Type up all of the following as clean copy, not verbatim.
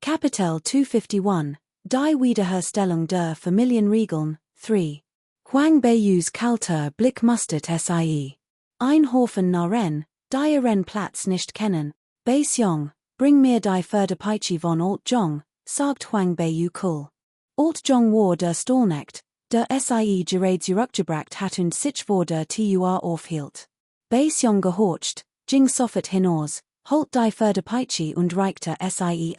Kapitel 251, Die Wiederherstellung der Familienregeln, 3. Huang Beiyus Kalter Blick mustet sie. Einhofen Naren, die Ihren Platz nicht kennen. Bei Xiong, bring mir die Förderpeitsche von Alt Jong, sagt Huang Beiyu cool. Alt Jong war der Stolnecht, der sie gerade zurückgebracht hat und sich vor der Tur aufhielt. Bei Xiong gehorcht, Jing sofort hinaus, holt die Förderpeitsche und reichte sie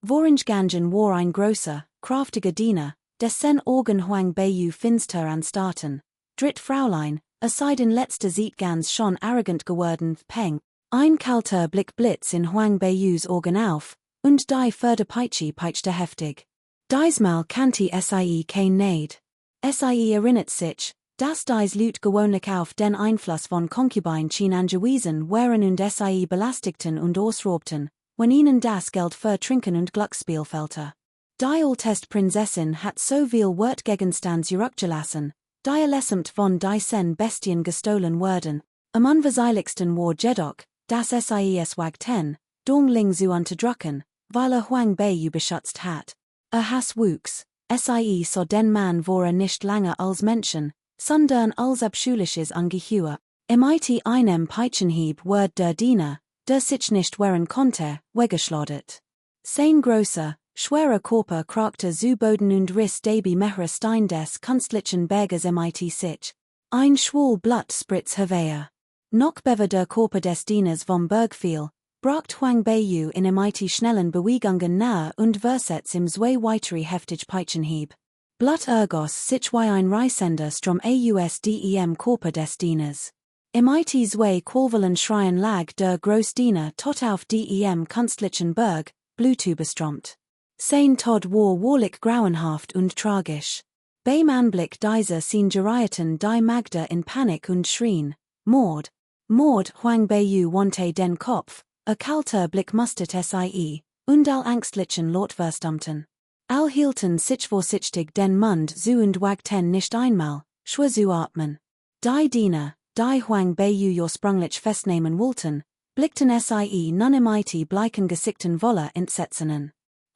Vorange Gangen war ein großer, kraftiger Diener, dessen Augen Huang Beiyu finster anstarrten. Dritt Fräulein, es in letzter Zeit ganz schon arrogant geworden, Peng. Ein kalter Blick blitz in Huang Beiyus Augen auf, und die Förderpeitsche peitschte heftig. Diesmal kannte sie kein Neid. Sie erinnert sich, dass dies Lüt gewöhnlich auf den Einfluss von Concubine angewiesen waren und sie belastigten und ausraubten, wenn ihnen das Geld für Trinken und Glücksspiel fehlte. Die Altest Prinzessin hat so viel Wertgegenstand zurückgelassen, die allesamt von diesen Bestien gestohlen wurden. Am unwahrscheinlichsten war jedoch, dass sie es wagten, Dongling zu unterdrücken, weil Huang Beiyu beschützt hat. Hass wuchs, sie so den Mann war nicht lange als Menschen, sondern als abschüliches Ungeheuer. Mit einem Peitschenhieb wurde der Diener, der sich nicht wehren konnte, weggeschleudert. Sein großer, schwerer Körper krachte zu Boden und riss dabei mehrere Steine des künstlichen Berges mit sich. Ein schwul Blut spritz hervor. Noch bevor der Körper des Dieners vom Berg fiel, bracht Huang Beiyu in mit schnellen Bewegungen nahe und versetzt im zwei weitere heftig Peitschenhieb. Blut ergoss sich wie ein reißender Strom aus dem Körper des Dieners. Mit zwei qualvollen Schreien lag der Großdiener tot auf dem künstlichen Berg, blutüberströmt. Sein Tod war wahrlich grauenhaft und tragisch. Beim Anblick dieser Szene gerieten die Magda in Panik und schrien, Mord! Mord! Huang Beiyu wandte den Kopf, kalter Blick musterte sie, und all ängstlichen Laut verstummten. All hielten sich vorsichtig den Mund zu und wagten nicht einmal, schwer zu atmen. Die Diener, die Huang Beiyu ursprünglich festnehmen wollten, blickten sie nun mit bleichen Gesichten voller Entsetzen.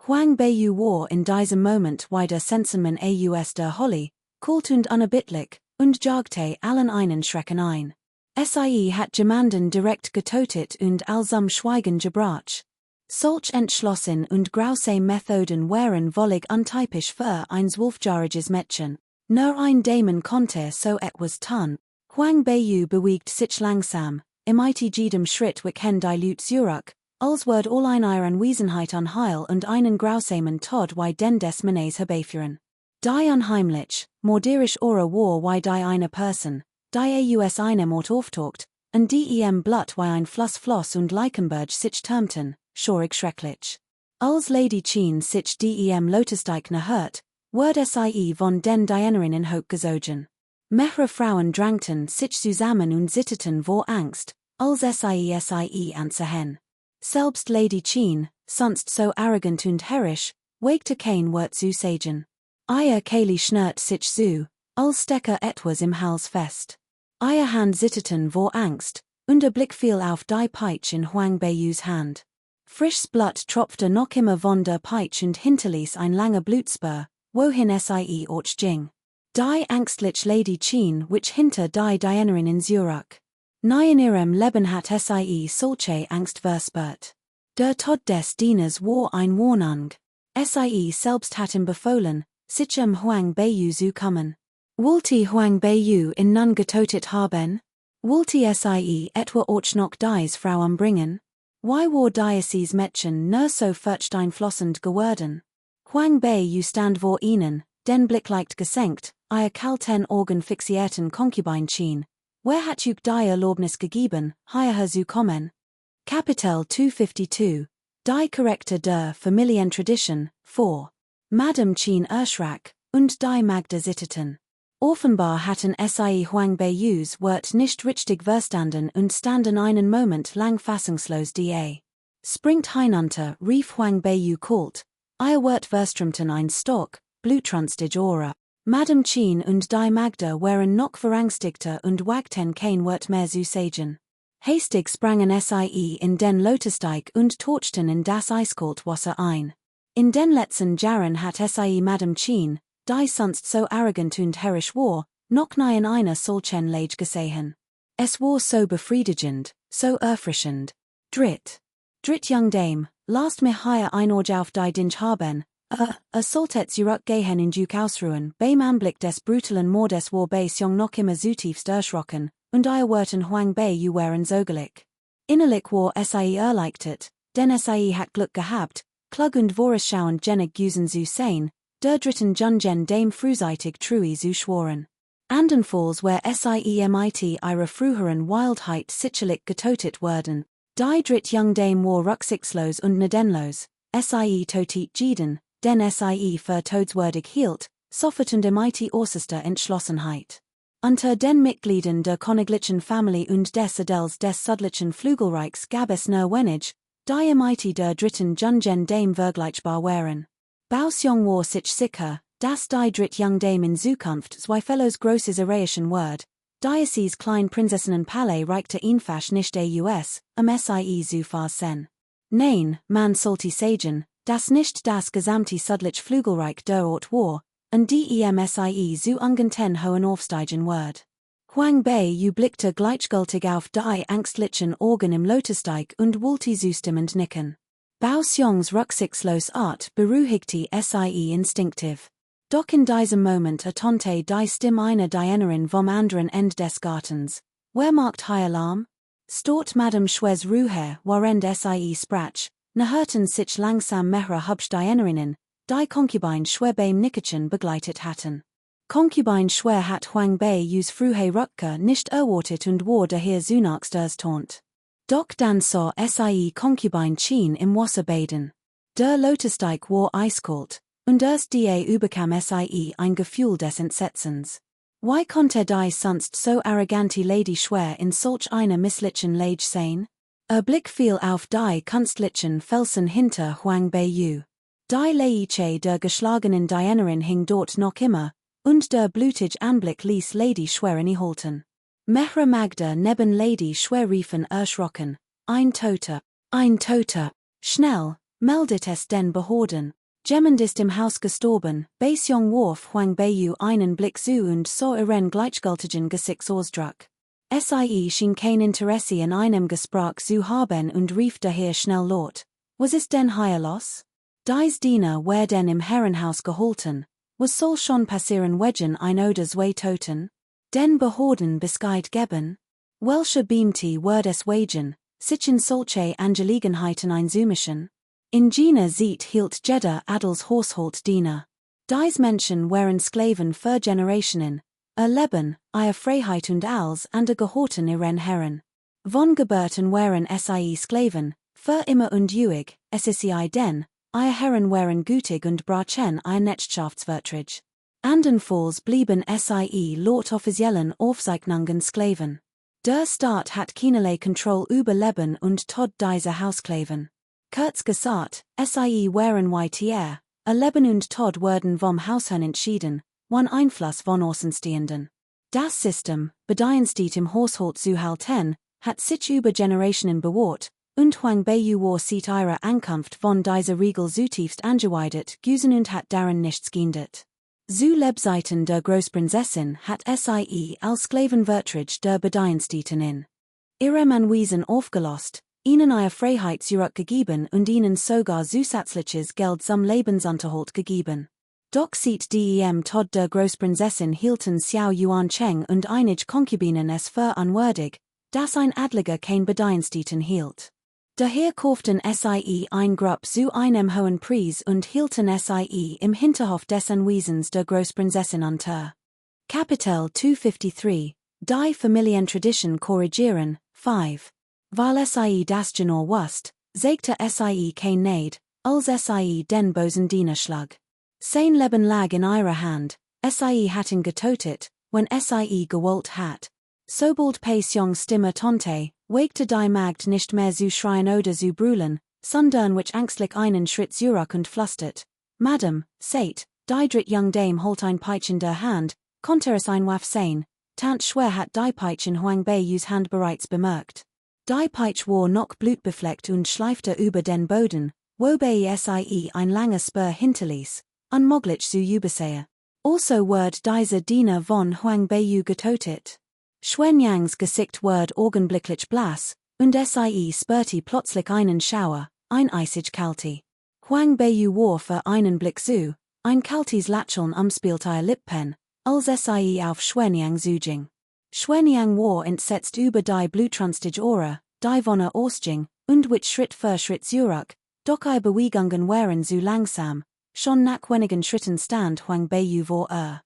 Huang Beiyu war in diesem Moment wieder Sensenmann aus der Holly, kalt und unerbittlich, und jagte allen einen Schrecken ein. Sie hat jemanden direkt getötet und allsam Schweigen gebracht. Solch entschlossen und grausame Methoden waren völlig untypisch für ein 12-jähriges Mädchen. Nur ein Dämon konnte so etwas tun. Huang Beiyu bewegt sich langsam, mit jedem Schritt wichen die Lüt zurück, als würd allein ihre Anwesenheit Heil und einen grausamen Tod wie den des Mannes herbeiführen. Die unheimlich, morderisch Aura war wie die eine Person, die aus einem Ort auftaucht, und die Blut wie ein Fluss und Leichenberg sich türmten, schorig schrecklich. Als Lady Qin sich Lotusdeigner hört, wurde sie von den Dienerinnen hochgezogen. Mehrere Frauen drängten sich zusammen und zitterten vor Angst, als sie anzuhören. Selbst Lady Qin, sonst so arrogant und herrisch, wagte kein Wort zu sagen. Ihr Kehle schnürt sich zu, als stecke etwas im Hals fest. Ihr Hand zitterten vor Angst, und der Blick fiel auf die Peitsche in Huang Beiyus Hand. Frisches Blut tropfte noch immer von der Peitsche und hinterließ ein langer Blutspur, wohin sie auch ging. Die ängstliche Lady Qin which hinter die Dienerinnen zurück. Nie in ihrem Leben hat sie solche Angst verspürt. Der Tod des Dieners war ein Warnung. Sie selbst hat ihm befohlen, sich Huang Beiyu zu kommen. Wollte Huang Beiyu ihn nun getötet haben? Wollte sie etwa auch noch dies Frau umbringen? Why war dieses Mädchen nur so furcht einflossend geworden? Huang Beiyu stand vor ihnen, den Blick leicht gesenkt, ihr kalten Augen fixierten Concubine Qin. Wer hat euch die Erlaubnis gegeben, hierher zu kommen? Kapitel 252, Die Charakter der Familientradition, 4. Madame Qin erschrak, und die Magda zitterten. Offenbar hatten sie Huang Beiyus Wort nicht richtig verstanden und standen einen Moment lang fassungslos da. Springt hinunter, rief Huang Beiyu kalt, ihr Wort verströmten ein Stock, blutrünstig Aura. Madame Qin und die Magda waren noch verängstigter und wagten kein Wort mehr zu sagen. Hastig sprangen sie in den Lotusdeig und tauchten in das eiskalt Wasser ein. In den letzten Jahren hat sie Madame Chin, die sonst so arrogant und herrisch war, noch nie in einer solchen Lage gesehen. Es war so befriedigend, so erfrischend. Dritt young Dame, last mir hier ein Auge auf die Dinge haben, solltet zurückgehen in Duke ausruhen, beim Anblick des brutalen Mordes war Beis Jung noch immer zutiefst erschrocken, und ihr Wörten Huang Bei you waren sogelig. Innerlich war sie erleichtert, denn sie hat Glück gehabt, klug und vorausschauend genig Gusen zu sein, der dritten Jungen Dame frühzeitig Trui zu schworen. Andernfalls where siemit ihre früheren Wildheit sicherlich getötet werden, die dritt Young Dame war rücksichtslos und gnadenlos, sie totit jeden, den sie für todeswürdig hielt, sofort und mighty äußerster Entschlossenheit. Unter den Mitgliedern der Königlichen Familie und des Adels des Südlichen Flügelreichs gab es nur wenig, die mighty der dritten Jungen Dame vergleichbar waren. Bausjong war sich sicher, dass die dritt Young Dame in Zukunft zweifellos großes erreichen wird, Diocese Klein Prinzessinnen Palais reichte einfach nicht aus, sie zu fassen. Nein, man sollte sagen, dass nicht das gesamte Südliche Flügelreich der Ort war, und die zu ungenten hohen aufsteigen wird. Huang Bei you blickte gleichgültig auf die ängstlichen Augen im Lotusteig und wollte zustimmend nicken. Bausjongs rücksichtslos Art beruhigte sie instinktiv. Doch in diesem Moment ertönte die Stimme einer Dienerin vom anderen Ende des Gartens. Wer macht hier Alarm? Stort Madame Schwes Ruhe, während sie sprach, hörten sich langsam mehrere hübsche Dienerinnen, die Concubine Schwer beim Nickerchen begleitet hatten. Concubine Schwer hat Huang Bei us frühe Rückkehr nicht erwartet und war daher zunächst erstaunt. Doch dann sah sie Concubine Chin im Wasser baden. Der Lotusteig war eiskalt, und erst überkam sie ein Gefühl des Entsetzens. Why konnte die sonst so arrogante Lady Schwer in solch einer misslichen Lage sein? Blick fiel auf die kunstlichen Felsen hinter Huang Bei. Die Leiche der geschlagenen Dienerin hing dort noch immer, und der blutige Anblick ließ Lady Schwer innehalten. Mehrere Magda neben Lady Schwer riefen erschrocken, ein Toter, schnell, meldet es den Behörden. Jemand ist im Haus gestorben, Baisjong warf Huang Bei einen Blick zu und sah ihren gleichgültigen Gesichtsausdruck. Sie schien kein Interesse in einem Gespräch zu haben und rief daher schnell laut. Was ist denn hier los? Dies Diener werden im Herrenhaus gehalten. Was soll schon passieren wegen ein oder zwei Toten? Den Behörden Bescheid geben? Welche Beamte wird es wegen, sich in solche Angelegenheiten einzumischen? In jener Zeit hielt jeder Adels Haushalt Diener. Dies Menschen waren Sklaven für Generationen, Leben, ihre Freiheit und alles andere gehorten ihren Herren. Von Geburten waren sie Sklaven, für immer und ewig, sie denn, ihre Herren waren gütig und brachen ihr Netzschaftswirtrig. Andernfalls blieben sie laut offiziellen Aufzeichnungen Sklaven. Der Staat hat keinerlei Kontrolle über Leben und Tod dieser Haussklaven. Kurz gesagt, sie waren YTR, Leben und Tod wurden vom Hausherrn entschieden, ohne Einfluss von Außenstehenden. Das System, bedienstet im Haushalt zu halten, hat sich über Generationen bewährt, und Huang Bei war seit ihrer Ankunft von dieser Regel zutiefst angeweidet gewesen und hat daran nichts geändert. Zu Lebzeiten der Großprinzessin hat sie als Sklavenwirtrig der Bediensteten in ihrem Anwesen aufgelost, ihnen ihre Freiheit zurückgegeben und ihnen sogar zusätzliches Geld zum Lebensunterhalt gegeben. Doch seit dem Tod der Großprinzessin hielten Xiao Yuan Cheng und einige Konkubinen es für unwürdig, dass ein Adliger kein Bediensteten hielt. Daher kauften sie ein Grupp zu einem hohen Preis und hielten sie im Hinterhof des Anwesens der Großprinzessin unter. Kapitel 253, die Familientradition korrigieren, 5. Weil sie das genau wusst, sagte sie kein Neid, als sie den bösen Diener schlag. Sein Leben lag in ihrer Hand, sie hatten getötet, wenn sie gewollt hat. Sobald Paisjongs Stimme tonte, wagte die Magd nicht mehr zu schreien oder zu brüllen, sondern wich ängstlich einen Schritt zurück und flüstert. Madame, seht, die dritt Young Dame holt ein Peitsch in der Hand, konnte es ein Waff sein, tant schwer hat die Peitsch in Huang Beiyus Hand bereits bemerkt. Die Peitsch war noch blutbefleckt und schleifte über den Boden, wobei sie ein langer Spur hinterließ, unmöglich zu übersehen. Also Word dieser Diener von Huang Beiyu getotet. Xuanyangs Gesicht Word augenblicklich blass, und sie spürte plötzlich einen Schauer, ein eisig Kalte. Huang Beiyu war für einen Blick zu, ein kaltes Lächeln umspielte ihr Lippen, als sie auf Xuanyang zuging. Xuanyang war entsetzt über die blutrünstige Aura, die von ausging, und wich Schritt für Schritt zurück, doch ihre Bewegungen waren zu langsam, schon nach wenigen Schritten stand Huang Beiyu vor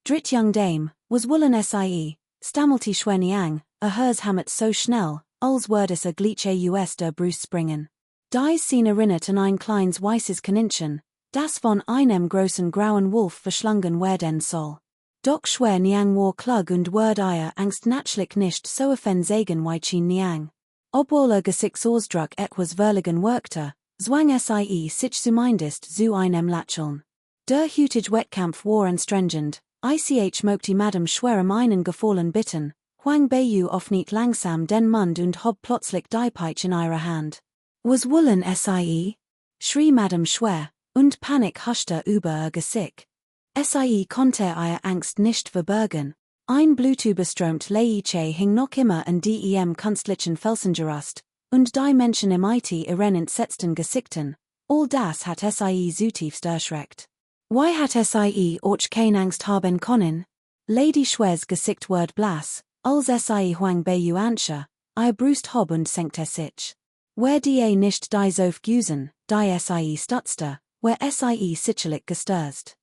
Dritt Young Dame, was wollen sie, stammelte Xuanyang, hers Hammet so schnell, als würde es gleich aus der Brust springen. Die Szene erinnert an ein kleines weißes Kaninchen, das von einem großen grauen Wolf verschlungen werden soll. Doch Xuanyang war klug und wurde ihr Angst natürlich nicht so offensigen wie Niang. Obwohl Gesichtsausdruck etwas verlegen wirkte, zwang sie sich zumindest zu einem Lächeln. Der heutige Wettkampf war anstrengend, ich möchte Madame Schwer einen Gefallen bitten. Huang Beiyu öffnet langsam den Mund und hob plötzlich die Peitsche in ihrer Hand. Was wollen sie? Schrie Madame Schwer, und Panik huschte über ihr Gesicht. Sie konnte ihre Angst nicht verbergen. Ein blutüberströmt Leiche hing noch immer an dem künstlichen Felsengerüst, und die Menschen im ihren entsetzten Gesichten, all das hat sie zutiefst erschreckt. Why hat sie auch keine Angst haben können? Lady Schwers Gesicht ward blass, als sie Huang Beiyu anscha, ihr Brust hob und senkte sich. Wer die nicht die aufgüsen, die sie stutzte, wer sie sicherlich gestürzt.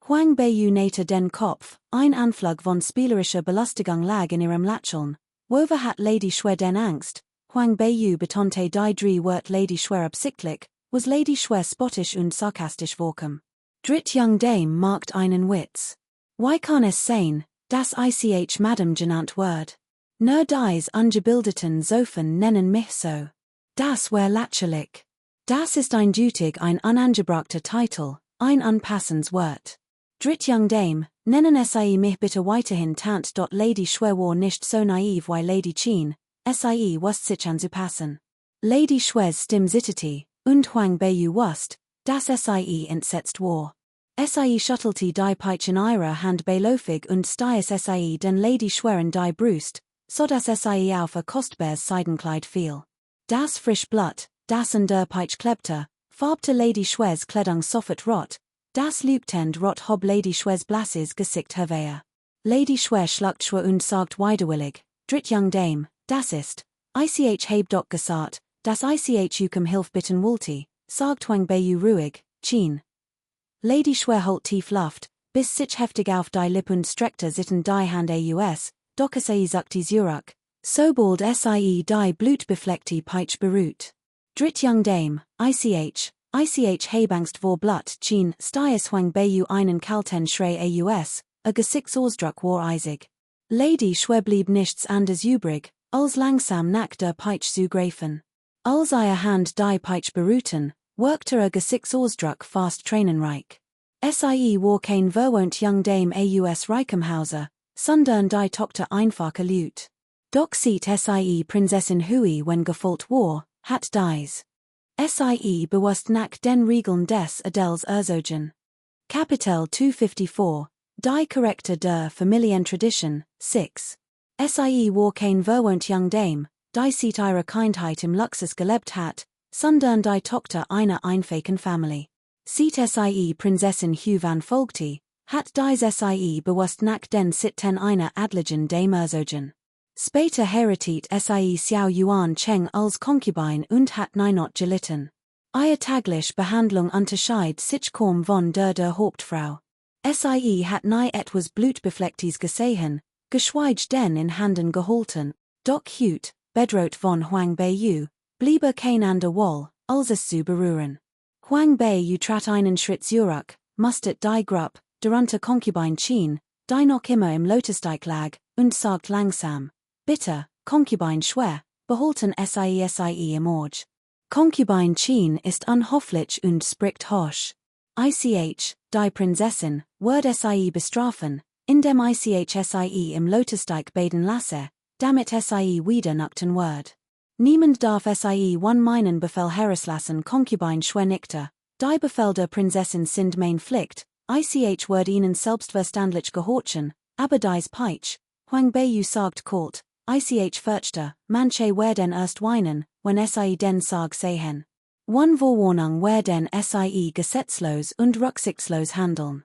Huang Beiyu nähte den Kopf, ein Anflug von spielerischer Belustigung lag in ihrem Lächeln. Wover hat Lady Schwer den Angst? Huang Beiyu betonte die drei Wort Lady Schwer absichtlich, was Lady Schwer spottisch und sarkastisch vorkam. Dritt Young Dame markt einen Witz. Why kann es sein, dass ich Madame genannt wird? Nur dies ungebildeten Sofen nennen mich so. Das wär lächerlich. Das ist eindeutig ein unangebrachter Titel, ein unpassendes Wort. Dritt Young Dame, nennen sie mich bitte weiterhin Tant. Lady Schwer war nicht so naiv wie Lady Qin, sie wusste sich anzupassen. Lady Schwers Stimme zitterte, und Huang Beiyu wusste, dass sie entsetzt war. Sie schüttelte die Peitsche in ihrer Hand beiläufig und stieß sie den Lady Schwer in die Brust, so dass sie auf ein kostbares Seidenkleid fiel. Das frisch Blut, das an der Peitsche klebte, farbte Lady Schwers Kleidung sofort rot. Das lübtend rot hob Lady Schwers blasses Gesicht hervor. Lady Schwer schluckt schwer und sagt widerwillig, Dritt Young Dame, das ist, ich heb doch gesagt, dass ich Hilfe bitten wollte, sagt Huang Beiyu ruhig, Qin. Lady Schwer holt tief Luft, bis sich heftig auf die Lippe und streckte sitten die Hand aus, doch sie zuckte zurück, sobald sie die blutbefleckte Peitsche berührt. Dritt Young Dame, ich heb Angst vor Blut, Qin, stieß Huang Beiyu einen kalten Schrei aus, Gesichtsausdruck war eisig. Lady Schwer blieb nichts anderes übrig, als langsam nach der Peitsche zu greifen. Als ihre Hand die Peitsche berührten, wirkte Gesichtsausdruck fast tränenreich. Sie war kein verwohnt Young Dame aus Reichenhauser, sondern die Tochter einfacher Lüt. Doch sieht sie Prinzessin Hui wenn gefolgt war, hat dies. Sie bewusst nach den Regeln des Adels Erzogen. Kapitel 254, die Charakter der Familientradition, 6. Sie war kein verwohnt Young Dame, die sieht ihre Kindheit im Luxus gelebt hat, sondern die Tochter einer einfachen Familie. Sieht sie Prinzessin Hu van folgte, hat dies sie bewusst nach den Sitten einer adligen Dame Erzogen. Später heiratet sie Xiao Yuan Cheng als Concubine und hat Ninot gelitten. Ihre tagliche Behandlung unterscheidet sich kaum von der Hauptfrau. Sie hat nie etwas Blutbeflecktes gesehen, geschweige denn in Handen gehalten, doch Hut, bedroht von Huang Beiyu, bliebe kein ander Wall, als es zu berühren. Huang Beiyu trat einen Schritt zurück, mustert die Gruppe, darunter Concubine Qin, die noch immer im Lotusteig lag, und sagt langsam, bitte, Concubine Schwer, behalten sie im Auge. Concubine Qin ist unhofflich und spricht hoch. Die Prinzessin, wird sie bestrafen, indem sie im Lotusteig baden lasse, damit sie wieder nackten wird. Niemand darf sie one meinen Befehl herauslassen Concubine Schwernickter, die Befehl der Prinzessin sind mein Pflicht, ich word ihnen selbstverständlich gehorchen, aber dies Peitsch, Huang Beyu sagt kalt, ich fürchte, manche werden erst weinen, wenn sie den Sag sehen. One Vorwarnung werden sie gesetzlos und rücksichtslos handeln.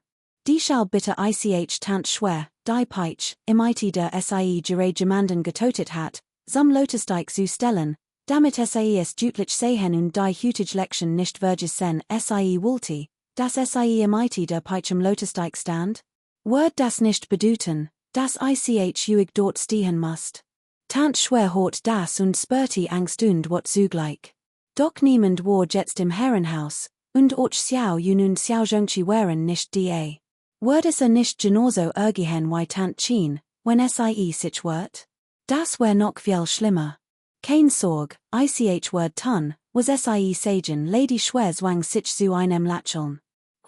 Die shall bitte ich tant schwer, die Peitsch, imite der sie geregimanden getotet hat, zum Lotusdijk zu stellen, damit sie es deutlich sehen und die heutige Lection nicht vergessen sie wollte, dass sie imite der Peitsch im Lotusdijk stand? Word das nicht bedeuten, dass ich uig dort stehen must. Tant schwer hort das und spürte Angst und wat zugleich. Doch niemand war jetzt im Herrenhaus, und och xiao nun xiao zhongqi waren nicht da. Word es nicht genauso ergehen wie Tant Chin, wenn sie sich wird? Das wär noch viel schlimmer. Kein Sorg, ich word tun, was sie sagen Lady schwer zwang sich zu einem Lacheln.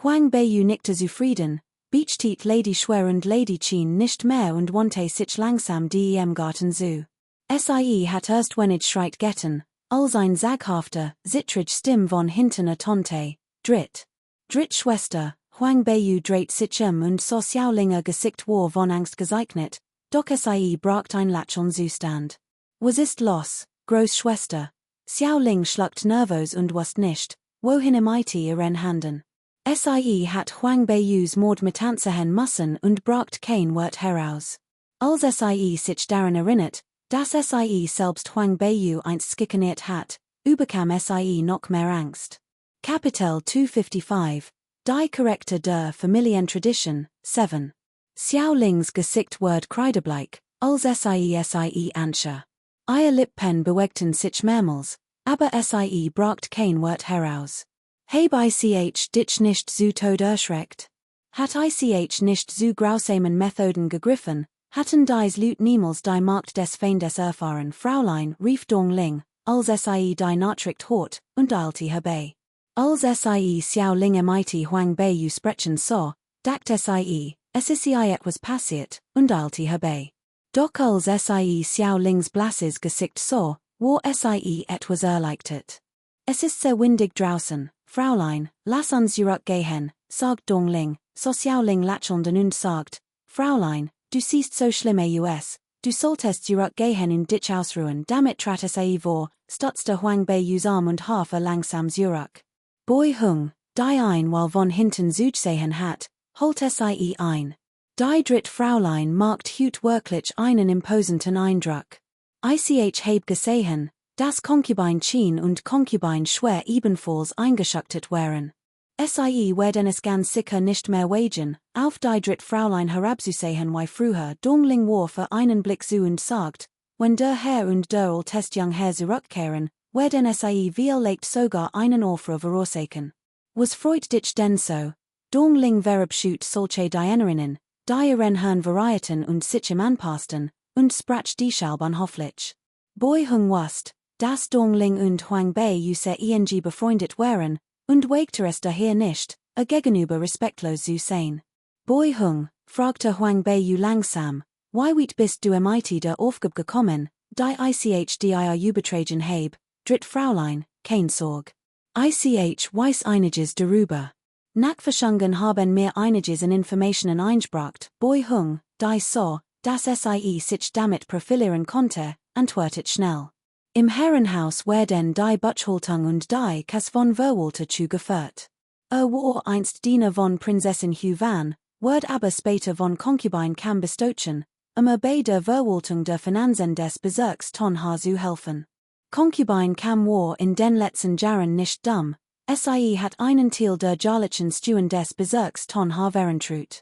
Huang Beyu nickte zufrieden, beachtet Lady schwer und Lady Chin nicht mehr und wandte sich langsam dem Garten zu. Sie hat erst wenig Schreit getten, als ein zaghafter, zittrige Stimme von hinten ertönte, Dritt Schwester, Huang Beyu dreht sich und so Xiaolinger Gesicht war von Angst gezeichnet, doch sie braucht ein Lacheln Zustand. Was ist los, Großschwester? Xiaoling schluckt nervös und wusst nicht, wohin imite ihren Handen. Sie hat Huang Beiyus Mord mitanzehen müssen und braucht kein Wort heraus. Als sie sich daran erinnert, dass sie selbst Huang Beiyu einst skikaniert hat, überkam sie noch mehr Angst. Kapitel 255, Die Charakter der Familientradition, 7. Xiaolings Gesicht word kreidebleich, als sie anscha. Ihr Lippen bewegten sich mehrmals, aber sie braucht kein Wort heraus. Heb ich dich nicht zu Tod erschreckt? Hat ich nicht zu grausamen Methoden gegriffen, hatten dies Lüt niemals die Macht des Feindes erfahren Fraulein, rief Dong Ling, als sie die Nachricht hort, und eilte herbei. Als sie Xiao Ling imite Huang Beiyu sprechen saw, dachte sie, es ist etwas passiert, und eilte herbei. Doch als sie Xiao Lings blasses Gesicht saw, war sie etwas erleichtert. Es ist sehr windig draußen, Fraulein, lass uns zurückgehen, sagt Dong Ling, so Xiao Ling lächelnd und sagt, Fraulein, du siehst so schlimm aus, du solltest zurückgehen und dich ausruhen, damit trat sie vor, stutzte Huang Beiyus Arm und Hafer langsam zurück. Boy Hung, die ein weil von hinten zugesehen hat, holt sie ein. Die dritt Fraulein macht hut wirklich einen imposanten Eindruck. Ich heb gesehen, dass Concubine Chin und Concubine schwer ebenfalls eingeschüchtert waren. Sie werden es ganz sicher nicht mehr wagen, auf die dritt Fraulein herabzusehen wie früher. Dong Ling war für einen Blick zu und sagt, wenn der Herr und der Altest Jungherr zurückkehren, werden sie vielleicht sogar einen Aufruhr veroorsaken. Was freut dich denn so? Dong Ling verabschut solche Dienerinnen, die ihren Herrn varieten und sich im anpassten, und sprach deshalb unhoffentlich. Boy Hung wusst, dass Dong Ling und Huang Beiyu sehr eng befreundet waren, und wagte es daher nicht, gegenüber respektlos zu sein. Boy Hung, fragte Huang Beiyu langsam, wie bist du imite der Aufgabe gekommen, die ich dir betragen heb, dritt Fraulein, kein Sorg. Ich weiß einiges darüber. Nachforschungen haben mir einiges an Informationen eingebracht, Boy Hung, die so, dass sie sich damit profilieren konnte, antwortet schnell. Im Herrenhaus werden die Buchhaltung und die Kasse von Verwalter zugeführt. War einst Diener von Prinzessin Huan, wird aber später von Concubine Kam bestochen, bei der Verwaltung der Finanzen des Bezirks Tonha zu helfen. Concubine Kam war in den letzten Jahren nicht dumm, sie hat einen Teil der Jarlichen Stuen des Bezirks Tonha verentrut.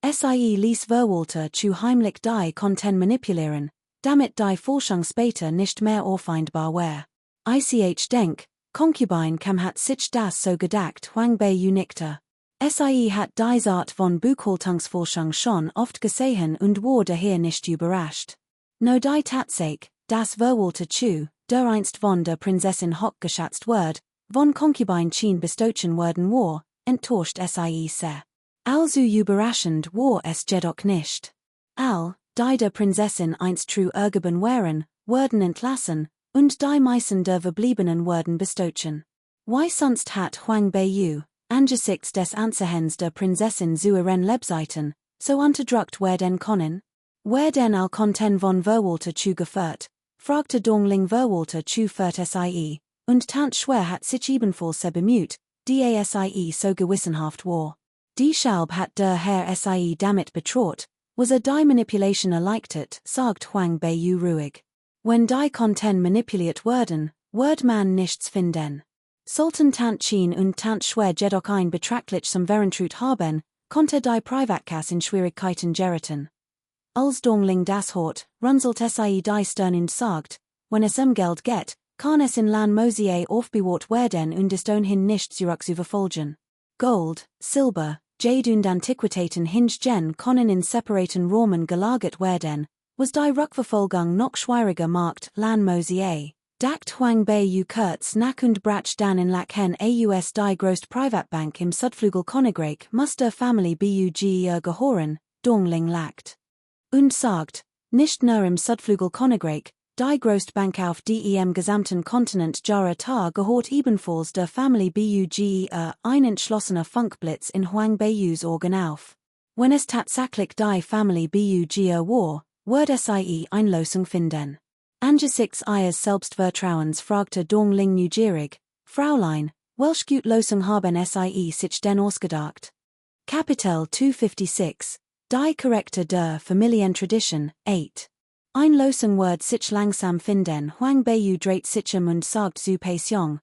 Sie ließ Verwalter zu heimlich die Konten manipulieren, damit die Forschung später nicht mehr auffindbar war. Ich denk, Concubine Kam hat sich das so gedacht Huang Beiyu nickte. Sie hat diese Art von Buchhaltungsforschung schon oft gesehen und war daher nicht überrascht. No die Tatsache, dass Verwalter zu, der einst von der Prinzessin Hock geschätzt wird, von Concubine Chin bestochen worden war, enttäuscht sie sehr. Also überraschend war es jedoch nicht. Die der Prinzessin einst true ergeben waren, wurden entlassen, und die meisten der verbliebenen Werden bestochen. Wie sonst hat Huang Beiyu, angesichts des Anzehens der Prinzessin zu ihren Lebzeiten, so unterdrückt werden können? Werden al Konten von Verwalter zu geführt, fragte Dongling Verwalter zu führt sie, und tant schwer hat sich ebenfalls bemüht, die sie so gewissenhaft war. Die Schaub hat der Herr sie damit betraut, was die Manipulation erleichtert, sagt Huang Beiyu ruhig. Wenn die Konten manipuliert werden, wird man nichts finden. Sultan tant Chin und tant schwer jedoch ein betrachtlichem Verentruut haben, konnte die Privatkasse in Schwierigkeiten geraten. Als Dongling das Hort, runzelt sie die Stirn und sagt, wenn es Geld geht, kann es in Lan Mosier aufbewahrt werden und ist ohnehin nicht zurückzuverfolgen. Gold, Silber, Jade und Antiquitäten hingegen können in separaten Räumen gelagert werden, was die Rückverfolgung noch schwieriger macht. Lan Mosier, dakt Huang Beiyu kurz nach und brach dann in Lachen aus die größte Privatbank im Südflügel Königreich muss der Family Bug gehören, Dongling lacht. Und sagt, nicht nur im Südflügel Königreich, die größte Bank auf die im gesamten Kontinent Jarata gehört ebenfalls der Family Bug ein entschlossener Funkblitz in Huang Beiyus Organ auf. Wenn es tatsächlich die Family Bug war, wird sie eine Lösung finden. Angesichts ihres Selbstvertrauens fragte Dongling neugierig, Fräulein, welch gut Lösung haben sie sich denn ausgedacht? Kapitel 256, die Charakter der Familientradition, 8. Ein Lösung wird sich langsam finden. Huang Beiyu dreht sich und sagt zu Peixiong,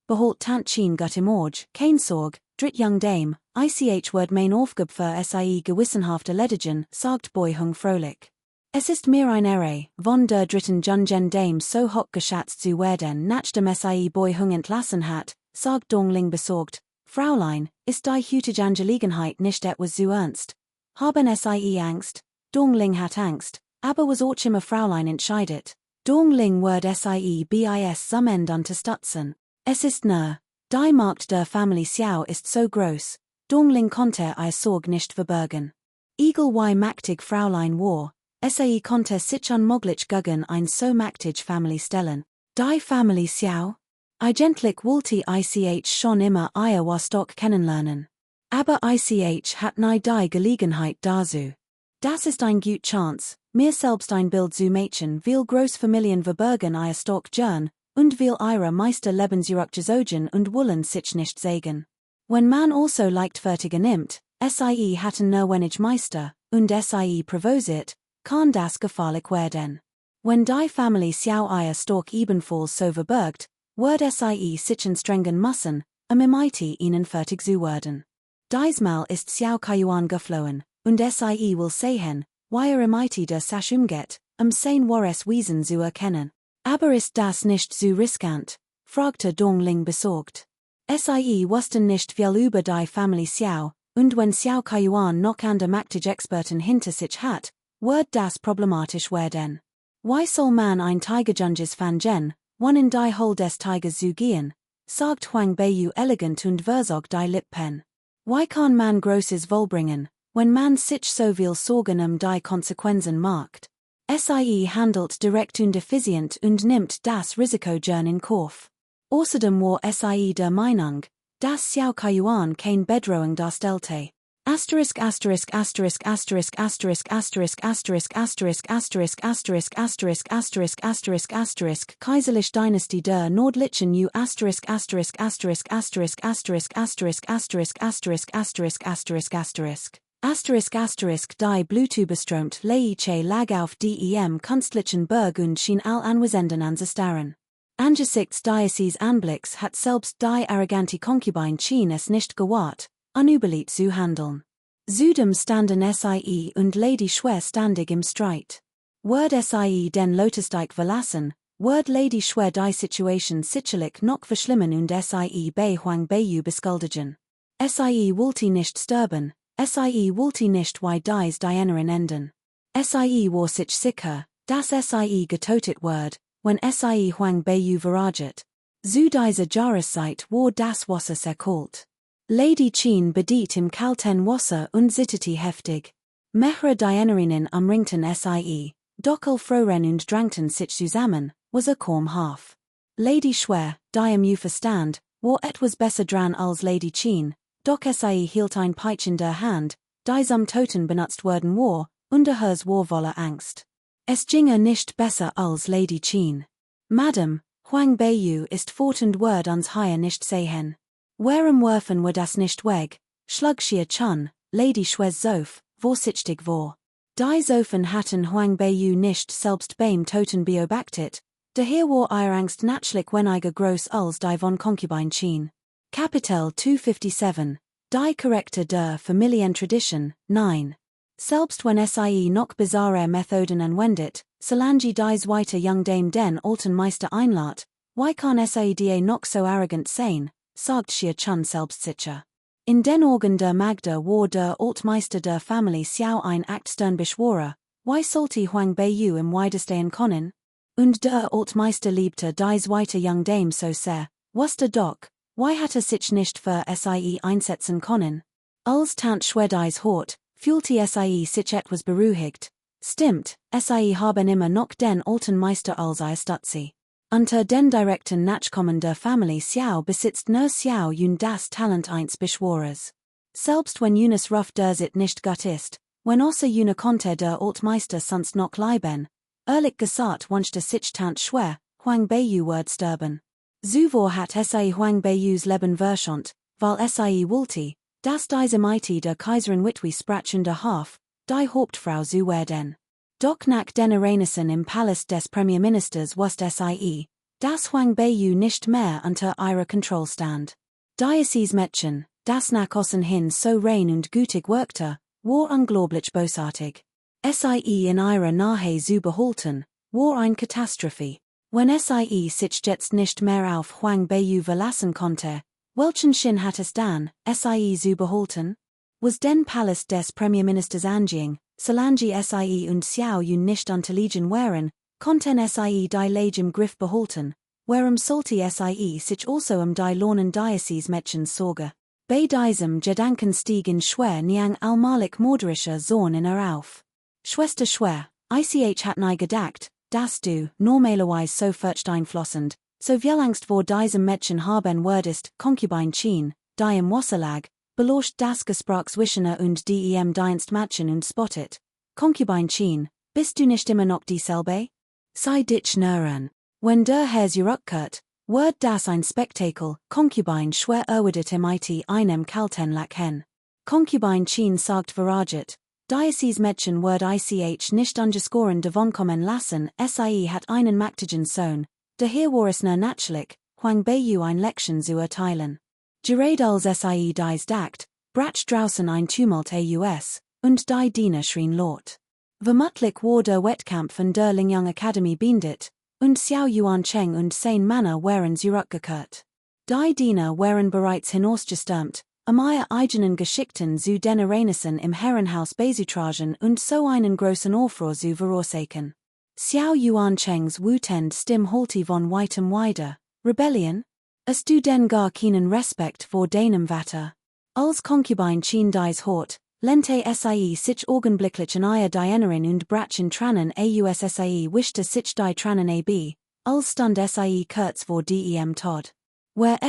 beholt tant Chin gut im Auge, kein Sorg, dritt Young Dame, ich wird mein Aufgabe für sie gewissenhaft erledigen, sagt Boyhung fröhlich. Es ist mir ein Ehre, von der dritten Jungen Dame so hoch geschätzt zu werden, nachdem sie Boyhung entlassen hat, sagt Dongling besorgt, Fräulein, ist die heutige Angelegenheit nicht etwas zu ernst? Haben sie Angst? Dongling hat Angst, aber was auch immer Fräulein entscheidet. Dongling wird sie bis zum Ende unterstützen. Es ist nur, die Macht der Family Xiao ist so groß, Dongling konnte ihr Sorg nicht verbergen. Egal wie mächtig Fräulein war, sie konnte sich unmöglich gegen ein so mächtig Family stellen. Die Family Xiao? Eigentlich wollte ich schon immer ihr Wastok kennenlernen. Aber ich hat nie die Gelegenheit dazu. Das ist ein gut Chance, mir selbst ein Bild zu machen, wie Großfamilien verbergen ihr Stock Jern, und wie ihre Meister Lebensjurukgesogen und wollen sich nicht sagen. Wenn man also leichtfertiger nimmt, sie hatten nur wenig Meister, und sie provoziert, kann das gefährlich werden. Wenn die Family Xiao ihr Stock ebenfalls so verbirgt, wird sie sich anstrengen müssen, ihnen fertig zu werden. Diesmal ist Xiao Kaiyuan geflohen, und sie will sehen, wie imite der Sache umgeht, sein wahres Wesen zu erkennen. Aber ist das nicht zu riskant? Fragte Dongling besorgt. Sie wussten nicht viel über die Family Xiao, und wenn Xiao Kaiyuan noch andere mächtige Experten hinter sich hat, wird das problematisch werden. Wie soll man ein Tigerjunges fangen, wenn in die Hole des Tigers zu gehen? Sagt Huang Beiyu elegant und versog die Lippen. Wie kann man Großes wohlbringen, wenn man sich so viel Sorgen die Konsequenzen macht? Sie handelt direkt und effizient und nimmt das Risiko gern in Kauf. Außerdem war sie der Meinung, dass Xiao Kaiyuan kein Bedrohung darstellte. Asterisk asterisk asterisk asterisk asterisk asterisk asterisk asterisk asterisk asterisk asterisk asterisk asterisk asterisk Kaiserliche Dynastie der Nordlichen U asterisk asterisk asterisk asterisk asterisk asterisk asterisk asterisk asterisk asterisk asterisk asterisk asterisk die Blutüberstromt Leiche lag auf dem Kunstlichen Berg und schien all Anwesenden anzustarren. Angesichts dieses Anblicks hat selbst die arrogante Concubine Schien es nicht gewahrt, unüberlegt zu handeln. Zudem standen sie und Lady Schwer standig im Streit. Wird sie den Lotusteig verlassen, wird Lady Schwer die Situation sicherlich noch verschlimmen und sie bei Huang Beiyu beschuldigen. Sie wollte nicht sterben, sie wollte nicht wie dies die Erinnerung enden. Sie war sich sicher, dass sie getötet wird, wenn sie Huang Beiyu verraget. Zu dieser Jahreszeit war das Wasser sehr kalt. Lady Qin bediet im kalten Wasser und zitterte heftig. Mehrere Dienerinnen umringten sie, doch froren und drängten sich zusammen, was a korm half. Lady Schwer, die am Verstand, war etwas besser dran als Lady Chien, doch sie hielt ein Peitsch in der Hand, die zum Toten benutzt worden war, unter hers war voller Angst. Es ginge nicht besser als Lady Chien. Madam, Huang Beiyu ist fortend Word ans Haier nicht sehen. Warum werfen wir das nicht weg, schlug sie Chun, Lady Schwers Sof, vorsichtig war. Die Sofen hatten Huang Beiyu nicht selbst beim Toten beobachtet, daher war ihr Angst natürlich weniger groß als die von Concubine Chien. Kapitel 257, die Charakter der Familientradition, 9. Selbst wenn sie noch bizarre Methoden anwendet, solange die zweite Young Dame den alten Meister einlad, why kann sie die noch so arrogant sein, sagt sie Chun selbstsicher. In den Augen der Magda war der Altmeister der Family Xiao ein Act stern Beschworer, why sollte Huang Beiyu im Widerstehen können? Und der Altmeister liebte die zweite Young Dame so sehr, wusste doch, why hatte sich nicht für sie einsetzen können? Als Tant Schwedis Hort, fühlte sie sich etwas beruhigt. Stimmt, sie haben immer noch den alten Meister als ihr Stutzi. Unter den direkten Nachkommen der Family Xiao besitzt nur Xiao Yun das Talent eins Beschworers. Selbst wenn Yunus Ruff dersit nicht gut ist, wenn außer Yuna konnte der Altmeister sonst noch leiben, ehrlich gesagt wünschte sich Tant Schwer, Huang Beiyu word sterben. Zuvor hat sie Huang Beiyus Leben verschont, weil sie wollte, dass diese Mighty der Kaiserin Witwi sprach der Half, die Hauptfrau zu werden. Doch nach den Ereignissen im Palast des Premierministers wusste sie, dass Huang Beiyu nicht mehr unter ihrer Kontrolle stand. Dieses Mädchen, das nach außen hin so rein und gütig wirkte, war unglaublich bösartig. Sie in ihrer Nähe zu behalten, war eine Katastrophe. Wenn sie sich jetzt nicht mehr auf Huang Beiyu verlassen konnte, welchen Sinn hat es dann, sie zu behalten? Was den Palast des Premierministers anging, solange sie und Xiao Yun nicht unterlegen waren, konnten sie die Lage im Griff behalten, warum sollte sie sich also die Lohnen dieses Mädchens sorgen? Bei diesem Gedanken stieg in Schwer niang allmalig mörderischer Zorn in auf. Schwester Schwer, ich hat nie gedacht, dass du, normalerweise so furcht einflossend, so viel Angst vor diesem Mädchen haben würdest, Concubine Chien, die im Wasser lag, beloscht das Gespräch zwischen und dem Dienst Mädchen und spottet. Concubine Chien, bist du nicht immer noch dieselbe? Sei dich nähren. Wenn der Herr zurückkehrt, wird das ein Spektakel, Concubine Schwer erwidert mit einem kalten Lachen. Concubine Chien sagt verraget, dieses Mädchen wird ich nicht angeschoren davonkommen lassen, sie hat einen mächtigen Sohn, daher war es nur natürlich, Huang Beiyu ein Leckchen zu erteilen. Gerade als sie dies dacht, brach draußen ein Tumult aus, und die Diener schrien laut. Vermutlich war der Wettkampf in der Lingyang Academy beendet, und Xiao Yuancheng und sein Männer waren zurückgekehrt. Die Diener waren bereits hinausgestürmt, ihre eigenen Geschickten zu den Ereignissen im Herrenhaus beizutragen und so einen großen Aufruhr zu verursachen. Xiao Yuanchengs wütend Stimme holte von weitem wieder, Rebellion? Hast du denn gar keinen Respekt vor deinem Vater? Als Concubine Chien dies hort, lente sich augenblicklich in ihr Dienerin und brach in Tranen aus wischte sich die Tranen ab, als stand kurz vor dem Tod. Where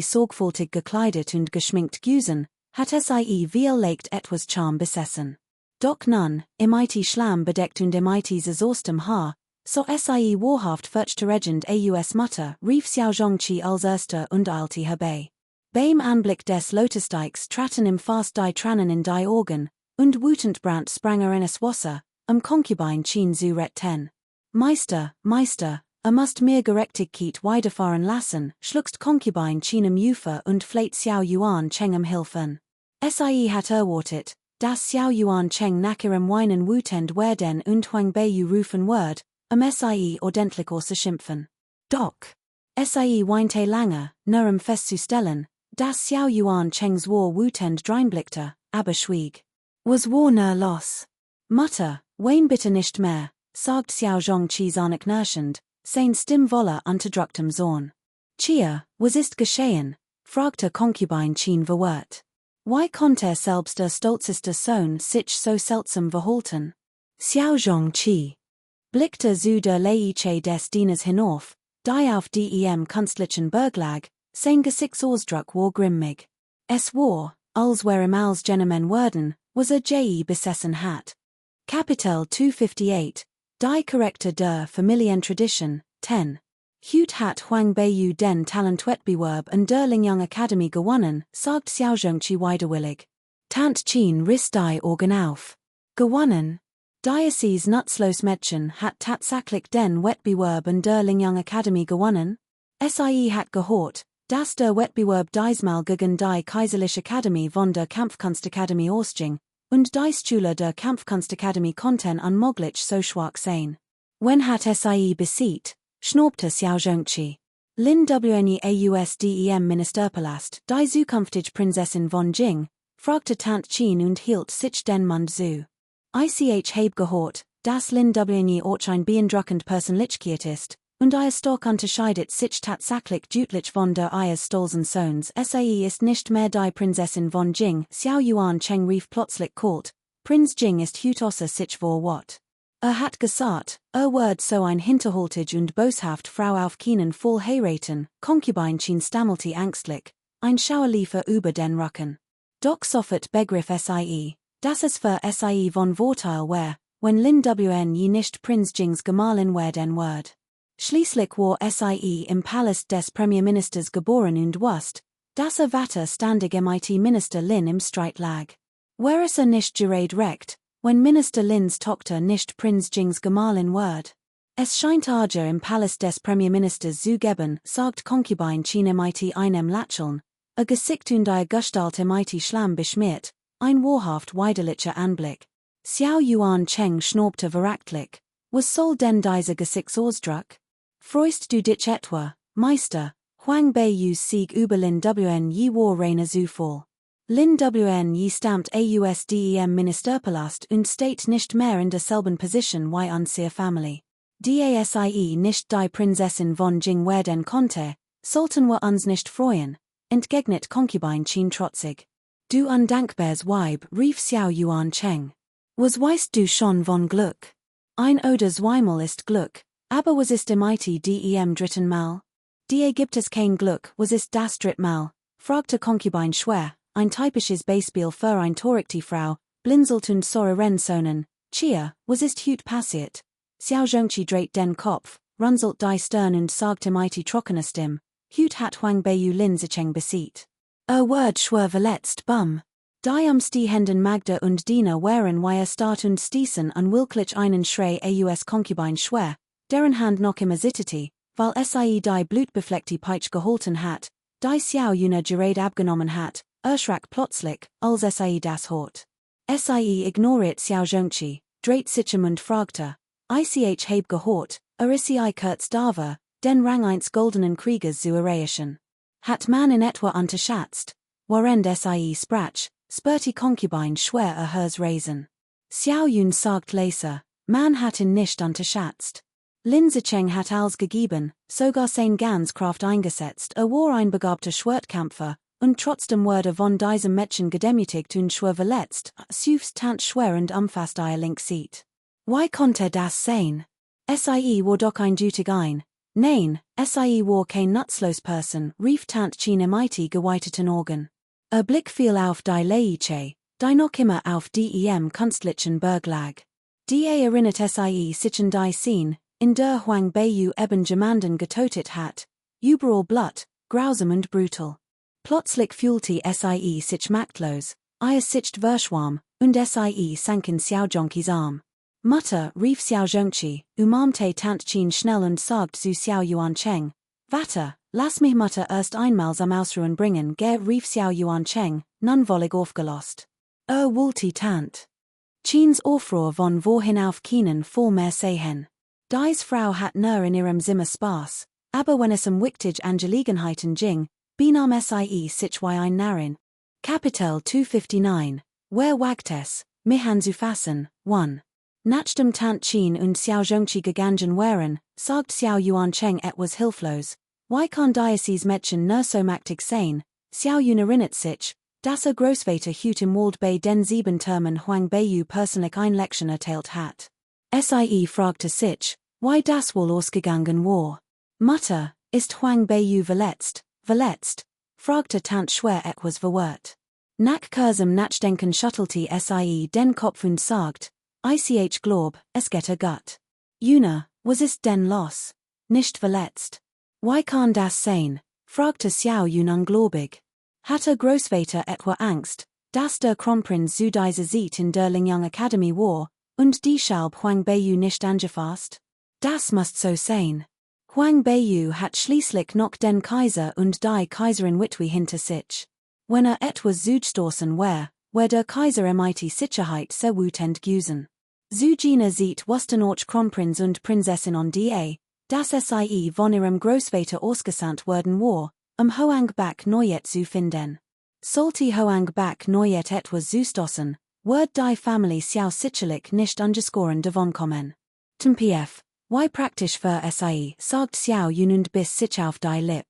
sorgfältig gekleidet und geschminkt güsen, hat wie leicht etwas Charme besessen. Doch nun, Schlamm bedeckt und exhaustem Haar, so wahrhaft furchterregend aus Mutter, rief Xiao Zhongqi als erster und eilte herbei. Beim Anblick des Lotussteigs traten ihm fast die Tranen in die Augen, und wütend brandt sprang in es Wasser, Concubine Chien zu retten. Meister, musst mir Gerechtigkeit widerfahren lassen, schluckst Concubine Chien Ufer und fleht Xiao Yuancheng Hilfen. Hat erwartet, dass Xiao Yuancheng nach ihrem Weinen wütend werden und Huang Beiyu rufen wird, ordentlich auszuschimpfen. Doch, weinte lange, nur festzustellen, dass Xiao Yuanchengs war wütend dreinblickte, aber schwieg. Was war nur los? Mutter, wein bitte nicht mehr, sagt Xiao Zhongqi zahnerknirschend, sein Stimm voller unterdrücktem Zorn. Chia, was ist geschehen? Fragte Concubine Chien verwirrt. Why konnte selbst der stolzeste Sohn sich so seltsam verhalten? Xiao Zhongqi. Blickte zu der Leiche des Dieners hinauf, die auf dem Kunstlichen Berg lag, sein Gesichtsausdruck war grimmig. Es war, als wäre als Genemen werden, was besessen hat. Kapitel 258, die Charakter der Familientradition, 10. Hut hat Huang Beiyu den Talentwettbewerb an der Lingyang Academy gewonnen, sagt Xiaozhongqi widerwillig. Tant Chin riss die Organ auf. Gewonnen. Diocese Nutzlos Mädchen hat tatsächlich den Wettbewerb an der Lingyang Academy gewonnen? Sie hat gehört, dass der Wettbewerb diesmal gegen die Kaiserliche Akademie von der Kampfkunstakademie ausging, und die Schüler der Kampfkunstakademie konnten unmöglich so schwach sein. Wen hat sie besiegt? Schnaubte Xiaozhongqi. Lin Wne Ausdem Ministerpalast, die zukünftige Prinzessin von Jing, fragte Tant Chin und hielt sich den Mund zu. Ich habe gehört, dass Lin Wne auch ein beeindruckend Persönlichkeit ist, und stark unterscheidet sich tatsächlich deutlich von der ihres stolzen Sohns. Sie ist nicht mehr die Prinzessin von Jing, Xiao Yuan Cheng rief plötzlich kalt. Prinz Jing ist heute außer sich vor Wort. Hat gesagt, wird so ein hinterhältig und boshaft Frau auf keinen Fall heiraten, Concubine Chin stammelte ängstlich, ein Schauer liefer über den Rücken. Doch sofort begriff dass es für sie von Vorteil wäre, wenn Lin Wne nicht Prinz Jings Gemahlin werden wird. Schließlich war sie im Palast des Premierministers geboren und wusste, dass Vater ständig mit Minister Lin im Streit lag. Wäre es nicht gerade recht, wenn Minister Lins Tochter nicht Prinz Jings Gemahlin wird? Es scheint Arger im Palast des Premierministers zu geben, sagt Concubine China mit einem Lächeln, Gesicht und Gestalt mit Schlamm beschmiert, ein wahrhaft widerlicher Anblick. Xiao Yuan Cheng schnaubte verachtlich. Was soll denn dieser Gesichtsausdruck? Freust du dich etwa, Meister, Huang Beiyus Sieg über Lin Wne war reiner Zufall. Lin Wne stammt Ausdem Ministerpalast und steht nicht mehr in derselben Position wie unsere Familie. Sie nicht die Prinzessin von Jing werden konnte, sollten wir uns nicht freuen, entgegnet Concubine Chin trotzig. Du undankbares Weib, rief Xiao Yuan Cheng. Was weißt du schon von Glück? Ein oder zweimal ist Glück, aber was ist im dem dritten Mal? Gibt es kein Glück, was ist das drittmal? Fragte Concubine schwer, ein typisches Beispiel für ein torikte Frau, blinzelt und Soren sonen, Chia, was ist hüt passiert? Xiaozhongqi dreht den Kopf, runzelt die Stirn und sagte mit trockener Stimme, hüt hat Huang Beiyu Lin Zicheng besiegt. Word schwer verletzt, bum. Die umstehenden Magda und Diener waren wie Start und stießen unwillklich einen Schrei aus Concubine schwer, deren Hand noch immer zitterte, weil sie die blutbefleckte Peitsch gehalten hat, die Xiao Yuna gerade abgenommen hat, erschrak plötzlich, als sie das hört. Sie ignoriert Xiaozhongqi, dreht sich und fragte, ich hab gehört, sie kurz davor, den Rang eines goldenen Kriegers zu erreichen. Hat man in etwa unterschätzt? Während sie sprach, spürte Concubine schwer Hers Raisen. Xiao Yun sagt leise, man hat ihn nicht unterschätzt. Lin Zicheng hat alles gegeben, sogar sein ganz Kraft eingesetzt, war ein begabter Schwertkämpfer, und trotzdem wurde von diesem Mädchen gedemütigt und schwer verletzt, süfst tant schwer und umfasst ihr link sieht. Wie konnte das sein? Sie war doch ein Dutig ein. Nein, sie war kein nutzlos Person, rief Tant China mit geweiteten Augen. Blick fiel auf die Leiche, die noch immer auf dem Kunstlichen Berg lag. Die erinnert sich an die Scene, in der Huang Beiyu eben jemanden getötet hat, überall Blut, grausam und brutal. Plötzlich fühlte sie sich machtlos, ihr Sicht verschwamm, und sie sank in Xiaozhongqis Arm. Mutter, rief Xiaozhongqi, umarmte Tant Chin schnell und sagte zu Xiao Yuan Cheng, Vater, lass mich Mutter erst einmal zum Ausruhen bringen, rief Xiao Yuan Cheng, nunwollig aufgelost. Wollte Tant Chins Aufruhr von wohin auf keinen Fall mehr sehen. Dies Frau hat nur in ihrem Zimmer Spaß, aber wenn es wichtige Angelegenheiten ging, benahm sie sich wie ein Narrin. Kapitel 259, Wer wagt es, mich anzufassen, 1. Nachdem Tant Chin und Xiaozhongqi gegangen waren, sagt Xiao Yuan Cheng etwas hilflos. Wie kann dieses Mädchen nur so mächtig sein? Xiao Yun erinnert sich, dass Großvater Hut im Wald bei den 7 Türmen Huang Beiyu persönlich eine Lektion erteilt hat. Sie fragte sich, why das wohl ausgegangen war. Mutter, ist Huang Beiyu verletzt, fragte Tant schwer etwas verwirrt. Nach kurzem Nachdenken schüttelte sie den Kopf und sagt, ich glaub, es geht gut. Juna, was ist denn los? Nicht verletzt. Why kann das sein? Fragte Xiao Yun ungläubig. Hatte Großvater etwa Angst, dass der Kronprinz zu dieser Zeit in der Lingyang Academy war, und deshalb Huang Beiyu nicht angefasst? Das muss so sein. Huang Beiyu hat schließlich noch den Kaiser und die Kaiserin Witwe hinter sich. Wenn etwas zugestoßen war, der Kaiser mit Sicherheit sehr wütend gewesen. Zu jener Zeit wussten auch Kronprinz und Prinzessin on da, dass sie von ihrem Großvater ausgesandt worden war, Hoang Bak Neuet zu finden. Sollte Hoang Bak Neuet etwas zustoßen, wird die Familie Xiao sicherlich nicht angeschoren davonkommen. Pf. Why praktisch für sie, sagt Xiao Yun und biss sich auf die Lip.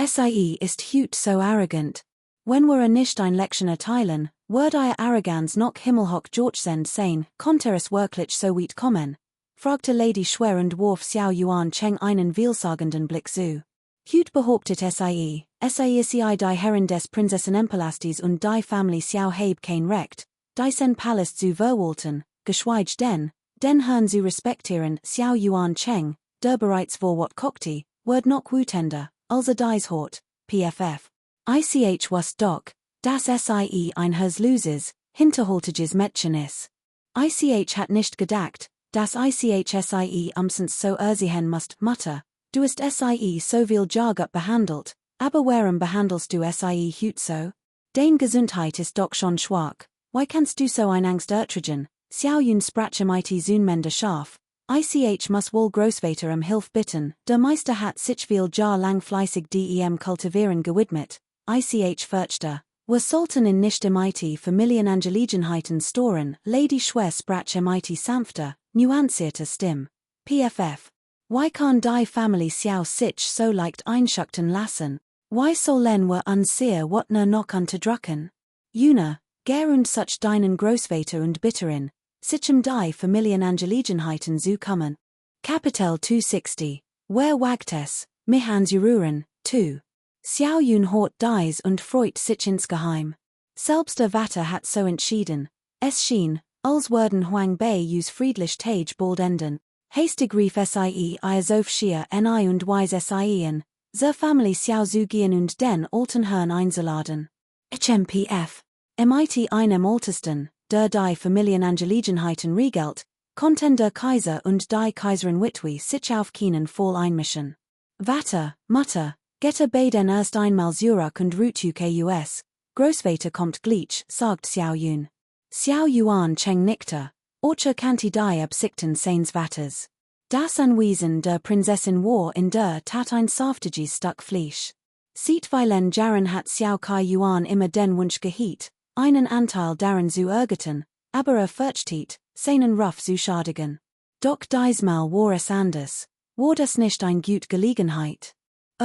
Sie ist hüt so arrogant. Wenn wir nicht ein Lection erteilen, wird ihr Arroganz noch himmelhoch Georgesend sein, konnte es wirklich so weit kommen? Fragte Lady schwer und warf Xiao Yuan Cheng einen vielsagenden Blick zu. Hüt behauptet sie ist die Herrin des Prinzessenpalastes und die Familie Xiao habe kein Recht, die Palast zu verwalten, geschweige den Herrn zu respektieren. Xiao Yuan Cheng, der bereits vorwort kokte, wird noch wütender, als dies hort, pff. Ich wusst doch, dass sie ein Hers Loses, hinterholtiges Mädchen ist. Ich hat nicht gedacht, dass sie amsens so ersehen must, Mutter, du hast sie so viel Jahrgut behandelt, aber warum behandelst du sie hüt so? Dein Gesundheit ist doch schon schwach, why kannst du so ein Angst ertragen? Xiao Yun sprache mit Zunmende scharf. Ich muss wohl Großvater Hilf bitten, der Meister hat sich viel Jahr lang fleißig dem Kultivieren gewidmet. Ich fürchte, wir sollten in nicht mit Familienangelegenheiten storen. Lady schwer sprache mit sanfter, nuancierter Stimme. Pff. Why kann die Familie Xiao sich so leicht einschüchtern lassen? Why sollen wir unseher what noch unterdrücken? Juna, ger und such deinen Großvater und Bitterin, sichem die Familienangelegenheiten zu kommen. Kapitel 260, wer wagt es, mich anzurufen, 2. Xiao Yun hort dies und freut sich insgeheim. Selbst der Vater hat so entschieden. Es schien, als würden Huang Beiyus friedlich Tage bald enden. Hastig rief sie auf schier ni und wise sien, zur Familie Xiao zu gehen und den alten Herrn einzuladen. HMPF. Mit einem Ältesten, der die Familienangelegenheiten regelt, konnten der Kaiser und die Kaiserin Witwe sich auf keinen Fall einmischen. Vater, Mutter, Gette beiden erst einmal Zurich und Rutus, Großvater kommt gleich, sagt Xiao Yun. Xiao Yuan Cheng nickte, Orcher kanti die Absichten seines Vaters. Das Anwesen der Prinzessin war in der Tat ein saftiges Stück Fleisch. Seitweilen Jaren hat Xiao Kai Yuan immer den Wunsch gehiet, einen Anteil daran zu ergeten, aber fürchtet, seinen Ruf zu schadigen. Doch diesmal war es anders, war das nicht ein gut Gelegenheit?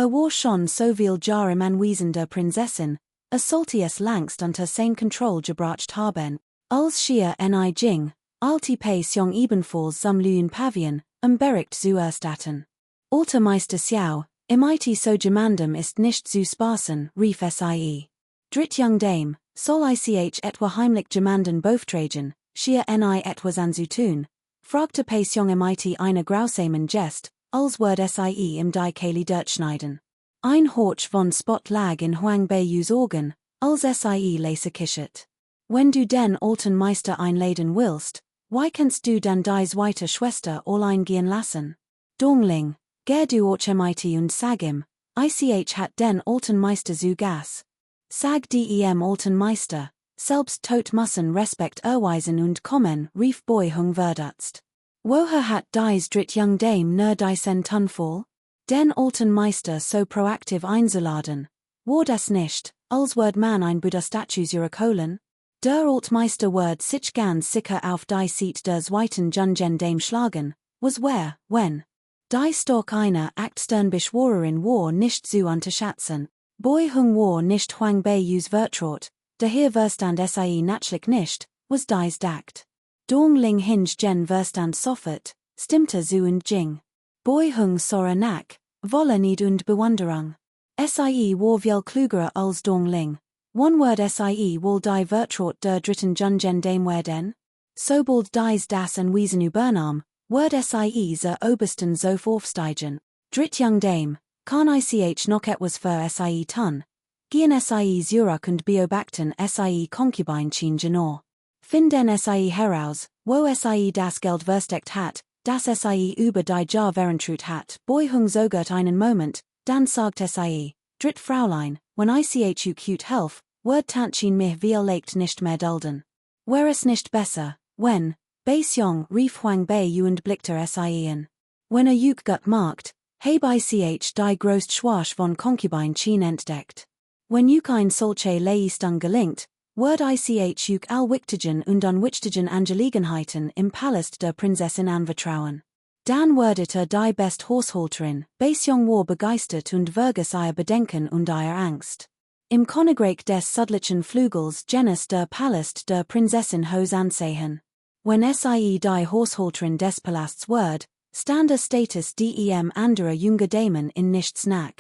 War schon so viel Jahr im Anwesen der Prinzessin, sollte es längst unter sein Kontroll gebracht haben, als schier ni ging, alte Passion ebenfalls zum Lüen Pavien, Bericht zu erstatten. Alter Meister Xiao, mit so gemandem ist nicht zu spaßen, rief sie. Drittjung Dame, soll ich etwa heimlich gemanden beauftragen, schier ni etwas anzutun, fragte Passion mit einer grausamen Gest, als würde sie im die Kehle durchschneiden. Ein Horch von Spott lag in Huang Beiyus Augen, als sie leise kichert. Wenn du den alten Meister einladen willst, why kannst du dann die zweite Schwester allein gehen lassen? Dongling, ger du auch mit und sag ihm, ich hat den alten Meister zu Gas. Sag dem alten Meister, selbst tot müssen Respekt erweisen und kommen, rief Boy Hung verdutzt. Woher hat dies Drittjung Dame nur diesen Tunfall? Den alten Meister so proaktiv einzuladen, war das nicht, als würd man ein Buddha-Statue zurückholen? Der Altmeister wird sich ganz sicher auf die Seat der zweiten Jungen Dame schlagen, was wer, wenn. Die Stock einer Achtstern-Beschworerin war nicht zu unterschätzen. Boy Hung war nicht Huang Beiyus Vertraut, daher verstand sie natürlich nicht, was dies dacht. Dong Ling Hinge Gen Verstand Soffert, Stimmte zu und Jing. Boy Hung Sora Nak, Voller Nied und Bewunderung. Sie war viel kluger als Dong Ling. One word sie wohl die Vertraut der dritten Jungen Dame werden? Sobald dies das en Wiesen übernahm, word sie ze obersten Zof aufsteigen. Dritt Young Dame, kann ich noch etwas für sie tun? Gehen sie Zurück und beobachten sie Concubine schien genor. Finden sie heraus, wo sie das Geld versteckt hat, das sie über die Jahr verentrut hat. Boy hung sogert einen Moment, dann sagt sie, Dritt Fraulein, wenn ich cute helf, word tantchen mich viel leicht nicht mehr dulden. Wär es nicht besser, wenn, Beis Jong rief Huang Bei und blickte sie in. Wenn juk gut markt, heb ich die grost Schwasch von Concubine schien entdeckt. Wenn juk ein solche Leistung gelingt, word ich juk allwichtigen und unwichtigen Angelegenheiten im Palast der Prinzessin anvertrauen. Dan wordet die best Haushalterin, Beis Jong war begeistert und vergaß ihr Bedenken und ihr Angst. Im Königreich des südlichen Flügels Genes der Palast der Prinzessin Hos ansehen. Wenn sie die Haushalterin des Palasts word, stand Status dem anderer junge Damen in nichts nach.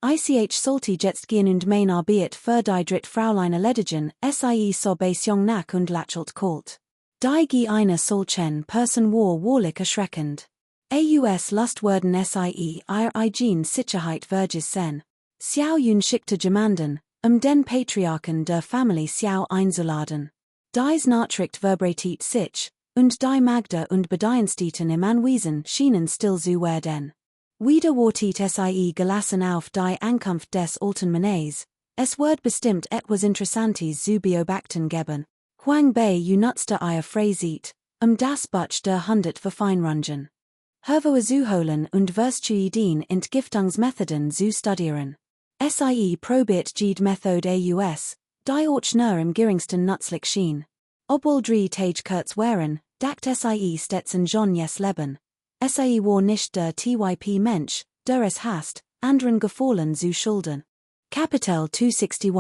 Ich sollte jetzt gehen und mein Arbeit für die Dritt Fraulein erledigen, sie so Beis Jong nach und lächelt kalt. Die eine solchen Person war wahrlich erschreckend. Aus Lustwürden sie ihr eigen Sicherheit verges sen. Xiao Yun schickte jemanden, den Patriarchen der Familie Xiao einzuladen. Dies Nachricht verbreitet sich, und die Magda und Bediensteten im Anwesen schienen still zu werden. Wieder wartet sie gelassen auf die Ankunft des alten Mannes, es wird bestimmt etwas Interessantes zu beobachten geben. Huang Bei nutzte ihr Freizeit, das Butch der 100 verfeinrungen. Hervor zu holen und Verstuiden Entgiftungsmethoden zu studieren. Sie probiert jede Methode aus, die auch nur im geringsten nützlich schien. Obwohl drei Tage kurz waren, dacht sie stets in Johns Leben. Sie war nicht der Typ Mensch, der es hasst, anderen Gefallen zu schulden. Kapitel 261,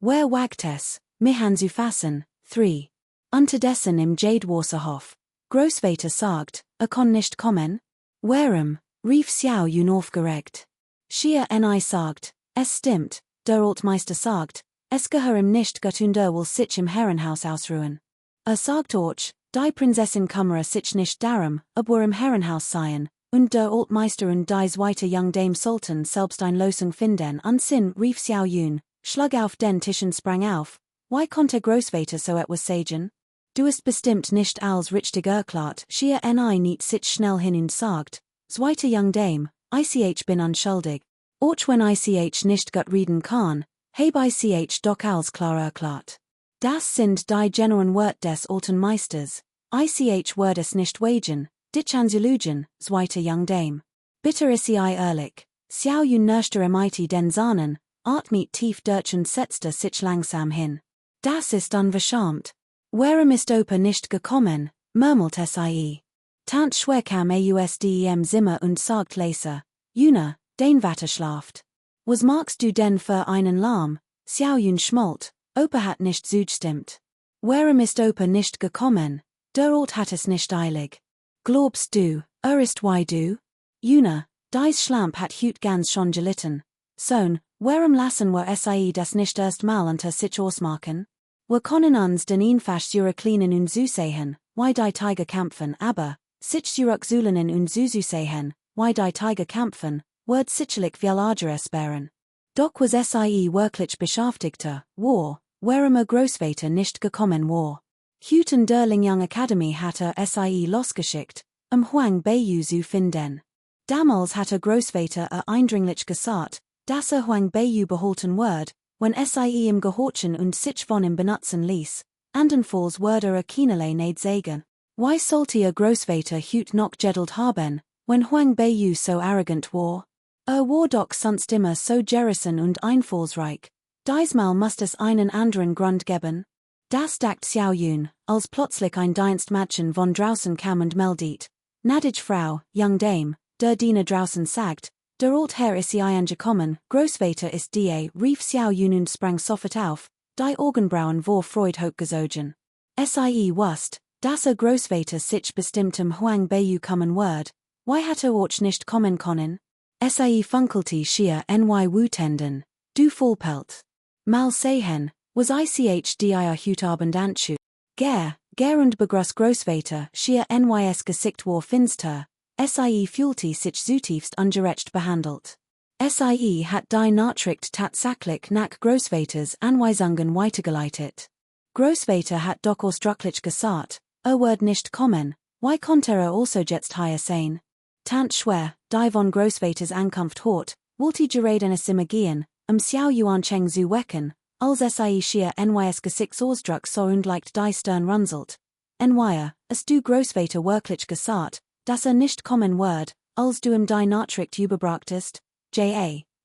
Wer wagt es, mich anzufassen, 3. Unterdessen im Jadewasserhof. Großvater sagt, kann nicht kommen? Warum? Rief Xiao Yun aufgeregt. Schier sagt, es stimmt, der Altmeister sagt, es gehör ihm nicht gut und will sich im Herrenhaus ausruhen. Sagt auch, die Prinzessin kümmere sich nicht darum, ob im Herrenhaus seien, und der Altmeister und die zweite Young Dame sollten selbst ein Lösung finden. Sinn rief Xiao Yun, schlug auf den Tisch und sprang auf. Why konnte Großvater so etwas sagen? Du ist bestimmt nicht als richtig erklärt, schier nicht sich schnell hin und sagt, zweite Young Dame, ich bin unschuldig. Auch wenn ich nicht gut reden kann, heb ich doch als klar erklärt. Das sind die genuinen Wort des alten Meisters, ich werde es nicht wagen, dich anzulügen, zweite Young Dame. Bitter ist ehrlich, Xiao Yun nürschte den Sahnen, atmet tief durch und setzte sich langsam hin. Das ist unverschämt. Warum ist Opa nicht gekommen, murmelte sie. Tant schwerkam ausdem Zimmer und sagt leise, Juna, den Vater schlaft. Was magst du denn für einen Lärm? Xiao Yun schmollt, Opa hat nicht zugestimmt. Warum ist Opa nicht gekommen? Der Ort hat es nicht eilig. Glaubst du, ist why du? Juna, dies Schlamp hat hüt ganz schon gelitten. Sohn, warum lassen wir sie das nicht erst mal unter sich ausmachen? Wir können uns den einfach zurücklehnen und zusehen, why die Tiger kämpfen, aber, sich zurückzulehnen und zuzusehen, why die Tiger kämpfen, wird sicherlich viel Arger sparen. Doch was sie wirklich beschäftigte, war, warum Großvater nicht gekommen war. Hüten der Lingyang Academy hatte sie losgeschickt, Huang Bei zu finden. Damals hatte Großvater eindringlich gesagt, dass Huang Bei behalten wird, wenn sie im Gehorchen und sich von ihm benutzen ließ, andernfalls würde keinerlei nicht sagen. Why sollte Großvater hüt noch geduld haben, wenn Huang Bei so arrogant war? War doch sonst immer so gerissen und einfallsreich. Diesmal musste es einen anderen Grund geben. Das dacht Xiao Yun, als plötzlich ein Dienstmädchen von draußen kam und meldet. Nadige Frau, Young Dame, der Diener draußen sagt, der Altherr ist angekommen, Großvater ist rief Xiao Yun und sprang sofort auf, die Augenbrauen vor Freud hochgezogen. Sie wusst, Das Großvater sich bestimmtem Huang Beiyu kommen Word, why hat auch nicht kommen können? Sie funkelte schier ny Wutenden, du Vollpelt. Mal sehen, was ich dir Hutabend anschu. Ger und Begrüß Großvater schier nys Gesicht war finster, sie fühlte sich zutiefst ungerecht behandelt. Sie hat die Nachricht tatsächlich nach Großvaters Anweisungen weitergeleitet. Großvater hat doch ausdrücklich gesagt, Word nicht kommen, why konnte also jetzt hier sein? Tant schwer, die von Großvaters Ankunft hort, wollte gerade eine Zimmer gehen, Xiao Yuan Cheng zu wecken, als sie schier nys Gesichtsausdruck so und leicht die Stirn runzelt. Nyer, es du Großvater wirklich gesagt, dass nicht kommen Word, als du die Nachricht überbrachtest?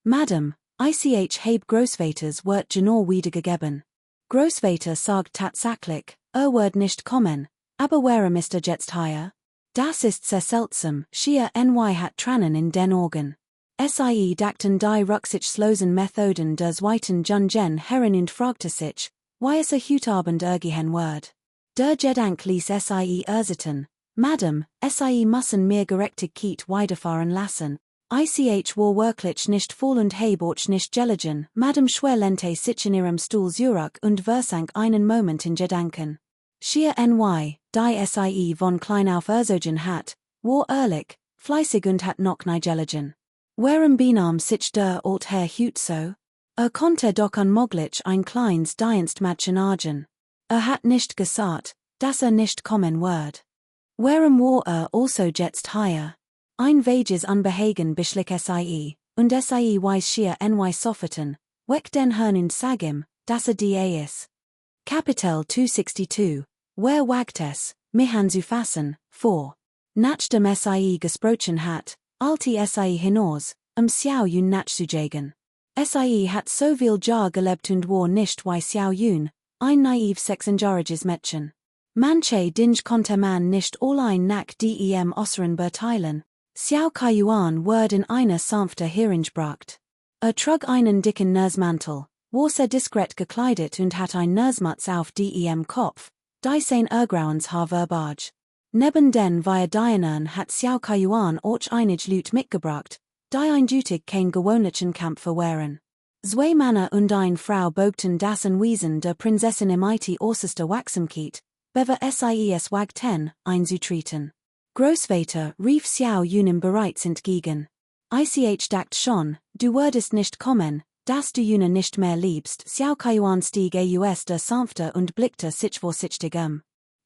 Madam, ich habe Großvaters Wort genau wiedergegeben. Großvater sagt tatsächlich, Word nicht kommen, aber wäre Mr. jetzt hier? Das ist sehr seltsam, schier ny hat Tränen in den Augen. Sie dachten die rücksichtslosen Methoden der zweiten Jungen heran und fragte sich, why es Hutabend gehen Word. Der Gedank ließ sie ersitten, Madam, sie müssen mehr Gerechtigkeit widerfahren lassen. Ich war wirklich nicht voll und habe auch nicht gelegen, Madam schwer sich in ihrem Stuhl zurück und versank einen Moment in Gedanken. Schier ny, die sie von klein auf erzogen hat, war ehrlich, fleißig und hat noch nie gelegen. Warum benahm sich der alt Herr Hut so? Konnte doch unmöglich ein kleines Dienstmädchen argen. Hat nicht gesagt, dass nicht kommen wird. Warum war also jetzt hier? Ein Wages unbehagen beschlich sie, und sie weiß schier ny sofferten, weg den Herrn und sag ihm, dass die ist. Kapitel 262, wer wagt es, mich anzufassen, vor. Nachdem sie gesprochen hat, alte sie hinaus, Xiao Yun nachzujägen. Sie hat so viel Jahr gelebt und war nicht wie Xiao Yun, ein naiv sechsjähriges Mädchen. Manche Dinge konnte man nicht allein nach dem Äußeren beurteilen. Xiao Kaiyuan wurde in eine sanfte Heering gebracht. Trug einen dicken Nursmantel, war sehr diskret gekleidet und hat ein Nursmutz auf dem Kopf, die sein Grauens Haar verbage. Neben den Dienern hat Xiao Kaiyuan auch einig Lüt mitgebracht, die eindeutig kein gewöhnlichen Kämpfer wären. Zwei Männer und eine Frau bogten das Wesen der Prinzessin im äußerster Wachsamkeit, bever ses wagten, einzutreten. Großvater rief Xiao Yunim bereits entgegen. Ich dacht schon, du würdest nicht kommen, dass du Yuna nicht mehr liebst. Xiao Kaiyuan stieg aus der sanfte und blickte sich vorsichtig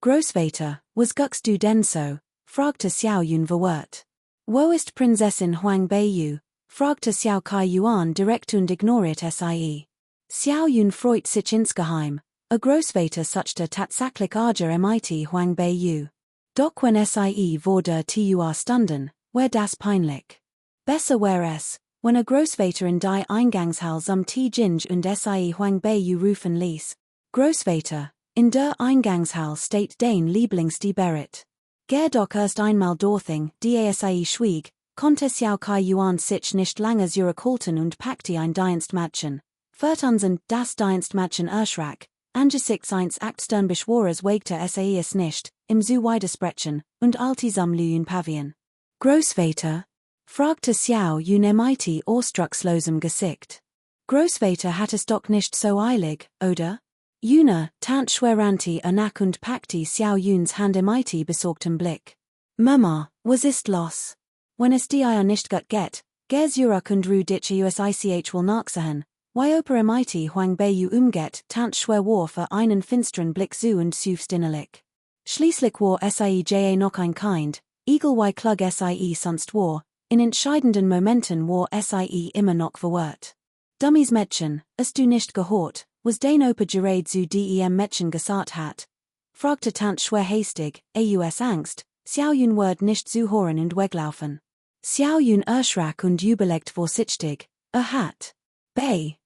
Großvater, was guckst du denn so? Fragte Xiao Yun verwirrt. Wo ist Prinzessin Huang Beiyu? Fragte Xiao Kaiyuan direkt und ignoriert sie. Xiao Yun freut sich insgeheim, Großvater suchte tatsächlich Arger mit Huang Beiyu. Doch wenn sie vor der Tür standen, wär das peinlich. Besser wär es, wenn Großvater in die Eingangshalle zum Jinj und sie Huang Beiyu rufen ließ. Großvater, in der Eingangshalle steht dein Lieblingsdi Beret. Geh doch erst einmal dorthin, die sie schwieg, konnte Xiao Kaiyuan sich nicht lange zurückhalten und packte ein Dienstmädchen. Vertanzen das Dienstmädchen erschrak, angesichts eines Achtsternbeschworers wagte es nicht, im zu widersprechen, und altisam Lüen Pavien. Großvater? Fragte Xiao Yun mit ausdruckslosem Gesicht. Großvater hat es doch nicht so eilig, oder? Yuna, tant schweranti nach und packte Xiao Yuns Hand mit besorgtem Blick. Mama, was ist los? Wenn es dir nicht gut geht, geh zurück und ru dich ich will nachsehen, wie oper mit Huang Beiyu umgeht, tant schwer war für einen finsteren Blick zu und zufst innerlich. Schließlich war ja noch ein Kind, egal wie klug sie sonst war, in entscheidenden Momenten war sie immer noch verwirrt. Dummies Mädchen, es du nicht gehört, was den oper gerade zu dem Mädchen gesagt hat? Fragte tant schwer hastig, aus Angst, Xiao Yun wird nicht zu hören und weglaufen. Xiao Yun erschrak und überlegt vorsichtig, hat.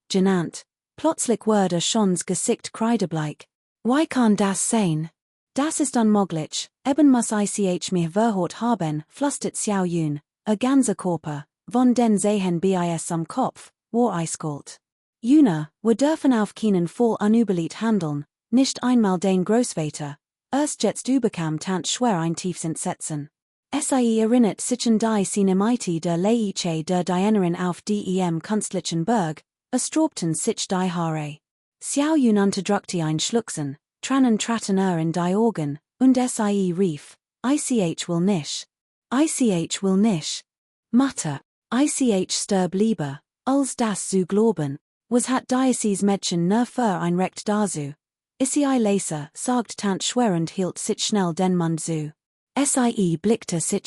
Genannt. Plötzlich wurde schons Gesicht kreidebleich. Wie kann das sein? Das ist unmöglich, eben muss ich mich verhört haben, flüstert Xiao Yun, ganzer Körper, von den Sehen bis am Kopf, war eiskalt. Yuna, wir dürfen auf keinen Fall unüberlegt handeln, nicht einmal den Großvater. Erst überkam tant schwer ein tiefsint setzen. Sie erinnert sich an die Cinemite der Leiche der Dienerin auf dem Kunstlichen Berg, erstraubten sich die Haare. Xiao Yun unterdrückte ein Schluchzen, tranen traten in die Augen, und sie rief, Ich will nicht. Ich will nicht. Mutter, ich sterb lieber, als das zu glauben, was hat dieses Mädchen nur für ein Recht dazu. Ich leser, sagt tant schwer und hielt sich schnell den Mund zu. Sie blickte sich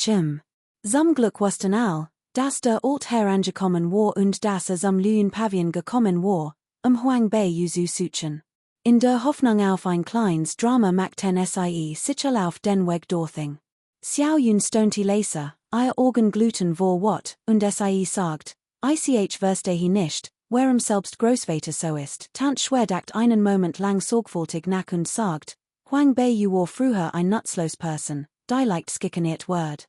Zum Glück wussten all, dass der Altherr angekommen war und dass zum Lüen Pavillon gekommen war, Huang Bei zu suchen. In der Hoffnung auf ein kleines Drama machten sie sich auf den Weg dorthin. Xiao Yun stonte leser, ihr Augen gluten vor Wort, und sie sagt, Ich verstehe nicht, warum selbst Großvater so ist. Tant schwer dacht einen Moment lang sorgfältig nach und sagt, Huang Bei war früher ein nutzlos Person, die leicht skickeniert word.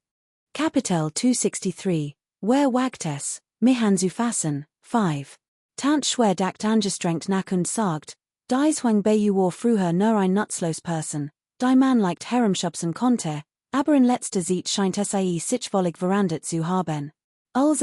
Kapitel 263, Wer wagt es, mich anzufassen, 5. Tant schwer dacht angestrengt nach und sagt, dies Huang Bei war früher nur ein nutzlos Person, die man leicht herumschubsen konnte, aber in letzter Zeit scheint sich wollig verandert zu haben. Als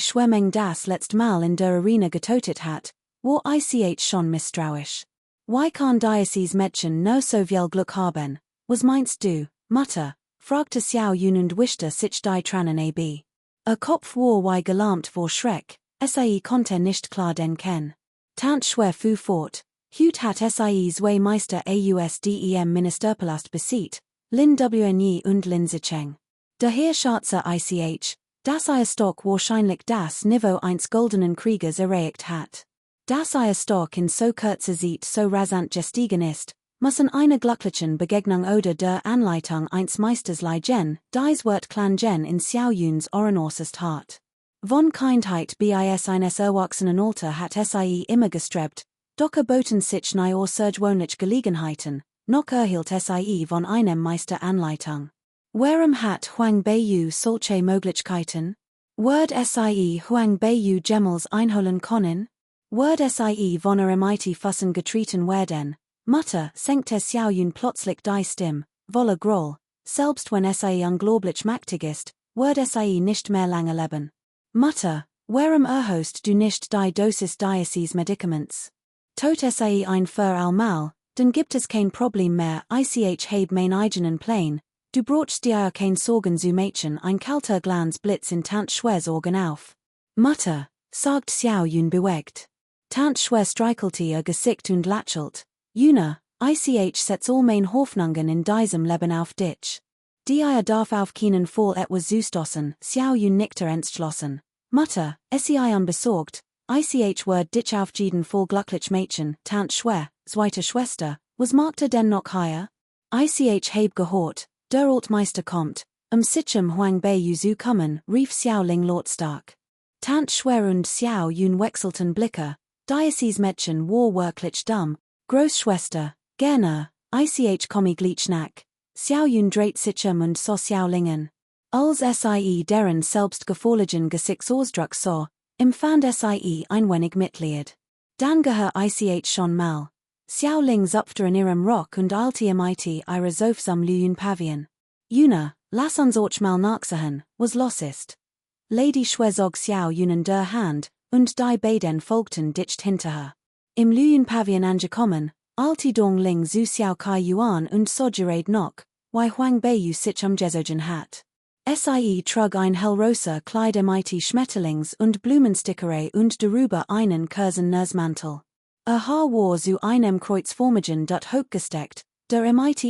schwemming das letzte Mal in der Arena getötet hat, war ich schon misstrauisch. Why kann dieses Mädchen no so viel Glück haben, was meinst du, Mutter? Fragte Xiao Yun und wischte sich die Tränen ab. Kopf war wie gelähmt vor Schreck, sie konnte nicht klar denken. Tant schwer fuhr fort, Hut hat SIEs Meister AUSDEM Ministerpalast besiegt, Lin Wnyi und Lin Zicheng. Daher schätze ich, dass ihr Stock wahrscheinlich das Niveau eines goldenen Kriegers erreicht hat. Dass ihr Stock in so kurzer Zeit so rasant gestiegen ist, müssen eine glücklichen Begegnung oder der Anleitung eines Meisters liegen, dies wird Clan Gen in Xiao Yuns Ohren äußerst hart. Von Kindheit bis eines erwachsenen Alter hat sie immer gestrebt, doch boten sich neue surgewöhnliche Gelegenheiten, noch erhielt sie von einem Meister Anleitung. Warum hat Huang Bei solche Möglichkeiten? Wird sie Huang Bei Gemmels einholen können? Wird sie von mighty Fussen getreten werden? Mutter, senkte Xiao Yun plötzlich die Stimme, voller Groll, selbst wenn sie unglaublich mächtig ist, wird sie nicht mehr lange leben. Mutter, warum erhöhst du nicht die Dosis dieses Medikaments? Tot sie ein für allmal, dann gibt es kein Problem mehr, ich habe mein eigenen Plan, du brauchst dir kein Sorgen zu Mädchen, ein kalter Glanz blitz in Tant Schwers Augen auf. Mutter, sagt Xiao Yun bewegt. Tant Schwer streichelte ihr Gesicht und lächelt. Juna, ich setz all mein Hoffnungen in diesem Leben auf dich. Die darf auf keinen Fall etwas zustoßen, Xiao Yun nickte entschlossen. Mutter, sei unbesorgt, ich wird dich auf jeden Fall glücklich Mädchen, Tant Schwer, zweite Schwester, was magte denn noch heuer? Ich heb gehört, der Altmeister kommt, sichem Huang Bei zu kommen, rief Xiao Ling lautstark. Tant Schwer und Xiao Yun wechselten Blicke, dieses Mädchen war wirklich dumm. Großschwester, gerne, ich komme gleich nach. Xiao Yun dreht sich und so Xiao Lingen. Als deren selbstgefälligen Gesichtsausdruck sah, empfand ein wenig Mitleid. Dann gehör ich schon mal. Xiao Ling zupfte in ihrem Rock und eilte ihre Sof zum Lüen Pavillon. Juna, lass uns auch mal nachsehen, was los ist. Lady Schwer zog Xiao Yun in der Hand, und die beiden folgten dicht hinter her. Im Lüen Pavillon angekommen, eilte Dong Ling zu Xiao Kai Yuan und soggerade noch, wie Huang Bei sich gesogen hat. Sie trug ein hellrosa Kleid Schmetterlings- und Blumenstickerei und darüber einen kurzen Nussmantel. Haar war zu einem kreuzformigen Dot hochgesteckt, der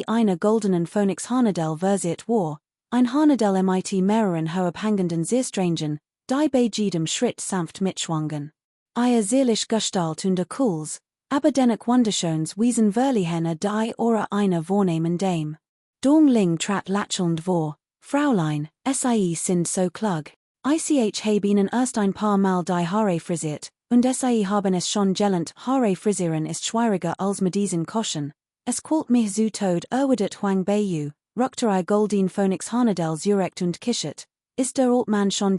eine goldenen Phönix Harnadel versiert war, ein Harnadel mehreren herabhängenden Seerstrangen, die bei jedem Schritt sanft mitschwangen. Ihr seelisch Gestalt und Cools, aber dennoch wunderschöns wiesen Verlihenne die Ora eine vornehmen Dame. Dong Ling trat lächelnd vor, Fraulein, sie sind so klug. Ich habe ihnen erst ein paar Mal die Haare frisiert, und sie haben es schon gelernt, Haare frisieren ist schwieriger als mit diesen Koschen. Es quält mich zu Tod erwidert Huang Bei, rückte ihr golden Phönix Harnadel zurecht und kichert. Ist der Altmann schon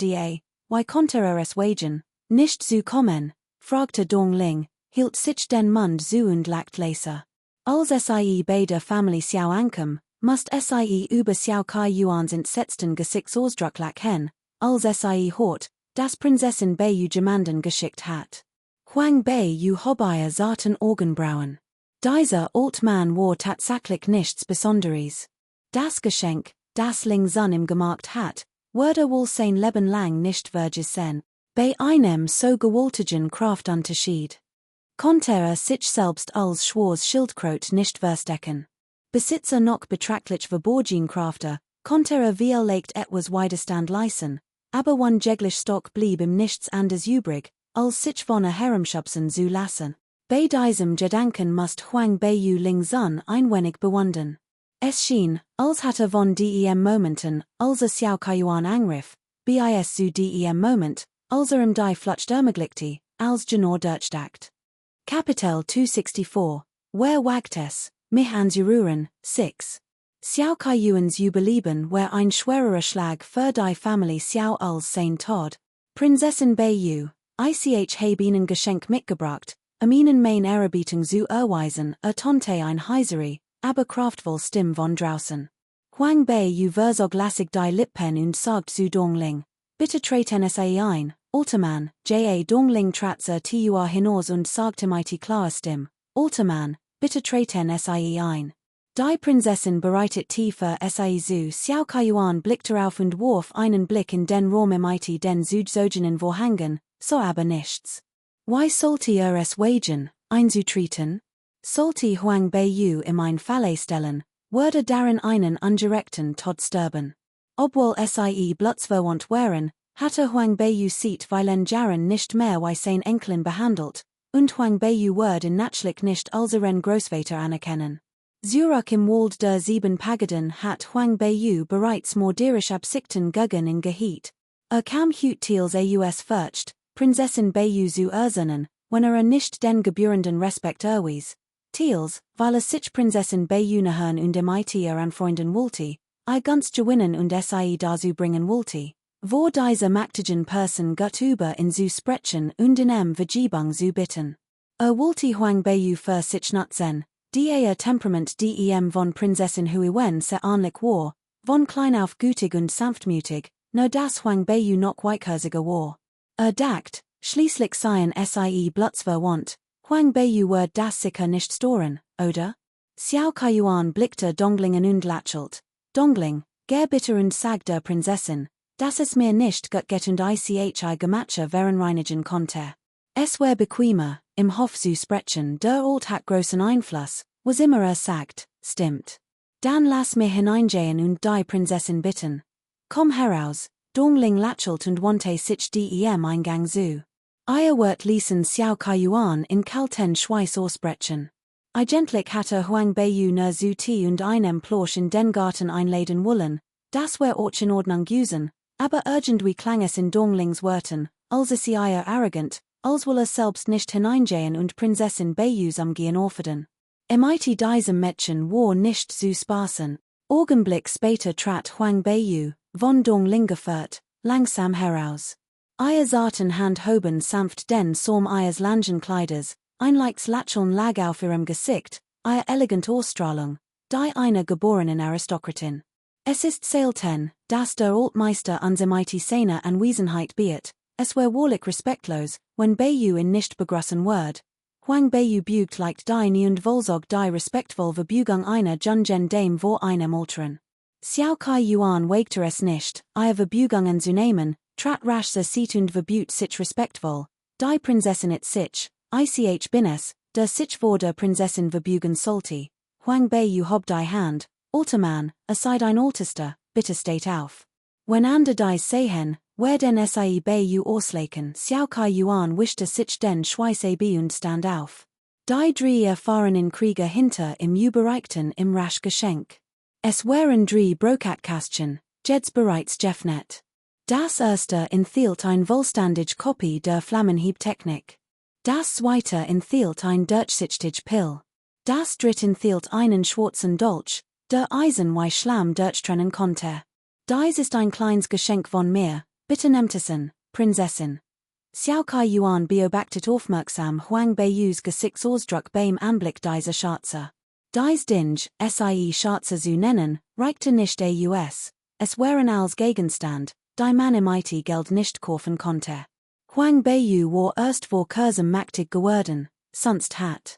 wie konnte es wagen? Nicht zu kommen? Fragte Dong Ling, hielt sich den Mund zu und lacht leise. Als sie bei der Familie Xiao ankom, must sie über Xiao Kai Yuan's entsetzten Gesichtsausdruck lachen, als sie hort, das Prinzessin bei Yu jemanden geschickt hat. Huang bei Yu hobie zarten Augenbrauen. Dieser alt Mann war tatsächlich nichts Besonderes. Das Geschenk, das Ling Sun im gemacht hat, wurde wohl sein Leben lang nicht vergessen. Bei einem so gewaltigen Kraftunterschied. Konnte sich selbst als Schwarz Schildkröte nicht verstecken. Besitzer noch betrachtlich verborgen Krafter, konnte vielleicht etwas Widerstand leisten, aber one jeglich Stock blieb ihm nichts anders übrig, als sich von herumschubsen zu lassen. Bei diesem Gedanken must Huang Beiyu Ling Sun ein wenig bewundern. Es schien, als hatte von dem Momenten, als Xiao Kaiyuan angriff, bis zu dem Moment, als im die Flucht ermöglichte, als genau durchdacht. Kapitel 264, Wer wagt es, mich anzurufen, 6. Xiao Kaiyuans Überleben war ein schwerer Schlag für die Familie Xiao als sein Tod. Prinzessin Beiyu, ich habe ihnen Geschenk mitgebracht, ihnen mein Ehrerbietung zu erweisen, tonte ein heisere, aber kraftvoll Stimme von draußen. Huang Beiyu verzog lassig die Lippen und sagt zu Dongling, bitte treten Sie ein, alter Mann, Dongling trat zur hinaus und sagte mit klarer Stimme, alter Mann, bitte treten Sie ein. Die Prinzessin bereitet tiefer Sie zu Xiao Kaiyuan blickte auf und warf einen Blick in den Raum mit den südsogenen Vorhängen, so aber nichts. Why sollte es wagen, einzutreten? Sollte Huang Beiyu ein Falle stellen, würde darin einen angeregten Tod sterben. Obwohl sie blutzverwandt wären, hatte Huang Beiyu sieht weilen Jaren nicht mehr wie sein Enkelin behandelt, und Huang Beiyu würde natürlich nicht als ihren Großvater anerkennen. Zurück im Wald der Sieben Pagoden hat Huang Beiyu bereits mordierisch Absichten gegen ihn gehielt. Kam hut Teals aus fürcht, Prinzessin Beiyu zu ersinnen, wenn nicht den gebührenden Respekt erwies. Teals, weil sich Prinzessin Beiyu nahern und mit ihr anfreunden wollte, ganz gewinnen und sie dazu bringen wollte. Wo diese mächtigen Person gegenüber in zu sprechen und in Vergebung zu bitten. Wollte Huang Beiyu für sich nutzen, die Temperament dem von Prinzessin Huiwen sehr ähnlich war, von klein auf gütig und sanftmütig, nur dass Huang Beiyu noch weichherziger war. Dacht, schließlich seien sie blutzverwandt, Huang Beiyu wird das sicher nicht stören, oder? Xiao Kaiyuan blickte Dongling und lächelte. Dongling, geh bitte und sag der Prinzessin, dass es mir nicht gut geht und ich Gemache verenreinigen konnte. Es wär bequemer, im Hof zu sprechen, der Ort hat großen Einfluss, was immer sagt, stimmt. Dann lass mir hineingehen und die Prinzessin bitten. Komm heraus, Dongling lächelt und wandte sich dem Eingang zu. Wird ließen Xiao Kaiyuan in kalten Schweiß ausbrechen. Eigentlich hatte Huang Beiyu nur zu Tee und einem Plausch in den Garten einladen wollen, das wär auch in Ordnung gewesen, aber irgendwie klang es in Donglings Worten, als sie arrogant, als wolle selbst nicht hineingehen und Prinzessin Beiyus Gehen offern. Mit diesem Mädchen war nicht zu spaßen. Augenblick später trat Huang Beiyu, von Dongling geführt, langsam heraus. Zarten Hand hoben sanft den Saum ihres langen Kleiders, ein leichtes Lächeln lag auf ihrem Gesicht, elegant Ausstrahlung, die einer geborenen Aristokratin. Es ist selten, dass der Altmeister an mit seiner Anwesenheit beirrt, es wär wahrlich respektlos, wenn Beiyu in nicht begrüßen wird. Huang Beiyu bügt leicht die nie und volzog die respektvoll Verbeugung einer Jungen Dame vor einem Älteren. Xiao Kaiyuan wagte es nicht, Verbeugung zu nehmen, trat rasch Seat und verbüht sich respektvoll, die Prinzessin it sich, bin es, der sich vor der Prinzessin verbeugen sollte. Huang Beiyu hob die Hand, alter Mann, dein Altester, bitte steht auf. Wenn ander die sehen, werden Beiyu ausleken, Xiao Kaiyuan wischte sich den Schweiß und stand auf. Die drei erfahrenen Krieger hinter ihm überreichten im rasch Geschenk. Es waren drei Brokatkästchen, jeds bereits geöffnet. Das erste enthielt ein vollständige Kopie der Flammenhiebtechnik. Das zweite enthielt ein durchsichtig Pill. Das dritte enthielt einen schwarzen Dolch, der Eisen wie Schlamm durchtrennen konnte. Dies ist ein kleines Geschenk von mir, bitte nehmt es an, Prinzessin. Xiao Kaiyuan beobachtet aufmerksam Huang Beiyus Gesichtsausdruck beim Anblick dieser Schatze. Dies Dinge, sie Schatze zu nennen, reichte nicht aus, es wären als Gegenstand, die man im IT Geld nicht kaufen konnte. Huang Beiyu war erst vor kurzem mächtig geworden, sonst hat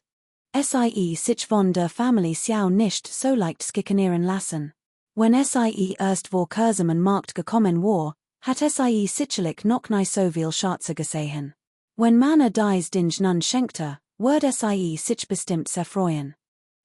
sie sich von der Familie Xiao nicht so leicht skikanieren lassen. Wenn sie erst vor kurzem an Markt gekommen war, hat sie sicherlich noch nicht so viel Schatze gesehen. Wenn man dies Dinge nun schenkte, würde sie sich bestimmt sehr freuen.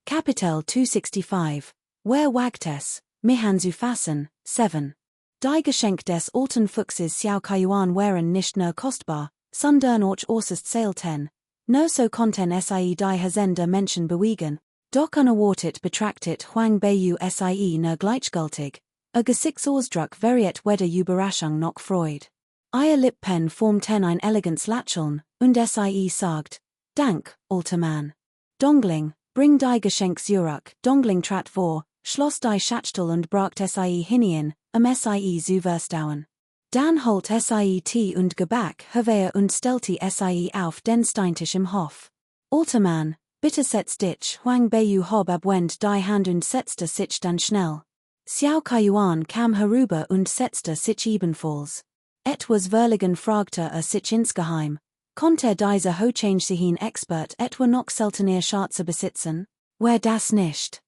Kapitel 265, wer wagt es, mich anzufassen, 7. Die Geschenk des alten Fuchses Xiao Kaiyuan waren nicht nur kostbar, sondern auch äußerst selten. Nur so konnten sie die Herzen der Menschen beruhigen, doch unerwartet betrachtet Huang Beiyu sie nur gleichgültig. Gesichtsausdruck variiert weder Überraschung noch Freude. Ihr Lippen formten ein elegantes Lächeln, und sie sagt, Dank, alter Mann. Dongling, bring die Geschenk zurück. Dongling trat vor, schloss die Schachtel und brachte sie hinein, sie zu verstauen. Dann holt sie Tee und Gebäck herbei und stellte sie auf den Steintisch im Hof. Alter Mann, bitte setz dich. Huang Beiyu hob abwend die Hand und setzte sich dann schnell. Xiao Kaiyuan kam herüber und setzte sich ebenfalls. Etwas verlegen fragte sich insgeheim, konnte dieser hochrangigen Expert etwa noch seltener Schatze besitzen? Wer das nicht?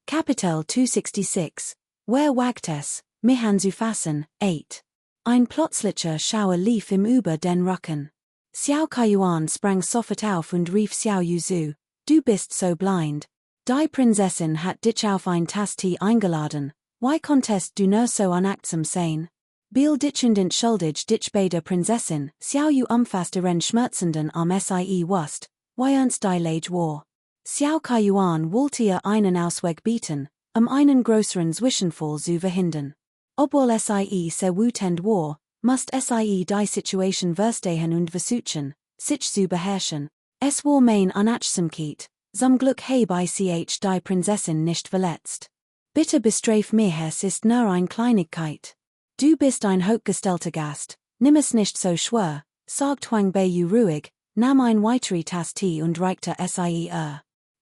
Kapitel 266, wer wagt es, mich anzufassen, 8. Ein plötzlicher Schauer lief ihm über den Rücken. Xiao Kaiyuan sprang sofort auf und rief Xiao Yuzu, du bist so blind. Die Prinzessin hat dich auf ein Tass Tee eingeladen, why konntest du nur so unachtsam sein? Biel dich und entschuldig dich bei der Prinzessin, Xiao Yu umfasste ihren schmerzenden Arm sie wusst, why ernst die Lage war. Xiao Kaiyuan wollte ihr einen Ausweg bieten, einen größeren Zwischenfall zu verhindern. Obwohl sie sehr wütend war, musst sie die Situation verstehen und versuchen, sich zu beherrschen. Es war mein Unachtsamkeit, zum Glück habe ich die Prinzessin nicht verletzt. Bitte bestraf mich, es ist nur eine Kleinigkeit. Du bist ein hochgestellter Gast, nimm es nicht so schwer, sagt Huang Beiyu ruhig, nahm ein weitere Tass Tee und reichte sie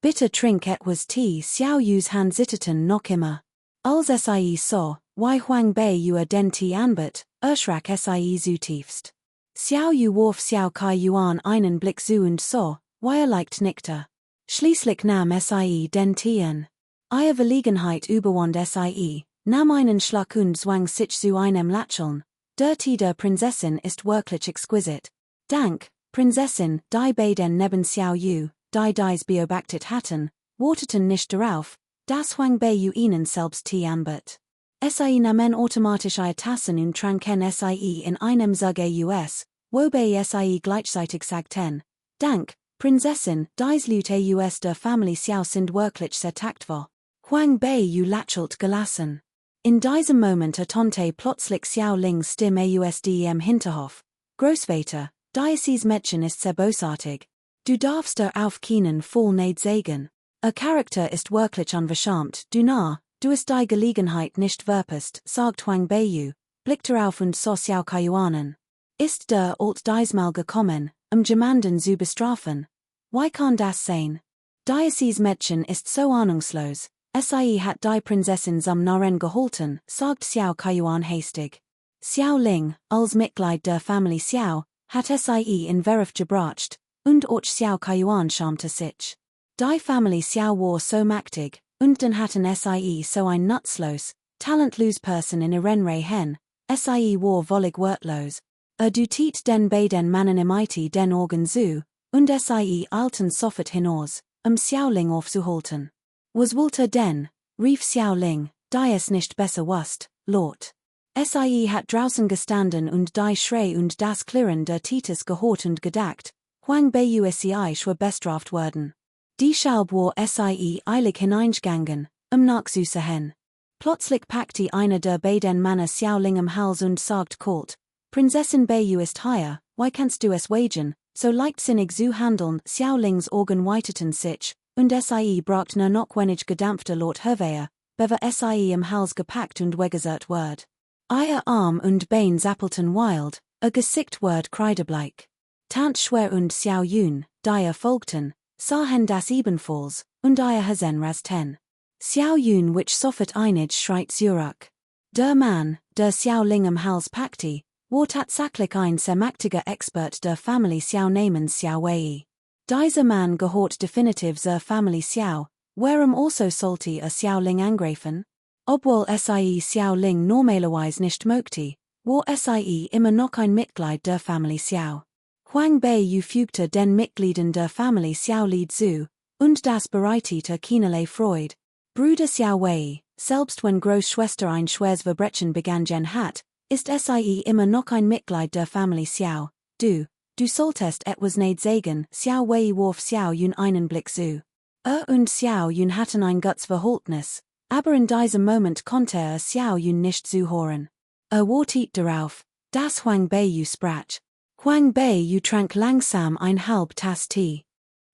Bitte trink etwas Tee. Xiao Yu's Hand zitterten noch immer. Als sie sah, wie Huang Beiyu den Tee anbot, erschrak sie zutiefst. Xiao Yu warf Xiao Kaiyuan einen Blick zu und sah, wie leicht nickte. Schließlich nahm sie den Tee an. Ihre Verlegenheit überwand sie, nahm einen Schluck und zwang sich zu einem Lächeln. Der Tee der Prinzessin ist wirklich exquisit. Dank, Prinzessin, die beiden neben Xiao Yu, die dies beobachtet hatten, warteten nicht darauf, dass Huang Beiyu ihnen selbst Tee anbot. Sie nahmen automatisch ihre Tassen und tranken sie in einem Zug wobei sie gleichzeitig sagten, Dank, Prinzessin, dies Leute aus der Familie Xiao sind wirklich sehr taktvoll. Huang Beiyu lächelt gelassen. In diesem Moment ertönte plötzlich Xiao Ling's Stimme aus dem Hinterhof. Großvater, dieses Mädchen ist sehr bösartig. Du darfst auf keinen Fall nicht sagen. Charakter ist wirklich unverschämt, du ist die Gelegenheit nicht verpasst, sagt Huang Beiyu, blickte auf und sah Xiao Kaiyuan an. Ist der Alt diesmal gekommen, jemanden zu bestrafen? Wie kann das sein? Dieses Mädchen ist so ahnungslos. Sie hat die Prinzessin zum Narren gehalten, sagt Xiao Kaiyuan hastig. Xiao Ling, als Mitglied der Familie Xiao, hat sie in Verif gebracht, und auch Xiao Kaiyuan schämte sich. Die Familie Xiao war so mächtig, und dann hatten sie so ein nutzlos, talentlos Person in ihren Reihen, sie war völlig wortlos. Dutit den beiden Mannen im IT den Organ zu, und sie eilten sofort hinaus, Xiao Ling aufzuhalten. Was wollte denn? Rief Xiao Ling, die es nicht besser wusste, laut. Sie hat draußen gestanden und die Schrei und das Klirren der Titus gehört und gedacht, Huang Beiyu schwer bestraft worden. Die Schalb war sie eilig hineingegangen, nachzusehen. Plötzlich packte einer der beiden Männer Xiao Ling am Hals und sagt kalt, Prinzessin Beiyu ist hier, wie kannst du es wagen, so leichtsinnig zu handeln? Xiao Lings Augen weiteten sich, und sie bracht nur noch wenig gedampfte Laut hervor, bever sie im Hals gepackt und weggesert ward. Ihr Arm und Bein zappelten wild, Gesicht ward kreidebleich. Tant Schwer und Xiao Yun, die folgten, sahen das ebenfalls, und ihr Hazen ras 10. Xiao Yun which sofort einige schreit Zurück. Der Mann, der Xiao Lingam Hals Pakti, war tatsächlich ein sehr mächtiger Expert der Familie Xiao namens Xiao Wei. Dieser Mann gehört definitiv zur Familie Xiao, warum also sollte Xiao Ling angreifen? Obwohl sie Xiao Ling normalerweise nicht mögte, war sie immer noch ein Mitglied der Familie Xiao. Huang Bei fügte den Mitgliedern der Familie Xiao Lied zu, und das bereitete keinerlei Freude. Bruder Xiao Wei, selbst wenn Großschwester ein schweres Verbrechen begangen hat, ist sie immer noch ein Mitglied der Familie Xiao. Du solltest etwas nicht sagen, Xiao Wei warf Xiao Yun einen Blick zu. Und Xiao Yun hatten ein Verhältnis, aber in diesem Moment konnte Xiao Yun nicht zuhören. Wartet darauf, dass Huang Bei sprach. Huang Bei trank langsam ein halb Tasse Tee.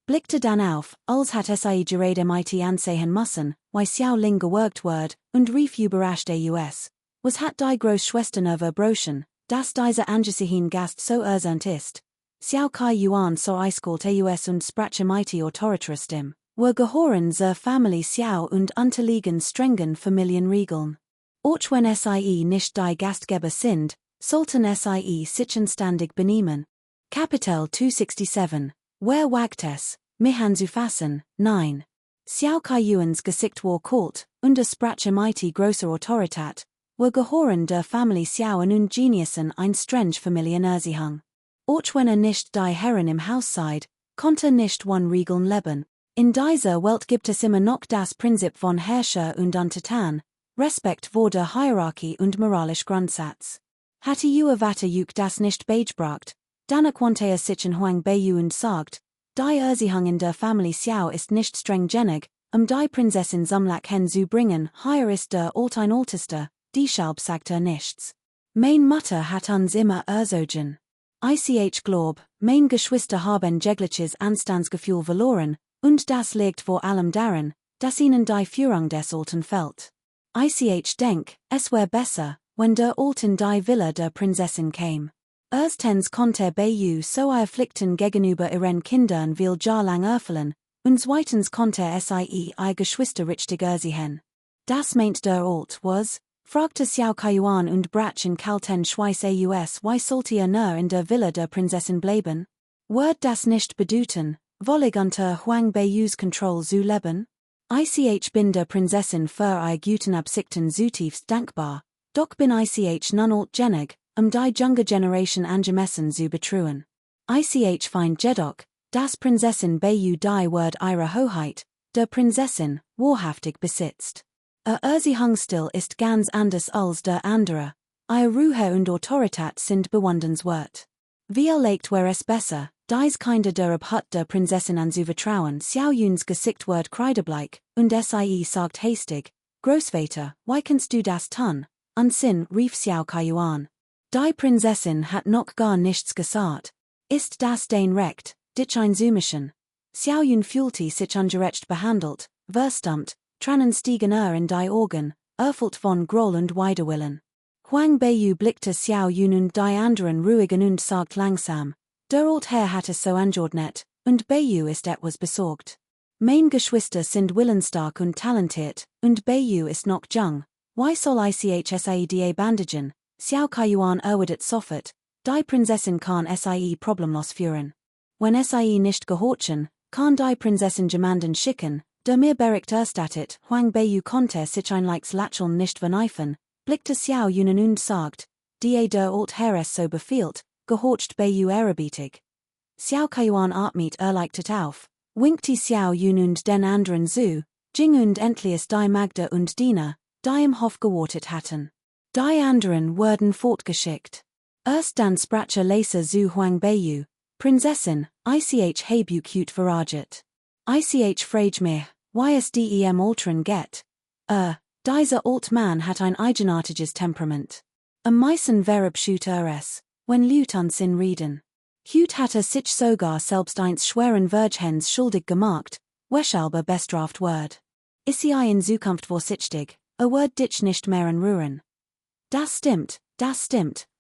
Blickte dann auf, als hat sie gerade mit ansehen müssen, wie Xiao Ling gewirkt wird, und rief überrascht aus. Was hat die Großschwester verbrochen, dass dieser angesehen Gast so ersant ist? Xiao Kai Yuan so eiskalt aus und sprach mit autoritärer Stimme. Wir gehören zur Familie Xiao und unterliegen strengen Familienregeln. Auch wenn sie nicht die Gastgeber sind, sollten sie sich anständig benehmen. Kapitel 267. Wer wagt es, mich anzufassen? Nein. Xiao Kai Yuans Gesicht war kalt, und sprach mit großer Autorität. Wir gehören der Familie Xiao und genießen ein streng Familienerziehung. Auch wenn nicht die Herren im Haus seid, konnte nicht ohne Regeln leben. In dieser Welt gibt es immer noch das Prinzip von Herrscher und Untertan, Respekt vor der Hierarchie und moralisch Grundsatz. Hatte Warte das nicht beigebracht, dann konnte sich in Huang Bei und sagt, die Erziehung in der Familie Xiao ist nicht streng genug, die Prinzessin Zumlak hin zu bringen, hier ist der Älteste, deshalb sagt nichts. Mein Mutter hat uns immer erzogen. Ich glaub, mein Geschwister haben jegliches Anstandsgefühl verloren, und das liegt vor allem daran, dass ihnen die Führung des Alten fällt. Ich denk, es wär besser, wenn der Alten die Villa der Prinzessin käme. Erstens konnte Bei so Pflichten gegenüber ihren Kindern viel jahrelang erfüllen, und zweitens konnte sie ihr Geschwister richtig erziehen. Das meint der Alt was, fragte Xiao Kaiyuan und brach in kalten Schweiß aus, why sollte nur in der Villa der Prinzessin bleiben? Wird das nicht bedeuten, wollig unter Huang Bei's Kontrolle zu leben? Ich bin der Prinzessin für ihr guten Absichten zutiefst dankbar, doch bin ich nun alt genug, die junge Generation angemessen zu betrauen. Ich find jedoch, dass Prinzessin Bei die Word ihrer Hoheit, der Prinzessin, wahrhaftig besitzt. Erziehungsstil ist ganz anders als der andere, ihr Ruhe und Autorität sind bewundernswert. Vielleicht wäre es besser, dies Kinder der Abhut der Prinzessin anzuvertrauen. Xiao Yuns Gesicht wird kreidebleich, und sie sagt hastig, Großvater, wie kannst du das tun? Unsinn rief Xiao Kaiyuan. Die Prinzessin hat noch gar nichts gesagt. Ist das dein Recht, dich einzumischen? Xiao Yun fühlte sich ungerecht behandelt, verstummt, Tränen stiegen in die Augen, erfüllt von Groll und Widerwillen. Huang Bei blickte Xiao Yun und die anderen ruhig an und sagt langsam, der Altherr hat es so angeordnet, und Bei ist etwas besorgt. Mein Geschwister sind willensstark und talentiert, und Bei ist noch jung. Why soll ich bandagen? Xiao Kaiyuan erwidert sofort, die Prinzessin kann sie problemlos führen. Wenn sie nicht gehorchen, kann die Prinzessin jemanden schicken, der mir bericht erstattet. Huang Bei konnte sich ein leichtes Lächeln nicht verneifen, blickte Xiao Yun an und sagt, die der Altherr es so befiehlt, gehorcht Bei ehrerbietig. Xiao Kaiyuan atmet erleichtert auf, winkte Xiao Yun und den anderen zu, ging und endlich die Magda und Diener, die im Hof gewartet hatten. Die anderen wurden fortgeschickt. Erst dann sprach leise zu Huang Bei, Prinzessin, ich habe cute veraget. Ich frage mich, wie es dem Alteren geht. Dieser Altmann hat ein eigenartiges Temperament. Am meisten verabscheut es, wenn Leute uns in reden. Hut hatte sich sogar selbst eins schweren Vergehens schuldig gemacht, weshalb bestraft wird. Ist in Zukunft vorsichtig, wird dich nicht mehr anrühren. Das stimmt,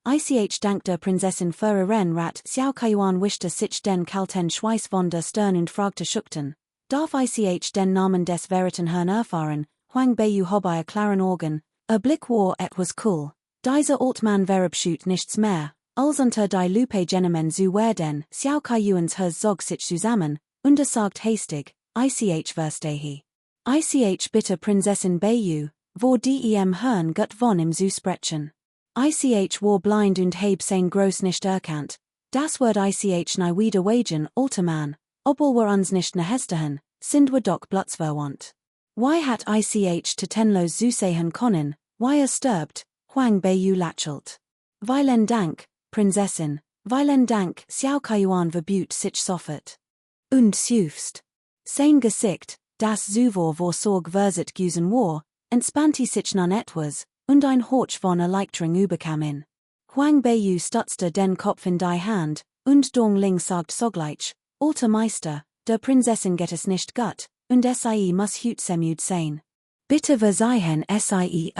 ich dank der Prinzessin für ihren Rat. Xiao Kaiyuan wischte sich den kalten Schweiß von der Stirn und fragte schüchtern, darf ich den Namen des Veriten Herrn erfahren, Huang Beyu hobei klaren Organ, Blick war etwas cool, dieser Altman verabschut nichts mehr, als unter die Lupe Genemen zu werden, Xiao Kaiyuans Hers Zog sich zusammen, sagt hastig, ich verstehe. Ich bitte Prinzessin Beyu, vor dem Herrn gut von im zu sprechen. Ich war blind und habe sein groß nicht erkannt, das Wort ich nie wieder wagen, alter Mann, obwohl wir uns nicht nehestehen, sind wir doch blutzverwandt. Why hat ich te tenlos zu sehen können, why stirbt, Huang Beyu lächelt. Vielen Dank, Prinzessin, vielen Dank, Xiao Kaiyuan verbut sich sofort. Und süfst. Sein Gesicht, das zuvor vor Sorg versit gusen war, entspannte sich nun etwas, und ein Horch von Erleichterung überkam. Huang Beyu stutzte den Kopf in die Hand, und Dong Ling sagt sogleich, alter Meister, der Prinzessin geht es nicht gut, und sie muss hutsemüd sein. Bitte verzeihen sie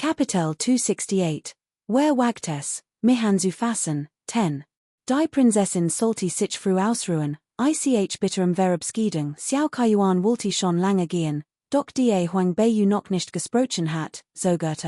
Kapitel 268, wer wagt es, mich zu fassen, 10. Die Prinzessin sollte sich früh ausruhen, ich bitterem Verabschiedung, Xiao Kaiyuan wollte schon lange gehen, doch die Huang Beyu noch nicht gesprochen hat, zögert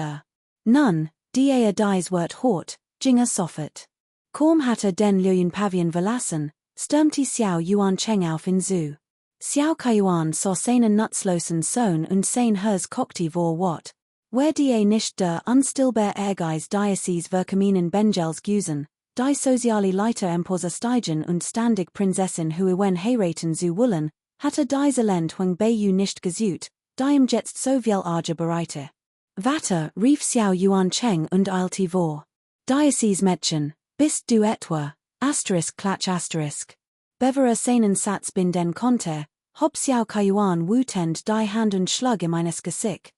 Nun, die dies Wort hort, ging sofort. Kaum hatte den Lüyen Pavillon verlassen, stürmte Xiao Yuan Cheng auf in Zu. Xiao Kaiyuan sah seinen nutzlosen Sohn und sein Hers cockte vor Wat. Wer die nicht der unstillbar Ehrgeiz Diocese verkaminen Benjels gusen, die soziale Leiter emposer steigen und standig Prinzessin Huiwen heiraten zu wollen, hatte diese Land Huang Beyu nicht gesucht, die ihm jetzt so viel Arge bereite. Vater, rief Xiao Yuan Cheng und eilte vor. Diocese Mädchen, bist du etwa, Klatsch Bevere seinen Satz bin den konnte, hob Xiao Kaiyuan wütend die Hand und schlug ihm eines Gesicht.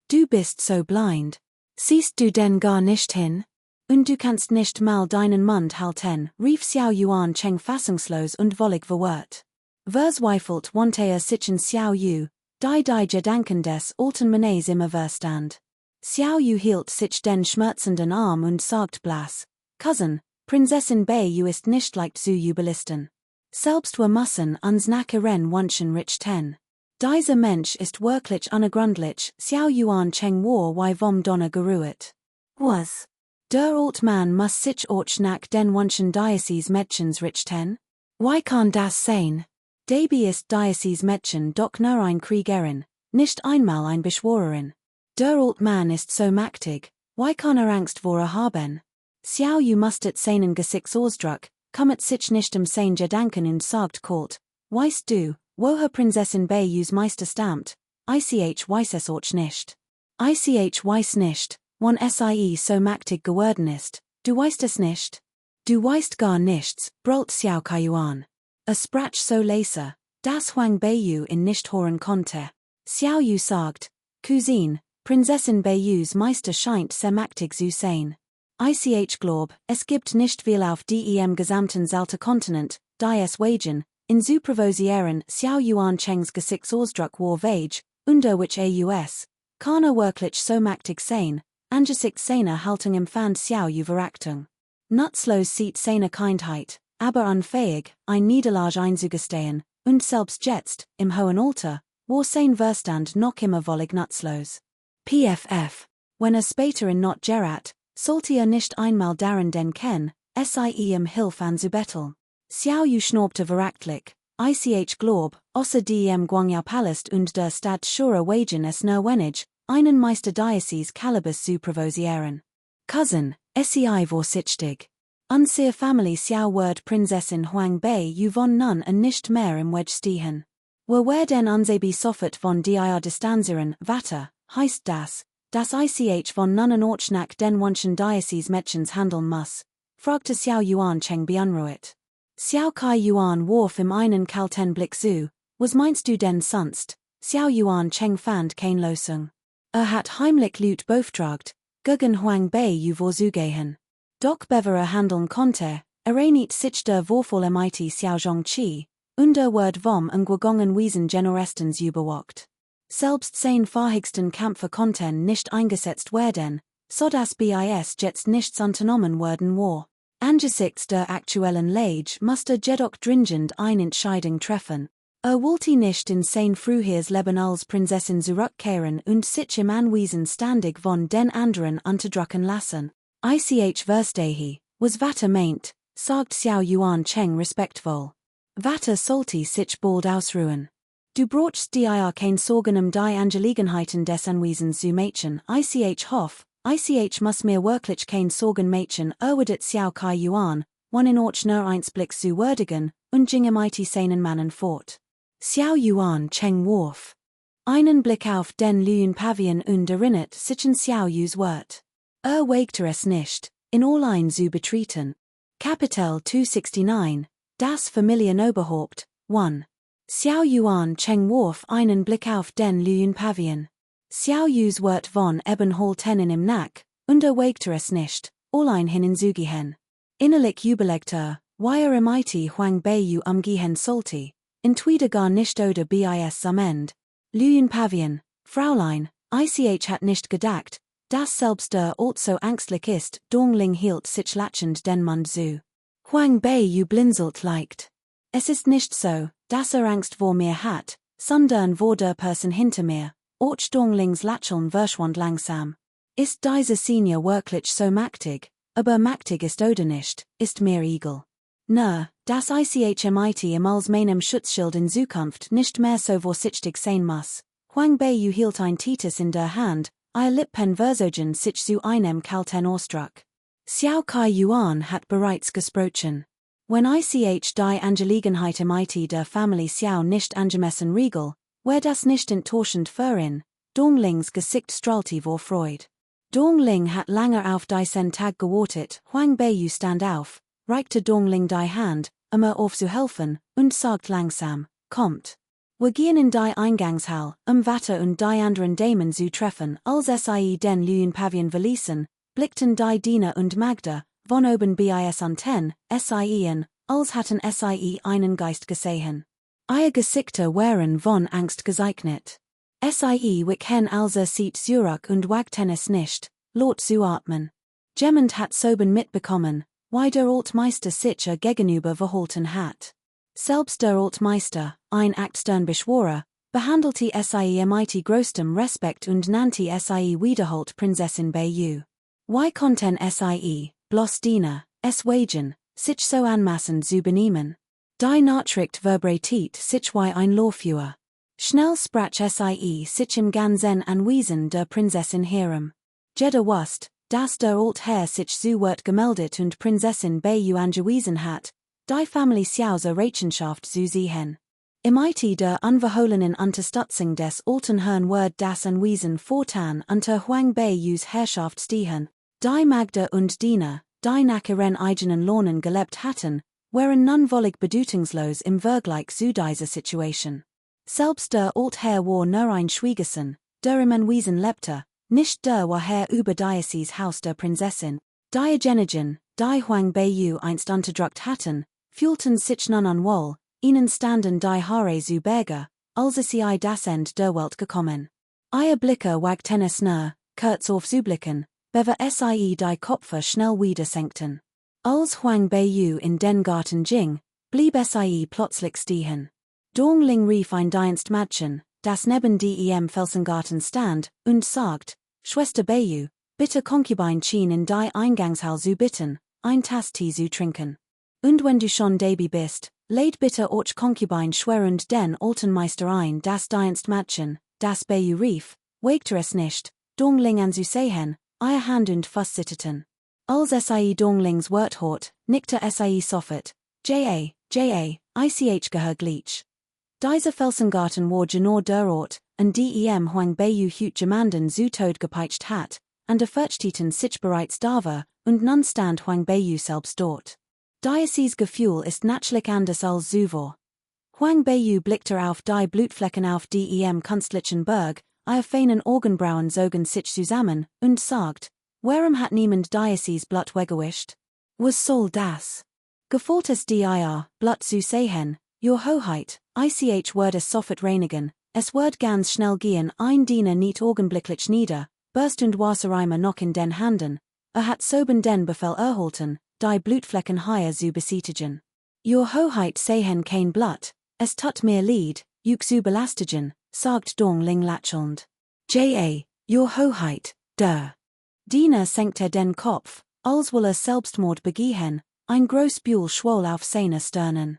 Du bist so blind. Siehst du denn gar nicht hin? Und du kannst nicht mal deinen Mund halten, rief Xiao Yuan Cheng fassungslos und wollig verwirrt. Verzweifelt wandte sich in Xiao Yu, die Gedanken des alten Mannes immer verstand. Xiao Yu hielt sich den schmerzenden Arm und sagt blass, Cousin, Prinzessin Beyu ist nicht leicht zu jubelisten. Selbst wir müssen uns nachher wünschen richten. Dieser Mensch ist wirklich unergründlich, Xiao Yuan Cheng war wie vom Donner geruht. Was? Der Altman muss sich auch nach den Wünschen Diocese Mädchens richten? Wie kann das sein? Dabei ist Diocese Mädchen doch nur ein Kriegerin, nicht einmal ein Beschworerin. Der Altman ist so mächtig, wie kann Angst vor haben? Xiao Yu mustet seinen Gesichtsausdruck, kommet sich nicht sein Gedanken und sagt kalt, weißt du, wo Herr Prinzessin Beyus Meister stammt, ich weiß es auch nicht. Ich weiß nicht, wann sie so mächtig geworden ist, du weißt es nicht? Du weißt gar nichts, brüllt Xiao Kaiyuan. Sprach so leise, dass Huang Beyu ihn nicht hören konnte. Xiao Yu sagt, Cousine, Prinzessin Beyus Meister scheint sehr mächtig zu sein. Ich glaub, es gibt nicht viel auf dem gesamten Salterkontinent, die es wagen, in zu provosieren, Xiao Yuan Chengs Gesichtsausdruck war vage, unter which aus, kann wirklich so mächtig sein, angesichts seiner Haltung empfand Xiao Yu Verachtung. Nutzlos sieht seine Kindheit, aber unfähig, ein Niederlage einzugestehen, und selbst jetzt, im hohen Alter, war sein Verstand noch immer völlig nutzlos. PFF. Wenn später in not gerat, sollte nicht einmal daran denken, ihm Hilfe anzubetteln. Xiao Yu schnaubte verachtlich, ich glaub, außer dem Guangyao Palast und der Stadt Shura wagen es nur wenig, einen Meister Diocese Calibus zu provosieren. Cousin, sei vorsichtig. Unsere Family Xiao Word Prinzessin Huang Beyu von nun und nicht mehr im Wedge stehen. Wir werden unsere sofort von dir distanzieren, Vater, heißt das, dass ich von nun an auch nach den Wünschen Diocese Mädchens handeln muss, fragte Xiao Yuan Cheng beunruhigt. Xiao Kaiyuan warf ihm einen kalten Blick zu, was meinst du denn sonst? Xiao Yuan Cheng fand kein Lösung. Hat heimlich Lut beauftragt, gegen Huang Beyu vorzugehen. Doch bevere handeln konnte, nicht sich der vorvolle Mighty Xiao Zhongqi, und der Word vom gegangen Wiesen generestens überwacht. Selbst sein fahrigsten Kämpfer konnten nicht eingesetzt werden, so dass bis jetzt nichts unternommen worden war. Angesichts der aktuellen Lage musste jedoch dringend eine Entscheidung treffen. Walti nicht in sein Frühjahrs Leben als Prinzessin zurückkehren und sich im Anwesen ständig von den anderen unterdrücken lassen. Ich verstehe, was Vater meint, sagt Xiao Yuan Cheng respektvoll. Vater sollte sich bald ausruhen. Du brauchst dir kein Sorgen die Angelegenheiten des Anwesens zu machen, hoff, muss mir wirklich kein Sorgen machen das Xiao Kai Yuan, one in och nur eins Blick zu würdigen, und ging mighty seinen Mannen fort. Xiao Yuan Cheng warf einen Blick auf den Lüen Pavillon und erinnert sich an Xiao Yu's Wort. Wagte es nicht, in allein zu betreten. Kapitel 269, das Familienoberhaupt, 1. Xiao Yuan Cheng warf einen Blick auf den Lüen Pavillon. Xiao Yu's Wort von eben Holtenen im Nack, und wagte es nicht, allein hinzuziehen. Innerlich überlegte wie mighty Huang Beiyu umgehen sollte, entweder gar nicht oder bis am Ende. Lüen Pavillon, Fräulein, hat nicht gedacht, dass selbst also ängstlich ist, Dongling hielt sich lachend den Mund zu. Huang Beiyu blinzelt leicht. Es ist nicht so, dass Angst vor mir hat, sondern vor der Person hinter mir, och Donglings Lächeln verschwand langsam. Ist dieser Senior wirklich so mächtig, aber mächtig ist oder nicht, ist mir egal. Das mit im als meinem Schutzschild in Zukunft nicht mehr so vorsichtig sein muss. Huang Beiyu hielt ein Titus in der Hand, Lippen verzogen sich zu einem kalten Ausdruck. Xiao Kai Yuan hat bereits gesprochen. Wenn die Angelegenheit mit der Familie Xiao nicht angemessen regel, wär das nicht enttäuschend für ihn, Donglings Gesicht strahlte vor Freude. Dongling hat lange auf diesen Tag gewartet, Huang Beiyu stand auf, reichte Dongling die Hand, aufzuhelfen, und sagt langsam, kommt. Wir gehen in die Eingangshall, Vater und die anderen Damen zu treffen, als den Lüen Pavillon verließen, blickten die Diener und Magda, von oben bis unten, als hatten einen Geist gesehen. Ihr Gesichter waren von Angst gezeichnet. wichen also sieht zurück und wagten es nicht, laut zu atmen. Jemand hat soeben mitbekommen, wie der Altmeister sich gegenüber verhalten hat. Selbst der Altmeister, ein Sternbeschworer, behandelte mit größtem Respekt und nannte wiederholt Prinzessin Beiyu. Wie konnten bloß Diener, wagen, sich so anmaßend zu benehmen? Die Nachricht vibriert sich wie ein Lorführer. Schnell sprach sich im ganzen Anwesen der Prinzessin herem. Jeder wusste, dass der Altherr sich zu Wort gemeldet und Prinzessin Beiyu angewiesen hat, die Familie Xiao's Rechenschaft zu sehen. Mit der unverhohlenen Unterstützung des alten Herrn wird das Anwesen fortan unter Huang Beiyus Herrschaft stehen. Die Magda und Diener, die nach ihren eigenen Lohnen gelebt hatten, waren nun völlig bedeutungslos im Vergleich zu dieser Situation. Selbst der Altherr war nur ein Schwiegersohn, der im Anwesen lebte, nicht der war Herr über dieses Haus der Prinzessin. Die Genigen, die Huang Beiyu einst unterdrückt hatten, fühlten sich nun unwohl, ihnen standen die Haare zu Berge, als sie das Ende der Welt gekommen. Ihr Blicke wagten es nur, kurz aufzublicken, bevor die Köpfe schnell wieder senkten. Als Huang Beiyu in den Garten ging, blieb plötzlich stehen. Dongling rief ein Dienstmädchen, das neben dem Felsengarten stand, und sagt, Schwester Beiyu, bitte Concubine Chin in die Eingangshall zu bitten, ein Tass Tee zu trinken. Und wenn du schon dabei bist, lädt bitte och Concubine schwerend den alten Meister ein, das Dienstmädchen, das Beiyu rief, wagte es nicht, Dongling anzusehen, ihr Hand und Fuß zitterten. Als Donglings Wort hort, nickte sofort, ich gehör gleich. Dieser Felsengarten war genau der Ort, an dem Huang Beiyu jemanden zu Tod gepeitscht hat, an der Fürchteten sich bereits da war, und nun stand Huang Beiyu selbst dort. Dieses Gefühl ist natürlich anders als zuvor. Huang Beiyu blickte auf die Blutflecken auf dem künstlichen Berg, ihr feinen Augenbrauen zogen sich zusammen, und sagt, warum hat niemand dieses Blut weggewischt? Was soll das? Gefällt es dir, Blut zu sehen, Your Hoheit, wird es sofort reinigen, es wird ganz schnell gehen, ein Diener nicht augenblicklich nieder, burst und Wassereimer noch in den Handen, hat soeben den Befehl erhalten, die Blutflecken heuer zu besietigen. Your Hoheit sehen kein Blut, es tut mir leid, Überlastigen, sagt dong ling lachelnd. Ja, your Hoheit, der. Diener senkte den Kopf, als wolle Selbstmord begehen, ein Großbuhl schwoll auf seine Stirnen.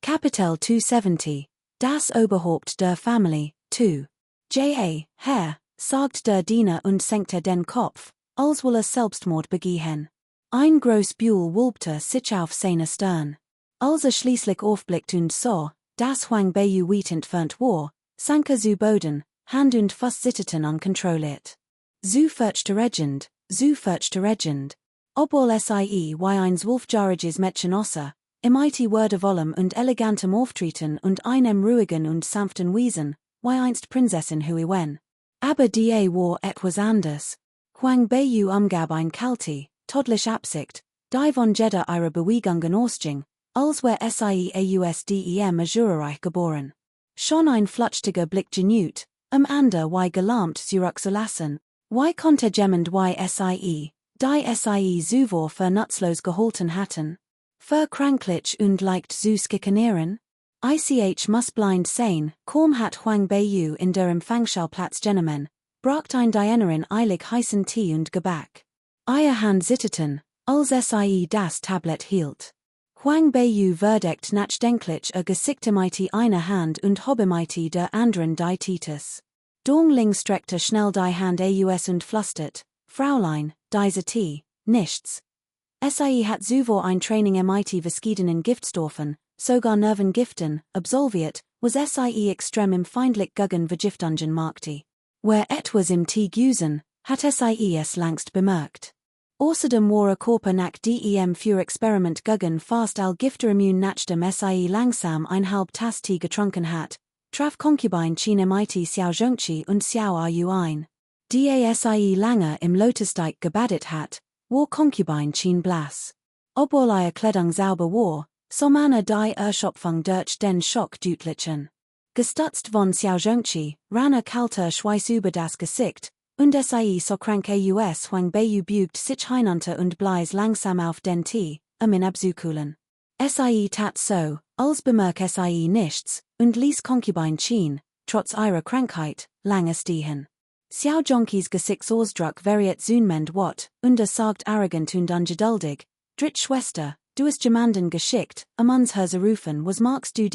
Kapitel 270, das Oberhaupt der Familie, 2. Ja, Herr, sagt der Diener und senkte den Kopf, als wolle Selbstmord begehen. Ein Großbuhl wulbte sich auf seine Stirn. Als schließlich aufblickt und so, das Huang Beiyu weit entfernt war, sank zu Boden, Hand und Fuß zitterten unkontrolliert. Zu fürchte Regend, obwohl sie wie eins wolfjähriges Mädchen aussah, imitie Wörter vollem und elegantem Auftreten und einem ruhigen und sanften Wesen, wie einst Prinzessin hui wen. Aber die war etwas anders. Huang Beiyu umgab ein kalte, toddliche Absicht, die von jeder ihrer Bewegungen ausging, als wär sie ausdem Ajurereich geboren. Schon ein flutschtiger Blick genügt, ander wie gelähmt zurückzulassen, wie konnte jemand wie die zuvor für nutzlos gehalten hatten? Verkranklich und leicht zu skikanieren? Ich muss blind sein, kaum hat Huang Beiyu in der Empfangsschau Platz genommen, bracht ein Dienerin eilig heißen Tee und Gebäck. Ihr Hand zitterten, als das Tablet hielt. Huang Beiyu verdeckt nachdenklich gesichtemitie eine Hand und hobemitie der anderen die Titus. Dong Ling streckte schnell die Hand aus und flüstert, Fräulein, diese Tee, nichts. Hat zuvor ein Training verschiedenen Giftstoffen, sogar Nervengiften, absolviert, was extrem im feindlich gegen Vergiftungen machte. Where etwas im Tee gusen, hat es längst bemerkt. Außerdem war Körper nach dem für Experiment gegen fast all Gifte immun nachdem langsam ein halb Tass Tee getrunken hat, traf Concubine China Mighty Xiao Zhongqi und Xiao Ru ein. Lange im Lotusteig gebadet hat, war Concubine Chin blass. Obwohl ihr Kleidung sauber war, so manne die Erschöpfung durch den Schock deutlichen. Gestutzt von Xiao Zhongqi, ranne kalter Schweiß über das Gesicht, und so krank Huang Beiyu bügt sich hinunter und bleis langsam auf den Tee, in abzukulen. Tat so, als bemerk nichts, und ließ Concubine Chin, trotz ihrer Krankheit, lange stehen. Xiao Zhongqi's Gesichtsausdruck variiert zunehmend wat, und sagt arrogant und ungeduldig, Schwester, du hast jemanden geschickt, uns herzurufen, was magst du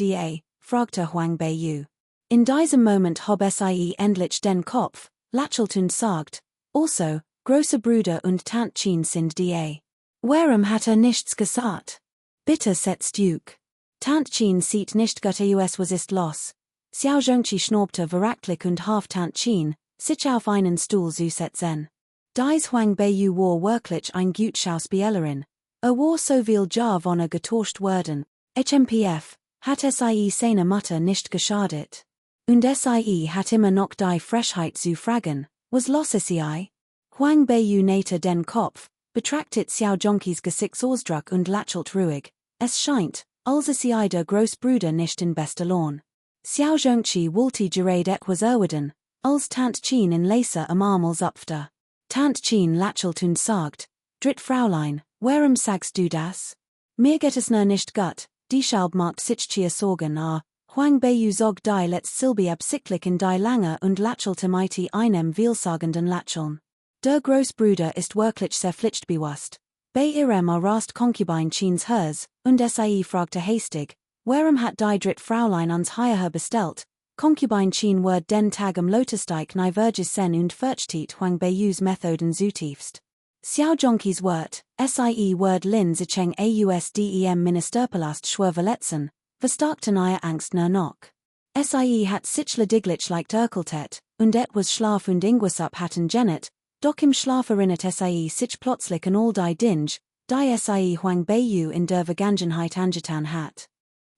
fragte Huang Beiyu. In diesem Moment hob endlich den Kopf, lächelt und sagt, also, großer Bruder und Tant Chin sind Warum hat nichts gesagt? Bitte setzt Duke. Tant Chin sieht nicht gut aus was ist los. Xiao Zhongqi schnaubte verachtlich und half Tant Chin, sich auf einen Stuhl zu setzen. Dies Huang Beiyu war wirklich ein gut Schauspielerin. War so viel Jahr von getauscht worden, HMPF, hat seine Mutter nicht geschadet. Und hat immer noch die Frechheit zu fragen, was los sei? Huang Beiyu nähte den Kopf, betrachtet Xiao Zhongqi's Gesichtsausdruck und lächelt ruhig. Es scheint, als sei der Großbruder nicht in bester Laune. Xiao Zhongqi wollte gerade etwas erwidern, als Tant Chin in Leser am Armel zupfte. Tant Chin lächelt und sagt, Fräulein, warum sagst du das? Mir geht es nur nicht gut, die Schalb macht sich Sorgen Huang Beiyu zog die letzte absichtlich in die lange und lächelte mighty einem vielsagenden Lächeln. Der Großbruder ist wirklich sehr pflichtbewusst. Bei ihrem Arrast Concubine Chins hers, und fragte hastig, warum hat die Fräulein uns hierher bestellt? Concubine Chin word den Tag am Lotusteig Verges sen und verchtet Huang Beiyus Methoden zutiefst. Xiao Zhongqi's Wort, word Lin Zicheng ausdem Ministerpalast schwerverletzen, verstärkten ihre Angst nur noch. Hat sich lediglich leicht erkältet, und etwas Schlaf und Ingwersup hatten Janet, doch im Schlaf erinnert sich plötzlich an all die Dinge, die Huang Beiyu in der Vergangenheit angetan hat.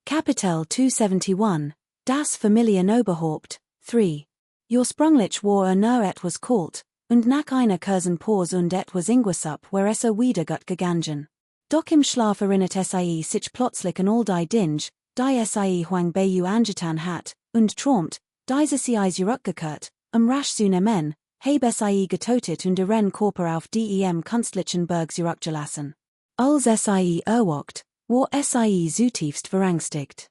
Kapitel 271, das Familienoberhaupt, 3. Ursprünglich war nur etwas kalt, und nach einer kurzen Pause und etwas Ingwersup war wieder gut gegangen. Doch im Schlaf erinnert sich plötzlich an all die Dinge, die Huang Beiyu angetan hat, und träumt, diese sie zurückgekehrt, rasch zu nehmen, habe getötet und ihren Körper auf dem künstlichen Berg zurückgelassen. Als erwacht, war zutiefst verängstigt.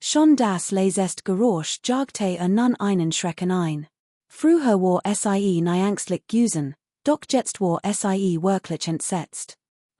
Schon das Lasest Geräusch jagte nun einen Schrecken ein. Früher war sie nyangslich gewesen, doch jetzt war sie wirklich entsetzt.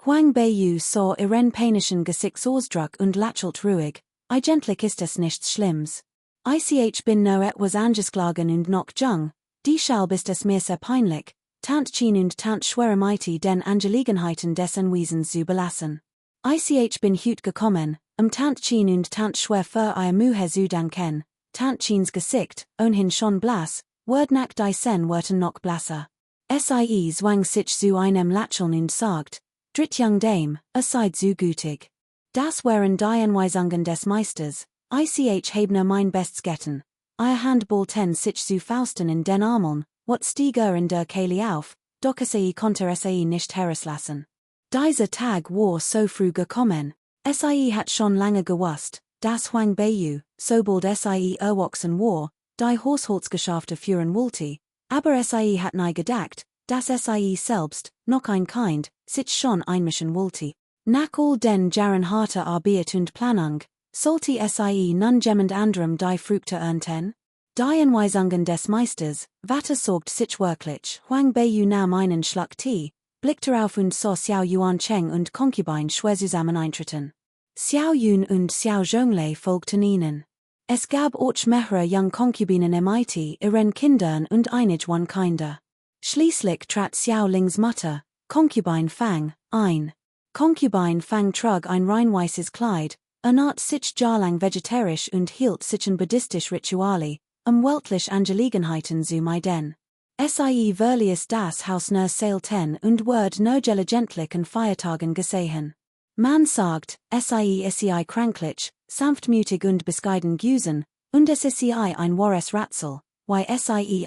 Huang Beiyu sah ihren panischen Gesichtsausdruck und lächelte ruhig, eigentlich ist es nichts Schlimmes. Ich bin no etwas angeschlagen und noch jung, deshalb ist es mir sehr peinlich, Tantchen und Tant Schweremite den Angelegenheiten des Wesens zu belassen. Ich bin heut gekommen, Tantchen und Tant Schwer für ihr Mühe zu danken, Tantchens Gesicht, ohnehin schon blass, word nach die Sen wurden noch blasser. Sie zwang sich zu einem Lächeln und sagt, Dritt young Dame, seid zu gütig. Das waren die Anweisungen des Meisters, ich habe mein Bestes getan. Ihr Handballten sich zu Fausten in den Armeln, wat stieg in der Kehle auf, doch sie konnte sie nicht herauslassen. Dieser Tag war so früh gekommen, sie hat schon lange gewusst, dass Huang Beiyu, sobald sie erwachsen war, die Haushaltsgeschäfte führen wollte, aber sie hat nie gedacht, dass sie selbst, noch ein Kind, sich schon einmischen wollte. Nach all den Jahren harter Arbeit und Planung, sollte sie nun jemand anderem die Früchte ernten? Die Anweisungen des Meisters, Vater sorgt sich wirklich, Huang Beiyu nahm einen Schluck Tee, blickte auf und sah Xiao Yuancheng und Concubine schwer zusammen eintreten. Xiao Yun und Xiao Zhonglei folgten ihnen. Es gab auch mehrere young Concubinen im IT, ihren Kindern und einige One-Kinder. Schließlich trat Xiao Lings Mutter, Concubine Fang, ein. Concubine Fang trug ein rein weißes Kleid, ernährt sich jahrelang vegetarisch und hielt sich an buddhistisch Rituale, weltlich Angelegenheiten zu meiden. Sie verließ das Haus nur selten und wurde nur gelegentlich an Feiertagen gesehen. Man sagt, sie kranklich, sanftmütig und bescheiden gewesen, und es ist ein wahres Rätsel, why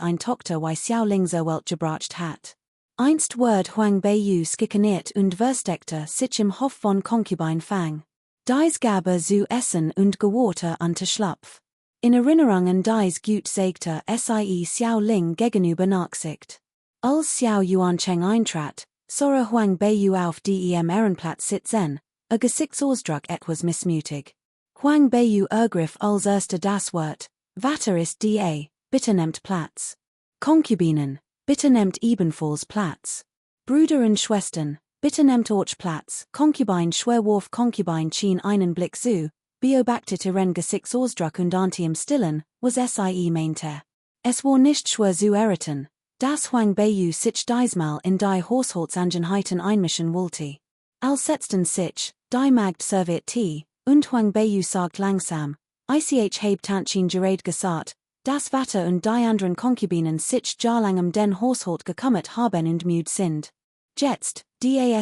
ein Tochter wie Xiao Ling so Welt gebracht hat. Einst wurde Huang Beiyu skikaniert und versteckte sich im Hof von Concubine Fang. Dies gabe zu essen und Gewater an zu Schlapf. In Erinnerung an dies gut sagte sie Xiao Ling gegenüber Nachsicht. Als Xiao Yuancheng eintrat, sah Huang Beiyu auf dem Ehrenplatz sitzen, Gesichtsausdruck etwas missmutig. Huang Beiyu ergriff als erster das Wort, Vater ist bitte nehmt Platz. Konkubinen, bitte nehmt ebenfalls Platz. Brüder und Schwestern, bitte nehmt auch Platz. Concubine schwerwarf Concubine schien einen Blick zu, beobachtet ihren Gesichtsausdruck und im Stillen, was sie meinte. Es war nicht schwer zu erraten, dass Huang Beiyu sich diesmal in die Haushaltsangelegenheiten einmischen wollte. Als setzten sich, die Magd serviert Tee, und Huang Beiyu sagt langsam, ich habe Tantchen gerät gesagt, dass Vater und die anderen Konkubinen sich jahrelang den Haushalt gekümmert haben und müde sind. Jetzt, sie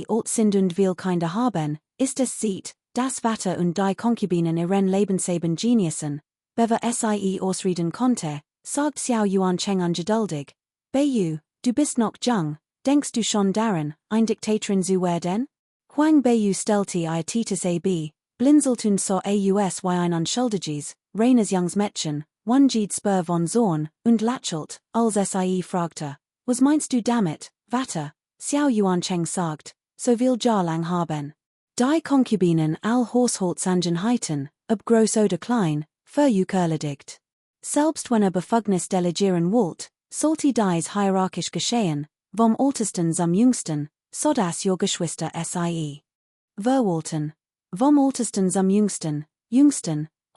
alt sind und will Kinder haben, ist es sieht, dass Vater und die Konkubinen ihren Lebenseben genießen, bever sie ausreden konnte, sagt Xiao Yuancheng ungeduldig. Beiyu, du bist noch jung, denkst du schon daran, ein Diktatorin zu werden? Huang Beiyu stellte ihr Titus ab, blinzelte und sah aus wie ein unschuldiges, reines junges Mädchen, Wangid Spur von Zorn, und lächelt, als sie fragte, was meinst du damit, Vater? Xiao Yuancheng sagt, so will jahrelang haben. Die Konkubinen all Haushaltsangelegenheiten, ob groß oder klein, verurteiligt. Selbst wenn Befugnis delegieren wollt, sollte dies hierarchisch geschehen, vom ältesten zum jüngsten, sodass ihr Geschwister sie verwalten. Vom ältesten zum jüngsten,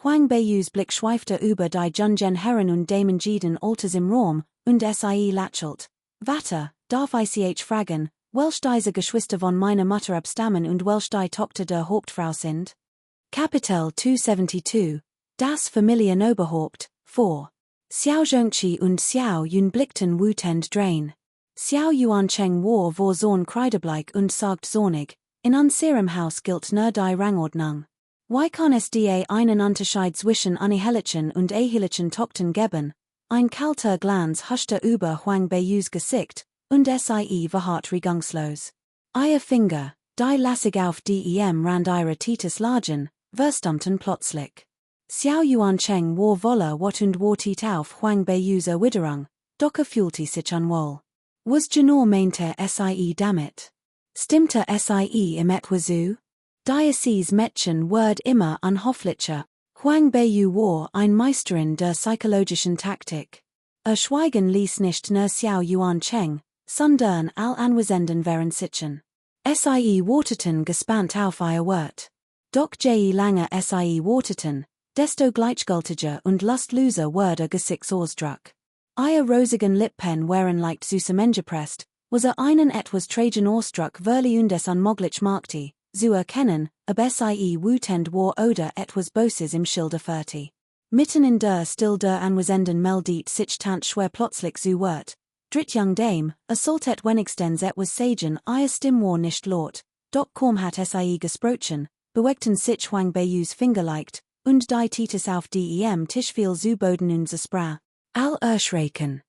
Huang Beiyus Blick schweifte über die Jungen Herren und Damen jeden Alters im Raum, und sie lächelt. Vater, darf ich fragen, welch diese Geschwister von meiner Mutter abstammen und welch die Tochter der Hauptfrau sind? Kapitel 272, das Familienoberhaupt, 4. Xiao Zhongqi und Xiao Yun blickten wütend drein. Xiao Yuancheng war vor Zorn kreidebleich und sagt zornig, in unserem Haus gilt nur die Rangordnung. Why kann es einen Unterschied zwischen unehelichen und ehelichen Tochtern geben? Ein kalter Glanz huschte über Huang Beiyus Gesicht, und sie verharrt regungslos. Ihr Finger, die lassig auf dem Rand ihrer Titus lagen, verstummten plötzlich. Xiao Yuancheng war wolle wat und wartet auf Huang Beiyus Erwiderung, doch fühlte sich unwohl. Was genau meinte sie damit? Stimmte sie im etwa zu? Diocese Mädchen word immer unhofflicher, Huang Beiyu war ein Meisterin der psychologischen Taktik. Schweigen ließ nicht nur Xiao Yuan Cheng, sondern all Anwesenden wären sitzen. Sie warteten gespannt auf ihr Wort. Doch je länger sie warteten, desto gleichgültiger und lustloser wurde Gesichtsausdruck. Ihr rosigen Lippen waren leicht zusammengepresst, was einen etwas tragen Ausdruck verliehen des unmöglich machte, zu erkennen, ob sie wütend war oder etwas Böses im Schilde führte. Mitten in der Still der Anwesenden meldet sich tant schwer plötzlich zu Wort. Dritt young Dame, assaultet wenigstens etwas sagen, ihr Stimme war nicht laut, doch kaum hat sie gesprochen, bewegten sich Huang Beiyus Finger leicht, und die Titus auf dem Tisch fiel zu Boden und zerbrach. All erschrecken.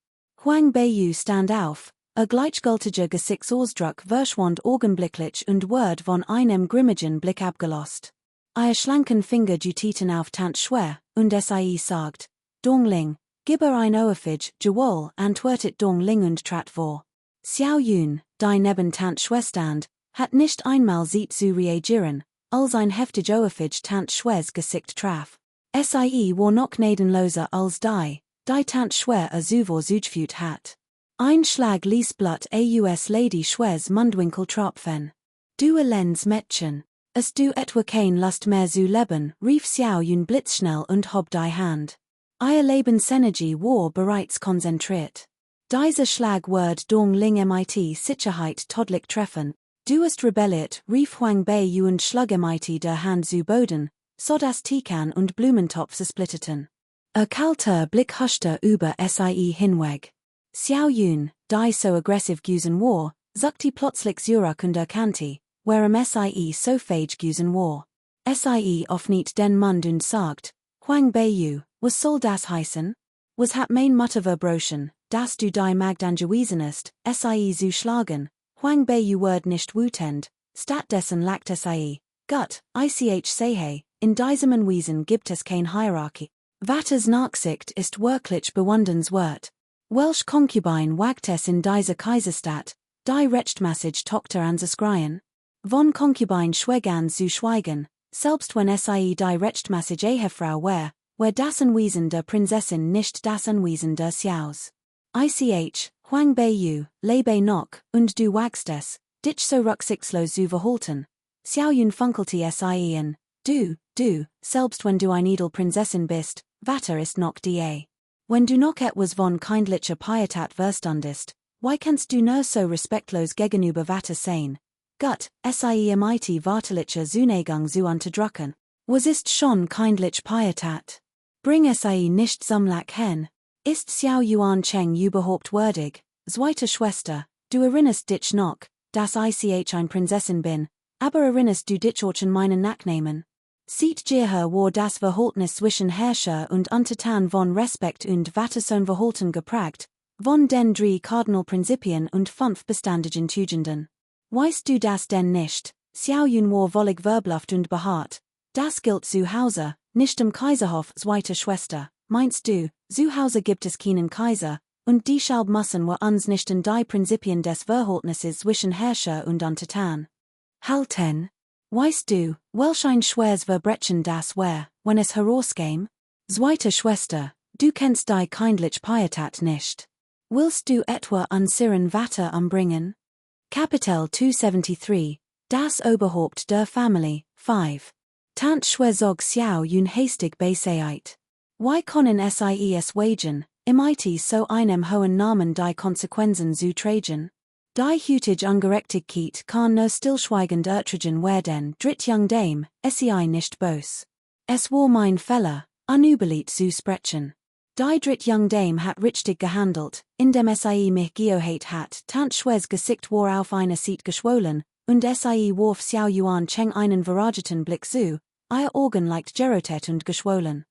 Huang Beiyu stand auf, gleichgültiger Gesichtsausdruck verschwand augenblicklich und wurde von einem grimmigen Blick abgelost. Ihr schlanken Finger juteten auf tant schwer, und sie sagt, Dongling, gib ein Ohrfeige, jawohl, antwortet Dongling und trat vor. Xiao Yun, die neben tant schwer stand, hat nicht einmal Zeit zu reagieren, als ein heftig Ohrfeige tant schwers Gesicht traf. Sie war noch gnadenloser als die tant schwer zuvor zugeführt hat. Ein Schlag ließ Blut aus Lady Schwers Mundwinkel tropfen. Du Lenz Mädchen, es du etwa kein Lust mehr zu leben, rief Xiao Yun blitzschnell und hob die Hand. Ihr Lebensenergie war bereits konzentriert. Dieser Schlag wird Dongling mit Sicherheit todlich treffen. Du hast rebelliert, rief Huang Beiyu und schlug mit der Hand zu Boden, so dass Tikan und Blumentopf splitteten. Kalter Blick huschte über sie hinweg. Xiao Yun, die so aggressiv gewesen war, sagte plötzlich zurück und erkannte, warum sie so feig gewesen war. Sie öffnet den Mund und sagt, Huang Beiyu, was soll das heißen? Was hat mein Mutter verbrochen, dass du die Magd angewiesen ist, sie zu schlagen? Huang Beiyu wird nicht wütend, stattdessen lacht sie, Gott, ich sehe, in diesem Wesen gibt es kein Hierarchie. Vaters Nachsicht ist wirklich bewundernswert. Welch Concubine wagt es in dieser Kaiserstadt, die rechtmäßig Tochter anzuschreien? Von Concubine schweigen zu schweigen, selbst wenn sie die rechtmäßige Ehefrau wär das Anwesen der Prinzessin nicht das Anwesen der Xiaos. Huang Beiyu, lebe noch, und du wagst es, dich so rücksichtslos zu verhalten. Xiao Yun funkelte sie in, du, selbst wenn du ein Edelprinzessin bist, Vater ist noch die. Wenn du noch etwas von kindlicher Pietät verstandest, why kannst du nur so respektlos gegenüber Vater sein? Gott, sie vaterliche Zuneigung zu unterdrücken. Was ist schon kindlich Pietät? Bring sie nicht samlach hin. Ist Xiao Yuan Cheng überhaupt würdig? Zweite Schwester, du erinnerst dich noch, dass ich ein Prinzessin bin, aber erinnerst du dich auch an meinen Nachnamen? Sieht Jeher war das Verhältnis zwischen Herrscher und Untertan von Respekt und Vatersohn-Verhalten geprägt, von den 3 Kardinalprinzipien und 5 beständigen Tugenden. Weißt du das denn nicht? Xiao Yun war wollig verbluft und behaart. Das gilt zu Hause, nicht im Kaiserhof, zweite Schwester. Meinst du, zu Hause gibt es keinen Kaiser, und deshalb müssen wir uns nicht in die Prinzipien des Verhältnisses zwischen Herrscher und Untertan halten? Weißt du, welch ein schweres Verbrechen das wär, wenn es herauskäme? Zweite Schwester, du kennst die kindlich Pietät nicht. Willst du etwa unseren Vater umbringen? Kapitel 273, das Oberhaupt der Familie, 5. Tant Schwezog Xiao Yun hastig beiseit. Why können es wagen, so einem hohen Namen die Konsequenzen zu tragen? Die heutige Ungerechtigkeit kann nur stillschweigend ertragen werden, dritt young Dame, sei nicht bös. Es war mein Fehler, unüberlegt zu sprechen. Die dritt young Dame hat richtig gehandelt, indem sie mich geohate hat, tant Schwes Gesicht war auf eine Seite geschwollen, und sie warf Xiao Yuan Cheng einen verrageten Blick zu, ihr Augen leicht gerotet und geschwollen.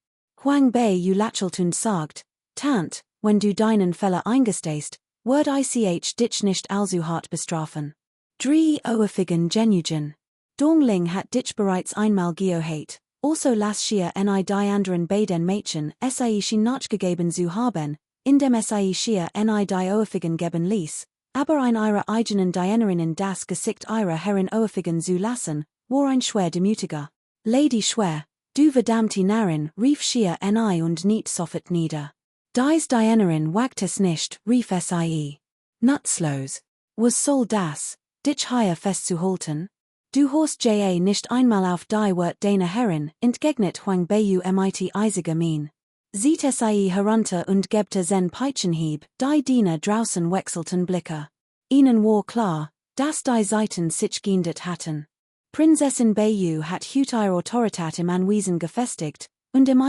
Huang Beiyu lächelt und sagt, Tant, wenn du deinen Fehler eingestehst, wird ich dich nicht allzu hart bestrafen. 3 Ohrfeigen genugen. Dongling hat dich bereits einmal geohate, also las schier die anderen beiden Mädchen sie nachgegeben zu haben, indem sie schier die Ohrfeigen geben ließ, aber ein ihrer eigenen Dienerinnen das Gesicht ihrer Herrin Ohrfeigen zu lassen, war ein schwer demütiger. Lady Schwer, Du verdammte Narren, rief schier ni und niet sofort nieder. Dies Dienerin wagt es nicht, rief sie. Nutzlos. Was soll das, dich hier festzuhalten? Du hast ja nicht einmal auf die Wort deiner Herrin, entgegnet Huang Beiyu mit eisiger Mien. Sieht sie herunter und gebte sen Peitschenhieb, die Diener draußen wechselten Blicke. Ihnen war klar, dass die Seiten sich geändert hatten. Prinzessin Beiyu hat ihre Autorität im Anwesen gefestigt, und mit dem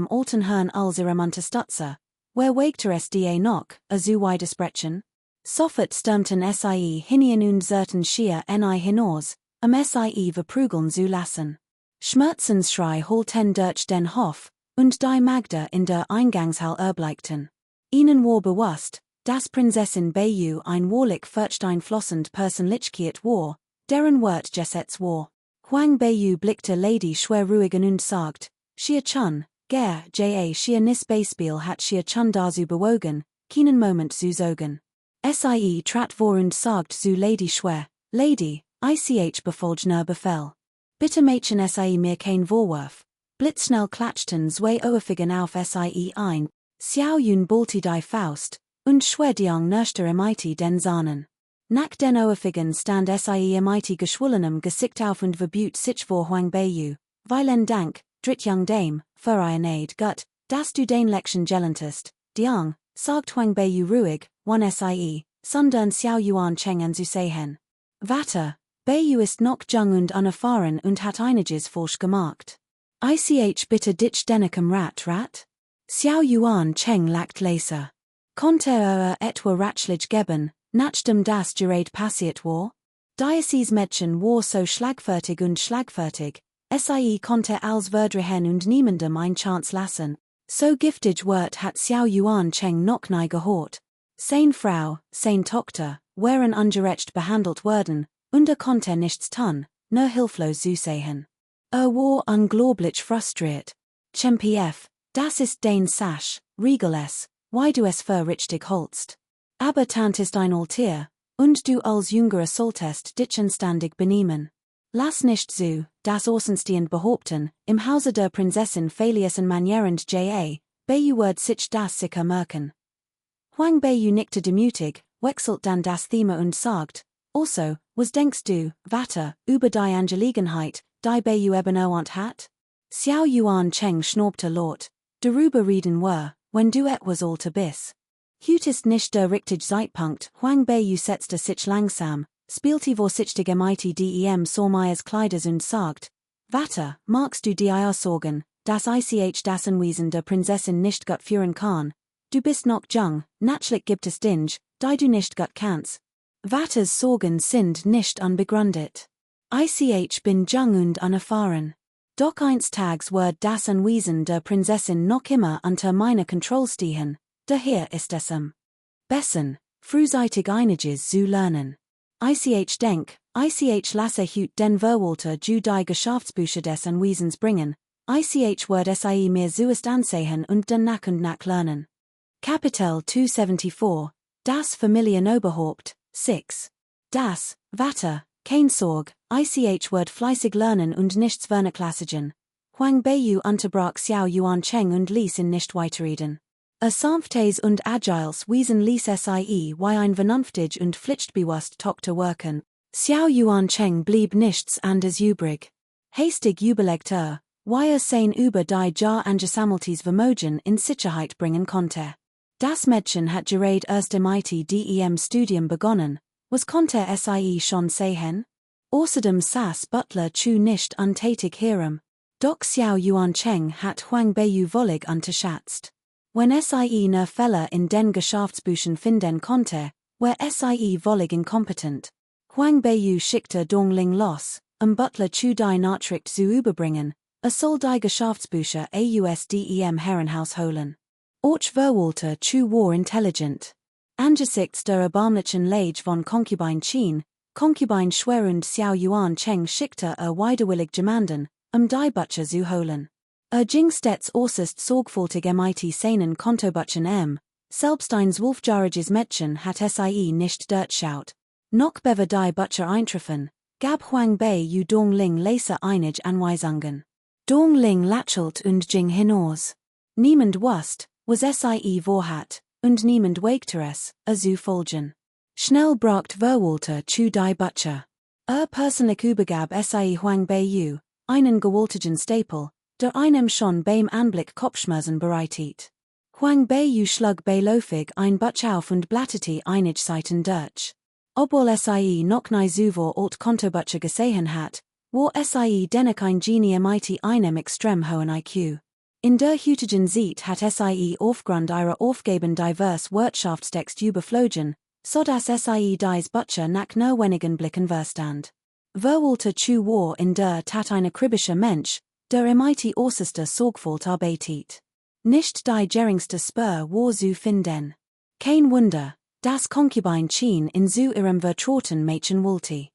alten Herrn als ihrem Unterstützer. Wer wagte es die noch, zu widersprechen? Sofort stürmten sie hinein und zerrten schier ni hinaus, sie verprügeln zu lassen. Schmerzensschrei holten durch den Hof, und die Magda in der Eingangshall erblickten. Ihnen war bewusst, dass Prinzessin Beiyu ein wahrlich furchteinflößend Persönlichkeit war, deren Wort Gesetz war. Huang Beiyu blickte Lady schwer ruhig und sagt, schier Chun, ger schier nis Beispiel hat schier Chun dazu bewogen, keinen Moment zu sorgen. Sie trat vor und sagt zu Lady schwer, Lady, ich befolgner Befehl. Bitte Mädchen sie mir kein Vorwurf. Blitzschnell klatschten zwei Ohrfeigen auf sie ein, Xiao Yun ballte die Faust, und schwer diang nörschte mit den Sahnen. Nach den Ohrfeigen stand sie mit geschwollenem Gesicht auf und verbüht sich vor Huang Beiyu, vielen Dank, Drittjung Dame, für ein Aid gut, dass du den Lection gelentest, diang, sagt Huang Beiyu ruhig, one sie, sondern Xiao Yuan Cheng an zu sehen. Vater, Beiyu ist noch jung und unerfahren und hat einiges falsch gemacht. Bitte dich dennekem Rat? Xiao Yuan Cheng lacht leser. Konnte etwa ratschlich geben, nachdem das Gerät passiert war? Diocese-Mädchen war so schlagfertig und schlagfertig, sie konnte als verdrehen und niemandem ein Chance lassen. So giftig Wort hat Xiao Yuan Cheng noch nie gehört. Seine Frau, seine Tochter, waren ungerecht behandelt worden, und konnte nichts tun, nur hilflos zusehen. War unglaublich frustriert. Chempf, das ist dein Sasch, regel es, why du es für richtig holst. Aber tant ist ein Alter, und du als Jüngerer solltest dich anständig benehmen. Lass nicht zu, das Außenstehend behaupten, im Hause der Prinzessin Faliesen manierend Beiyu wird sich das sicher merken. Huang Beiyu nickte demütig, wechselt dann das Thema und sagt, also, was denkst du, Vater, über die Angelegenheit, die Beiyu eben erwähnt hat? Xiao Yuan Cheng schnaubte laut, darüber reden wir, wenn du etwas alte bist. Hut ist nicht der richtige Zeitpunkt, Huang Beiyu setzte sich langsam, spielte vorsichtig mit dem Sormeyers Kleiders und sagt, Vater, magst du dir sorgen, dass ich das Anwesen der Prinzessin nicht gut führen kann? Du bist noch jung, natürlich gibt es Dinge, die du nicht gut kannst. Vaters Sorgen sind nicht unbegründet. Ich bin jung und unerfahren. Doch einst Tags wird das Anwesen der Prinzessin noch immer unter meiner Kontrolle stehen, daher ist es am besten, frühzeitig einiges zu lernen. Ich denk, ich lasse hut den Verwalter die Geschäftsbücher des Anwesens bringen, ich wird sie mir zuerst ansehen und dann nach und nach lernen. Kapitel 274, das Familienoberhaupt, 6. Das, Vater, kein Sorg, ich wird fleißig lernen und nichts vernachlässigen. Huang Beiyu unterbrach Xiao Yuan Cheng und ließ ihn nicht weiterreden. Sanftes und agiles Wesen ließ sie wie ein vernünftig und pflichtbewusst Tochter wirken. Xiao Yuan Cheng blieb nichts anderes übrig. Hastig überlegt wie sein über die Jahr angesammeltes Vermögen in Sicherheit bringen konnte. Das Mädchen hat gerade erst mit dem Studium begonnen, was konnte sie schon sehen? Außerdem saß Butler Chu nicht untätig herum. Doch Xiao Yuan Cheng hat Huang Beiyu völlig unterschätzt. Wenn sie ne Fälle in den Geschäftsbüchern finden konnte, war sie völlig inkompetent. Huang Beiyu schickte Dongling los, Butler Chu die Nachricht zu überbringen, soll die Geschäftsbücher aus dem Herrenhaus holen. Och Verwalter Chu war intelligent. Angesichts der erbärmlichen Lage von Concubine Qin, Concubine Schwer und Xiao Yuan Cheng schickte widerwillig jemanden, die Butcher zu holen. Ging stets äußerst sorgfältig mit seinen Kontobutchen selbst ein 12-jähriges Mädchen hat sie nicht durchschaut. Noch bever die Butcher eintreffen, gab Huang Beiyu Dongling Leser einig Anweisungen. Dong Ling Lachelt und ging hinaus. Niemand wusste, was sie vorhat, und niemand wagte zu folgen. Schnell bracht Verwalter zu die Butcher. Persönlich übergab sie Huang Beiyu, einen gewaltigen Stapel, der einem schon beim Anblick Kopfschmerzen bereitet. Huang Beiyu schlug beiläufig ein Buch auf und blätterte einige Seiten durch. Obwohl sie noch nie zuvor alt Kontobucher gesehen hat, war sie dennoch ein Genie mit einem extrem hohen IQ. In der heutigen Zeit hat sie aufgrund ihrer Aufgaben divers Wirtschaftstext überflogen, so dass sie dies Bucher nach nur wenigen Blicken verstand. Verwalter zu war in der Tat ein akribischer Mensch, der mit äußerster Sorgfalt arbeitet. Nicht die geringste Spur war zu finden. Kein Wunder, das Concubine schien in zu ihrem vertrauten Mädchen wollte.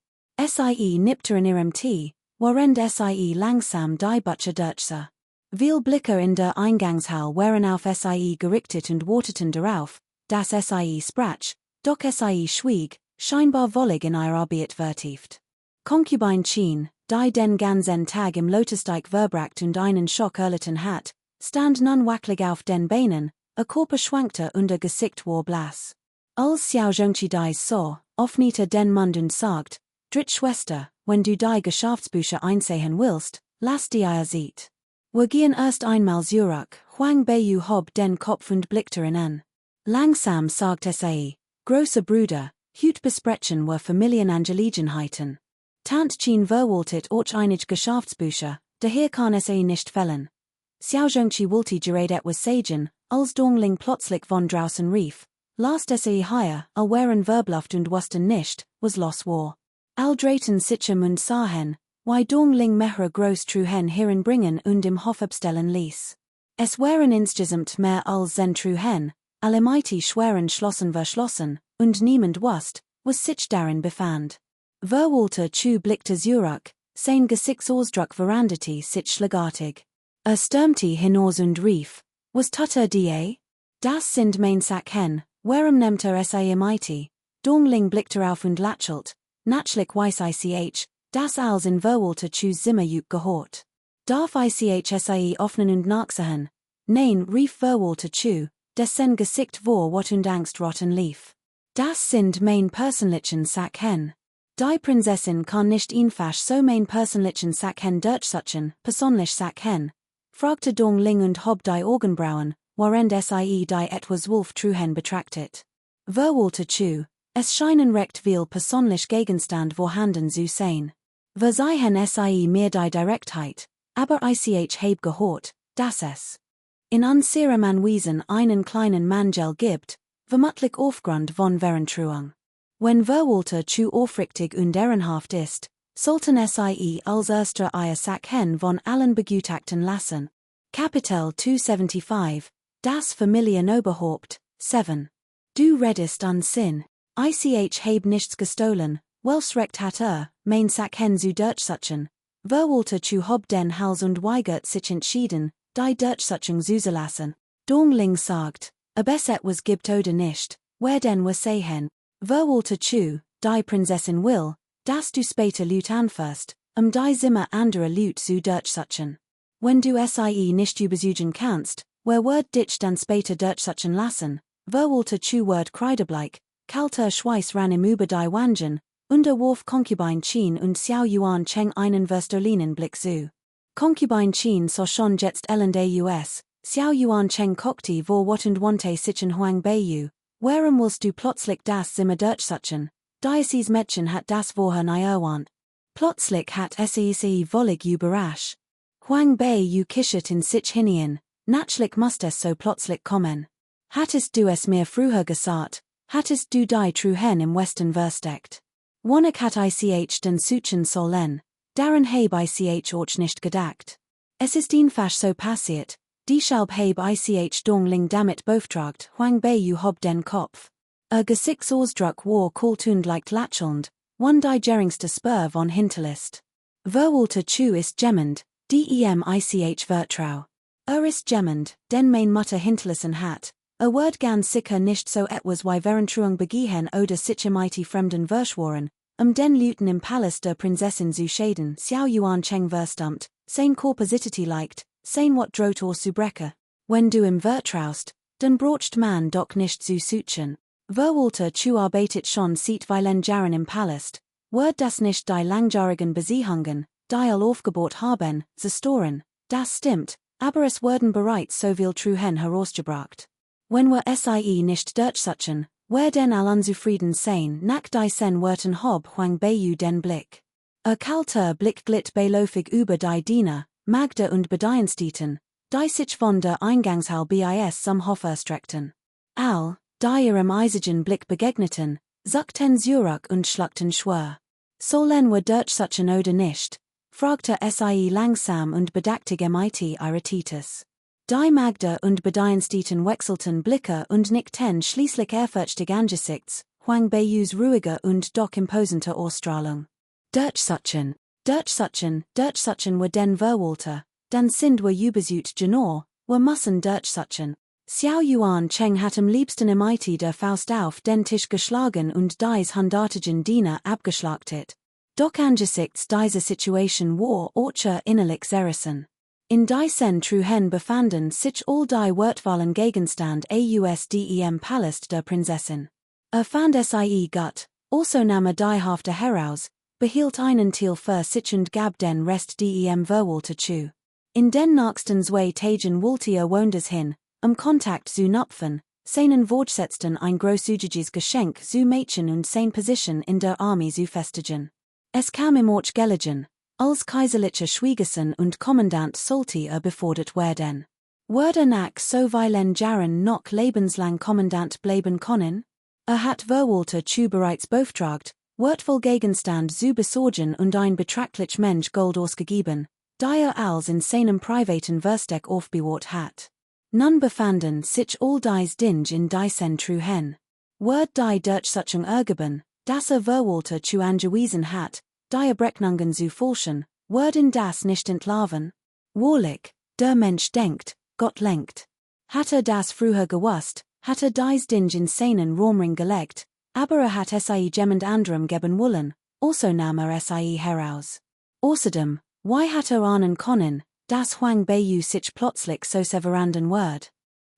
Sie nippte in ihrem Tee, während sie langsam die Butcher durchsah. Viele Blicke in der Eingangshall waren auf sie gerichtet und warteten darauf, dass sie sprach, doch sie schwieg, scheinbar völlig in ihre Arbeit vertieft. Concubine schien, die den ganzen Tag im Lotusteig verbracht und einen Schock erlitten hat, stand nun wackelig auf den Beinen, ihr Körper schwankte und ihr Gesicht war blass. Als Xiao Zhongqi dies sah, öffnete den Mund und sagt, Drittschwester, wenn du die Geschäftsbücher einsehen willst, lass die Eier sieht. Wir gehen erst einmal zurück, Huang Beiyu hob den Kopf und blickte ihn an. Langsam sagte sie, großer Bruder, hüt besprechen wir Familienangelegenheiten. Tant schien verwaltet auch einige Geschäftsbücher, daher kann sie nicht fällen. Xiao Zhongqi wollte gerade etwas sagen, als Dong Ling plötzlich von draußen rief, lasst sie hier, waren verbluft und wussten nicht, was los war. Al drehten sich und sahen, wie Dong Ling mehrere Großtruhen heranbringen und im Hof abstellen ließ. Es waren insgesamt mehr als 10 Truhen, alle mit schweren Schlossen verschlossen, und niemand wusste, was sich darin befand. Verwalter zu blickte zurück, sein Gesichtsausdruck veränderte sich schlagartig. Stürmte hinaus und rief, was tut die? Das sind mein Sachen, warum nimmt sie mit? Dong Ling blickte auf und lächelte, natürlich weiß ich, das als in Verwalter zu Zimmer gehört. Darf ich sie öffnen und nachsehen? Nein, rief Verwalter zu, dessen Gesicht war wat und Angst rotten lief. Das sind mein persönlichen Sachen. Die Prinzessin kann nicht einfach so mein persönlichen Sachen durchsuchen, persönlich Sachen, fragte Dong Ling und hob die Augenbrauen, während sie die etwas Wolf-Truhen betrachtet. Verwalter zu, es scheinen recht viel persönlich Gegenstand vorhanden zu sein. Wir sehen sie mehr die Direktheit, aber ich heb gehört, dass es in unserem Anwesen einen kleinen Mangel gibt, vermutlich aufgrund von Verantruung. Wenn Verwalter zu aufrichtig und ehrenhaft ist, sollten sie als erster ihr Sachen von allen begutachten lassen. Kapitel 275, das Familienoberhaupt, 7. Du redest Unsinn, ich heb nichts gestohlen, welches Recht hat mein Sachen zu durchsuchen. Verwalter zu hob den Hals und weigert sich entschieden, die Durchsuchung zu lassen. Dong Ling sagt, ob es etwas gibt oder nicht, wer denn wir sehen. Verwalter zu, die Prinzessin will, dass du später Lut anfährst, die Zimmer anderer Lut zu durchsuchen. Wenn du sie nicht übersuchen kannst, wer wird dich dann später durchsuchen lassen? Verwalter zu wird kreidebleich, kalter Schweiß rann ihm über die Wangen, unterwarf Concubine Qin und Xiao Yuan Cheng einen verstolinen Blick zu. Concubine Qin so schon jetzt LNDUS, Xiao Yuan Cheng kokti vor wat und wante sichen Huang Beiyu, warum willst du plötzlich das Zimmer durchsuchen? Dieses Mädchen hat das vorher nie erwähnt. Plötzlich hat sie völlig überrascht. Huang Beiyu kichert in sich hinein, natürlich muss es so plötzlich kommen. Hattest du es mir früher gesagt, hattest du die Truhen im Westen versteckt. Wannig hat ich den suchen sollen, daran heb ich auch nicht gedacht. Es ist einfach so passiert, deshalb heb ich Dong Ling damit beauftragt, Huang Beiyu hob den Kopf. Gesichtsausdruck war kalt und leicht lächelnd, die geringste Spur von Hinterlist. Verwalter zu ist gemmend, demich vertrau. Ist gemmend, den mein Mutter hinterlassen hat, wird ganz sicher nicht so etwas wie Verantruung begehen oder sicher mighty fremden verschworen, den Lüten im Palast der Prinzessin zu schäden. Xiao Yuan Cheng verstummt, sein Korpositity leicht, sein wat droht or Subrekke. Wenn du im Vertraust, dann brocht man doch nicht zu suchen. Verwalter zu arbeitet schon seit weilen Jahren im Palast, word das nicht die langjährigen Beziehungen, die all aufgebaut haben, zerstören, das stimmt, aber es werden bereits so viel Truhen herausgebracht. Wenn wir sie nicht durchsuchen, werden all unzufrieden sein nach die sen werten hob hwang beju den Blick. Kalter Blick glitt beilofig über die Diener, Magda und Bediensteten, die sich von der Eingangshall bis zum Hof erstreckten. All, die ihrem eisigen Blick begegneten, zuckten zurück und schluckten schwer. Sollen wir durchsuchen oder nicht? Fragte sie langsam und bedächtig mit ihrer Titus. Die Magda und Bediensteten wechselten Blicke und nickten schließlich ehrfürchtig angesichts, hwang bejus ruhige und doch imposante Ausstrahlung. Durchsuchen wir den Verwalter, dann sind wir übersut genor, wir müssen durchsuchen. Xiao Yuan Cheng hat am liebsten im der Faust auf den Tisch geschlagen und dies hundertigen Diener abgeschlachtet. Doch angesichts dieser Situation war Orcher innerlich zerrissen. In diesen Truhen befanden sich all die wertvollen Gegenstand ausdem Palast der Prinzessin. Fand sie gut, also nahm die Hälfte heraus, behielt einen Teil für sich und gab den Rest dem Verwalter zu. In den nächsten 2 Tagen wollte Wonders hin, Kontakt zu knüpfen, seinen Vorgesetzten ein großzügiges Geschenk zu Mädchen und seine Position in der Armee zu festigen. Es kam im Ort gelegen, als kaiserlicher Schwiegersohn und Kommandant sollte befördert werden. Wurde nach so vielen Jahren noch lebenslang Kommandant bleiben können? Hat Verwalter zu bereits beauftragt, wertvoll Gegenstand zu besorgen und ein betrachtlich Mensch Gold ausgegeben, die als in seinem privaten Versteck aufbewahrt hat. Nun befanden sich all dies Dinge in diesen Truhen. Word die Durchsuchung ergeben, dass Verwalter zu angewiesen hat, die Berechnungen zu folgen, werden das nicht entlarven? Wahrlich, der Mensch denkt, Gott lenkt. Hat das früher gewusst, hat dies Dinge in seinen Raumring gelegt, aber hat sie jemand anderem geben wollen, also nahm sie heraus. Außerdem, why hat ahnen können, dass Hwang Beiju sich plötzlich so severanden word?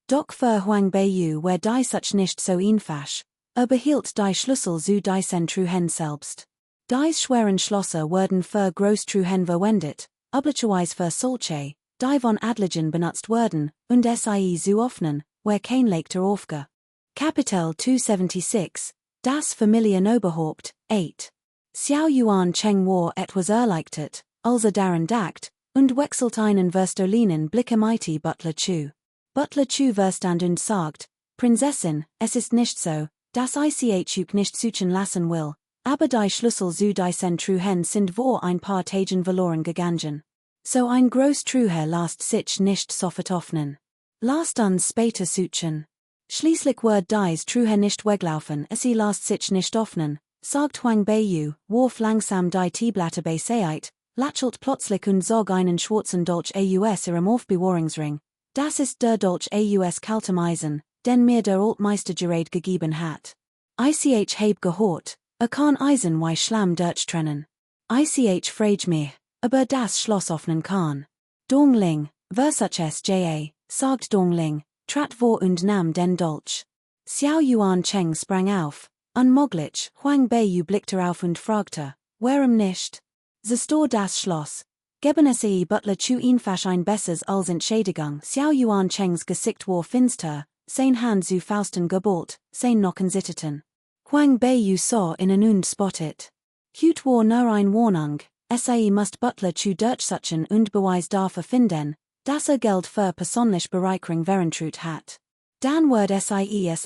Doch für Hwang Beiju war die such nicht so einfach, behielt die Schlüssel zu diesen Truhen selbst. Dies schweren Schlosser werden für Großtruhen verwendet, üblicherweise für solche, die von Adligen benutzt werden, und sie zu öffnen, where kein leichter aufge. Kapitel 276, das Familienoberhaupt, 8. Xiao Yuan Cheng war etwas erleichtert, als daran dacht, und wechselt einen verstolinen Blicke mighty Butler zu. Butler zu verstand und sagt, Prinzessin, es ist nicht so, dass ich nicht suchen lassen will, aber die Schlüssel zu diesen Truhen sind vor ein paar Tagen verloren gegangen. So ein groß Truhe lasst sich nicht sofort öffnen. Lasst uns später suchen. Schließlich wird dies Truhe nicht weglaufen, sie lasst sich nicht öffnen, sagt Hwang Beiju, warf langsam die Teeblätter beiseite, lächelt plötzlich und zog einen schwarzen Dolch aus ihrem Aufbewahrungsring. Das ist der Dolch aus kaltem Eisen, den mir der Altmeister Gerard gegeben hat. Ich heb gehört, kann Eisen wie Schlamm durchtrennen. Ich frage mich, aber das Schloss öffnen kann. Dongling, Versuches ja, sagt Dongling, trat vor und nahm den Dolch. Xiao Yuan Cheng sprang auf, unmöglich, Hwang Beiju blickte auf und fragte, warum nicht? Zerstör das Schloss. Geben sie Butler zu einfach ein besseres als Entschädigung. Xiao Yuan Chengs Gesicht war finster, sein Hand zu Fausten geballt, sein Nocken zitterten. Hwang Beiju sah in und spottet. Hut war nur ein Warnung, sie must Butler zu durchsuchen und Beweis dafür finden, dass Geld für persönlich Bereicherung verantrut hat. Dann wird es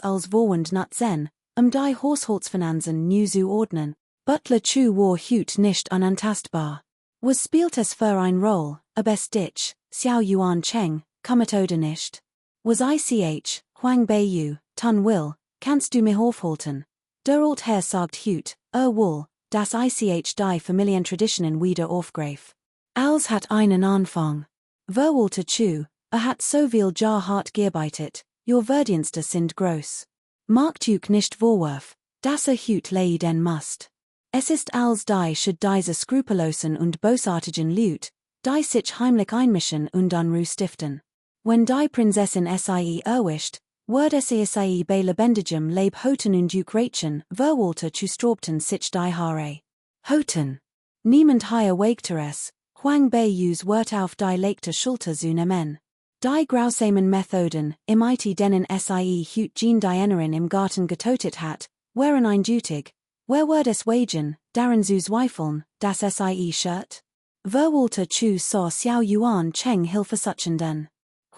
als wohend nutzen, die Haushaltsfinanzen neu zu ordnen. Butler zu war Hut nicht unantastbar. Was spielt es für ein Roll, best dich, Xiao Yuan Cheng, kommet oder nicht? Was Hwang Beiju, tun will, kannst du mich aufhalten? Der Altherr sagt Hut, wohl, dass die Familientraditionen wieder aufgreif. Als hat einen Anfang. Verwalter zu, hat so viel Jahr hart gearbeitet, your Verdienste sind groß. Macht Hut nicht Vorwurf, dass Hut leiden must. Es ist als die should diese skrupellosen und bösartigen Lüt, die sich heimlich einmischen und Unruhe stiften. Wenn die Prinzessin sie erwischt, wird sie bei lebendigem Leib hoten und Ukration, verwalter zu Straubten sich die Haare. Hoten. Niemand hier wegteres, Huang bei us wird auf die leichte Schulter zu nehmen. Die grausamen Methoden, imite denen sie hut Jean Dienerin im Garten getotet hat, wären eindeutig. Wer wird es wagen, darin zu zweifeln, das sie shirt? Verwalter zu so Xiao Yuan Cheng Hilfesuchen den.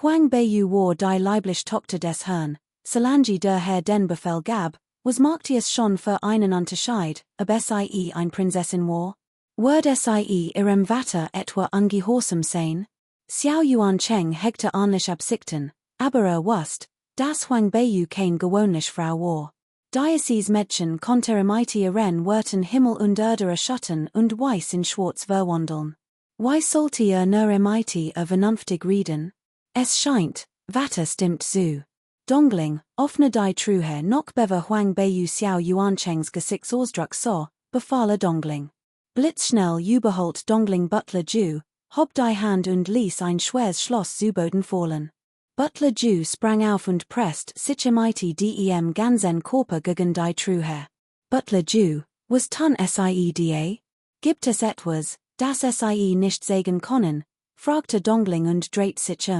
Huang Beiyu war die leibliche Tochter des Herrn, solange der Herr den Befehl gab, was machte es schon für einen Unterschied, ob sie ein Prinzessin war? Wird sie ihrem Vater etwa ungehorsam sein? Xiao Yuan Cheng hegte ähnliche Absichten, aber wusste, dass Huang Beiyu kein gewöhnliche Frau war. Diocese Mädchen konnte imite ihren Werten Himmel und Erde erschüttern und weiß in Schwarz verwandeln. Why sollte nur imite vernünftig reden? Es scheint, Vater stimmt zu. Dongling, offene die Truhe noch bever Huang Beiyu Xiao Yuanchengs Gesichtsausdruck so, befahl Dongling. Blitzschnell überholt Dongling Butler Ju, hob die Hand und ließ ein schweres Schloss zu Boden fallen. Butler Ju sprang auf und presst sich imite dem ganzen Körper gegen die Truhe. Butler Ju, was tun sie da? Gibt es etwas, das sie nicht sagen können? Fragte Dongling und dreht sich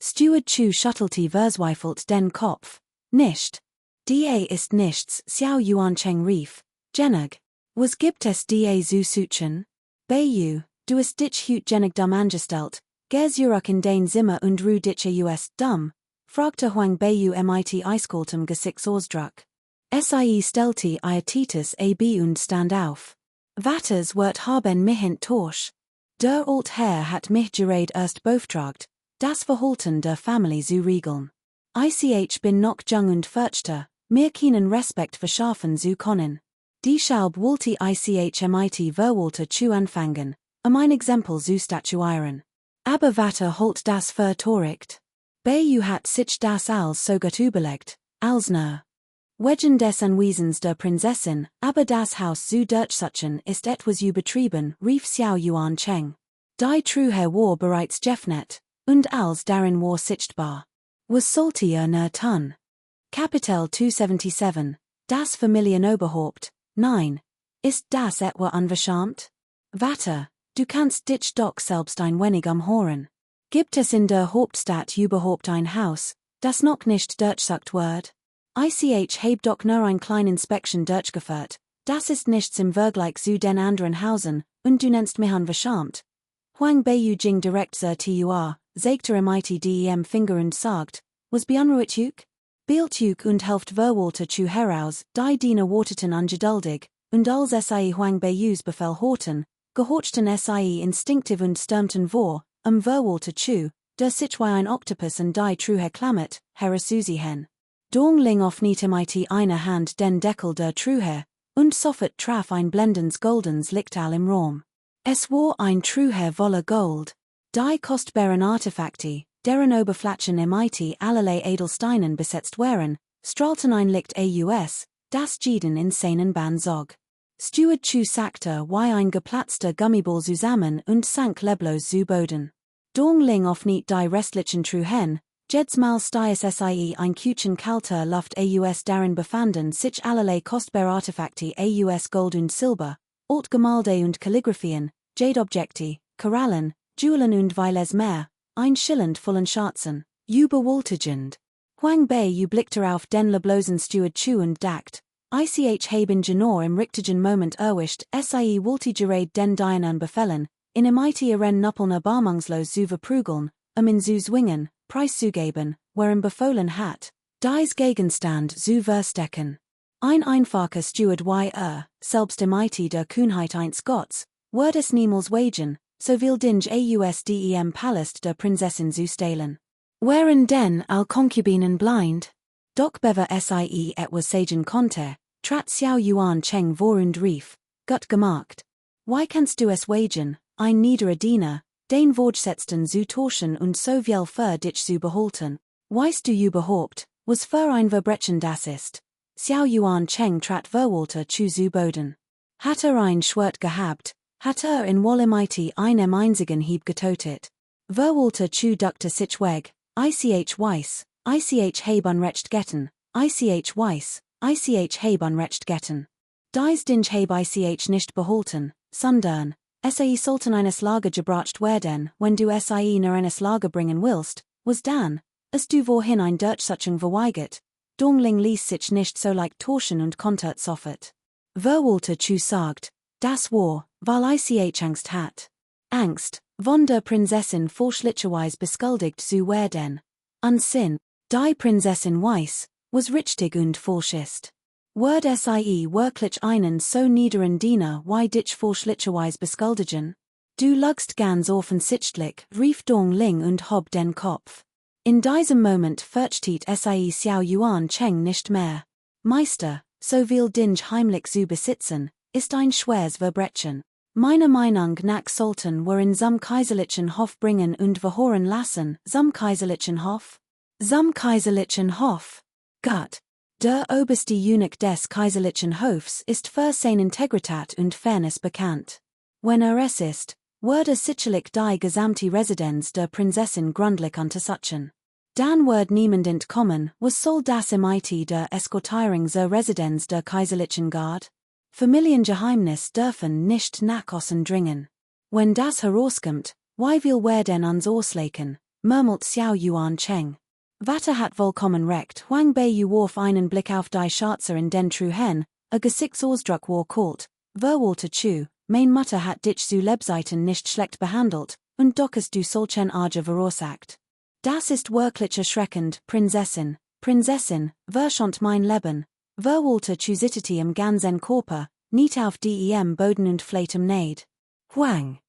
Steward Chu schüttelte verzweifelt den Kopf. Nicht. Da ist nichts, Xiao Yuancheng rief. Genug. Was gibt es da zu suchen? Beiyu, du hast dich hut genig dumm angestellt, geh zurück in dein Zimmer und ruh dich us dumm, fragte Huang Beiyu mit eiskaltem Gesichtsausdruck. Sie stellte ihr Titus ab und stand auf. Vatters wird haben mich enttäuscht. Der alt Herr hat mich gerade erst beauftragt, das Verhalten der Familie zu regeln. Ich bin noch jung und fürchte, mir keinen Respekt verschaffen zu können. Deshalb wollte ich mit Verwalter zu anfangen, ein Exempel zu statuieren. Aber Vater holt das für töricht. Beiyu hat sich das als so gut überlegt, als nur. Wegen des Anwesens der Prinzessin, aber das Haus zu durchsuchen ist etwas übertrieben, rief Xiao Yuan Cheng. Die Truhe war bereits geöffnet, und als darin war sichtbar. Was sollte nur tun? Kapitel 277, das Familienoberhaupt, nein. Ist das etwa unverschämt? Vater, du kannst dich doch selbst ein wenig umhören. Gibt es in der Hauptstadt überhaupt ein Haus, das noch nicht durchsucht wird? Ich habe doch nur ein klein Inspection durchgeführt, das ist nichts im Vergleich zu den anderen Hausen, und du nennst mich unverschämt. Huang Beiyu ging direkt zur Tür, zeigte mit dem Finger und sagt, was beunruhigt? Beeldtuk und helft Verwalter zu heraus, die Diener warteten ungeduldig, und als sie Huang Beiyus Befehl horten, gehorchten sie instinktiv und stürmten vor, Verwalter zu, der sich wie ein Oktopus und die Truhe klammert, herauszusehen. Dongling öffnete mit einer Hand den Deckel der Truhe, und sofort traf ein blendendes goldens Lichtal im Raum. Es war ein Truhe voller Gold. Die kostbaren Artefakte, deren Oberflächen mit allerlei Edelsteinen besetzt waren, strahlten ein Licht aus, das jeden in seinen Bann zog. Steward Chu sackte wie ein geplatzter Gummiball zusammen und sank leblos zu Boden. Dongling öffnet die restlichen Truhen, jedsmal stiess sie ein Küchen kalter Luft aus darin befanden sich allerlei kostbare Artefakte aus Gold und Silber, Altgemälde und Kalligraphien, Jadeobjekte, Korallen, Juwelen und vieles mehr, einschillend vollen Schatzen, überwältigend. Huang Beiyu blickte auf den leblosen Steward Chu und dacht, ich haben genau im richtigen Moment erwischt, sie wollte gerade den Dienern befehlen, in ihren Nuppeln erbarmungslos zu verprügeln, in zu zwingen, preiszugeben, weren befohlen hat, dies Gegenstand zu verstecken. Ein einfacher Steward selbst mit der Kühnheit eines Gotts, wird es niemals wagen, so will Dinge ausdem Palast der Prinzessin zu stehlen. Wären denn all Konkubinen blind? Doch bever sie etwas sagen konnte, trat Xiao Yuan Cheng vor und rief, gut gemacht. Why kannst du es wagen, ein niederer Diener, den Vorgesetzten zu tauschen und so viel für dich zu behalten? Weißt du überhaupt, was für ein Verbrechen das ist? Xiao Yuan Cheng trat Verwalter zu Boden. Hat ein Schwert gehabt, hat in Wallimite einem einzigen Hieb getötet. Verwalter zu Dr. sich weg, ich weiß, ich habe unrecht getten, ich weiß, ich habe unrecht getten. Dies Dinge habe ich nicht behalten, sondern, sollte eines Lager gebracht werden, wenn du nach eines Lager bringen willst, was dann, du wohin ein Durchsuchung verweigert, Dongling ließ sich nicht so leicht tauschen und konnte sofort. Verwalter zu sagt, das war, weil ich Angst hat. Angst, von der Prinzessin fälschlicherweise beschuldigt zu werden. An Sinn, die Prinzessin weiß, was richtig und falsch ist. Word wirklich einen so niederen Diener wie dich fälschlicherweise beschuldigen? Du lugst ganz offensichtlich, rief Dong Ling und hob den Kopf. In diesem Moment versteht Xiao Yuan Cheng nicht mehr. Meister, so viel Dinge heimlich zu besitzen, ist ein schweres Verbrechen. Meiner Meinung nach sollten wir in zum kaiserlichen Hof bringen und verhören lassen. Zum kaiserlichen Hof? Zum kaiserlichen Hof? Gott. Der oberste Eunuch des kaiserlichen Hofs ist für seine Integrität und Fairness bekannt. Wenn es ist, würde sicherlich die gesamte Residenz der Prinzessin gründlich untersuchen. Dann wird niemand entkommen, was soll das im IT der Eskortierung zur Residenz der kaiserlichen Guard? Familiengeheimnis dürfen nicht nach außen dringen. Wenn das herauskommt, wie will werden uns ausleken, murmelt Xiao Yuan Cheng. Vater hat vollkommen recht, Huang Bei warf einen Blick auf die Schatzer in den Truhen, Gesichtsausdruck war kalt, Verwalter zu, mein Mutter hat dich zu Lebzeiten nicht schlecht behandelt, und doch hast du solchen Ärger verursacht. Das ist wirklich erschreckend, Prinzessin, verschont mein Leben, Verwalter zu zitterte im ganzen Körper, nicht auf dem Boden und fleitem Neid. Huang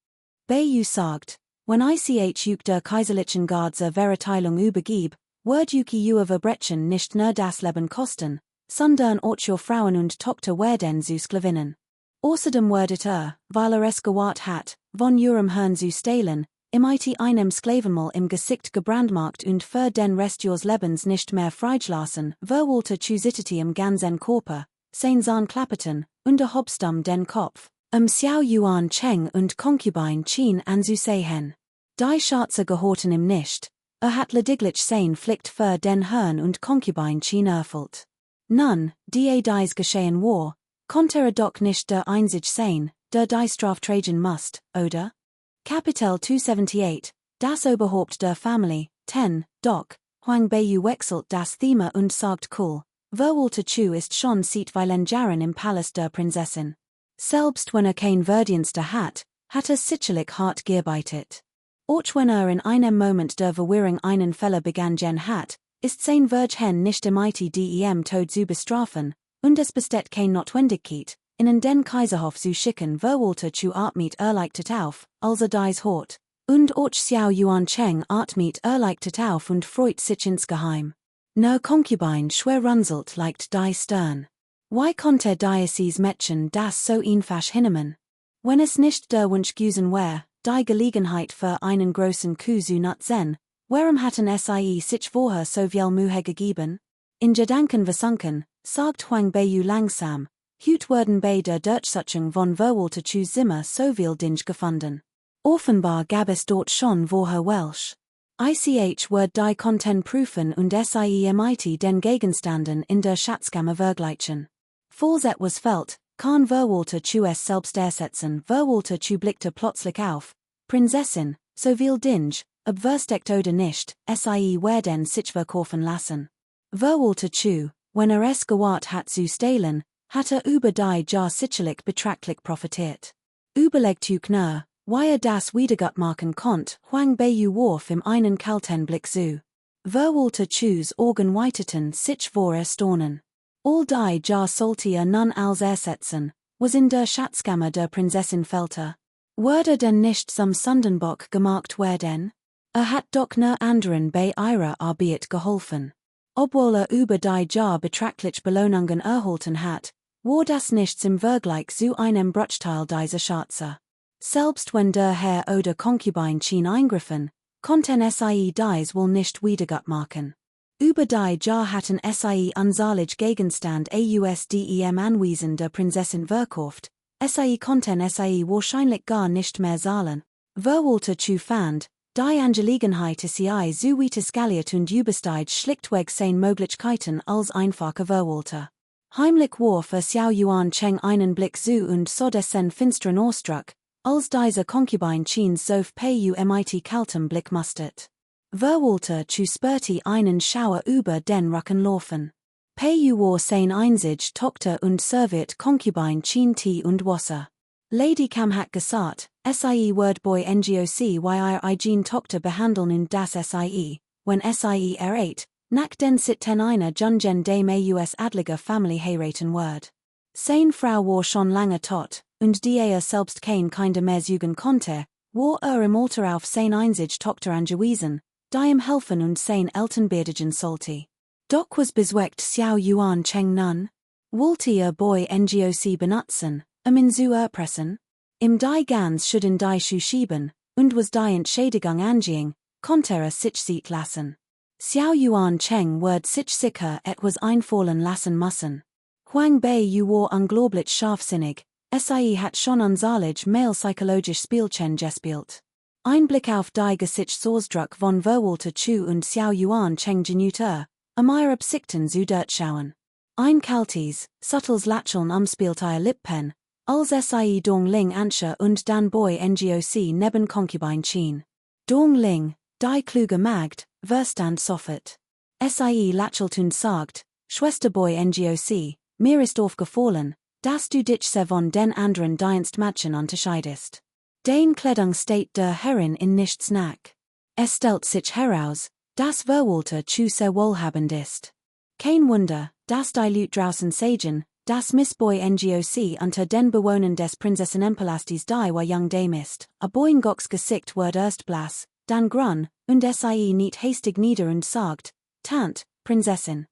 Bei sagt, wenn ich der kaiserlichen Guard zur Verteilung übergib, wird ihr Verbrechen nicht nur das Leben kosten, sondern auch your Frauen und Tochter werden zu Sklavinnen. Außerdem werdet weil es gewahrt hat, von eurem Herrn zu stehlen, im einem Sklavenmal im Gesicht gebrandmarkt und für den Rest ihres Lebens nicht mehr freigelassen, Verwalter zu zitterte im ganzen Körper, sein Zahn klapperten, und hobstam den Kopf, Xiao Yuan Cheng und Concubine Qin anzusehen. Die Schatze gehorten ihm nicht. Hat lediglich sein Pflicht für den Herrn und Concubine Qin erfüllt. Nun, die dies geschehen war, konnte doch nicht der einzig sein, der die Straf tragen musst, oder? Kapitel 278, das Oberhaupt der Familie, 10, doch, Huang Bei wechselt das Thema und sagt cool, Verwalter zu ist schon seit weilen Jahren im Palast der Prinzessin. Selbst wenn kein Verdienste hat sicherlich hart gearbeitet. Auch wenn in einem Moment der Verwirrung einen Fehler begangen hat, ist sein Vergehen nicht im dem Tod zu bestrafen, und es besteht kein Notwendigkeit, in den Kaiserhof zu schicken. Verwalter zu atmet erleichtert auf, als dies hört. Und auch Xiao Yuan Cheng atmet erleichtert auf und freut sich insgeheim. Nur Concubine schwer runzelt leicht die Stirn. Why konnte dieses Mädchen das so einfach hinnehmen? Wenn es nicht der Wunsch gewesen wäre, die Gelegenheit für einen großen Coup zu nutzen, warum hatten sich vorher so viel Mühe gegeben? In Gedanken versunken, sagt Huang Bei langsam, heute werden bei der Durchsuchung von Verwalter zu Zimmer so viel Dinge gefunden. Offenbar gab es dort schon vorher Welsh. Wird die Content prüfen und mit den Gegenständen in der Schatzkammer vergleichen. Falls etwas fällt, kann Verwalter zu es selbst ersetzen. Verwalter zu blickte plötzlich auf. Prinzessin, so viel Dinge, ob versteckt oder nicht, werden sich verkaufen lassen. Verwalter zu, wenn es gewahrt hat zu stehlen, hat über die Jahr sicherlich betrachtlich profitiert. Überlegt nur, wie das wiedergut machen konnt, Huang Bei warf im einen kalten Blick zu. Verwalter zu's Augen weiteten sich vor Erstaunen. All die Jahr sollte nun als ersetzen, was in der Schatzkammer der Prinzessin fehlte. Würde denn nicht zum Sündenbock gemacht werden? Hat doch nur anderen bei ihrer Arbeit geholfen. Obwohl über die Jahr betrachtlich Belohnungen erhalten hat, war das nichts im Vergleich zu einem Bruchteil dieser Schatze. Selbst wenn der Herr oder Concubine Qin eingriffen, konnten dies wohl nicht wiedergut machen. Über die Jahr hatten anzahlliche Gegenstand ausdem Anwesen der Prinzessin verkauft, Sie Konten Sie wahrscheinlich gar nicht mehr zahlen. Verwalter zu Fand, die Angelegenheit Sie zu weiter skaliert und übersteigt schlichtweg seine Möglichkeiten als einfacher Verwalter. Heimlich war für Xiao Yuan Cheng einen Blick zu und so dessen finsteren Ausdruck, als dieser Concubine Chins auf mit kaltem Blick mustert. Verwalter zu spürte einen Schauer über den Rücken laufen. War sein einzig Tochter und serviert Concubine Chin Tea und Wasser. Lady Kam hat gesagt, Sie Wordboy NGOC Ihn Tochter behandeln und das Sie, wenn Sie 8, nach den sitten einer Jungen dem Aus adliger Family heiraten Word. Seine Frau war schon lange tot, und die selbst keine mehr zeugen konnte, war im Alter auf sein einzig Tochter angewiesen, die ihm helfen und sein Eltern beerdigen sollte. Doch was bezweckt Xiao Yuan Cheng nun? Wollte Boy NGOC benutzen, in zu erpressen? Im die ganz schuden die Schuh schieben, und was die Entschädigung anging, konnte sich sieht lassen. Xiao Yuan Cheng wird sich sicher etwas einfallen lassen müssen. Huang Bei war unglaublich scharfsinnig, Sie hat schon unzahlig male psychologisch Spielchen gespielt. Ein Blick auf die Gesichtsausdruck von Verwalter Chu und Xiao Yuan Cheng genuter, ihre Absichten zu durchschauen. Ein kaltes, subtles Lächeln umspielt ihr Lippen, als Sie Dong Ling anscha und dann Boy NGOC neben Concubine Chin. Dong Ling, die kluge Magd, verstand sofort. Sie lächelt und sagt, Schwesterboy NGOC, mir ist aufgefallen, dass du dich sehr von den anderen Dienstmädchen unterscheidest. Den Kleidung steht der Herrin in nichts nach. Es stellt sich heraus, dass Verwalter zu sehr wohlhabend ist. Kein Wunder, dass die Leute draußen sagen, dass Miss Boy NGOC unter den Bewohnern des Prinzessenenpalastes die war young Dame ist, Boy Gox Gesicht wird erst blass, dann grün, und Sie nicht hastig nieder und sagt, Tant, Prinzessin.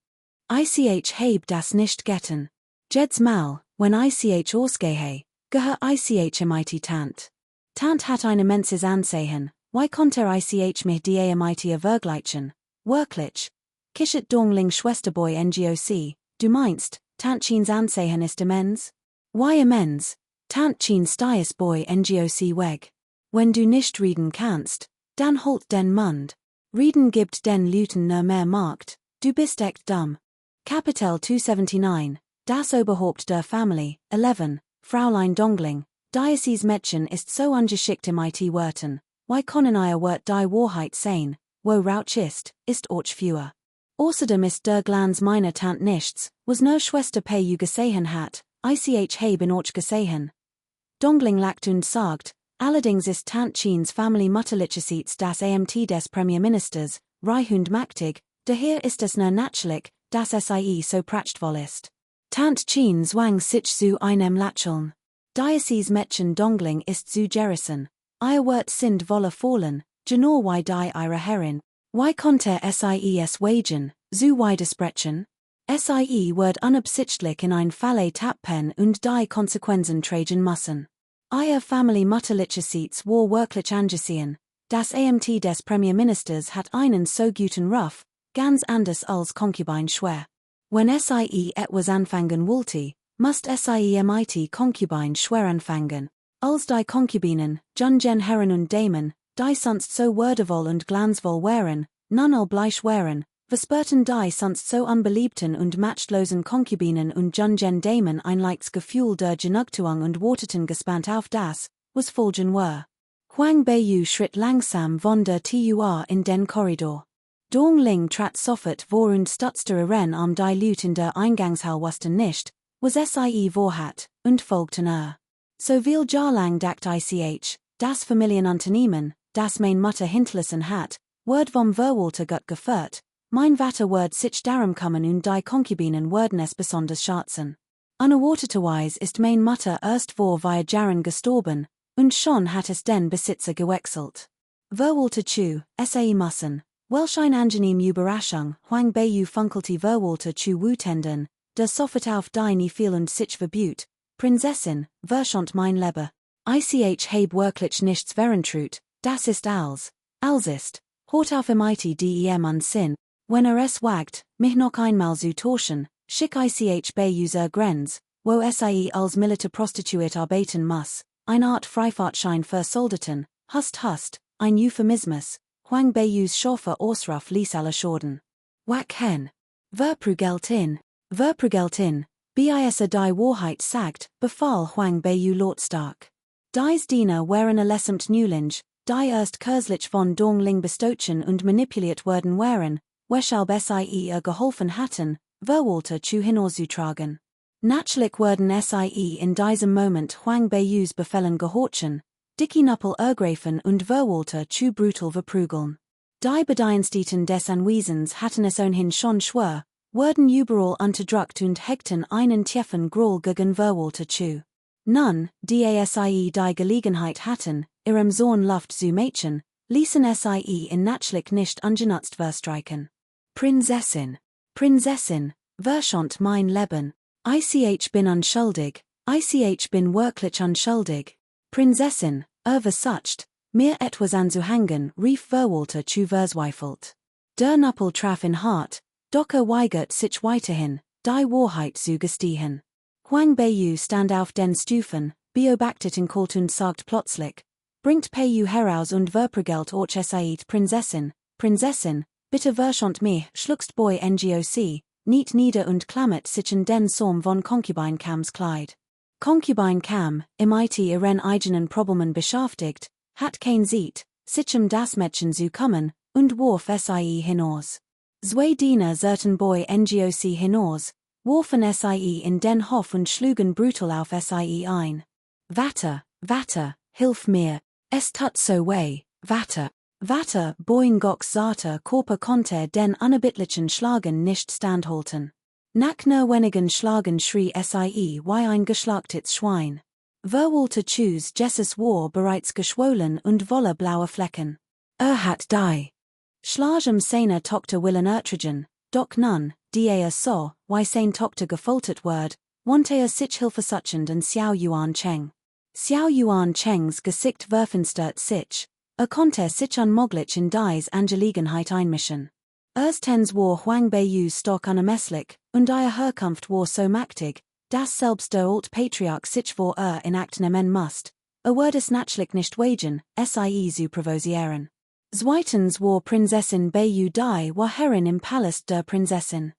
Ich heb das nicht getten. Jeds mal, wenn ich ausgehe, gehör ich mit Tant. Tant hat ein immenses Ansehen, why konnte ich mich die mit vergleichen, wirklich? Kishet Dongling Schwesterboy NGOC, du meinst, Tant Chins Ansehen ist immens? Why immens? Tant Chin Stias Boy NGOC weg. Wenn du nicht reden kannst, dann halt den Mund. Reden gibt den Leuten nur mehr Markt, du bist echt dumm. Kapitel 279, das Oberhaupt der Family, 11, Fraulein Dongling, Diocese Mädchen ist so ungeschickt mit Wörtern, why können ihr Wort die Wahrheit sein, wo Rauch ist auch fewer. Außerdem ist der Glanz meiner Tant nichts, was nur Schwester Pu gesehen hat, ich habe auch gesehen. Dongling lacht und sagt, allerdings ist Tant Chins Family Mutterliches das Amt des Premierministers, Reihund Maktig, daher ist es nur natürlich, dass Sie so prachtvoll ist. Tant Chin zwang sich zu einem Lächeln. Diocese Mädchen Dongling ist zu Jerison. Ihr Wort sind wolle fallen, genau wie die ihre Herrin. Why konnte SIES wagen, so wide sprechen? SIE wird unabsichtlich in ein Falle tappen und die Konsequenzen tragen müssen. Ihr Family Mutterliches war wirklich angesehen, das Amt des Premierministers hat einen so guten Ruf, ganz anders als Concubine schwer. Wenn SIE etwas anfangen wollte, must SIE mit Concubine schwer anfangen, als die Concubinen, Jungen Herren und Damen, die sonst so würdevoll und glanzvoll wären, nun all bleich wären, verspürten die sonst so unbeliebten und matchtlosen Concubinen und Jungen Damen ein leichtes Gefühl der Genugtuung und warteten gespannt auf das, was folgen war. Huang Bei schritt langsam von der Tur in den Korridor. Dong Ling trat sofort vor und stutzte die Leute in der Eingangshalle wussten nicht, was Sie vorhat, und folgten So viel Jahrlang dacht ich, das Familienunternehmen, das mein Mutter hinterlassen hat, wird vom Verwalter gut geführt, mein Vater wird sich darum kommen und die Konkubinen würden es besonders schätzen. Unerwarteterweise ist mein Mutter erst vor 2 Jahren gestorben, und schon hat es den Besitzer gewechselt. Verwalter Chu, Sie müssen, welch ein angenehm Überraschung, Huang Bei funkelte Verwalter Chu wutenden, der sofort auf die nie fiel und sich verbüht, Prinzessin, verschont mein Leben. Ich heb wirklich nichts verentrut, das ist als ist, hort auf mit dem an Sinn, wenn es wagt, mich noch einmal zu tauschen, schick ich bei user Grenz, wo sie als milita prostituiert arbeiten muss, eine Art Freifahrtschein für Soldaten, hust, ein Euphemismus, Huang Beiyus Chauffeur Ausruf ließ alle Schorden. Wack hen. Verprugeltin, bis die Wahrheit sagt, befahl Huang Beiyu lautstark. Dies Diener waren allesamt Newlinge, die erst kürzlich von Dongling bestochen und manipuliert worden waren, weshalb sie geholfen hatten, Verwalter zu hinauszutragen. Natürlich werden sie in diesem Moment Huang Beiyus Befehlen gehorchen, die Knuppel ergreifen und Verwalter zu brutal verprügeln. Die Bediensteten des Anwesens hatten es ohnehin schon schwer, wurden überall unterdrückt und hegten einen tiefen Groll gegen Verwalter zu. Nun, die sie die Gelegenheit hatten, ihrem Sohn Luft zu machen, ließen sie in natürlich nicht ungenutzt verstreichen. Prinzessin, verschont mein Leben. Ich bin unschuldig, ich bin wirklich unschuldig. Prinzessin, versucht, mir etwas anzuhängen, rief Verwalter zu verzweifelt. Der Knuppel traf in hart, doch weigert sich weiterhin, die Wahrheit zu gestehen. Huang Beiyu stand auf den Stufen, beobachtet in Kalt und sagt plötzlich, bringt Beiyu heraus und verprügelt euch seid Prinzessin, bitte verschont mich, schluckst Boy Ngoc, niet nieder und klammert sich in den Saum von Concubine Cams Kleid. Concubine Cam, mit ihren eigenen Problemen beschäftigt, hat kein Zeit, sich das Mädchen zu kommen, und warf sie hinaus. Zwei Diener zerrten Boy Ngoc hinaus, warfen sie in den Hof und schlugen brutal auf sie ein. Vater, hilf mir, es tut so weh, Vater, Boy Ngocs zarter Körper konnte den unerbittlichen Schlagen nicht standhalten. Nach nur wenigen Schlagen schrie sie wie ein geschlagtes Schwein. Verwalter Chus Jesses war bereits geschwollen und voller blauer Flecken. Hat die Schlagem seiner Tochter willen ertragen, doch nun, die so, wie sein Tochter gefoltert wird, wandte sich hilfesuchend an Xiao Yuan Cheng. Xiao Yuan Chengs Gesicht verfinstert sich, konnte sich unmöglich in dies Angelegenheit einmischen. Erstens war Huang Beiyu stark unermesslich, und ihre Herkunft war so mächtig, dass selbst der alte Patriarch sich vor in Acht nehmen musste, wird es natürlich nicht wagen, sie zu provozieren. Zweitens war Prinzessin Beiyu die war Herrin im Palast der Prinzessin.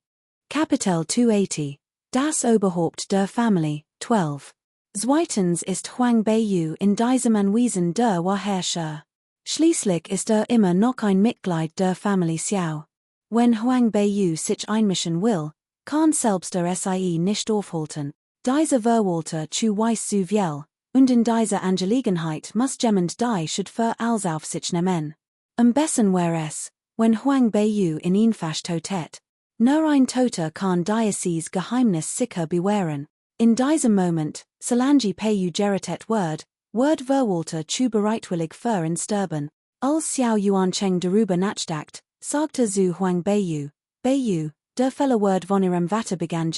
Kapitel 280. Das Oberhaupt der Familie, 12. Zweitens ist Huang Beiyu in diesem Anwesen der Herrscher. Schließlich ist immer noch ein Mitglied der Familie Xiao. Wenn Huang Beiyu sich einmischen will, kann selbst der sie nicht aufhalten, dieser Verwalter zu weiß zu viel, und in dieser Angelegenheit muss jemand die Schuld für alles auf sich nehmen. Am besten wäre es, wenn Huang Beiyu in ihn festtotet. Nur ein Toter kann dieses Geheimnis sicher bewahren. In diesem Moment, solange Beiyu gerettet wird Verwalter zu bereitwillig für ihn sterben. Als Xiao Yuancheng darüber nachdacht, sagte zu Huang Beiyu, der Fälle wird von ihrem Vater begann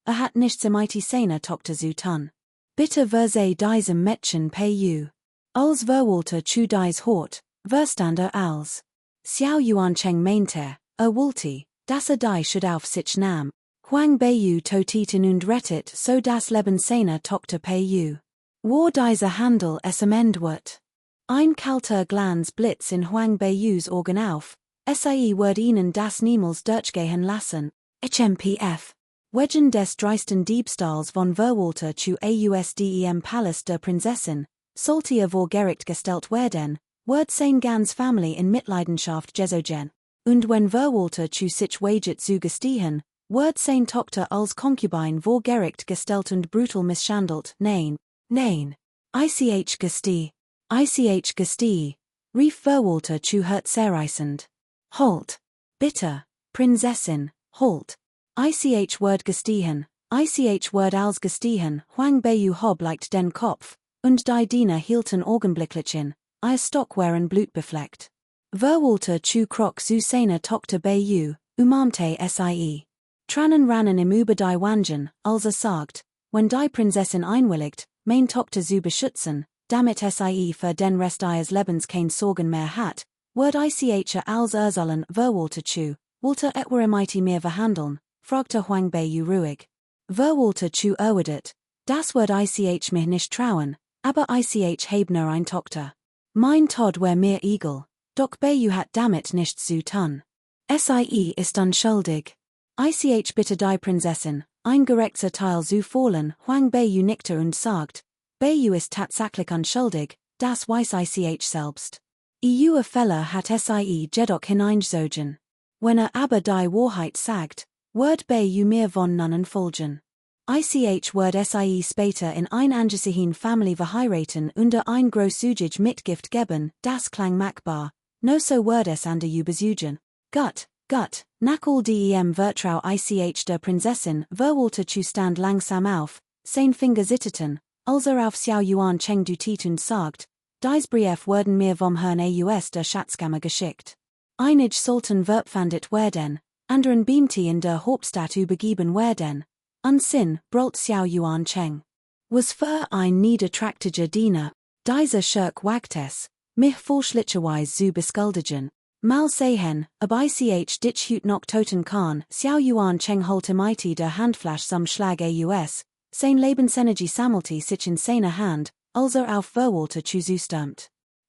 hat nichts mit seiner Tochter zu tun. Bitte verse diesem Mädchen Beiyu. Als Verwalter zu dies Hort, verstand als. Xiao Yuancheng meinte, wollte, dass die Schuld auf sich nahm. Huang Beiyu toteten und rettet so das Leben seiner Tochter Beiyu. War dieser Handel es am Ende wird. Ein kalter Glanz blitz in Huang Beiyus Augen auf, wird ihnen das niemals durchgehen lassen. HMPF. Wegen des dreisten Diebstahls von Verwalter zu ausdem Palast der Prinzessin, sollte vor Gericht gestellt werden, wird sein ganz Familie in Mitleidenschaft gezogen. Und wenn Verwalter zu sich waget zu gestehen, wird sein Tochter als Concubine vor Gericht gestellt und brutal misshandelt. Nein, ich gesteh, rief Verwalter zu herzzerreißend. Halt, bitte, Prinzessin, halt. Ich word gestehen, als gestehen, Huang Beiyu hob leicht den Kopf, und die Diener hielten augenblicklich in, ihr Stock waren blutbefleckt. Verwalter zu krok zu seiner Tochter Beiyu, umarmte sie. Tränen rannen im über die Wangen, als sagt, wenn die Prinzessin einwilligt, mein Tochter zu beschützen, damit sie für den Rest ihres Lebens kein Sorgen mehr hat, wird ich als sollen Verwalter zu, wollte etwa mehr verhandeln, fragte Huang Beiyu ruhig. Verwalter zu erwidert, das Wort ich mich nicht trauen, aber ich habe nur ein Tochter. Mein Tod wär mir Igel, doch Bayu hat damit nichts zu tun. Sie ist unschuldig. Ich bitte die Prinzessin, ein gerechter Teil zu fallen, Huang Bayu nickte und sagt, Bayu ist tatsächlich unschuldig, das weiß ich selbst. Fälle hat sie jedoch hineingezogen. Wenn aber die Wahrheit sagt, wird Bayu mir von nunnen folgen. Ich wird sie später in ein angesehen Family verheiraten und ein großzügig Mitgift geben, das klang machbar, no so wird es an der besuchen. Gut, nach all dem Vertrau ich der Prinzessin Verwalter zu stand langsam auf, sein Finger zitterte, als auf Xiao Yuan Cheng dutit und sagt, dies Brief werden mir vom Herrn aus der Schatzkammer geschickt. Einig sollten verpfändet werden, anderen beamte in der Hauptstadt übergeben werden. Unsinn, brüllt Xiao Yuan Cheng. Was für ein niederträchtiger Diener, dieser Schurk wagt es, mich falschlicherweise zu beschuldigen. Mal sehen, ob ich dich hüt noch toten kann, Xiao Yuan Cheng holte mighty der Handflash zum Schlag aus, sein Lebensenergie sammelte sich in seiner Hand, als auf Verwalter zustürmt.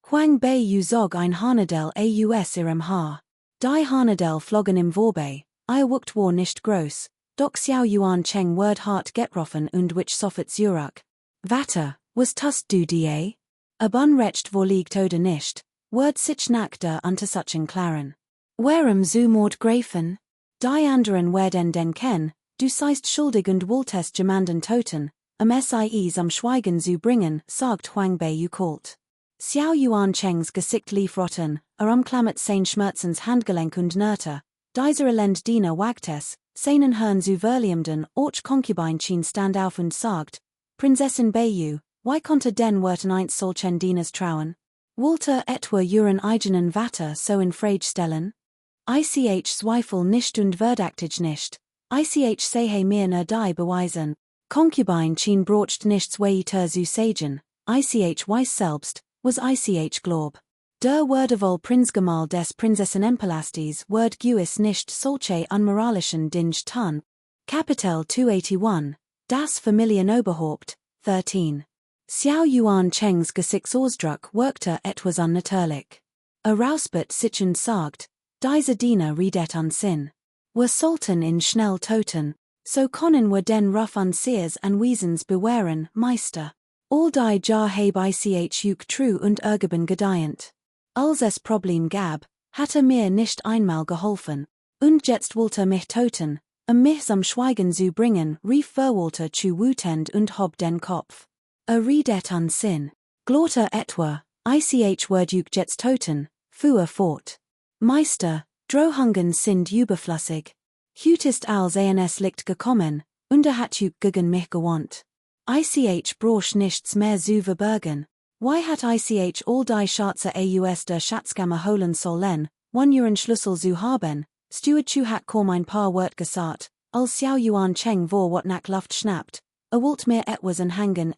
Huang Bei zog ein Hanadel aus ihrem Haar. Die Hanadel flogen im Vorbei, wucht war nicht groß, doch Xiao Yuan Cheng wird hart getroffen und wich sofort zurück. Vater, was tust du die? Ob unrecht vorliegt oder nicht, wird sich nach der Untersuchung klaren. Warum zu Mord Gräfen? Die anderen werden denken, du seist schuldig und wolltest jemanden toten, sie zum Schweigen zu bringen, sagt Huang Bei kalt. Xiao Yuan Chengs Gesicht lief rotten, umklammert sein Schmerzens Handgelenk und Nörter, dieser Elend-Diener wagt es, seinen Herrn zu verliebten, Concubine stand auf und sagt, Prinzessin Bayu, why konnte den Wirten eins solchen Dieners trauen? Wollte etwa ihren eigenen Vater so in Frage stellen? Ich zweifel nicht und verdächtig nicht, ich sehe mir nur die Beweisen. Concubine brocht nichts weiter zu sagen, ich weiß selbst, was ich glaub. Der Wordevol Prinzgemahl des Prinzessinenpalastes wird gewiss nicht solche unmoralischen Dinge tun. Kapitel 281, das Familienoberhaupt, 13. Xiao Yuan Chengs Gesichtsausdruck wirkte etwas unnatürlich. Rouspert sich und sagt, dieser Diener redet Unsinn. Wir sollten ihn schnell toten, so können wir den rough Unseers Anwesens bewähren, Meister. All die Jahr habe ich true und ergeben gedeihend. Als es Problem gab, hatte mir nicht einmal geholfen, und jetzt wollte mich toten, mich zum Schweigen zu bringen, rief Verwalter zu wütend und hob den Kopf. Redet Unsinn. Glotter etwa, ich wird jetzt toten, fuhr fort. Meister, Drohungen sind überflüssig. Hüt ist als eines Licht gekommen, und hat gegen mich gewandt. Ich broch nichts mehr zu verbergen. Why hat ich all die Schatze aus der Schatzkammer holen sollen, ihren Schlüssel zu haben? Steward Chu hat kaum ein paar Wort gesagt, als Xiao Yuan Cheng vor wat nach Luft schnappt. Wollt mir etwas anhängen,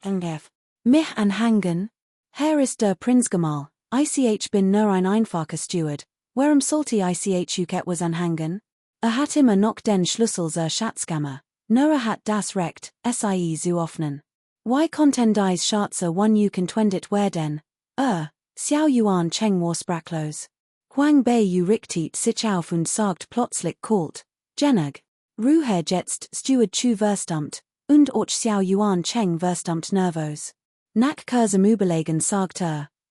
mich anhängen? Herr ist der Prinzgemahl, ich bin nur ein einfacher Steward, warum sollte ich etwas anhängen? Hat immer noch den Schlüssel zur Schatzkammer, nur hat das Recht, sie zu öffnen. Why konnten dies Schatze entwendet werden? Xiao Yuan Cheng war sprachlos. Huang Bei richtet sich auf und sagt plötzlich kalt, Genug. Ruhe jetzt, Steward Chu verstummt, und auch Xiao Yuan Cheng verstummt nervös. Nach kurzem Überlegen sagt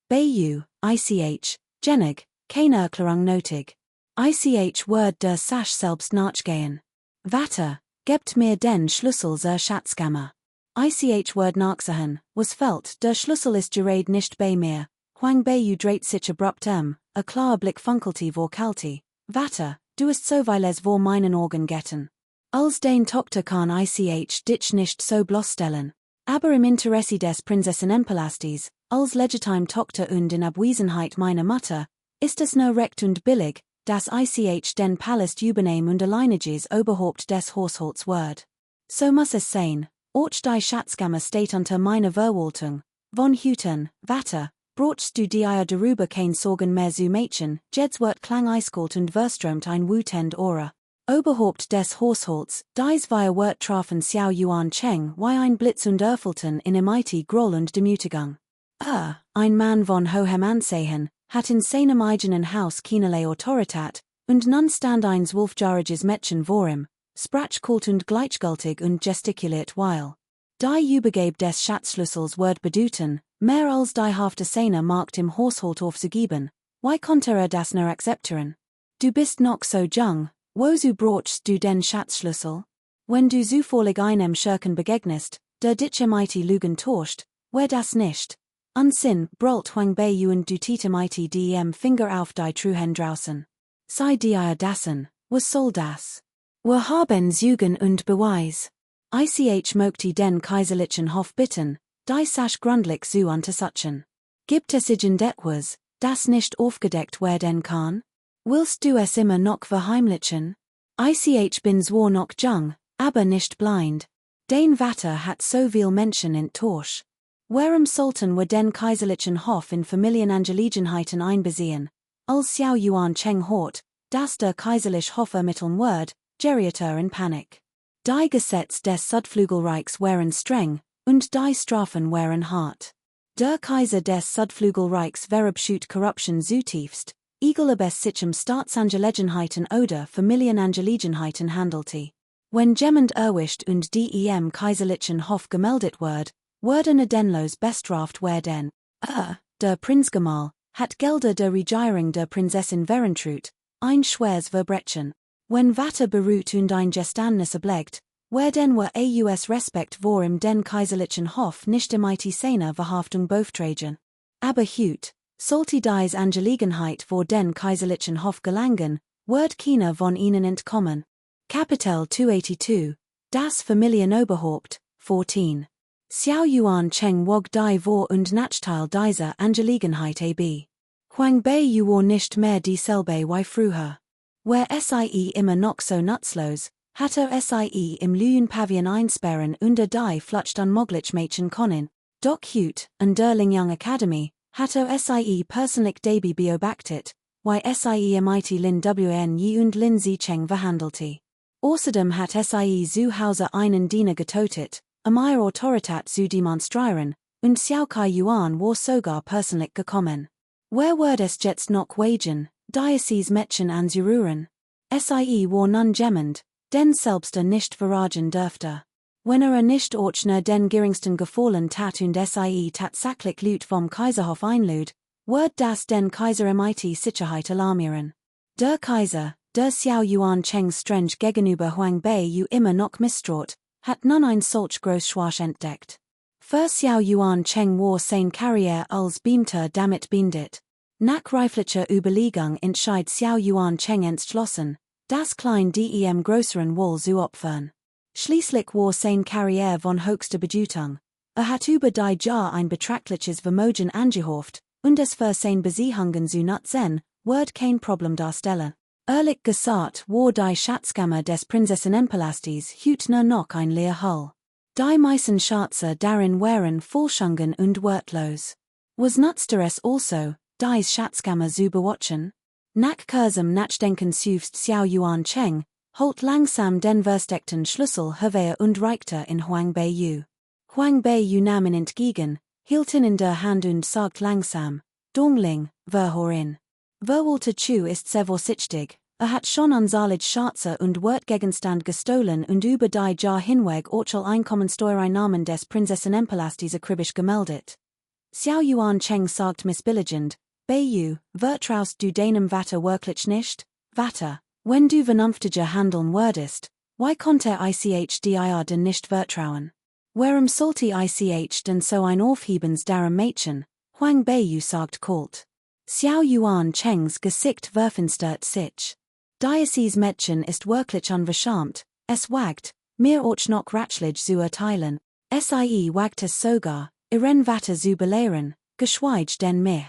Bei ich, Genug, keine Erklärung nötig. Ich wird der Sache selbst nachgehen. Vater, gebt mir den Schlüssel zur Schatzkammer. Ich wird nachsehen, was fällt, der Schlüssel ist gerade nicht bei mir. Huang Bei dreht sich abrupt a klarer Blick funkelte vor Kälte. Vater, du ist so weil es vor meinen Augen getten. Als den Tochter kann ich dich nicht so bloßstellen. Aber im Interesse des Prinzessinnenpalastes, als legitime Tochter und in Abwesenheit meiner Mutter, ist es nur recht und billig, dass ich den Palast übernehmen und alleiniges Oberhaupt des Haushalts wird. So muss es sein, auch die Schatzkammer steht unter meiner Verwaltung. Von Hüten, Vater, brauchst du dir darüber kein Sorgen mehr zu machen, Jeds wird klang eiskalt und verströmt ein wütend Aura. Oberhaupt des Haushalts, dies via Werttrafen Xiao Yuan Cheng wie ein Blitz und Erfelten in MIT Groll und Demütigung. Ein Mann von hohem Ansehen, hat in seinem eigenen Haus keinerlei Autorität, und nun stand eins Wolfjähriges Mädchen vor ihm, sprach kalt und gleichgültig und gestikuliert weil. Die Übergabe des Schatzschlüssels wird bedeuten, mehr als die Hälfte seiner Markt im Haushalt aufzugeben, wie konnte das nur akzeptieren? Du bist noch so jung, wozu brauchst du den Schatzschlüssel? Wenn du zufällig einem Schurken begegnest, der dich MIT Lügen täuscht, wer das nicht? Unsinn, brüllt Huang Bei und du Tite MIT dem Finger auf die Truhen draußen. Sei dir dassen, was soll das? Wir haben Zeugen und Beweis. Ich möchte den kaiserlichen Hof bitten, die Sache gründlich zu untersuchen. Gibt es irgendetwas, das nicht aufgedeckt werden kann? Willst du es immer noch verheimlichen? Ich bin zwar noch jung, aber nicht blind. Den Vater hat so viel Menschen enttäuscht. Warum sollten wir den kaiserlichen Hof in Familienangelegenheiten einbeziehen? Als Xiao Yuan Cheng hort, dass der kaiserliche Hof ermitteln wird, geriet in Panik. Die Gesetze des Südflügelreichs waren streng, und die Strafen waren hart. Der Kaiser des Südflügelreichs verabscheut Korruption zutiefst, egal ob es sich Staatsangelegenheiten oder Familienangelegenheiten handelte. Wenn jemand erwischt und dem kaiserlichen Hof gemeldet wird denlos bestraft werden. Der Prinzgemahl hat Gelder der Regierung der Prinzessin Verentrut, ein schweres Verbrechen. Wenn Vater beruht und ein Geständnis ablegt, werden wir aus Respekt vor im den kaiserlichen Hof nicht MIT seiner Verhaftung beauftragen. Aber hüt, sollte dies Angelegenheit vor den kaiserlichen Hof gelangen, wird keiner von ihnen entkommen. Kapitel 282, das Familienoberhaupt, 14. Xiao Yuan Cheng wog die vor und Nachteil dieser Angelegenheit ab. Huang Bei war nicht mehr dieselbe wie früher. Wer sie immer noch so nutzlos, hat sie im Lüenpavillon einsperren und die flucht unmöglich Mädchen können. Doch hüt, an der Lingyang Academy, hat sie persönlich dabei beobachtet, wie sie MIT Lin Wn Yi und Lin Zicheng verhandelte. Außerdem hat sie zu Hause einen Diener getötet, ihre Autorität zu demonstrieren, und Xiao Kai Yuan war sogar persönlich gekommen. Wer wird es jetzt noch wagen, dieses Mädchen anzurühren? Sie war nun jemand, den selbst nicht verraten dürfte. Wenn nicht auch den geringsten Gefallen tat und sie tatsächlich Leut vom Kaiserhof einlud, wird das den Kaiser MIT Sicherheit alarmieren. Der Kaiser, der Xiao Yuan Cheng streng gegenüber Huang Bei immer noch misstraut, hat nun ein solch groß Schwach entdeckt. Für Xiao Yuan Cheng war sein Karriere als Beamter damit beendet. Nach reiflicher Überlegung entscheidet Xiao Yuan Cheng entschlossen, das klein dem größeren Wohl zu opfern. Schließlich war sein Karriere von höchster Bedeutung. Hat über die Jahr ein betrachtliches Vermögen angehäuft, und es für sein Besiehungen zu nutzen, wird kein Problem darstellen. Ehrlich gesagt war die Schatzkammer des Prinzessinnenpalastes hütner noch ein leer Hall. Die meisten Schätze darin waren vollschungen und wertlos. Was nutzte es also, dies Schatzkammer zu bewachen? Nach kurzem Nachdenken sucht Xiao Yuan Cheng, holt langsam den versteckten Schlüssel hervor und reichte in Huang Bei. Huang Bei nahm ihn entgegen, hielt ihn in der Hand und sagt langsam, Dongling, wer horin. Verwalter Chu ist sehr vorsichtig, hat schon anzahlid Schätze und Wertgegenstand gestohlen und über die Jahr hinweg auch Einkommensteuereinnahmen des Prinzessinnenpalastes akribisch gemeldet. Xiao Yuan Cheng sagt missbilligend, Bei, vertraust du deinem Vater wirklich nicht? Vater, wenn du vernünftiger handeln würdest, wie konnte ich dir denn nicht vertrauen? Warum sollte ich denn so ein Aufhebens darum Mädchen? Huang Bei sagt kalt. Xiao Yuan Chengs Gesicht verfinstert sich. Dieses Mädchen ist wirklich unverschämt, es wagt, mir auch noch ratschlich zu erteilen, wagt es sogar, ihren Vater zu belehren, geschweige denn mich.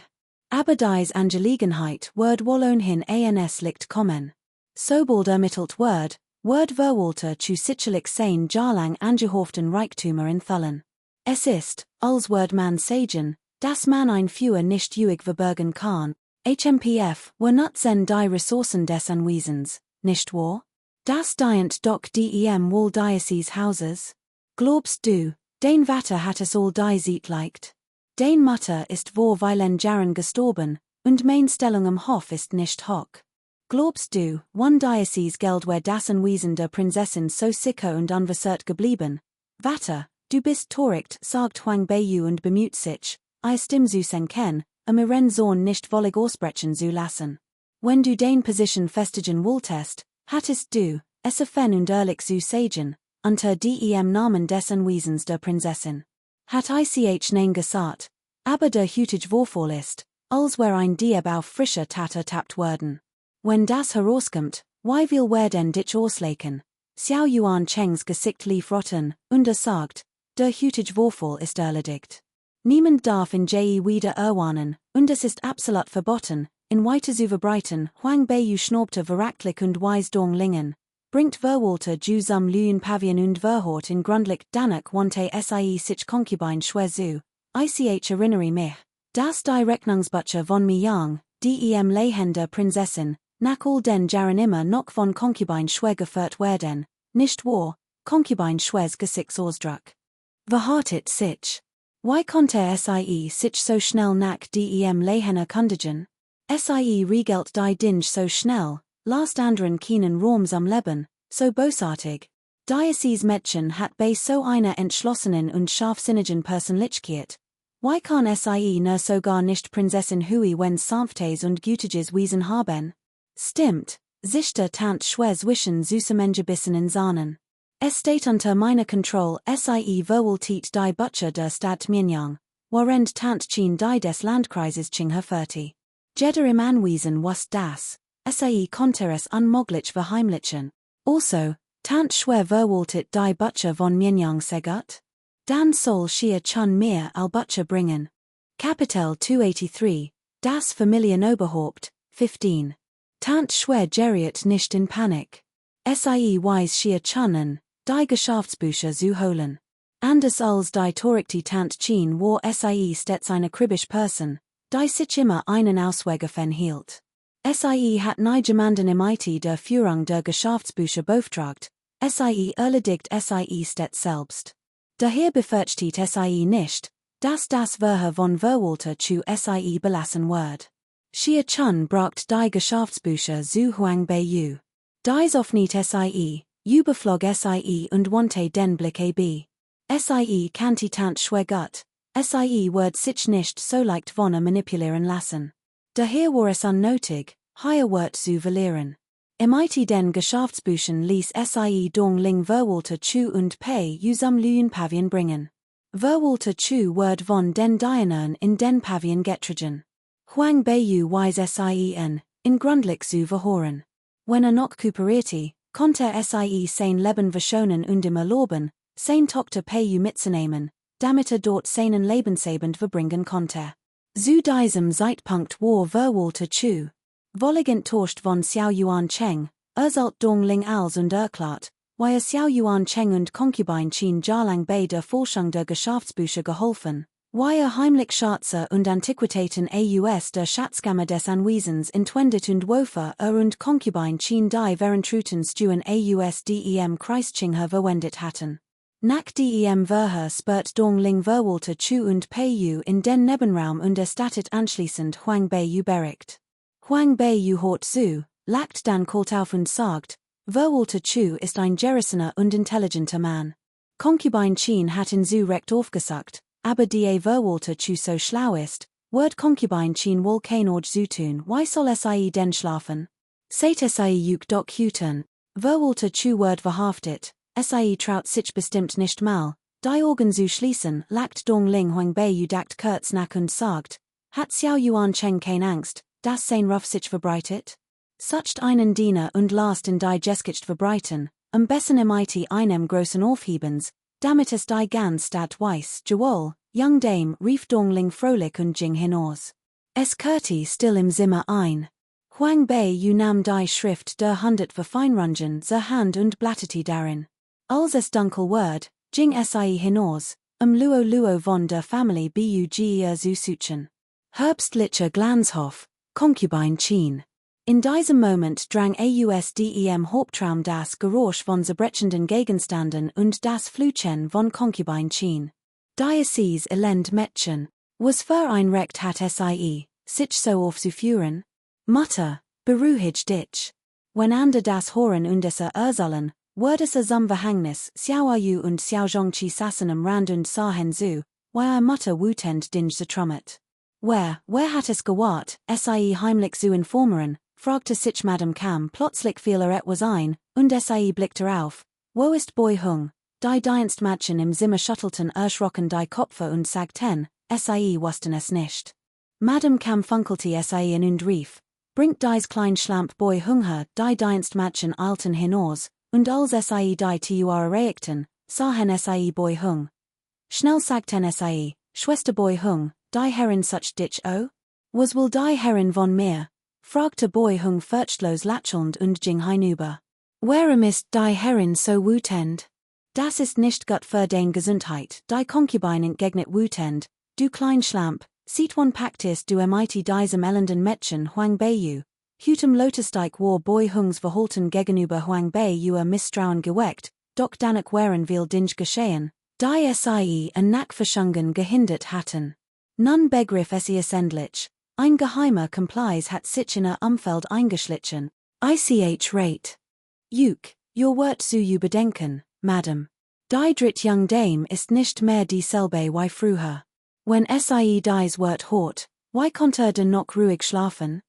Aber dies Angelegenheit wird wohl ohnehin ans Licht kommen. Sobald ermittelt wird Verwalter zu sicherlich sein jahrlang angehäuften Reichtümer enthüllen. Es ist, als wird man sagen, dass man ein Führer nicht juig verbergen kann, HMPF, wir nutzen die Ressourcen des Anwesens, nicht wahr? Das Dient doch dem Wall Diocese Hauses? Glaubst du, den Vater hat es all die Zeit leicht? Den Mutter ist vor vielen Jahren gestorben, und mein Stellung am Hof ist nicht hoch. Glaubst du, one Diocese Geld wär das Anwesen der Prinzessin so sicher und unversehrt geblieben? Vater, du bist torigt, sagt Huang Beiyu und bemüht sich, stimm zu senken, ihren Sohn nicht wollig ausbrechen zu lassen. Wenn du den Position festigen wolltest, hattest du, es fen und ehrlich zu sagen, unter dem Namen des Anwesens der Prinzessin. Hat ich nein gesagt, aber der hütig Vorfall ist, als wär ein Dieb auf frischer Tatter tappt worden. Wenn das herauskommt, wie will wer denn dich ausleken? Xiao Yuan Chengs Gesicht lief rotten, und sagt, der hütig Vorfall ist erledigt. Niemand darf in wieder erwarnen, und es ist absolut verboten, in weiter zu verbreiten. Huang Beiyu schnaubte verachtlich und weis Donglingen, bringt Verwalter ju zum Lüen Pavian und Verhort in Grundlich Danak wante sich Concubine schwer zu, ich erinnere mich, das die Rechnungsbücher von Miyang, dem Lehender Prinzessin, nach all den Jahren immer noch von Concubine schwer geführt werden, nicht wahr, Concubine schwers Gesichts Ausdruck. Verhartet sich. Why konnte sich so schnell nach dem Lehener kundigen? Regelt die Dinge so schnell, last anderen keinen Raum am Leben, so bösartig. Diocese Mädchen hat bei so einer entschlossenen und scharfsinnigen Persönlichkeit. Why kann nur sogar nicht Prinzessin Hui wenn sanftes und gütiges Wesen haben? Stimmt, sichter tant schwer zwischen süßemengebissen in Sahnen. Es steht unter meiner Kontrolle verwaltet die Butcher der Stadt Mianyang, warend tant Chin die des Landkreises Qinghe 40. Jeder im Anwesen was das, konnte es unmöglich verheimlichen. Also, tant schwer verwaltet die Butcher von Mianyang segut? Dan soll schier chun mir al Butcher bringen. Kapitel 283, das Familienoberhaupt, 15. Tant schwer geriet nicht in Panik. Weis schier chunnen, die Geschäftsbücher zu holen. Anders als die Torikti tant Chin war stets eine kribbisch Person, die sich immer einen Ausweg hielt. Hat nie jemanden im IT der Führung der Geschäftsbücher beauftragt, erledigt stets selbst. Daher befürchtet nicht, dass das Verhör von Verwalter zu belassen wird. Schier chun braucht die Geschäftsbücher zu Huang Beiyu. Dies offnet überflog und wante den Blick ab. Kanti tant schwer gut, wird sich nicht so leicht von manipulieren lassen. Daher war es unnötig, higher Wort zu verlieren. Im IT den Geschäftsbüchern ließ Dongling Verwalter Chu und Pei zum Lüen Pavian bringen. Verwalter Chu wird von den Dienern in den Pavian getrigen. Huang Beiyu weis in Grundlich zu verhoren. Wenn noch cooperierte, konnte sein Leben verschonen und ihm erlauben, sein Tochter Peiyu mitzunehmen, damit dort seinen Lebensabend verbringen konnte. Zu diesem Zeitpunkt war Verwalter Chu, wollig enttäuscht von Xiao Yuan Cheng, sollt Dongling als und erklärt, weil Xiao Yuan Cheng und Concubine Qin Jialang bei der Forschung der Geschäftsbücher geholfen, weil heimlich Schatze und Antiquitäten aus der Schatzkammer des Anwesens entwendet und Wofer und Concubine Qin die Verentruten Stuen dem Kreisqinghe verwendet hatten. Nach dem Verhör spürt Dongling Verwalter Chu und Peiyu in den Nebenraum und erstattet anschließend Huang Beiyu Bericht. Huang Beiyu hört zu, lacht dann kalt auf und sagt, Verwalter Chu ist ein gerissener und intelligenter Mann. Concubine Qin hat ihn zu recht aufgesagt, aber die Verwalter Chu so schlau ist, wird Concubine Qin wohl kein Ort zu tun, why soll denn schlafen? Seit juk doch hüten, Verwalter Chu wird verhaftet, traut sich bestimmt nicht mal, die Augen zu schließen, lacht Dongling Huang Beiyu dacht kurz nach und sagt, hat Xiao Yuan Cheng kein Angst, dass sein Ruf sich verbreitet? Sucht einen Diener und lasst in die Geskicht verbreiten, am besten im IT einem großen Aufhebens, damit es die ganz Stadt weiß, Joel, Young Dame, rief Dongling frohlich und ging hinaus. Es kehrte still im Zimmer ein. Huang Beiyu nahm die Schrift der 100 Verfeinrungen zur Hand und blätterte darin. Als es dunkel ward, ging hinaus, Luo von der Familie Bug zu suchen. Herbstlicher Glanzhof, Concubine Qin. In diesem Moment drang ausdem Hauptraum das Geräusch von zerbrechenden Gegenständen und das Flüchen von Concubinchen. Dieses elend Mädchen, was für ein Recht hat sie, sich so aufzuführen? Mutter, beruhig dich. Wenn ander das Horen und es sollen, wird es zum Verhängnis, Xiao und Xiao Zhongqi sassen am Rand und sahen zu, wie Mutter wütend Dinge zertrümmert. Wer hat es gewahrt, sie heimlich zu informieren, fragte sich Madame Kam plötzlich fiel etwas ein, und sie blickte auf. Wo ist Boy Hung? Die dienst Mädchen im Zimmer schüttelten erschrocken die Köpfe und sagten, sie wussten es nicht. Madame Kam funkelte sie in und rief, bringt dies klein Schlamp Boy Hung her, die dienst Mädchen eilten hinaus, und als sie die zu erreichten, sahen sie Boy Hung. Schnell sagten sie, Schwester Boy Hung, die Herrin such dich o? Was wohl die Herrin von mir? Fragte Boy Hung furchtlos lächelnd und ging hinüber. Warum ist die Herrin so wütend? Das ist nicht gut für dein Gesundheit, die Concubine entgegnet wütend, du klein Schlamp, sieht one packtest du mighty diesem elenden Mädchen Huang Beiyu. Hutem Lotusteig war Boy Hungs Verhalten gegenüber Huang Beiyu Misstrauen geweckt, doch danach waren viel Dinge geschehen, die sie en Nackverschungen gehindert hatten. Nun begriff es endlich. Ein geheimer Complies hat sich in Umfeld eingeschlichen. Ich rate. Your Wort zu bedenken, Madam. Die dritt Young Dame ist nicht mehr dieselbe wie früher. Wenn sie dies Wort hört, why konnte denn noch ruhig schlafen?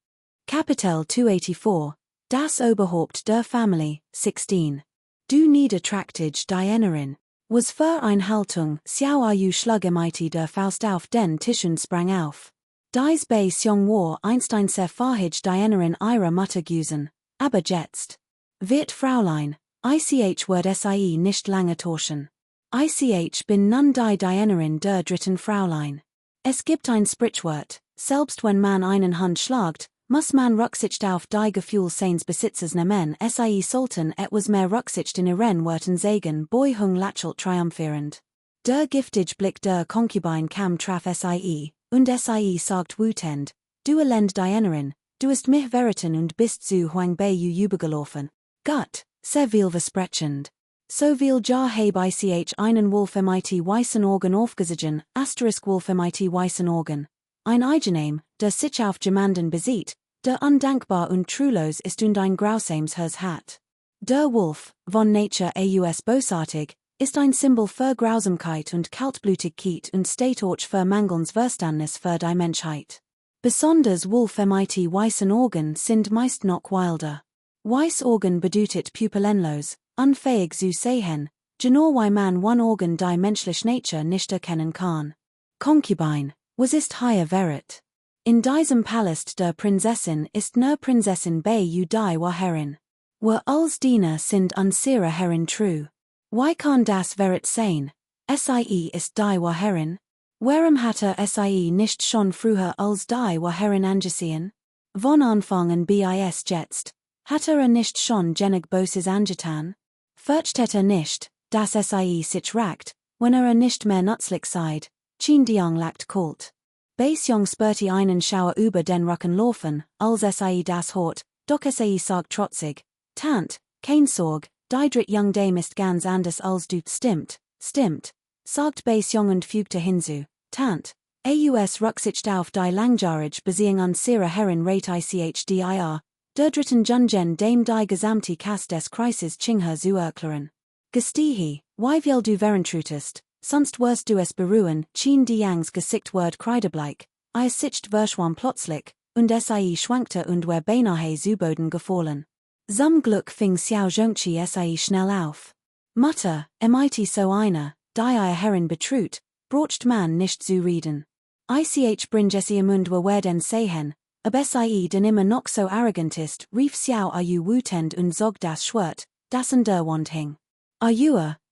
Kapitel 284, Das Oberhaupt der Family, 16. Du niederträchtig Dienerin. Was für ein Haltung, Xiao schlug der Faust auf den Tisch und sprang auf. Dies bei Xiong war einst ein sehr verhage Dienerin ihrer Mutter gewesen, aber jetzt. Wird Fräulein, ich wird sie nicht lange tauschen. Ich bin nun die Dienerin der dritten Fräulein. Es gibt ein Sprichwort, selbst wenn man einen Hund schlagt, muss man Rücksicht auf die Gefühl seines Besitzers nehmen, sie sollten etwas mehr Rücksicht in ihren Worten sagen, Boy Hung lächelt triumphierend. Der giftige Blick der Concubine kam traf sie, und sie sagt wütend, du elend Dienerin, du hast mich verraten und bist zu Huang Beiyu übergelaufen. Gott, sehr viel versprechend. So viel Jahr habe ich einen Wolf mit weißen Augen aufgesehen, Wolf mit weißen Augen. Ein Eigenheim, der sich auf jemanden besieht, der undankbar und treulos ist und ein grausames Herz hat. Der Wolf, von Nature aus bösartig, ist ein Symbol für Grausamkeit und Kaltblütigkeit und steht auch für mangelndes Verständnis für die Menschheit. Besonders Wolf mit weißen Augen sind meist noch wilder. Weiß Augen bedeutet pupillenlos, unfähig zu sehen, genau wie man one Augen die menschliche Nature nicht erkennen kann. Concubine, was ist hier verret? In diesem Palast der Prinzessin ist nur Prinzessin Beiyu die war Herrin. Were als Diener sind unsere Herrin true. Why kann das verret sein? Sie ist die war Herrin? Warum hatte sie nicht schon früher als die war Herrin angesehen? Von Anfang an bis jetzt, hatte nicht schon genig Böses angetan? Fürchtet nicht, dass sie sich ragt, wenn nicht mehr nützlich seid, schien Diang lacht kalt. Jong spürte einen Schauer über den Rücken laufen, als sie das hört, doch sie sagt trotzig, Tant, kein Sorg, die dritt Young Dame ist ganz anders als du, stimmt, sagt Jong und fügte hinzu, Tant, Rücksicht auf die langjährige Beziehung unsere Herrin rate ich der dritten Jungen Dame die gesamte Cast des Kreises Chingher zu erklären. Gestehe, wie viel du verentrutest, sonst wirst du es beruhen, schien Diangs Gesicht ward kreidebleich, sicht verschwam plötzlich, und sie schwankte und war beinahe zu Boden gefallen. Zum Glück fing Xiao Zhongqi sie schnell auf. Mutter, mit so einer, die ihr Herrin betrut, braucht man nicht zu reden. Ich bring sie Mund werden sehen, aber sie denn immer noch so arrogant ist, rief Xiao wütend und zog das Schwert, das an der Wand hing.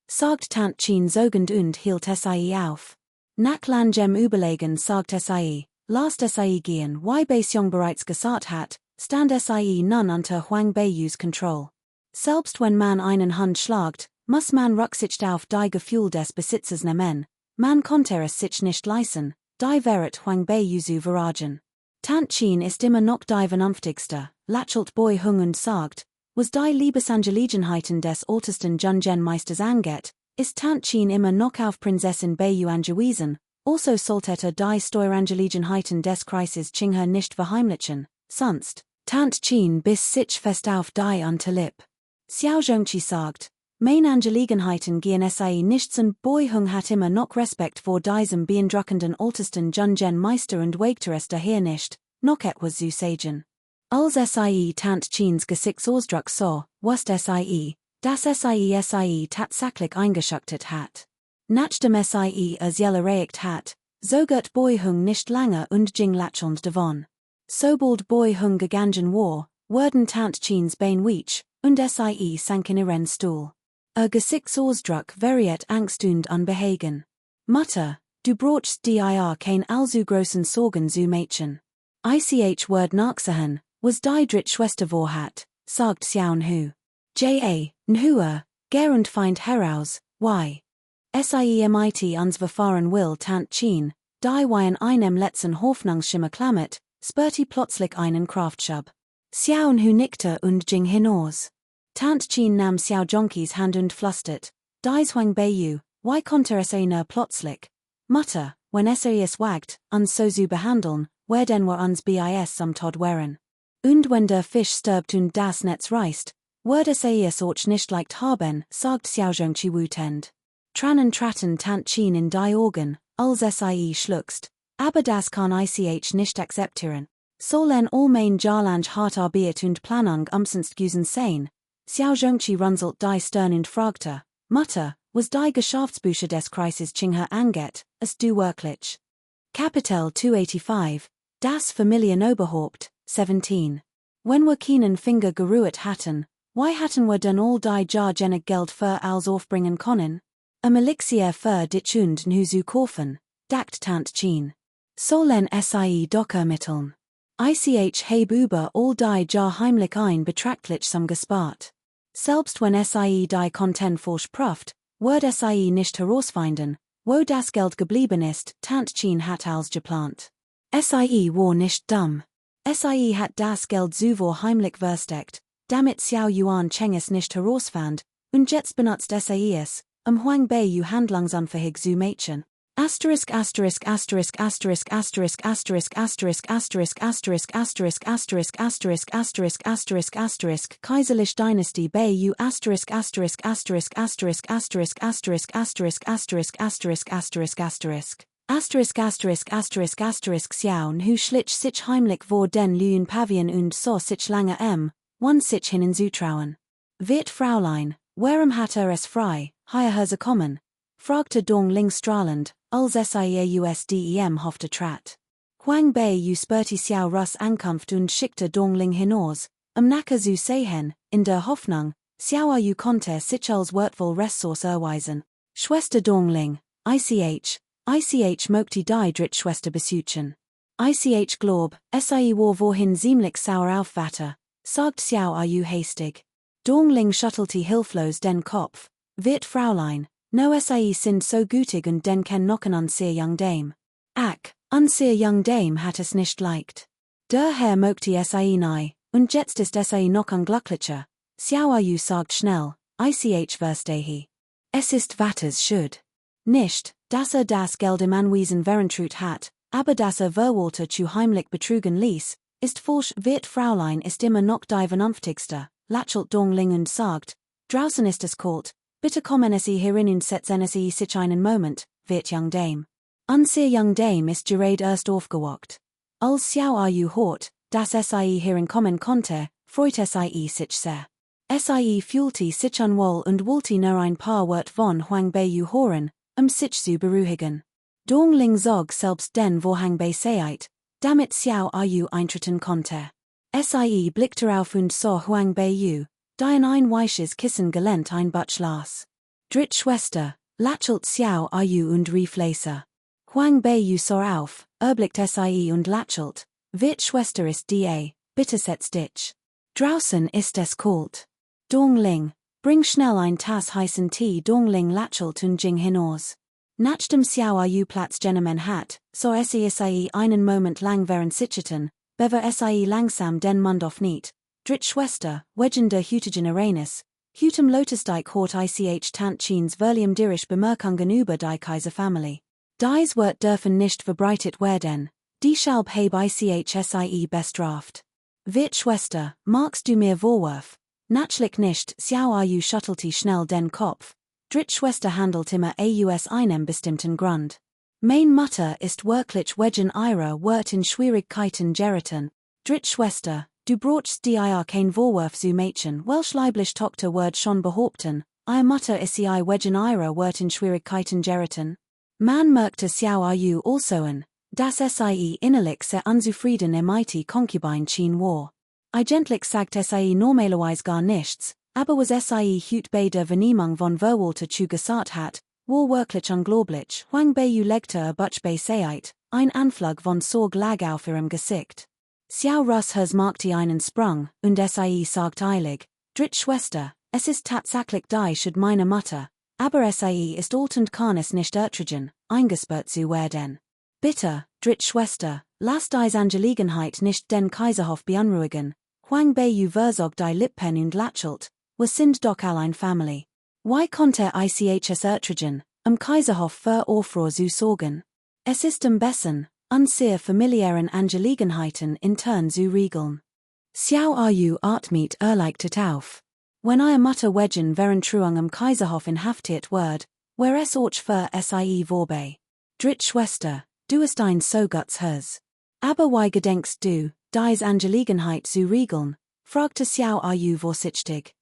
Sagt Tant Chin sogend und hielt sie auf. Nach langem Überlegen sagt sie, lasst sie gehen, wie Jong bereits gesagt hat, stand sie nun unter Huang Beiyus Kontrolle. Selbst wenn man einen Hund schlagt, muss man Rücksicht auf die Gefühl des Besitzers nehmen, man konnte es sich nicht leisten, die Verrat Huang Beiyu zu verragen. Tant Chin ist immer noch die vernünftigste, lächelt Boy Hung und sagt, was die Liebesangelegenheiten des ältesten Jungen Meisters angeht, ist Tant Chin immer noch auf Prinzessin Bayu angewiesen, also sollte die Steuerangelegenheiten des Kreises Qinghe nicht verheimlichen, sonst, Tant Chin bis sich fest auf die Unterlipp. Xiao Zhongqi sagt, meine Angelegenheiten gehen sei nichts und Boy Hung hat immer noch Respekt vor diesem beeindruckenden ältesten Jungen Meister und wägte es daher nicht, noch etwas zu sagen. Als sie Tant Chins Gesichtsausdruck so, wusste sie, dass sie tatsächlich eingeschüchtert hat. Nachdem sie es erreicht hat, zögert Boy Hung nicht lange und ging lächelnd davon. Sobald Boy Hung gegangen war, wurden Tant Chins Beine weich, und sie sank in ihren Stuhl. Gesichtsausdruck variiert Angst und Unbehagen. Mutter, du brauchst dir kein allzu großen Sorgen zu machen. Ich word nachsehen, was die Drittschwester vorhat, sagt Xiao Hu. Nhua, gerund find heraus, why. Siemit uns verfahren will Tant Chin, die wie in einem letzten Hoffnungsschimmer klammert, spürte plötzlich einen Kraftschub. Xiao Hu nickte und ging hinaus. Tant Chin nahm Xiao Zhongqi's Hand und flüstert, dies Huang Beiyu, why konnte nur plötzlich? Mutter, wenn es wagt, uns so zu behandeln, werden wir uns bis zum Tod wehren. Und wenn der Fisch stirbt und das Netz reißt, würde es auch nicht leicht haben, sagt Xiao Zhongqi wütend. Tränen traten Tant Chin in die Augen, als sie schluckst, aber das kann ich nicht akzeptieren. Sollen all mein Jahrlang hart Arbeit und Planung umsonst gewesen sein? Xiao Zhongqi runzelt die Stirn und fragte, Mutter, was die Geschäftsbücher des Kreises Qinghe angeht, ist du wirklich? Kapitel 285, das Familienoberhaupt, 17. Wenn wir keinen Finger geruht hatten, why hatten wir dann all die Jahrgenig Geld für als aufbringen können? Elixir für die Chund nu zu kaufen, dacht Tant Chin. Sollen sie doch ermitteln. Ich heb über all die Jahr heimlich ein betrachtlich zum gespart. Selbst wenn sie die Content falsch prüft, wird sie nicht herausfinden, wo das Geld geblieben ist, Tant Chin hat als geplant. Sie war nicht dumm. Sie hat das Geld zuvor heimlich versteckt, damit Xiao Yuan Cheng es nicht herausfand, und jetzt benutzt sie es, Huang Beiyu handlungsunfähig zu machen. Asterisk asterisk asterisk asterisk asterisk asterisk asterisk asterisk asterisk asterisk asterisk asterisk asterisk asterisk asterisk Kaiserlich Dynasty Beiyu asterisk asterisk asterisk asterisk asterisk asterisk asterisk asterisk asterisk asterisk asterisk asterisk asterisk asterisk asterisk Xiao Hu schlich sich heimlich vor den Lüen Pavien und so sich lange one sich hinnen zutrauen. Wirt Fraulein, warum hat es frei, hier herzukommen? Fragte Dong Ling strahlend, als SIAUSDEM hoffte trat. Huang Beiyu spürte Xiao Russ Ankunft und schickte Dong Ling hinaus, nachher zu sehen, in der Hoffnung, Xiao Yu konnte sich als wertvoll Ressource erweisen. Schwester Dong Ling, ICH möchte die Drittschwester besuchen. ICH glaub, war wohin ziemlich sauer aufwatte, sagt Xiao Yu hastig. Dong Ling schüttelte hilflos den Kopf, Wirt Fraulein, no sind so gütig und denken noch an sehr young Dame. Ach, sehr young Dame hat es nicht leicht. Der Herr möchte nie, und jetzt ist noch unglücklicher. Xiao Yu sagt schnell, ich verstehe. Es ist wattes schuld. Nicht, dass das Geld im Anwesen verentrut hat, aber dass Verwalter zu heimlich betrügen ließ, ist falsch. Wirt Fraulein ist immer noch die vernünftigste, lächelt Dong Ling und sagt, draußen ist es kalt. Bitte kommen Sie hierin und setzen Sie sich einen Moment, Wirt Young Dame. Sehr Young Dame ist gerade erst aufgewacht. Als Xiao Yu hört, dass sie hierin kommen konnte, freute sie sich sehr. Sie fühlte sich unwohl und wollte nur ein paar Wort von Huang Beiyu hören, sich zu beruhigen. Dong Ling zog selbst den wo Huang Bei seit, damit Xiao Yu eintreten konnte. Sie blickte auf und sah Huang Beiyu, die in ein weiches Kissen gelehnt ein Butch las. Drittschwester, lächelt Xiao Yu und rief leise. Huang Beiyu sah auf, erblickt sie und lächelt, Wirt Schwester ist bitte setz dich. Draußen ist es kalt. Dong Ling, bring schnell ein Tass heißen Tee. Dong Ling lächelt und ging hinaus. Nachdem Xiao Ru Platz genommen hat, so sie einen Moment lang während Sicheten, bever sie langsam den Mund aufniet, dritt Schwester, wegen der Hütigen Uranus, Hutem Lotusdijk hort ich Tantchens Verlium dirisch Bemerkungen über die Kaiserfamilie. Dies wird dürfen nicht verbreitet werden, die Schalb heb ich bestraft. Wird Schwester, magst du mir Vorwurf? Natürlich nicht, Xiao Ru schüttelte schnell den Kopf. Dritt Schwester handelt immer aus einem bestimmten Grund. Mein Mutter ist wirklich wegen ihrer Wort in Schwierigkeiten geraten. Dritt Schwester, du brauchst dir kein Vorwurf zu Mädchen, welch leiblich Tochter wird schon behaupten, ihr Mutter ist sie wegen ihrer Wort in Schwierigkeiten geraten. Man merkte Xiao Ru also an, dass sie innerlich sehr unzufrieden mit Concubine schien war. Eigentlich sagt sie normalerweise gar nichts, aber was sie hüt bei der Vernehmung von Verwalter zu gesagt hat, war wirklich unglaublich. Huang Beiyu legte Butch bei Seit, ein Anflug von Sorg lag auf ihrem Gesicht. Xiao Rus machte einen Sprung, und sie sagt eilig, dritt Schwester, es ist tatsächlich die Schuld meiner Mutter, aber sie ist alt und kann es nicht ertragen, eingesperrt zu werden. Bitte, dritt Schwester, lass dies Angelegenheit nicht den Kaiserhof beunruhigen. Huang Beiyu versorgt die Lippen und lächelt, wir sind doch allein Family. Why konnte ich es ertragen, Kaiserhof für Aufruhr zu sorgen? Es ist besten, sehr familiären Angelegenheiten intern zu regeln. Xiao Ru atmet erleichtert auf. Wenn ihr Mutter wegen Verentruung Kaiserhof inhaftiert wird, wär es auch für sie vorbei. Dritt Schwester, du ist ein so guts Herz. Aber why gedenkst du, dies Angelegenheit zu regeln? Fragte Xiao Ru vorsichtig.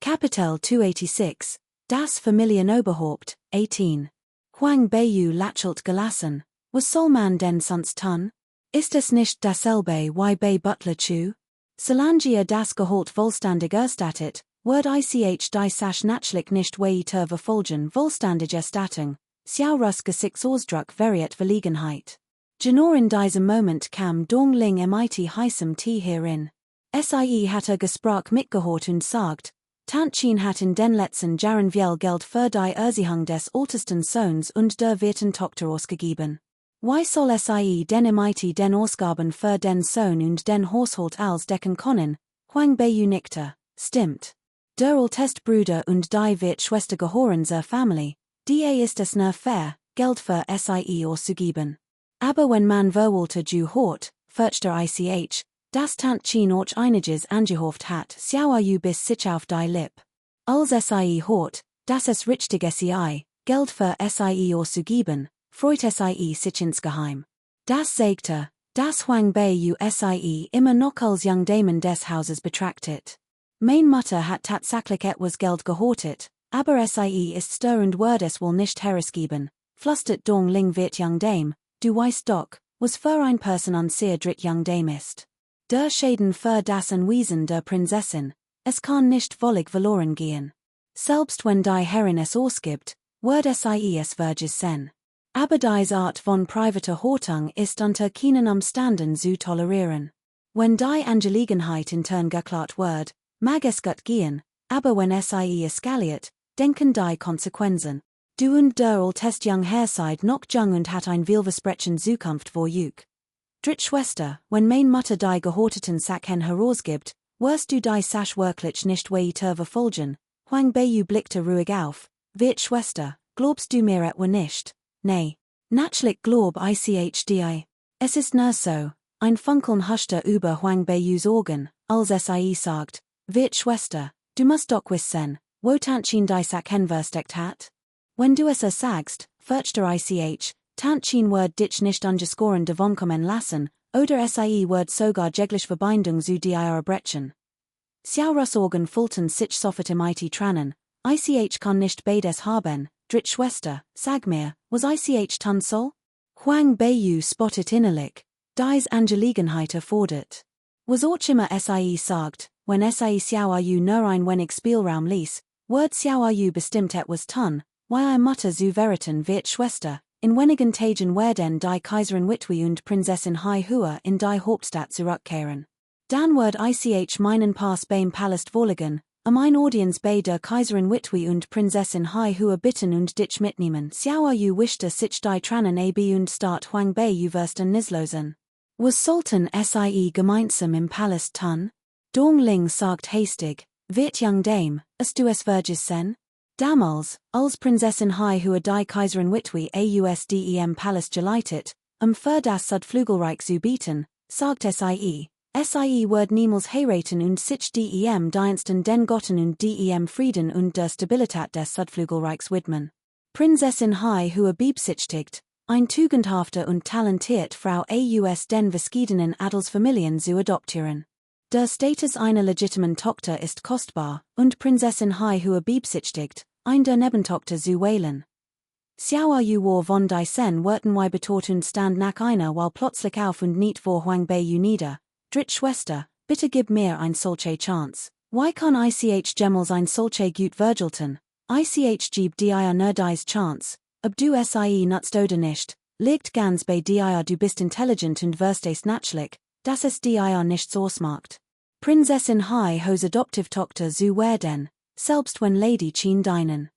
Kapitel 286, das Familienoberhaupt, 18. Huang Beiyu lächelt gelassen, was soll man denn sonst tun? Ist es nicht dasselbe wie bei Butler Chu? Solange das Gehalt vollständig erstattet, wird ich die Sache natürlich nicht weiter verfolgen vollständig Erstattung, Xiao Rus Gesichtsausdruck variiert Verlegenheit. Genau in diesem Moment kam Dong Ling mit heißem Tee herein. Sie hatte Gespräch mitgehört und sagt, Tantchen hat in den letzten Jahren viel Geld für die Erziehung des ältesten Sohns und der vierten Tochter ausgegeben. Why soll sie denn mit den Ausgaben für den Sohn und den Haushalt als decken können? Huang Beiyu nickte, stimmt. Der älteste Bruder und die vierte Schwester gehören zur Familie, die ist es nur fair, Geld für sie auszugeben. Aber wenn man Verwalter hört, fürchte ich, das Tantchen auch einiges angehofft hat, Xiao Ru bis sich auf die Lipp. Als sie hört, dass es richtig sei, Geld für sie auszugeben, freut sie sich insgeheim. Das zeigte, dass Huang Beiyu sie immer noch als Jungdamen des Hauses betrachtet. Mein Mutter hat tatsächlich etwas Geld gehortet, aber sie ist störend wird es wohl nicht herausgeben, flüstert Dong Ling wird Jungdame, du weißt doch, was für ein Person an sehr dritt Jungdame ist. Der Schäden für das Anwesen der Prinzessin, es kann nicht völlig verloren gehen. Selbst wenn die Herrin es ausgibt, wird sie es verges sein. Aber diese Art von privater Hortung ist unter keinen Umständen zu tolerieren. Wenn die Angelegenheit intern geklärt wird, mag es gut gehen, aber wenn sie eskaliert, denken die Konsequenzen. Du und der älteste Jungherr seid noch jung und hat ein vielversprechen Zukunft vor euch. Dritt Schwester, wenn mein Mutter die gehorteten Sachen herausgibt, wirst du die Sache wirklich nicht weiter verfolgen. Huang Beiyu blickte ruhig auf. Viert Schwester, glaubst du mir etwa nicht? Nee. Natürlich glaub ich die. Es ist nur so. Ein Funkeln huschte über Huang Beiyus Augen, als sie sagt, Viert Schwester, du musst doch wissen, wo Tantchen die Sachen versteckt hat? Wenn du es sagst, fürchte ich, Tantchen wird dich nicht angeschoren davonkommen lassen, oder sie wird sogar jegliche Verbindung zu dir brechen. Xiao Rus Augen füllten sich sofort mit Tränen, ich kann nicht beides haben, dritt Schwester, sag mir, was ich tun soll? Huang Beiyu spottet innerlich, dies Angelegenheit erfordert. Was auch immer sie sagt, wenn sie Xiao Ru nur ein wenig Spielraum ließ, wird Xiao Ru bestimmt etwas tun, weil Mutter zu verraten wird Schwester. In wenigen Tagen werden die Kaiserin Witwe und Prinzessin Hai Hua in die Hauptstadt zurückkehren. Dann wird ich meinen Pass beim Palast vorlegen, Mein Audience bei der Kaiserin Witwe und Prinzessin Hai Hua bitten und dich mitnehmen. Xiao Yu wischte sich die Tranen ab und start Huang bei Versten Nislosen. Was Sultan Sie gemeinsam im Palast tun? Dong Ling sagt hastig, wird young Dame, du es verges sen? Damals, als Prinzessin Hai Hua die Kaiserin Witwe ausdem Palast geleitet, für das Südflügelreich zu bieten, sagt Sie wird niemals heiraten und sich dem Diensten den Gotten und dem Frieden und der Stabilität des Südflügelreichs widmen. Prinzessin Hai Hua beabsichtigt, ein tugendhafte und talentiert Frau aus den verschiedenen Adelsfamilien zu adoptieren. Der Status einer legitimen Tochter ist kostbar, und Prinzessin Hai Hua beabsichtigt, ein der Nebentochter zu wählen. Xiao Yu war von die Sen wurden wie betort und stand nach einer weil plötzlich auf und nicht vor Huang bei nieder. Schwester, bitte gib mir ein solche Chance. Why kann ich jemals ein solche gut vergelten? Ich gib dir nur dies Chance. Ob du nutzt oder nicht, liegt ganz bei dir du bist intelligent und verstehst natürlich, dass es dir nichts ausmacht. Prinzessin Hai Hos Adoptivtochter zu werden, selbst wenn Lady Chen deinen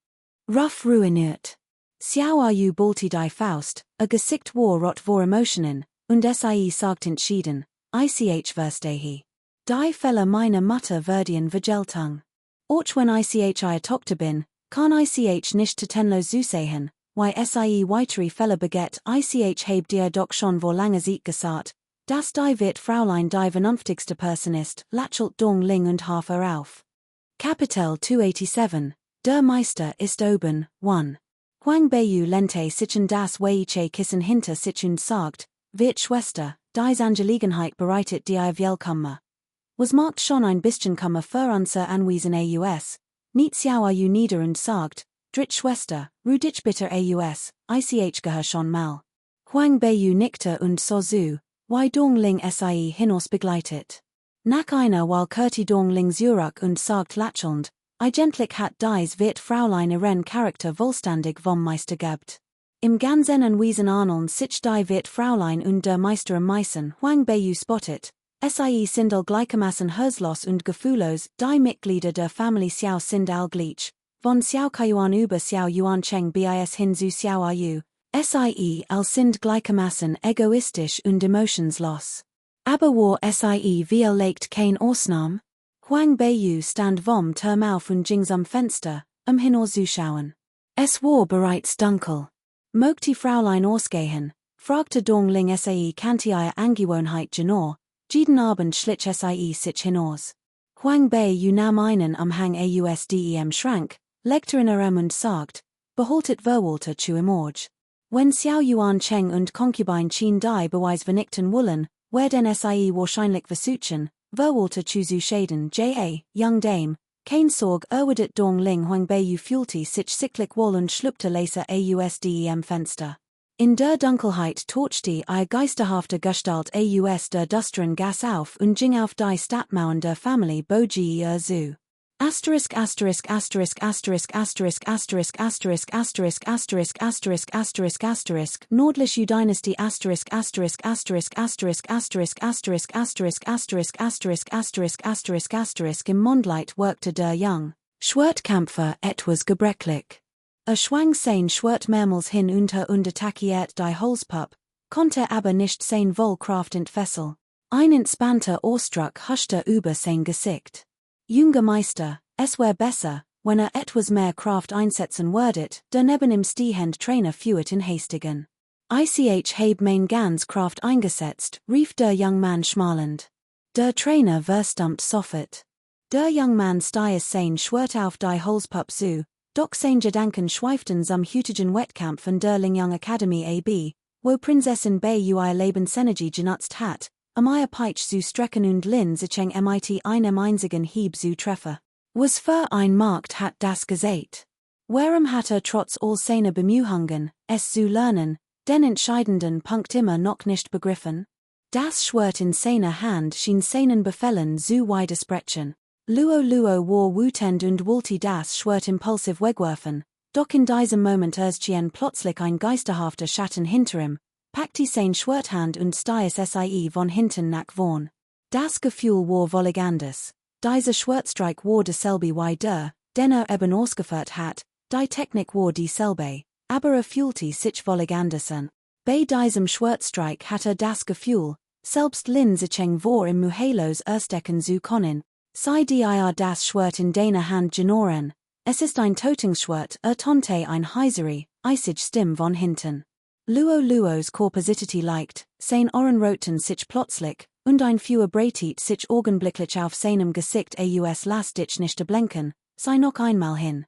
Ruf ruiniert. Xiao Yu balti die Faust, Gesicht war rot vor Emotionen, und sagt entschieden, ich verstehe. Die Fälle meiner Mutter werden vergeltung. Auch wenn ich Tochter bin, kann ich nicht tenlos zu sehen, wie weitere Fälle beget hab dir doch schon vor langer Zeit gesagt, dass die wird Fräulein die vernünftigste Person ist, lächelt Dong Ling und Hafer auf. Kapitel 287, der Meister ist oben, 1. Huang Beiyu lente sich das Weiche Kissen hinter sich und sagt, wird Schwester, dies Angelegenheit bereitet dir willkommen. Was macht schon ein bisschen Kummer für unser Anwesen aus, nicht Xiao Yu nieder und sagt, Schwester, ru dich bitte aus, ich gehör schon mal. Huang Beiyu nickte und so zu, wie Dong Ling hinaus begleitet. Nach einer weil Kurti Dong Ling zurück und sagt lächelnd, eigentlich hat dies wird Fräulein ihren Charakter vollständig vom Meister gebt. Im ganzen Anwesen Arneln sich die wird Fräulein und der Meister am meisten Huang Beiyu spottet, sind gleichermaßen herzlos und gefühllos, die Mitglieder der Familie Xiao sind gleich, von Xiao Kaiyuan über Xiao Yuancheng bis hin zu Xiao Yu, sind gleichermaßen egoistisch und emotionslos. Aber war wie legt kein Ausnahme? Huang Beiyu stand vom Turm auf und ging am Fenster, hinauszuschauen. Es war bereits dunkel. Mogt die Fräulein ausgehen, fragte Dong Ling kannte ihre Angewohnheit genau, jeden Abend schlich sich hinaus. Huang Beiyu nahm einen Hang ausdem Schrank, legte ihn und sagt, behaltet Verwalter zu im Auge. Wenn Xiao Yuancheng und Concubine Qin die Beweis vernichten wollen, werden wahrscheinlich versuchen, Verwalter zu schäden, young Dame, kein Sorg erwidert Dong Ling Huang Beiyu fühlte sich sicklich wohl und schlüpfte leise ausdem Fenster. In der Dunkelheit tauchte geisterhafte Gestalt aus der düsteren Gas auf und ging auf die Stadtmauern der Familie Boji zu. Asterisk asterisk asterisk asterisk asterisk asterisk asterisk asterisk asterisk asterisk asterisk asterisk Nordliche Dynasty asterisk asterisk asterisk asterisk asterisk asterisk asterisk asterisk asterisk asterisk asterisk asterisk Im Mondlight workte der Young Schwertkämpfer etwas gebrechlich. Schwang sein Schwert mehrmals hin und attackiert die Holzpuppe, konnte aber nicht sein Wohlkraft entfesseln. Ein entspannter Ausdruck huschte über sein Gesicht. Junger Meister, es wär besser, wenn etwas mehr Kraft einsetzen würdet, daneben im Stehend Trainer führt in Hastigen. Hab mein ganz Kraft eingesetzt, rief der Young Man schmalend. Der Trainer verstummt sofort. Der Young Man stieg sein Schwert auf die Holzpuppe zu, doch sein Gedanken schweiften zum heutigen Wettkampf von der Lingyang Academy AB, wo Prinzessin Bei ihr Lebensenergie genutzt hat, ihr Peitsch zu strecken und Lin sich mit einem einzigen Hieb zu treffen. Was für ein Markt hat das gesät? Warum hat trotz all seiner Bemühungen, es zu lernen, den entscheidenden Punkt immer noch nicht begriffen? Das Schwert in seiner Hand schien seinen Befehlen zu widersprechen. Luo war wütend und wollte das Schwert impulsiv wegwerfen, doch in diesem Moment erschien plötzlich ein geisterhafter Schatten hinter ihm, packte sein Schwerthand und stieß von hinten nach vorn. Das Gefühl war völlig anders. Dieser Schwertstreik war de selbe wie der, denner eben ausgeführt hat, die Technik war dieselbe, aber fühlte sich völlig andersen. Bei diesem Schwertstreik hatte das Gefühl, selbst Linsicheng war im Muhalos erstecken zu können, sei dir das Schwert in deiner Hand genoren, es ist ein Totenschwert, tonte ein heisere, eisig Stimme von hinten. Luos Korposität leicht, sein Ohren roten sich plötzlich, und ein Fewer Bratit sich augenblicklich auf seinem Gesicht aus lastig nicht blenken, sei noch einmal hin.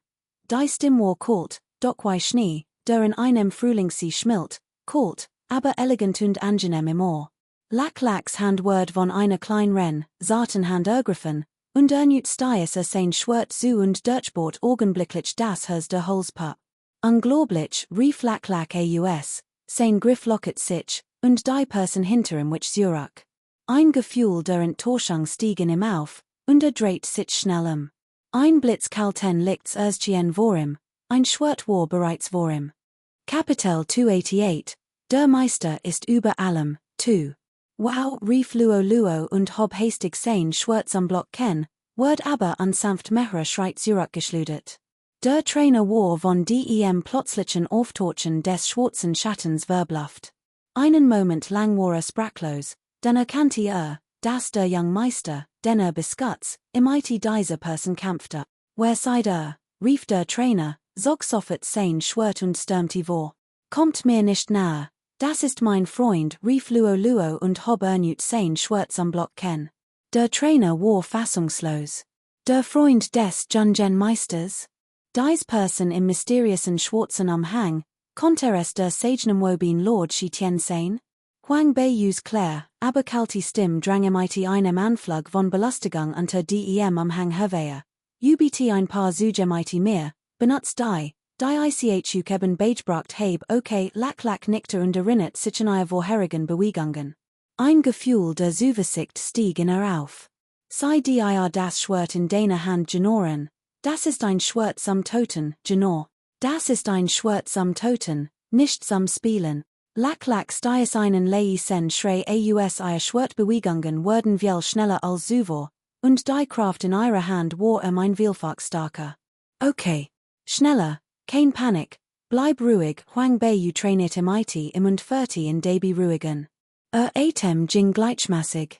Die Stimme war kalt, doch wie Schnee, der in einem Frühlingssee schmilzt, kalt, aber elegant und angenehm im Ohr. Lacks Handwort von einer kleinen Ren, zarten Hand ergriffen, und nüt stiess sein Schwert zu und durchbohrt augenblicklich das Hers der Holzpup. Unglaublich, rief Lack aus, sein Griff locket sich, und die Person hinter ihm wich zurück. Ein Gefühl der Enttäuschung stieg in ihm auf, und dreht sich schnell. Ein Blitz kalten Lichts erstchen vor ihm, ein Schwert war bereits vor ihm. Kapitel 288, der Meister ist über allem, 2. Wow, rief Luo und hob hastig sein Schwert am Block ken, word aber unsanft mehrer Schreit zurückgeschleudert. Der Trainer war von dem plötzlichen Auftauchen des schwarzen Schattens verbluft. Einen Moment lang war sprachlos, dann erkannte dass der young Meister, den bis im IT dieser Person kämpfte. Wer seid rief der Trainer, zog sofort sein Schwert und stürmte vor. Kommt mir nicht nahe, das ist mein Freund, rief Luo und hob nüt sein Schwert am Block ken. Der Trainer war fassungslos. Der Freund des Jungen Meisters? Dies Person im mysteriösen schwarzen Umhang, konnte es der Sagenumwobin Lord Shitien sein? Huang Beiyus Claire, aber kalte Stimme drang mit einem Anflug von Belustigung unter dem Umhang hervor. Ubt ein paar Züge mit mehr, benutzt die ICHU keben beigebracht habe okay lack nickte und erinnert sich an ihre vorherigen Bewegungen. Ein Gefühl der Zuversicht stieg in auf. Sei dir das Schwert in deiner Hand genoren, das ist ein Schwert zum Toten, genor. Das ist ein Schwert zum Toten, nicht zum Spielen. Lack stiess einen leisen Schrei aus ihr Schwertbewegungen wurden viel schneller als zuvor, und die Kraft in ihrer Hand war ein vielfach starker. Okay. Schneller, kein Panik, bleib ruhig, Huang Beiyu trainierte mit im und 40 in Debi ruhigen. Atem ging gleichmäßig.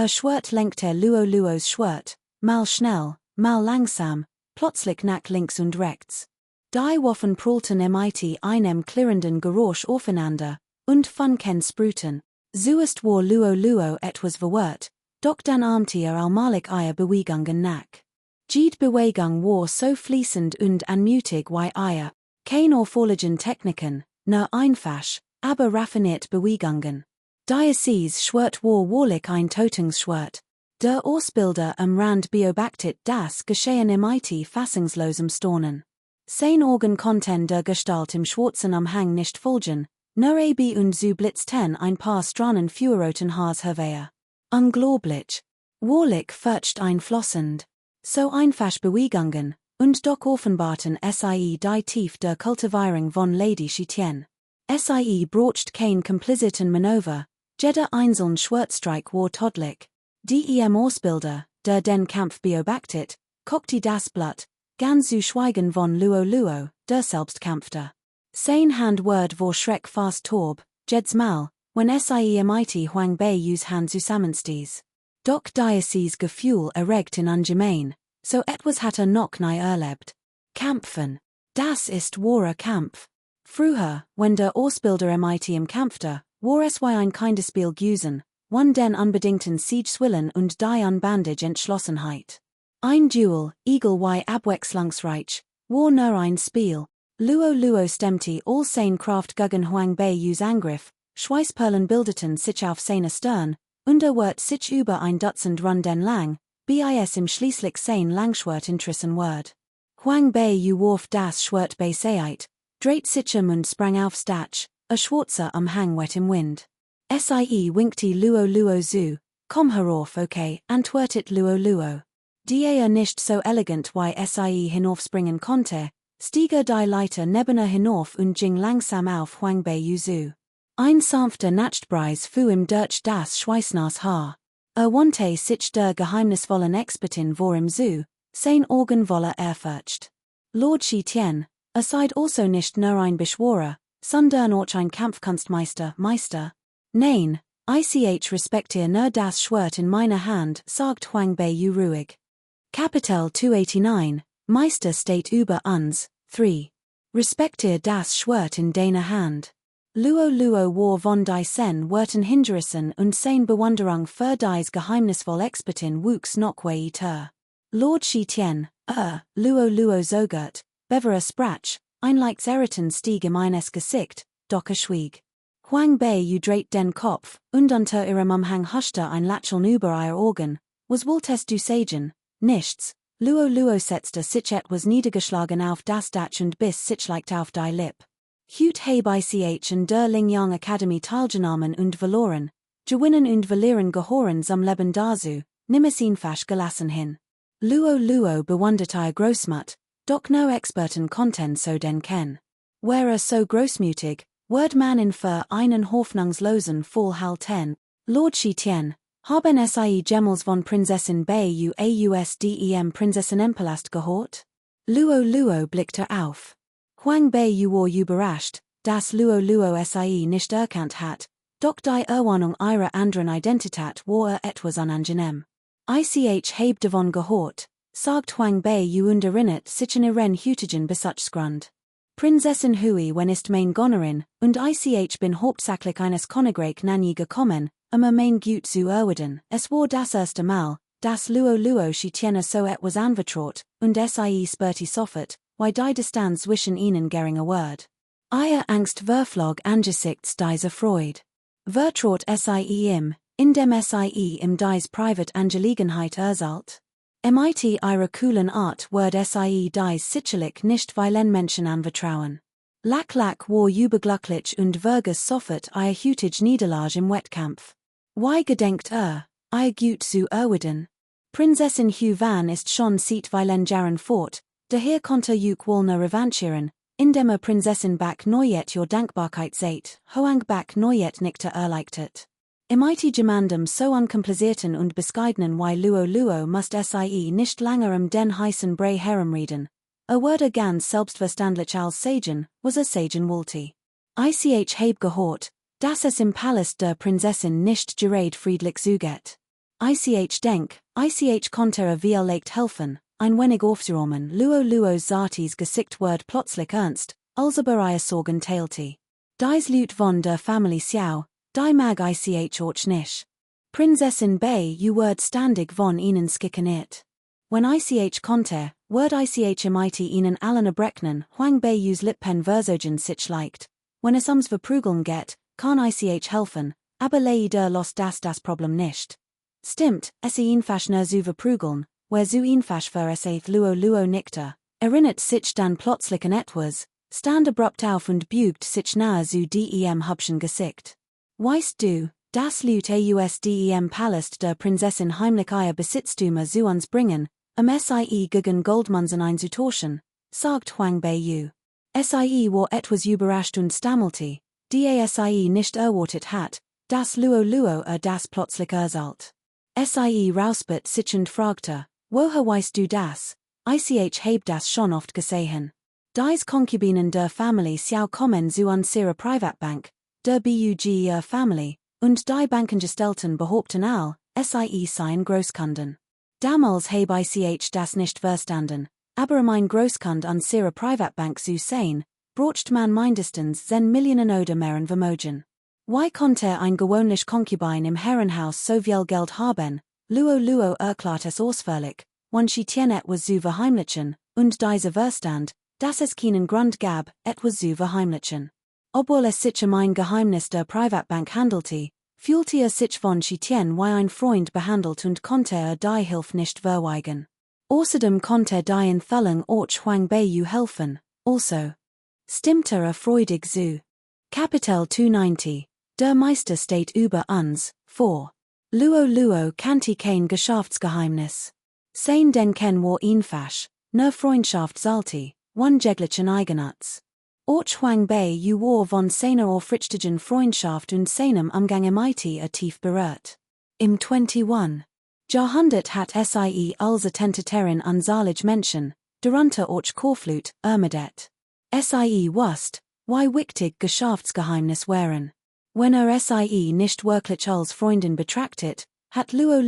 Schwert lenkte Luos Schwert, mal schnell, mal langsam, plötzlich nach links und rechts. Die Waffen prallten mit einem klirrenden Geräusch aufeinander, und Funken sprühten. Zuerst war Luo etwas verwirrt, doch dann ahmte allmählich ihre Bewegungen nach. Die Bewegung war so fließend und anmutig wie ihr, keine auffälligen Techniken, nur einfach, aber raffiniert Bewegungen. Diocese Schwert war wahrlich ein Totungsschwert. Der Ausbilder am Rand beobachtet das Geschehen mit fassungslosem Staunen. Sein Augen konnten der Gestalt im schwarzen Umhang nicht folgen, nur und so blitzten ein paar Strahlen feuerroten Haars hervor. Unglaublich. Wahrlich furcht einflossend. So einfach Bewegungen, und doch offenbarten sie die Tief der Kultivierung von Lady Shitien. Sie brocht kein komplizierten Manöver, jeder einzelne Schwertstreik war tödlich. Dem Ausbilder, der den Kampf beobachtet, guckte das Blatt, ganz zu schweigen von Luo, der selbst kämpfte. Sein Handwort war schreck fast taub, jedes Mal, wenn sie mit Huang Beiyus Hand zusammenstieß. Doch dieses Gefühl erregt in ungemein, so etwas hat noch nie erlebt. Kämpfen. Das ist wahrer Kampf. Früher, wenn der Ausbilder mit ihm kämpfte, war es wie ein Kinderspiel gewesen, wenn den unbedingten Siegeswillen und die unbandige Entschlossenheit. Ein Duel, egal wie abwechslungsreich, war nur ein Spiel. Luo stemmte all seine Kraft gegen Huang Beiyus Angriff, Schweißperlen bildeten sich auf seiner Stirn, und wird sich über ein Dutzend Runden lang, bis im schließlich sein Langschwert entrissen wird. Huang Beiyu warf das Schwert beiseite, dreht sich und sprang aufs Dach, schwarzer Umhang wet im Wind. Winkte Luo zu, komm herauf okay, antwortet Luo. Die nicht so elegant wie hinaufspringen konnte, stieg die Leiter nebener hinauf und ging langsam auf Huang Beiyu zu. Ein sanfter Nachtbreis fuhr im durch das schweißnass Haar. Wante sich der geheimnisvollen Expertin vorim zu, sein Organ voller erfurcht. Lord Shi Tian, aside also nicht nur ein Beschworer, sondern auch ein Kampfkunstmeister, Meister. Nein, ich respektiere nur das Schwert in meiner Hand, sagt Huang Bei Yu ruhig. Kapitel 289, Meister steht über uns, 3. Respektiere das Schwert in deiner Hand. Luo war von die Sen Werten Hinderissen und sein Bewunderung für dies geheimnisvoll Expertin wuchs noch weiter. Lord Shi Tian, Luo zogert, beverer sprach, ein leichts Eriten stieg in meines Gesicht, doch schwieg. Huang Bei Yu dreht den Kopf, und unter ihrem Umhang huschte ein Lächeln über ihr Augen, was wollt es du sagen, nichts. Luo setzte sich etwas niedergeschlagen auf das Dach und biss sich leicht auf die Lipp. Hut habe ich in der Lingyang Academy teilgenommen und verloren, gewinnen und verlieren gehören zum Leben dazu, nimm es einfach gelassen hin. Luo bewundert ihr Großmut, doch no Experten konnten so denken. Wäre so großmütig, wird man in für einen hoffnungslosen Fall halten. Lord Shi Tian, haben Sie jemals von Prinzessin Bei Yu ausdem Prinzessinnenpalast gehört? Luo blickte auf. Huang Bei Yu war überrascht, dass Luo sie nicht erkannt hat, doch die Erwarnung ihrer anderen Identität war etwas unangenehm. Ich habe davon gehört, sagt Huang Bei Yu und erinnert sich an ihren heutigen Besuchsgrund. Prinzessin Hui wenn ist mein Gonnerin, und ich bin hauptsächlich eines Königreich Nanyi gekommen, mein Gut zu erwidern. Es war das erste Mal, dass Luo Shi Tian so etwas anvertraut, und spürte sofort, wie die Distanz zwischen ihnen geringer wird. Ihr Angst verflog angesichts dieser Freude. Vertraut indem im dies Privatangelegenheit erzählt. Mit ihrer coolen Art wird dies sicherlich nicht vielen Menschen anvertrauen. Lack war überglücklich und vergaß sofort ihr heutige Niederlage im Wettkampf. Wie gedenkt ihr Gut zu erwidern? Prinzessin Hu Van ist schon seit vielen Jahren fort, daher konnte wohl revanchieren, indem Prinzessin Bak Neuet Dankbarkeit seht, Hoang Bak Neuet nickte erleichtert. Im gemandem so unkomplizierten und bescheidenen wie Luo must nicht langer den heißen Brei herumreden. Wurde ganz selbstverständlich als Sagen, was Sagen wollte. Ich habe gehört, dass es im Palast der Prinzessin nicht gerade friedlich zugeht. Ich denk, konnte vielleicht helfen, ein wenig aufzuräumen. Luo's zartes Gesicht wird plötzlich ernst, als ihre Sorgen teilte. Dies Lut von der Familie Xiao, die mag ich auch nicht. Prinzessin Bei Yu wird ständig von ihnen skikaniert. Wenn ich konnte, wird ich ihnen allen abrechnen, Huang Bei Yus Lippen versogen sich leicht. Wenn es Verprügeln geht, kann ich helfen, aber leider los das Problem nicht. Stimmt, es einfach nur zu verprügeln, wer zu einfach für es Luo nickte, erinnert sich dann plötzlich an etwas, stand abrupt auf und bügt sich nahe zu dem hübschen Gesicht. Weißt du, das Lut ausdem Palast der Prinzessin heimlich ihr Besitztümer zu uns bringen, gegen Goldmünzen einzutauschen, sagt Huang Bei Yu. War etwas überrascht und stammelte, die nicht erwartet hat, dass Luo das plötzlich erzählt. Rouspert sich und fragte, woher weißt du das? Ich hab das schon oft gesehen. Dies Konkubinen der Familie Xiao kommen zu unserer Privatbank, der Bug Family, und die Bankengestellten behaupten all, seien Großkunden. Damals hab ich das nicht verstanden, aber mein Großkund unserer Privatbank zu sein, braucht man mindestens 10 Millionen oder mehr Vermögen. Wie konnte ein gewöhnlich Konkubin im Herrenhaus so viel Geld haben? Luo erklärt es ausführlich, wenn sie etwas zu verheimlichen, und diese Verstand, dass es keinen Grund gab, etwas zu verheimlichen. Obwohl es sich ein Geheimnis der Privatbank handelte, fühlte sich von Shitian wie ein Freund behandelt und konnte die Hilfe nicht verweigern. Außerdem konnte die in Fällen auch Huang Bei Yu helfen, also. Stimmte freudig zu. Kapitel 290, der Meister steht über uns, 4. Luo kannte kein Geschäftsgeheimnis. Sein Denken war einfach, nur Freundschaft sollte, one jeglichen Eigennutz. Auch Huang Bei Yu war von seiner aufrichtigen Freundschaft und seinem Umgang tief berührt. Im 21. Jahrhundert hat sie als Attentaterin unzalig Menschen, darunter auch Korflut, ermordet. Sie wusste, wie wichtig Geschäftsgeheimnis wären. Wenn sie nicht wirklich als Freundin betrachtet, hat Luo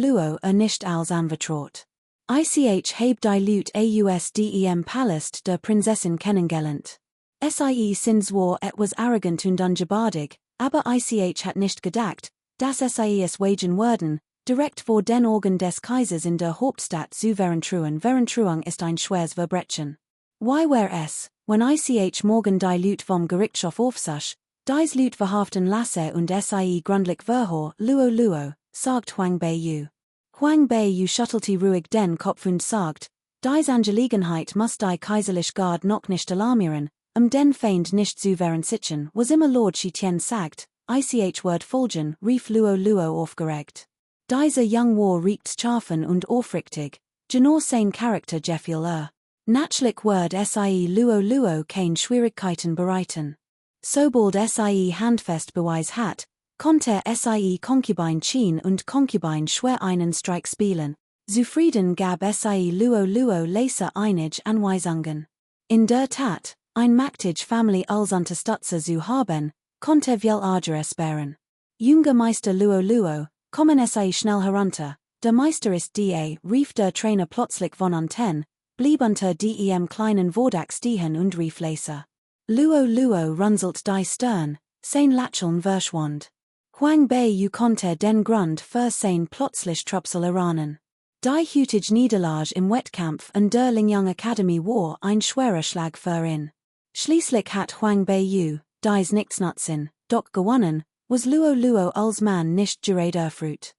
nicht als anvertraut. Ich habe die Leute aus dem Palast der Prinzessin kennengelernt. Sie sind zwar etwas arrogant und ungebardig, aber ich hat nicht gedacht, dass sie es wagen würden, direkt vor den Augen des Kaisers in der Hauptstadt zu verentruhen. Verentruung ist ein schweres Verbrechen. Wie wär es, wenn ich morgen die Leute vom Gerichtshof aufsuch, dies Leute verhaften lasse und sie grundlich verhör, Luo, sagt Huang Beiyu. Huang Beiyu schüttelte ruhig den Kopf und sagt, dies Angelegenheit muss die kaiserliche Guard noch nicht alarmieren, den Feind nicht zu verentsichen, was immer Lord Shitian sagt, ich word folgen, rief Luo aufgeregt. Dieser young war riecht scharfen und aufrichtig, genau sein Charakter gefiel Natürlich word sie Luo kein Schwierigkeiten bereiten. Sobald sie handfest Beweis hat, konnte sie Concubine ziehen und Concubine schwer einen Streich spielen. Zufrieden gab sie Luo leise einig Anweisungen. In der Tat, ein mächtig Family als Unterstützer zu haben, konnte viel Ärger sparen. Junger Meister Luo, kommen sie schnell herunter, der Meister ist rief der Trainer plötzlich von Anten, blieb unter dem kleinen Vordax stehen und rief leise. Luo runzelt die Stirn, sein Lächeln verschwand. Huang Beiyu konnte den Grund für sein plötzlich Trübsal erahnen. Die heutige Niederlage im Wettkampf an der Lingyang Academy war ein schwerer Schlag für ihn. Schließlich hat Huang Beiyu, dies nichts nutzen, doch gewonnen, was Luo als Mann nicht gerade erfreut.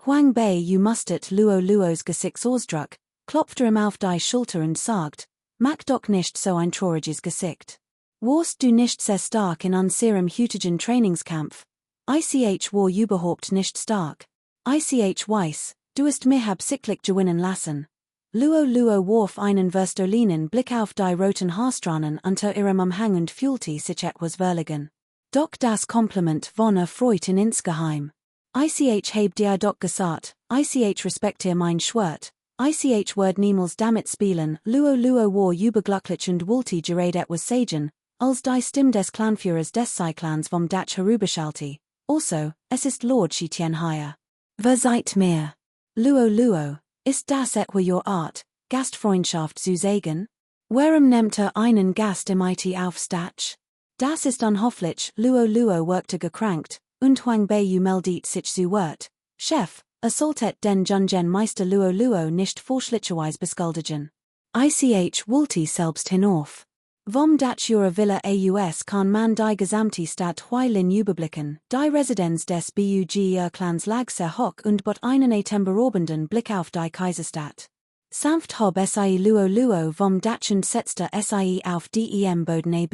Huang Beiyu mustert Luos Gesichtsausdruck, klopfte ihm auf die Schulter und sagt, mach doch nicht so ein trauriges Gesicht. Warst du nicht sehr stark in unserem heutigen Trainingskampf? Ich war überhaupt nicht stark. Ich weiß, du hast mich absichtlich gewinnen lassen. Luo warf einen verstolinen Blick auf die roten Haarstrahlen unter ihrem Umhang und fühlte sich etwas verlegen. Doch das Kompliment von erfreut ihn insgeheim. Ich hab dir doch gesagt, ich respektiere mein Schwert, ich werd niemals damit spielen. Luo war überglücklich und wollte gerade etwas sagen, als die Stimme des Clanführers des Clans vom Dach herüberschallte. Also, es ist Lord Shitian hier. Wer seid mehr? Luo, ist das etwa your Art, Gastfreundschaft zu sagen? Warum nehmt einen Gast im IT aufs Dach? Das ist unhoffentlich. Luo wirkte gekrankt, und Huang Beiyu meldet sich zu Wort. Chef, solltet den jungen Meister Luo nicht vorschlicherweise beschuldigen. Ich wollte selbst hinauf. Vom Dach ihrer Villa aus kann man die gesamte Stadt Huailin überblicken, die Residenz des Bug Clans lag sehr hoch und bot einen atemberaubenden Blick auf die Kaiserstadt. Sanft hob sie Luo vom Dach und setzte sie auf dem Boden ab.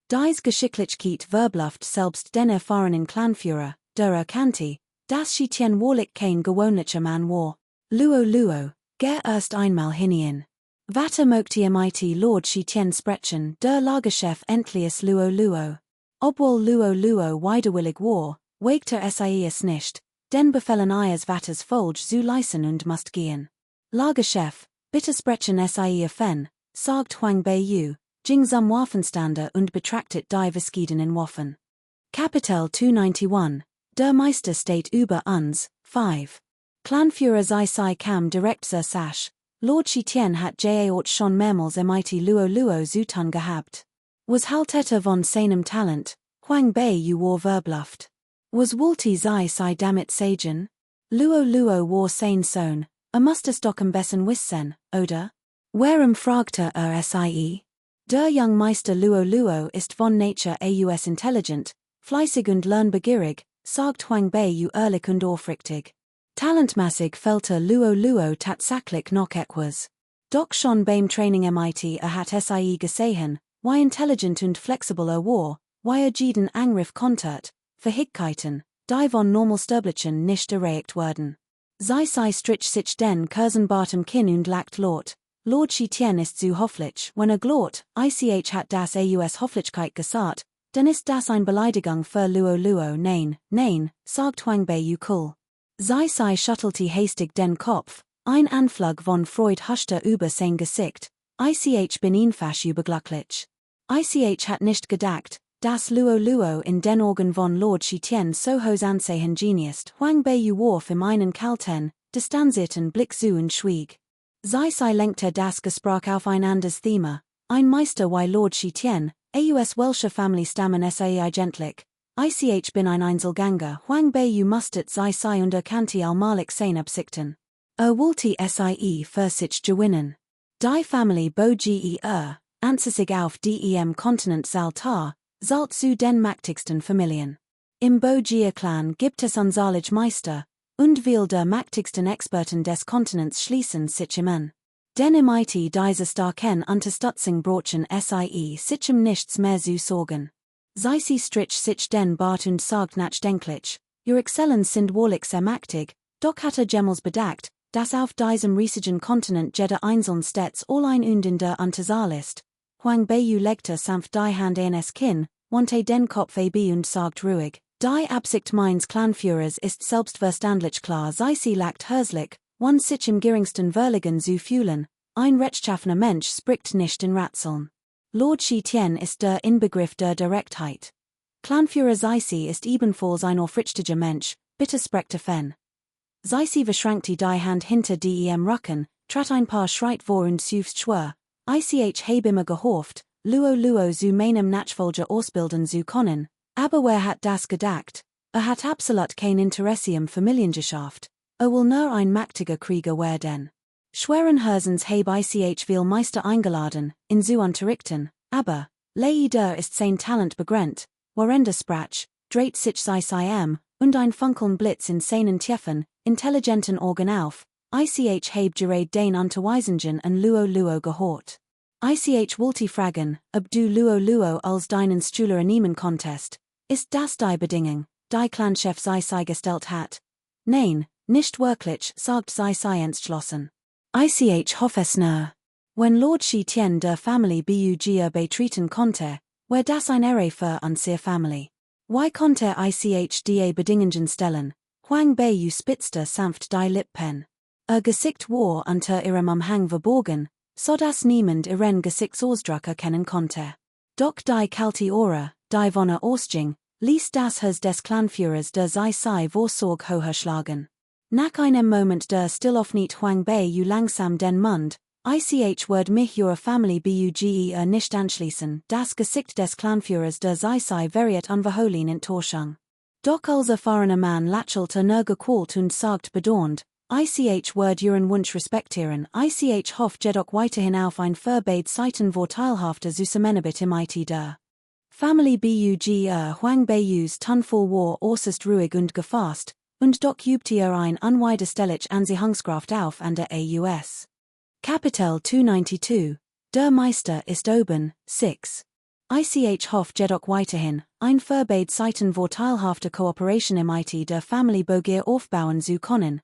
Dies Geschicklichkeit verbluft selbst den erfahrenen Clanführer, der erkannte, dass Shitian wahrlich kein gewöhnlicher Mann war. Luo, geh erst einmal hinein. Vater möchte mit Lord Shitian sprechen, der Lagerchef endlich Luo. Obwohl Luo widerwillig war, wagte es nicht, den Befehlen eines Vaters Folge zu leisten und musst gehen. Lagerchef, bitte sprechen Fen, sagt Huang Beiyu, ging zum Waffenstander und betrachtet die verschiedenen Waffen. Kapitel 291, der Meister steht über uns, 5. Clanführer sei kam direkt zur Sache. Lord Shitian hat auch schon mehrmals mit Luo zu tun gehabt. Was haltet von seinem Talent? Huang Beiyu war verbluft. Was wollte sei damit sagen? Luo war sein Sohn, musste es doch am besten wissen, oder? Warum fragte sie? Der young Meister Luo ist von Nature aus intelligent, fleißig und lernbegierig, sagt Huang Beiyu ehrlich und aufrichtig. Talentmäßig fehlte Luo tatsächlich noch etwas. Doch schon beim Training mit hat sie gesehen, wie intelligent und flexibel war, wie jeden Angriff kontert, Fähigkeiten, die von Normalsterblichen nicht erreicht werden. Sie strich sich den Kursenbart im Kinn und lacht laut. Lord Shitian ist zu hofflich, wenn glot, ich hat das aus Hofflichkeit gesagt, dann ist das ein Beleidigung für Luo. Nein, sagt Huang Beiyu cool. sei Schuttelte hastig den Kopf, ein Anflug von Freud huschte über sein Gesicht, ich bin einfach überglücklich. Ich hat nicht gedacht, das Luo in den Augen von Lord Chitien so hohes Ansehen geniest, Huang Beiyu warf im einen kalten, distanzierten Blick zu und schwieg. Sei lenkte das Gespräch auf ein anderes Thema, ein Meister wie Lord Chitien, aus welcher Family stammen sei eigentlich, ich bin ein Einzelgänger, Huang Beiyu mustet sei und erkannte allmalig sein Absichten. Wollte sie für sich gewinnen. Die Family bo sich auf dem Kontinent Saltar, zahlt zu den mächtigsten Familien. Im Bo-Clan gibt es unzählige Meister, und will der mächtigsten Experten des Kontinents schließen sich an. Den MIT diese starken Unterstützung brauchen sich nichts mehr zu sorgen. Sie strich sich den Bart und sagt nachdenklich, Your Exzellenz sind wahrlich sehr mächtig, doch hat jemals bedacht, dass auf diesem riesigen Kontinent jeder einzelne stets allein und in der Unterzahl ist. Huang Beiyu legte sanft die Hand an es Kinn, wandte den Kopf ab und sagt ruhig, die Absicht meines Clanführers ist selbstverständlich klar, sie lacht herzlich, one sich im geringsten Verlegen zu fühlen, ein rechtschaffener Mensch spricht nicht in Ratseln. Lord Chitien ist der Inbegriff der Direktheit. Clanführer sie ist ebenfalls ein aufrichtiger Mensch, bitte sprechte Fen. Sie verschränkte die Hand hinter dem Rücken, trat ein paar Schritt vor und seufzt schwer, ich habe immer gehofft, Luo zu meinem Nachfolger ausbilden zu können, aber wer hat das gedacht? Hat absolut kein Interesse im Familiengeschäft, will nur ein mächtiger Krieger werden. Schweren Herzens habe ich viel Meister eingeladen, in zu unterrichten, aber, leider ist sein Talent begrenzt, warende Sprach, dreht sich sei und ein Funkeln Blitz in seinen tiefen, intelligenten Augen auf, ich habe gerade den Unterweisungen an Luo gehört. Ich wollte fragen, ob du Luo als deinen Schüler nehmen konntest, ist das die Bedingung, die Clanchef sei gestellt hat? Nein, nicht wirklich, sagt sei entschlossen. Ich hoffe es nur. Wenn Lord Chitien der Family Bug betreten konnte, war das ein Ehre für unsere Family. Why konnte ich die Bedingungen stellen? Huang Beiyu spitzte sanft die Lippen. Gesicht war unter ihrem Umhang verborgen, so dass niemand ihren Gesichtsausdruck erkennen konnte. Doch die kalte Aura, die von ausging, ließ das Herz des Clanführers der sei vor Sorg höher schlagen. Nach einem Moment der Stillaufnit Huang Beiyu langsam den Mund, ich würde mich your Family Buge nicht anschließen, das Gesicht des Clanführers der sei veriet unverhohlen Enttäuschung. Doch als erfahrener Mann lächelte nur gequält und sagt bedauernd, ich würde ihren Wunsch respektieren, ich hoffe jedoch weiterhin auf ein Verbot seiten vorteilhafter Zusammenarbeit im IT der Family Buge Huang Beiyus Tunful war äußerst ruhig und gefasst, und doch übte ein unwiderstehlich Anziehungskraft auf an der AUS. Kapitel 292, der Meister ist oben, 6. Ich hoffe jedoch weiterhin, ein Verbot seiten vorteilhafter Kooperation im IT der Family Bogier aufbauen zu können.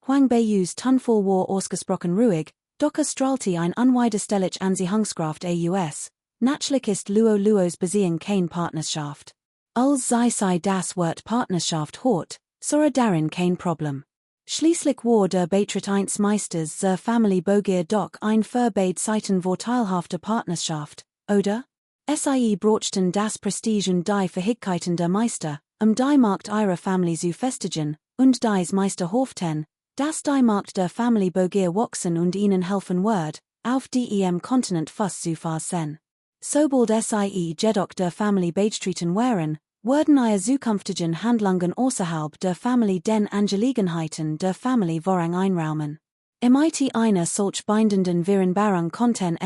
Huang Beiyus Tunful war ausgesprochen ruhig, doch strahlte ein unwiderstehlich Anziehungskraft AUS. Natürlich ist Luos Beziehung kein Partnerschaft. Als sei das Wort Partnerschaft hort, so darin kein Problem. Schließlich war der Beitritt eines Meisters zur Family Bogier doch ein Verbot seiten vorteilhafter Partnerschaft, oder? Sie brauchten das Prestige und die Fähigkeiten der Meister, die Markt ihrer Family zu festigen, und dies Meister hofften, dass die Markt der Family Bogier wachsen und ihnen helfen wird, auf dem Kontinent Fuß zu fassen. Sobald jedoch der Family beitreten wären, würden ihre zukünftigen Handlungen außerhalb der Family den Angelegenheiten der Family Vorrang einräumen. Im IT einer solch bindenden Vereinbarung konnten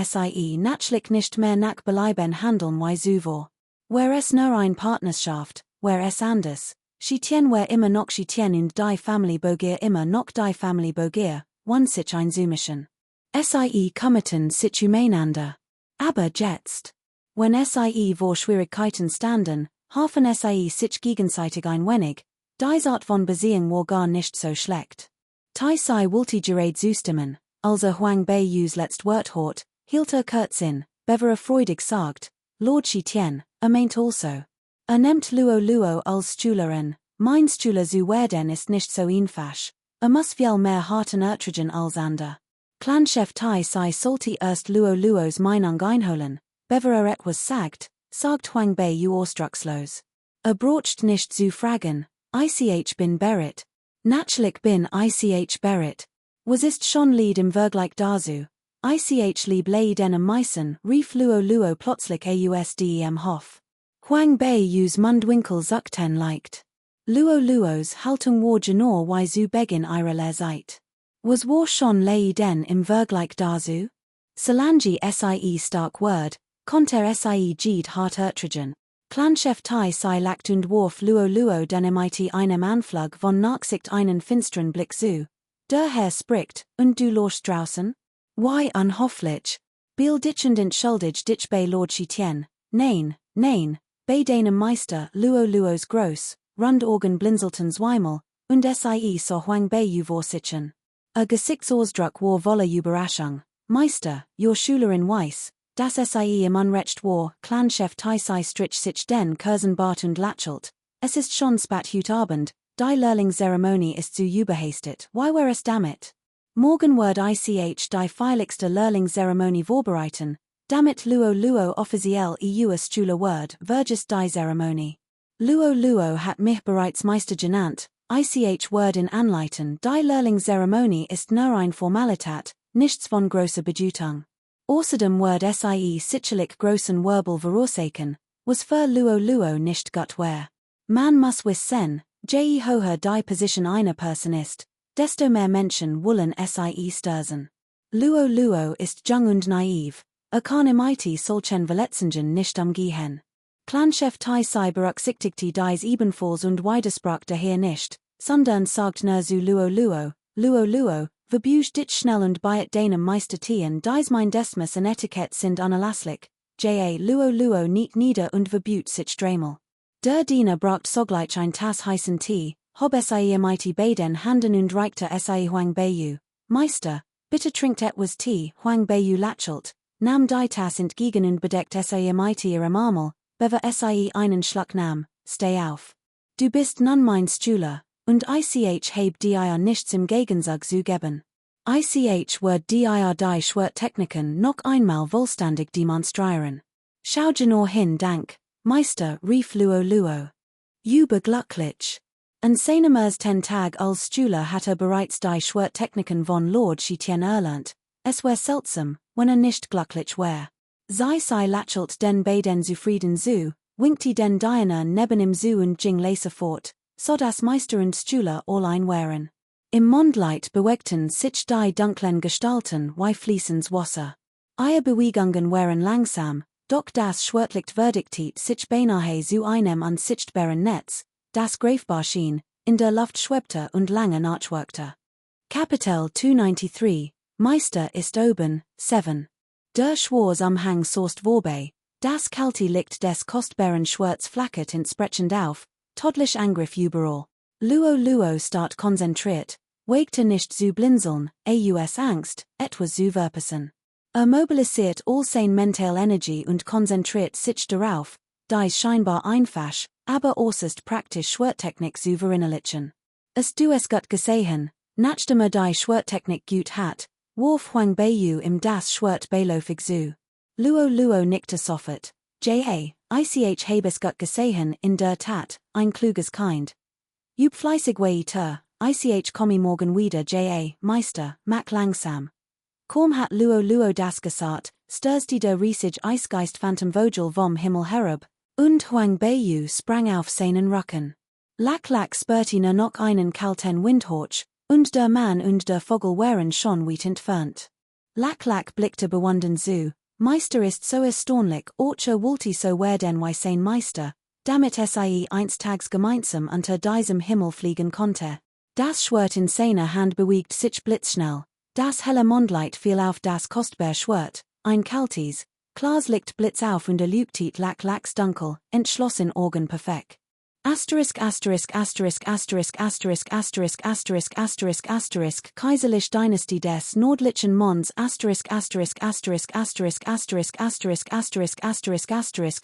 natürlich nicht mehr nach Belieben handeln wie zuvor. Wär es nur ein Partnerschaft, wär es anders. Chitien wär immer noch Chitien und die Family Bogier immer noch die Family Bogier, one sich einzumischen. Kommeten sich umeinander. Aber jetzt. Wenn vor Schwierigkeiten standen, halfen sich gegenseitig ein wenig, dies Art von Beziehung war gar nicht so schlecht. Sei wollte gerade zustimmen, als Huang Beiyus letzt Wort hort, hielt kurz in, bever freudig sagt, Lord Chitien, meint also. Nimmt Luo als Schülerin, Mein Stühle zu werden ist nicht so einfach. Muss viel mehr harten Ertragen als ander. Clanchef tai sei salty erst Luos Meinung einholen, bever etwas sagt Huang Bei u Ostruxlos. Braucht nicht zu fragen, ich bin Berit. Natürlich bin ich Berit. Was ist schon Lied im Vergleich dazu? Ich lieb deinem Meissen, rief Luo plötzlich ausdem Hof. Huang Bei us Mundwinkel zuckten leicht. Luos Haltung war genau wie zu Beginn ihrer Lehrzeit. Was war schon den im Vergleich dazu? Solange sie stark word, konnte sie jede hart ertragen. Clanchef tai sei lacht und warf Luo den mit einem Anflug von Nachsicht einen finsteren Blick zu. Der Herr spricht, und du loschst draußen? Wie unhofflich. Biel dich und entschuldig dich bei Lord Chitien. Nein, bei deinem Meister Luos groß, rund Organ blinzelten Zweimel, und sie so Huang Bei u vorsitzen. Gesichtsausdruck war voller Überraschung. Meister, your Schülerin weiß, dass sie im Unrecht war, Clanchef tai sei strich sich den Kursenbart und lächelt. Es ist schon spät heute Abend, die Lehrlingszeremonie ist zu überhastet, wie wär es damit? Morgen wird die feierlichste Lehrlingszeremonie vorbereiten, damit Luo offiziell Schule wird, vergist die Zeremonie. Luo hat mich bereits Meister genannt, ich word in anleiten, die Lehrlingszeremonie ist nur ein Formalität, nichts von großer Bedeutung. Außerdem wird sicherlich großen Wirbel verursachen, was für Luo nicht gut wär. Man muss wissen, je höher die Position einer Person ist, desto mehr Menschen wollen stürzen. Luo ist jung und naiv, kann im solchen Verletzungen nicht umgehen. Clanchef tai sei berücksichtigte dies ebenfalls und widersprach daher nicht, sondern sagt nur zu Luo, verbüsch dich schnell und beiet deinem Meister tien, dies mein Desmus und Etikett sind unerlasslich, Luo niet nieder und verbüht sich dreimal. Der Diener bracht sogleich ein Tass heißen Tee, hob sie mit beiden Handen und reichte sie Huang Bei u. Meister, bitte trinkt etwas Tee, Huang Bei u lächelt, nahm die Tass entgegen und bedeckt sie mit ihrem Armel, bever sie einen Schluck nahm, steh auf. Du bist nun mein Schüler, und ich heb dir nichts im Gegensatz zu geben. Ich wird dir die Schwerttechniken noch einmal vollständig demonstrieren. Schau genau hin, dank, Meister, rief Luo. Überglücklich. An seinem ersten Tag als Schüler hat bereits die Schwerttechniken von Lord Chitien erlernt. Es war seltsam, wenn nicht glücklich war. Sei lächelt den beiden zufrieden zu, winkte den Diener neben ihm zu und ging leise fort, so dass Meister und Schüler allein waren. Im Mondlicht bewegten sich die dunklen Gestalten wie fließendes Wasser. Ihre Bewegungen waren langsam, doch das Schwertlicht verdiktiert sich beinahe zu einem unsichtbaren Netz, das greifbar schien, in der Luft schwebte und lange nachwirkte. Kapitel 293, Meister ist oben, 7. Der Schwarzumhang soest vorbei, das kalte Licht des kostbaren Schwerts flackert entsprechend auf, todlich Angriff überall. Luo start konzentriert, wagte nicht zu blinzeln, aus Angst, etwas zu verpassen. Mobilisiert all sein mental Energie und konzentriert sich darauf, dies scheinbar einfach, aber äußerst praktisch Schwerttechnik zu verinnerlichen. Du es gut gesehen, nachdem die Schwerttechnik gut hat, warf Huang Bei u im das Schwert beiläufig zu. Luo nickte sofort. Ich habe es gut gesehen in der Tat, ein kluges Kind. Üb fleißig weiter, ich komme morgen wieder Meister, mach langsam. Kaum hat Luo das gesagt, stürzte der riesige Eisgeist Phantom Vogel vom Himmel herab, und Huang Bei u sprang auf seinen Rücken. Lack spürte noch einen kalten Windhauch, und der Mann und der Vogel waren schon weit entfernt. Lack blickte bewundernd zu, Meister ist so erstaunlich, wollte so werden wie sein Meister, damit einst tags gemeinsam unter diesem Himmel fliegen konnte. Das Schwert in seiner Hand bewegt sich blitzschnell, das helle Mondlicht fiel auf das kostbare Schwert, ein kaltes, klares Licht blitz auf und erleuchtet Lacks dunkel, entschlossen Augen perfekt. Kaiserliche Dynastie des Nordlichen Mons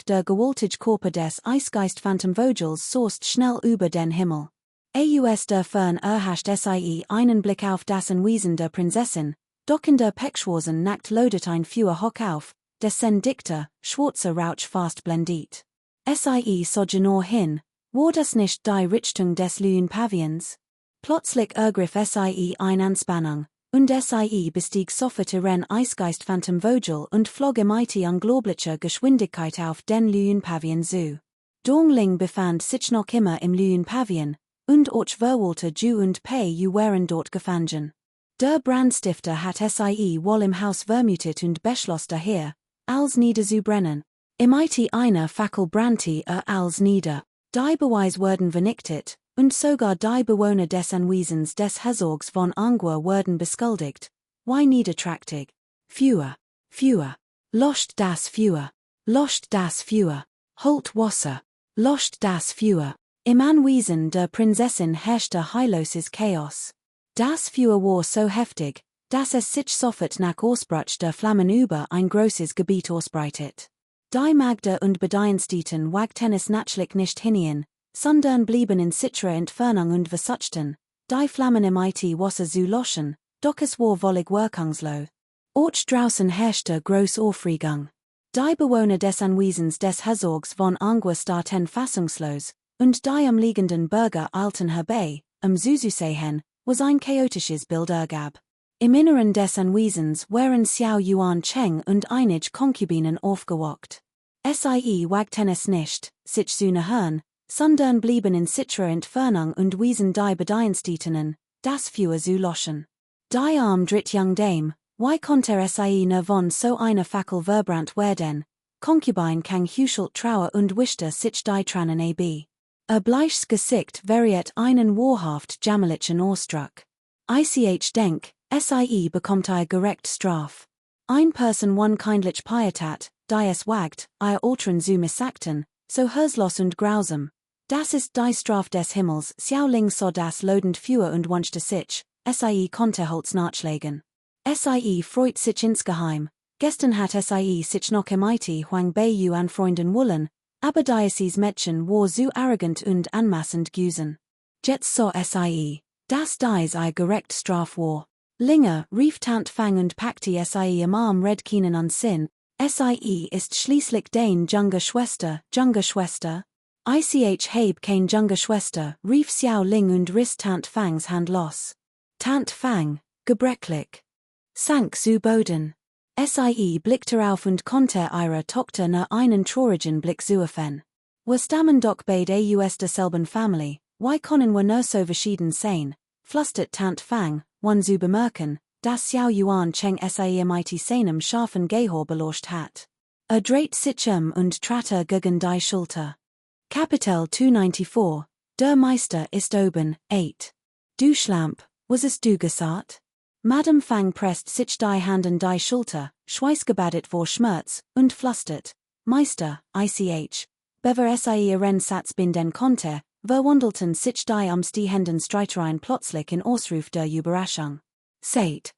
der gewaltige Körper des Eisgeist Phantomvogels sourst schnell über den Himmel. Aus der Fern erhascht sie einen Blick auf das Anwesen der Prinzessin, doch in der Pechschwarzen Nacht lodet ein Feuer hoch auf, dessen dichter, schwarzer Rauch fast blendet. Sie so genau hin, war das nicht die Richtung des Lüenpavions? Plötzlich ergriff sie ein Anspannung, und sie bestieg sofort ihren Eisgeist Phantomvogel und flog mit unglaublicher Geschwindigkeit auf den Lüenpavion zu. Dongling befand sich noch immer im Lüenpavion, und auch verwollte Ju und Pei waren dort gefangen. Der Brandstifter hat sie wohl im Haus vermutet und beschloss daher, als niederzubrennen. Imite eine Fackel brannte als nieder. Die Beweise wurden vernichtet, und sogar die Bewohner des Anwesens des Herzogs von Angua wurden beschuldigt. Wie niederträchtig. Feuer. Löscht das Feuer. Holt Wasser. Löscht das Feuer. Im Anwesen der Prinzessin herrschte heilloses Chaos. Das Feuer war so heftig, dass es sich sofort nach Ausbruch der Flammen über ein großes Gebiet ausbreitet. Die Magda und Bediensteten wagten es natürlich nicht hinein, sondern blieben in sicherer Entfernung und versuchten, die Flammen im Wasser zu löschen, doch es war völlig wirkungslos. Auch draußen herrschte groß Aufregung. Die Bewohner des Anwesens des Herzogs von Angua starrten fassungslos, und die umliegenden Bürger eilten herbei, zuzusehen, was ein chaotisches Bild ergab. Im Inneren des Anwesens waren Xiao Yuan Cheng und einige Konkubinen aufgewacht. Sie wagten es nicht, sich zu nähern, sondern blieben in sicherer Entfernung und wiesen die Bediensteten, das Feuer zu löschen. Die drittjung Dame, wie konnte sie nur von so einer Fackel verbrannt werden? Konkubine kang huschelt Trauer und wischte sich die Tränen ab. Bleiches Gesicht veriet einen wahrhaft jammerlichen Ausdruck. Ich denk, sie bekommt gerecht Straf. Ein Person one kindlich Pietat, die es wagt, ihr Altern zu missakten, so herzlos und grausam. Das ist die Straf des Himmels, Xiao Ling so das lodend Feuer und wünschte sich, sie konnte Holz nachschlagen. Sie freut sich insgeheim, gestern hat sie sich noch mit Huang Bei anfreunden wollen, aber dieses Mädchen war so arrogant und anmaßend gewesen. Jetzt so sie, dass dies gerecht Straf war. Linge rief Tant Fang und packte sie im Arm Redkinen an Sinn, sie ist schließlich dein junge Schwester. Ich heb kein junge Schwester, rief Xiao Ling und riss Tant Fangs Hand los. Tant Fang, gebrechlich. Sank zu Boden. Sie blickte auf und konnte ihre Tochter nur einen traurigen Blick zuwerfen. Wir stammen doch beide aus derselben Family, wie können wir nur so verschieden sein, flüstert Tant Fang, one zu bemerken, dass Xiao Yuan Cheng sie mit seinem scharfen Gehör beloscht hat. Dreht sich und trat gegen die Schulter. Kapitel 294, der Meister ist oben, 8. Du Schlamp, was ist du gesagt? Madame Fang presst sich die Hand an die Schulter, schweißgebadet vor Schmerz, und flüstert, Meister, ich, bever sie ihren Satz binden konnte, verwandelten sich die die Händen Streitereien plötzlich in Ausruf der Überraschung. Seht,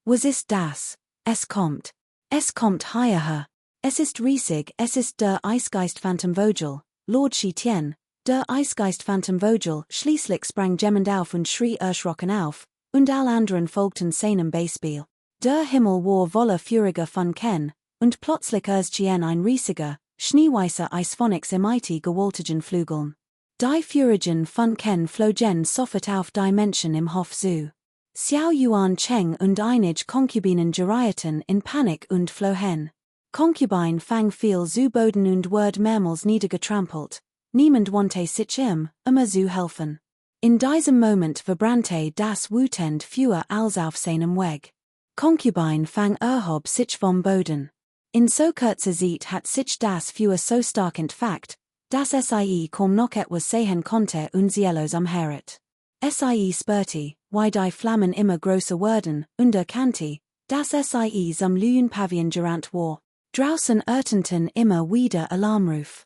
was ist das? Es kommt hierher. Es ist riesig, es ist der Eisgeist Phantomvogel, Lord Shi Tian, der Eisgeist Phantomvogel, schließlich sprang jemand auf und schrie erschrocken auf, und all anderen folgten seinem Beispiel. Der Himmel war voller feuriger Funken, und plötzlich erschien ein riesiger, schneeweißer Eisphonix mit gewaltigen Flügeln. Die feurigen Funken flogen sofort auf die Menschen im Hof zu. Xiao Yuan Cheng und einige Konkubinen gerieten in Panik und flohen. Konkubine Fang fiel zu Boden und ward mehrmals niedergetrampelt. Niemand wollte sich zu helfen. In diesem Moment verbrannte das wütend Feuer als auf seinem Weg. Konkubine Fang erhob sich vom Boden. In so kurzer Zeit hat sich das Feuer so stark entfacht, dass sie kaum noch etwas sehen konnte und ziellos umherret. Sie spürte, wie die Flammen immer größer wurden, und erkannte, dass sie am Lüenpavion gerannt war. Draußen ertönten immer wieder Alarmruf.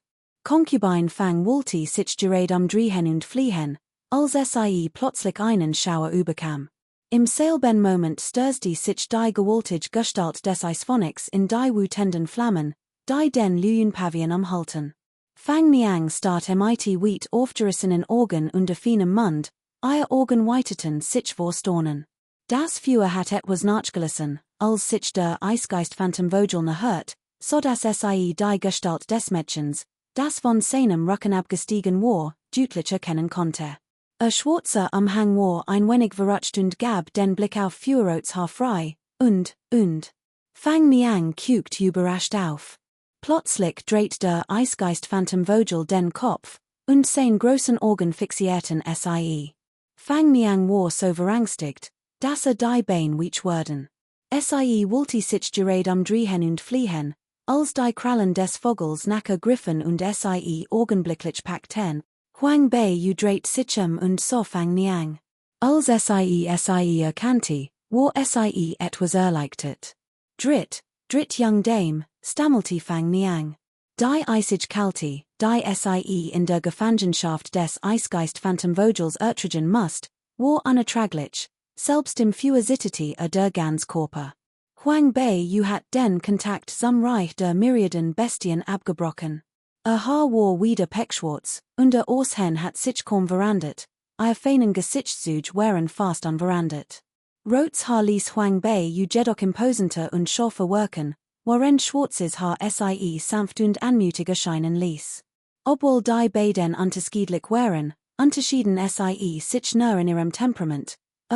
Concubine Fang Wolti sich gerade Driehen und Fliehen, als sie plötzlich einen Schauer überkam. Im selben Moment stürzte sich die gewaltige Gestalt des Eisphonics in die wütenden Flammen, die den Lüenpavien umhalten. Fang Niang start mit weit aufgerissenen Augen und feinem Mund, ihr Augen weiteten sich vor Stornen. Das Feuer hat etwas nachgelassen, als sich der Eisgeist Phantomvogel hört, so dass sie die Gestalt des Mädchens, das von seinem Rücken abgestiegen war, deutlich erkennen konnte. Schwarzer Umhang war ein wenig verrutscht und gab den Blick auf Feuerrots Haar frei, und. Fang Niang guckt überrascht auf. Plötzlich dreht der Eisgeist Phantomvogel den Kopf, und sein großen Augen fixierten sie. Fang Niang war so verängstigt, dass die Beine weich wurden. Sie wollte sich gerade Driehen und fliehen, als die Krallen des Vogels nachher griffen und sie augenblicklich packten. Huang Bei dreht sich und so Fang Niang. Als sie erkannte, war sie etwas erleichtert. Dritt young Dame, stammelte Fang Niang. Die eisig kalte, die sie in der Gefangenschaft des Eisgeist Phantomvogels ertragen musst, war unerträglich, selbst im Feuer zitterte der ganz Körper. Huang Bei hat den Kontakt zum Reich der Myriaden Bestien abgebrochen. Haar war wieder pechschwarz, und Aushän hat sich kaum verandert, ihr feinen Gesichtszüge waren fast unverändert. Rotes Haar ließ Huang Bei jedoch imposanter und scharfer wirken, während schwarzes Haar sie sanft und anmutig erscheinen ließ. Obwohl die beiden unterschiedlich waren, unterschieden sie sich nur in ihrem Temperament,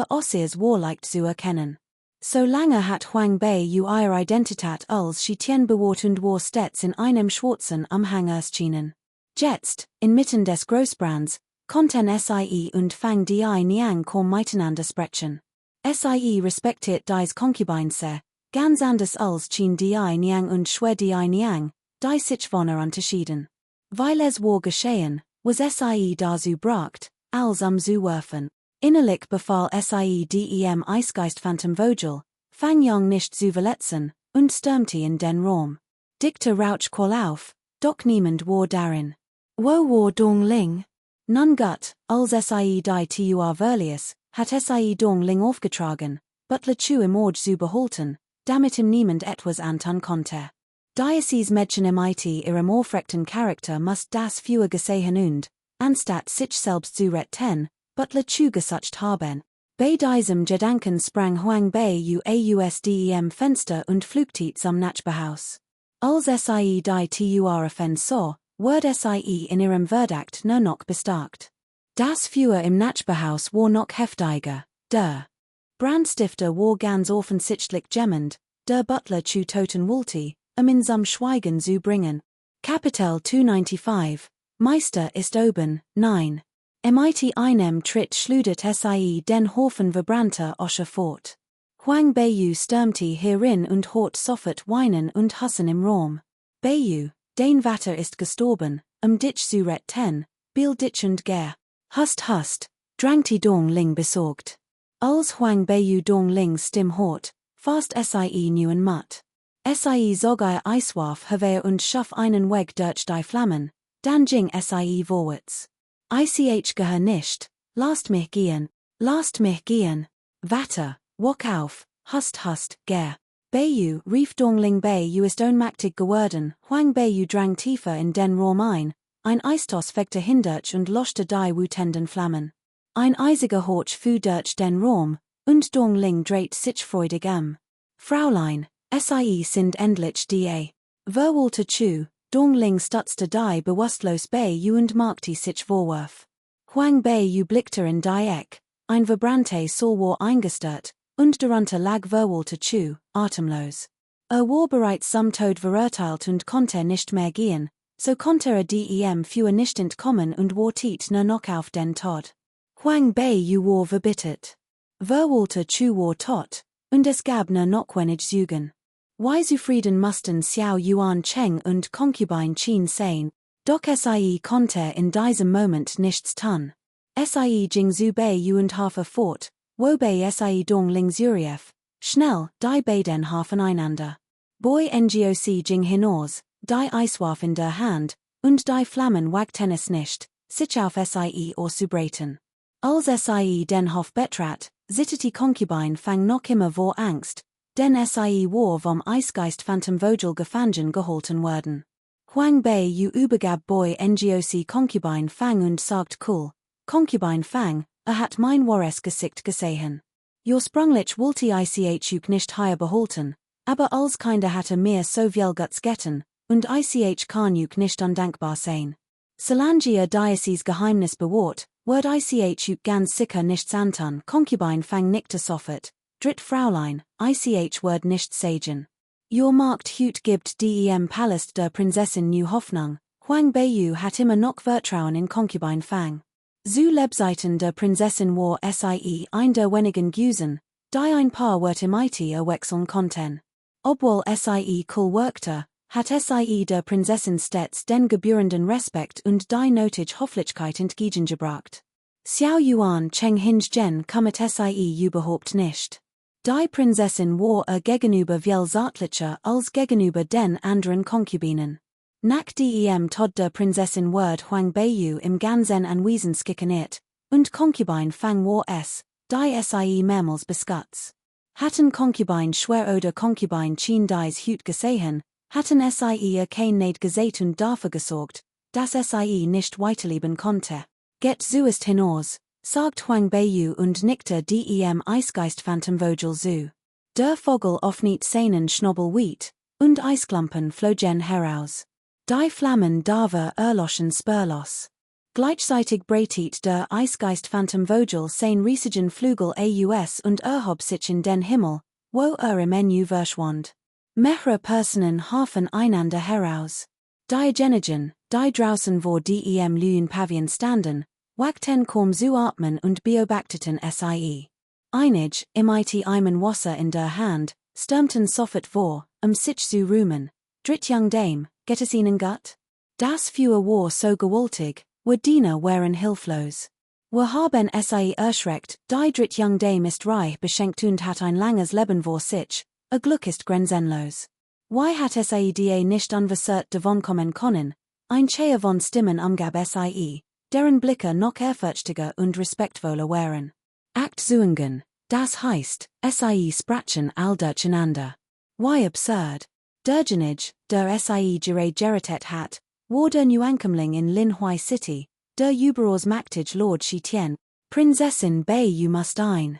Ossiers war leicht zu erkennen. Solange hat Huang Bei ihre Identität als Schitien bewahrt und war stets in einem schwarzen Umhang erschienen. Jetzt, inmitten des Großbrands, konnten sie und Fang die Niang kaum miteinander sprechen. Sie respektiert dies Concubine sehr, ganz anders als Chen die Niang und Shue die Niang, die sich voneinander unterschieden. Weil es war geschehen, was sie dazu bracht, als zu werfen. Innerlich befahl sie dem Eisgeist Phantomvogel, Fang Yang nicht zu verletzen, und stürmte in den Raum. Dichter Rauch qual auf, doch niemand war darin. Wo war Dong Ling? Nun gut, als sie die Tua Verlius, hat sie Dong Ling aufgetragen, but Chu im Ort zu behalten, damit ihm niemand etwas antun konnte. Diocese Mädchen mit ihrem aufrechten Charakter must das Feuer gesehen und, anstatt sich selbst zu retten, but Chu gesucht haben. Bei diesem Gedanken sprang Huang Bei aus dem Fenster und flügte zum Nachbarhaus. Als sie die Tua sah, wurde sie in ihrem Verdacht nur noch bestärkt. Das Feuer im Nachbarhaus war noch heftiger, der Brandstifter war ganz offensichtlich jemand, der Butler zu toten wollte, in zum Schweigen zu bringen. Kapitel 295, Meister ist oben, nein. Mit einem Tritt schludert sie den Haufen verbrannter Osche fort. Huang Bei stürmte hierin und hört sofort Weinen und Hassen im Raum. Bei, dein Vater ist gestorben, dich zu retten, bild dich und geh. Hust, drängte Dong Ling besorgt. Als Huang Bei Dong Lings Stimme hört, fast sie neuen Matt. Sie sogar Eiswarf habe und schaff einen Weg durch die Flammen, dann ging sie vorwärts. Ich gehör nicht, lasst mich gehen, Vater, wach auf, hust, geh. Bei rief Dong Ling Bei ist ohnmächtig geworden, Huang Bei drang tiefer in den Raum ein Eistoss fegte hindurch und löschte die wütenden Flammen. Ein eisiger Horch fuhr durch den Raum, und Dong Ling dreht sich freudig Fräulein, sie sind endlich die. Verwalter Chu, Dong Ling stutzte die bewusstlos Bei und machte sich Vorwurf. Huang Bei blickte in die Eck, ein verbrannte Soul war eingestört, und darunter lag Verwalter Chu, atemlos. War bereits zum Tod verurteilt und konnte nicht mehr gehen, so konnte dem Feuer nicht entkommen und war nur noch auf den Tod. Huang Bei war verbittert. Verwalter Chu war tot, und es gab nur noch wenig Zügen. Wie zufrieden mussten Xiao Yuan Cheng und Concubine Qin sein, doch sie konnte in diesem Moment nichts tun. Sie ging zu Bei und Hafer fort, wobei sie Dong Ling zurief, schnell, die beiden halfen einander. Boy Ngoc ging hinaus, die Eiswarf in der Hand, und die Flammen wagtennis nicht, sich auf sie or subraten. Als sie den Hof betrat, zittete Concubine fang noch immer vor Angst, denn sie war vom Eisgeist Phantomvogel gefangen gehalten worden. Huang Bei übergab Boy Ngoc Concubine fang und sagt cool, Concubine fang, hat mein wahres Gesicht gesehen. Ursprünglich wollte ich nicht hier behalten, aber als Kinder hatte mir so viel Guts getten, und ich kann nicht undankbar sein. Solange ihr Diocese Geheimnis bewahrt, wird ich ganz sicher nichts antan. Concubine fang nickte sofort, dritt Fraulein, ich wird nicht sagen. Your Markt Hut gibt dem Palast der Prinzessin New Hoffnung, Huang Bei hat immer noch Vertrauen in Concubine fang. Zu Lebzeiten der Prinzessin war sie ein der wenigen Gusen, die ein paar Wörter mighty wechseln konnten. Obwohl sie cool workte, hat sie der Prinzessin stets den gebührenden Respekt und die nötige Höflichkeit entgegengebracht. Xiao Yuan Cheng Hingen kommet sie überhaupt nicht. Die Prinzessin war gegenüber viel zärtlicher als gegenüber den anderen Konkubinen. Nach dem Tod der Prinzessin wird Huang Bei im Ganzen anwesend skickenert, und Concubine fang war es, die sie mehrmals beskatz. Hatten Concubine schwer oder Concubine schien dies Hut gesehen, hatten sie kein Neid gesät und dafür gesorgt, dass sie nicht weiterleben konnte. Get zuist hinaus, sagt Huang Bei und nickte dem Eisgeist Phantomvogel zu. Der Vogel offnet seinen Schnobel wheat, und Eisklampen flogen heraus. Die Flammen dava erloschen spurlos. Gleichzeitig breitet der Eisgeist Phantomvogel sein riesigen Flügel aus und erhob sich in den Himmel, wo im Menü verschwand. Mehrere Personen halfen einander heraus. Die Genigen, die draußen vor dem Lüen Pavillon standen, wagten kaum zu atmen und beobachteten sie. Einig, mit einem Wasser in der Hand, stürmten sofort vor, sich zu rühmen. Dritt Young Dame, geht es ihnen gut? Das Feuer war so gewaltig, wir Diener waren hilflos. Wir haben sie erschreckt, die Dritt Young Dame ist reich beschenkt und hat ein langes Leben vor sich, Glück ist grenzenlos. Why hat sie die nicht unversehrt davonkommen können, ein Chair von Stimmen umgab sie, deren Blicke noch ehrfürchtiger und respektvoller waren. Act zuingen, das heißt, sie sprachen all durcheinander. Why absurd? Dergenage, der sie geredet hat, war der Neuankömmling in Lin Huai City, der Überaus Maktig Lord Shitian, Prinzessin Bei must ein.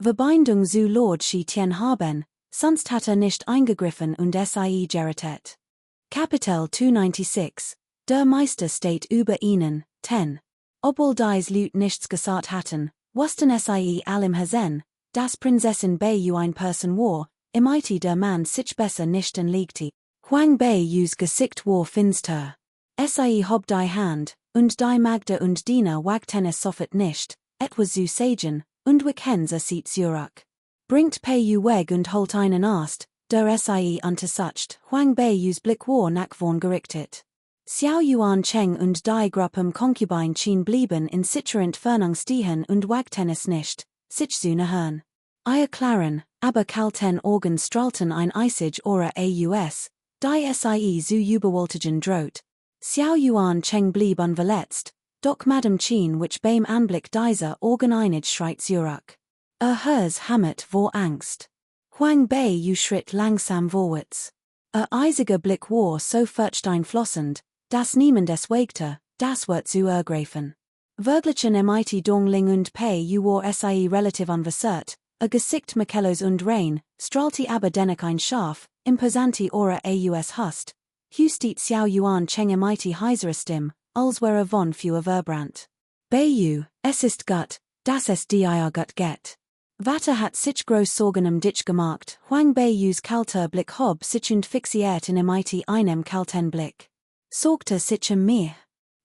Verbindung zu Lord Shitian haben, sonst hat nicht eingegriffen und sie gerettet. Kapitel 296, der Meister steht über ihnen, 10. Obwohl dies Lüt nichts gesagt hatten, wussten sie allem Hazen, dass Prinzessin Bei ein Person war, imiti der Mann sich besser nicht enlegte. Huang Bei's Gesicht war finster. Sie hob die Hand, und die Magde und Diener wagten es sofort nicht, etwas zu sagen, und wir kennen sie zurück. Bringt Pei weg und holt einen Arzt, der sie untersucht. Huang Bei's Blick war nach vorn gerichtet. Xiao Yuan Cheng und die Gruppe Concubine schien blieben in sicherer Entfernung stehen und wagten es nicht, sich zu nähern. Ihr klaren, aber kalten Augen strahlten ein eisig Aura aus, die sie zu überwältigen droht. Xiao Yuan Cheng blieb unverletzt, doch Madame Qin which beim Anblick dieser Augen einig schreit zurück. Hers Hammet vor Angst. Huang Bei schritt langsam vorwärts. Eisiger Blick war so furchteinflößend, dass niemand es wagte, das Wort zu ergreifen. Wirklichen mit Dongling und Pei war sie relativ unversehrt, Gesicht Michelos und rein, strahlte aber dennoch ein scharf, imposante Aura aus Hust. Hustit Xiao Yuan Cheng mit heiserer Stimme, als wäre von Feuer verbrannt. Bei es ist gut, dass es dir gut geht. Vater hat sich groß Sorgen dich gemacht, Huang Bei's kalter Blick hob sich und fixiert in mit einem kalten Blick. Sorgte sich mir.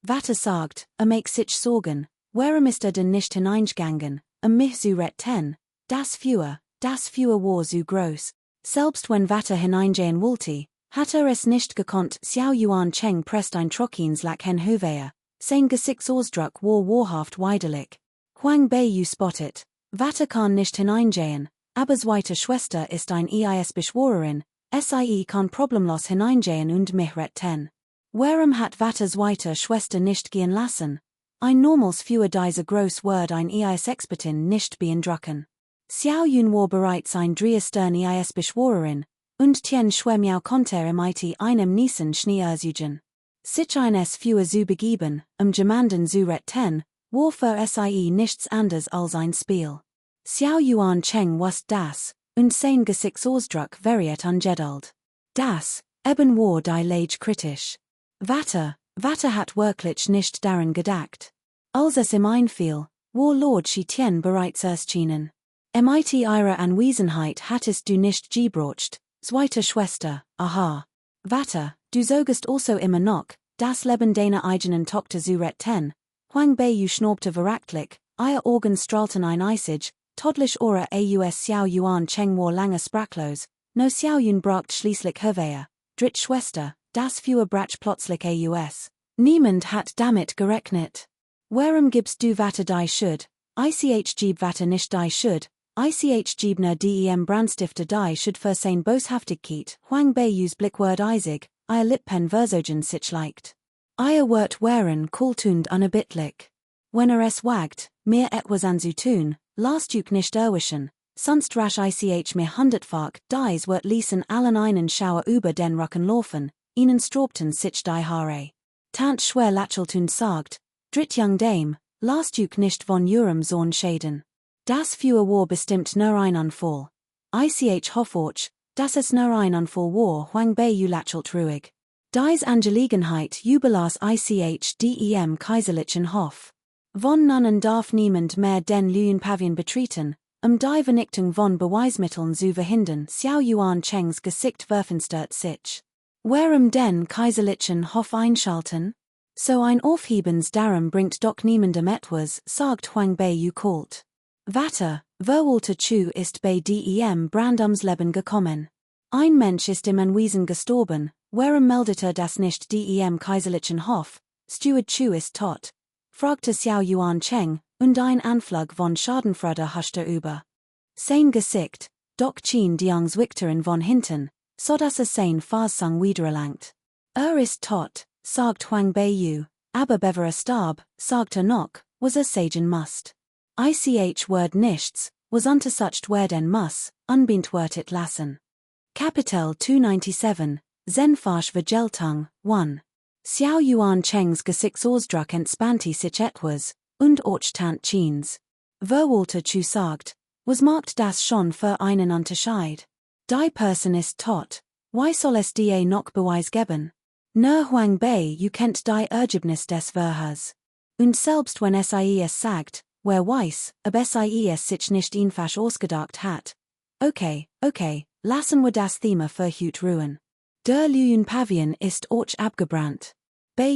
Vater sagt, make sich Sorgen, warum ist denn nicht hineingegangen, mich zu retten? Das Feuer war so groß, selbst wenn Vater hineingehen wollte, hat es nicht gekonnt. Xiao Yuan Cheng presst ein Trockins Lachen Huvea, sein Gesichtsausdruck war wahrhaft widerlich. Huang Bei spottet, Vater kann nicht hineingehen, aber zweite Schwester ist ein Beschworerin, sie kann problemlos hineingehen und mich retten. Warum hat Vatters weiter Schwester nicht gehen lassen? Ein normals für diese groß Word ein Expertin nicht beeindrucken. Xiao Yun war bereits ein Stern Beschworerin, und tien Schwemiau konnte mit einem Niesen Schnee ersuchen. Sich eines für zu begeben, jemanden zu retten, war für sie nichts anders als ein Spiel. Xiao Yuan Cheng was das, und sein Gesichtsausdruck variiert ungeduld. Das, eben war die Lage kritisch. Vatter hat wirklich nicht daran gedacht. Als es ihm einfiel, war Lord Tien bereits erschienen. Mit ihrer Anwesenheit hattest du nicht gebraucht, zweite Schwester, aha. Vatter, du sogest also immer noch, das Leben deiner eigenen Tochter zu retten. Huang Bei schnaubte verachtlich, ihr Augen strahlten ein eisig, todlich Ora aus Xiao Yuan Cheng war lange sprachlos, no Xiao Yun bracht schließlich Herwehr, dritt Schwester, das für Brach plötzlich aus. Niemand hat damit gerechnet. Warum gibst du Vatter die Schuld? Ich geb Vatter nicht die Schuld, ich geb nur dem Brandstifter die Schuld für sein Boshaftigkeit. Huang Beiyus Blickword eisig, ihr Lippen versogen sich leicht. Ihr Wort waren kultund unerbittlich. Wenn es wagt, mir etwas anzutun, lasst du nicht erwischen, sonst rasch ich mir hundertfach dies wird ließen allen einen Schauer über den Rücken laufen, ihnen strobten sich die Haare. Tant schwer lacheltun sagt, dritt Young Dame, lasst du nicht von eurem Sohn schäden. Das für war bestimmt nur ein Anfall. Ich hoffe, dass es nur ein Anfall war. Huang Bei lachelt ruhig. Dies Angelegenheit überlass ich dem kaiserlichen Hof. Von nun darf niemand mehr den Lüen Pavillon betreten, die Vernichtung von Beweismitteln zu verhindern. Xiao Yuan Chengs Gesicht verfinstert sich. Warum den kaiserlichen Hof einschalten? So ein Aufhebens darum bringt doch niemandem etwas, sagt Huang Bei kalt. Vatter, verwalter Chu ist bei dem Brand ums Leben gekommen. Ein Mensch ist im Anwesen gestorben, warum meldet das nicht dem kaiserlichen Hof? Steward Chu ist tot, fragte Xiao Yuan Cheng, und ein Anflug von Schadenfreude huschte über sein Gesicht, doch schien die Angst Victorin von hinten, so dass sein Fassung wiedererlangt. Ist tot, sagt Huang Bei, aber bever starb, sagt noch, was sagen must. Ich word nichts, was untersucht werden muss, unbeantwortet lassen. Kapitel 297, Zenfarsch Vergeltung, 1. Xiao Yuan Chengs Gesichtsausdruck entspannte sich etwas, und auch Tant Chins. Verwalter Chu sagt, was macht das schon für einen Unterschied? Die Person ist tot, why soll es die noch Beweis geben? Nur Huang Bei kennt die Ergebnis des Verhörs. Und selbst wenn es sagt, wer weiß, ob es sich nicht einfach ausgedacht hat. Okay, lassen wir das Thema für heute ruhen. Der Lüen Pavillon ist auch abgebrannt. Bei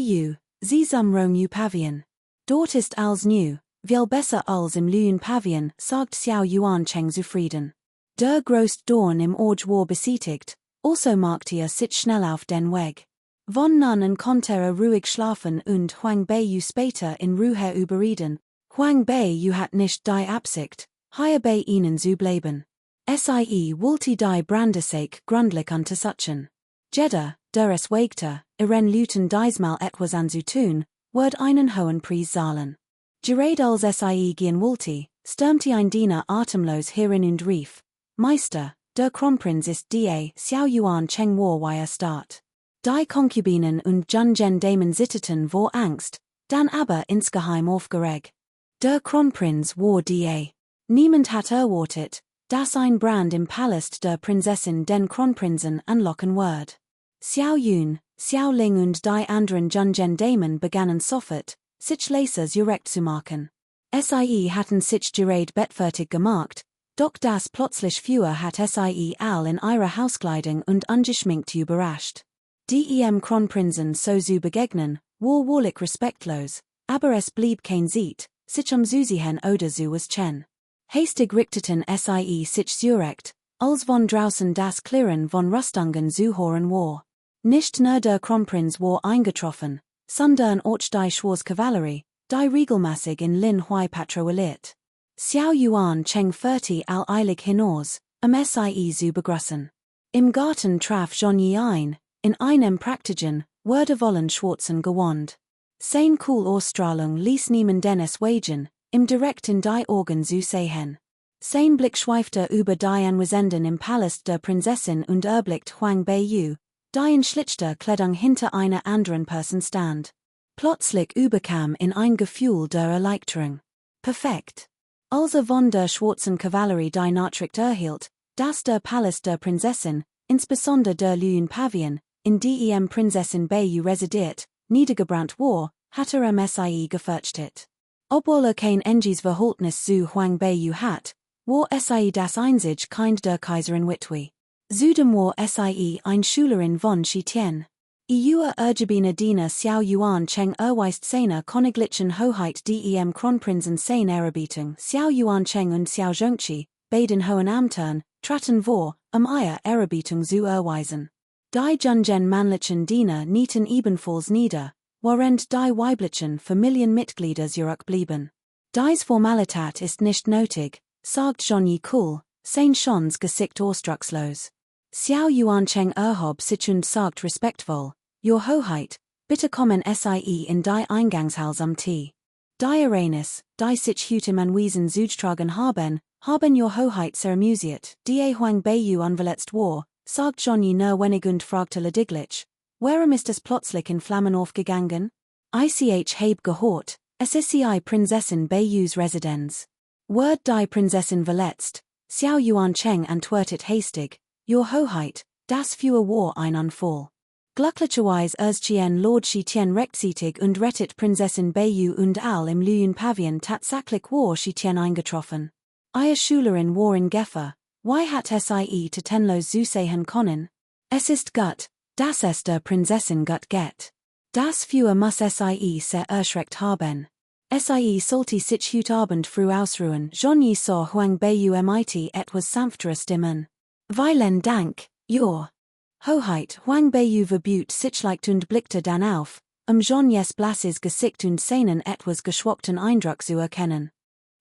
sie Rom Pavillon. Dort ist alles new, viel besser als im Lüen Pavillon, sagt Xiao Yuan Cheng zufrieden. Der groß Dorn im Orge war besietigt, also machte sich schnell auf den Weg. Von nun an konnte ruhig schlafen und Huang Bei später in Ruhe überreden. Huang Bei hat nicht die Absicht, hier bei ihnen zu bleiben. Wollte die Brandeseik grundlich untersuchen. Jeder, der es wagte, ihren Lüten diesmal etwas anzutun, wird einen hohen Preis zahlen. Gerade als gehen wollte, stürmte ein Diener atemlos herein und rief, Meister, der Kronprinz ist die Xiao Yuan Cheng war start. Die Konkubinen und Junjen Damen zitterten vor Angst, dann aber insgeheim aufgeregt. Der Kronprinz war die. Niemand hat erwartet, dass ein Brand im Palast der Prinzessin den Kronprinzen anlocken wird. Xiao Yun, Xiao Ling und die anderen Junjen Damen begannen sofort, sich Laser zurecht zu machen. Hatten sich gerade bettfertig gemacht, doch das plötzlich Führer hat all in ihrer Hauskleidung und ungeschminkt überrascht. Dem Kronprinzen so zu begegnen, war wahrlich respektlos, aber es blieb kein Sieg, sich Susihen oder zu was Chen. Hastig richteten sich zurecht, als von draußen das Klirren von Rüstungen zu hören war. Nicht nur der Kronprinz war eingetroffen, sondern auch die Schwarzkavallerie, die regelmäßig in Lin Hui patrouilliert. Xiao Yuan Cheng 40 eilig hinaus, sie zu begrüßen. Im Garten traf Zhong Yi ein, in einem praktischen, Werde wollen schwarzen Gewand. Sein cool Ausstrahlung ließ niemand Dennis wagen, im direkt in die Orgen zu sehen. Sein Blick schweifte über die Anwesenden im Palast der Prinzessin und erblickt Huang Beiyu, die in schlichter Kleidung hinter einer anderen Person stand. Plötzlich überkam in ein Gefühl der Erleichterung. Perfekt. Also von der schwarzen Kavallerie die Nachricht erhielt, dass der Palast der Prinzessin, insbesondere der Lüen Pavillon, in dem Prinzessin Beiyu residiert, niedergebrannt war, hat MSIE gefürchtet. Obwohl kein enges Verhältnis zu Huang Beiyu hat, war SIE das einzige Kind der Kaiserin Witwe. Zudem war SIE ein Schülerin von Shitian. Ihre ergebene Diener Xiao Yuan Cheng erweist seiner königlichen Hoheit dem Kronprinzen seine Ehrerbietung. Xiao Yuan Cheng und Xiao Zhongqi, beiden hohen Amtern, traten vor, ihre Ehrerbietung zu erweisen. Die Jungen männlichen Diener nieten ebenfalls nieder, während die weiblichen Familienmitglieder zurückblieben. Dies Formalität ist nicht nötig, sagt Zhongyi cool, sein schons Gesicht ausdruckslos. Xiao Yuan Cheng erhob sich und sagt respektvoll, Your Hoheit, bitte kommen Sie in die Eingangshalle zum Tee. Die Arenas, die sich heute anwesend zugetragen haben Your Hoheit sehr amüsiert, die Huang Beiyu unverletzt war, sagt Zhongyi nur wenig und fragte lediglich, warum ist es plötzlich in Flammen aufgegangen? Ich heb gehört, es ist die Prinzessin Beiyus Residenz. Word die Prinzessin verletzt, Xiao Yuan Cheng antwortet hastig, Your Hoheit, das für war ein Anfall. Glücklicherweise Erzchen Lord Shitian rechtzeitig und rettet Prinzessin Beiyu und all im Lüen Pavillon tatsächlich war Shitian eingetroffen. Ihre Schülerin war in Gefahr, why hat Sie tenlos zu sehen können? Es ist gut, dass es der Prinzessin gut geht. Das für muss Sie sehr erschreckt haben. Sie sollte sich heute Abend früh ausruhen. Zhongyi sah Huang Beiyu mit etwas sanfterer Stimmen. Vielen Dank, Your Hoheit. Huang Beiyu verbot sich leicht und blickte dann auf, Zhongyis blasses Gesicht und seinen etwas geschwankten Eindruck zu erkennen.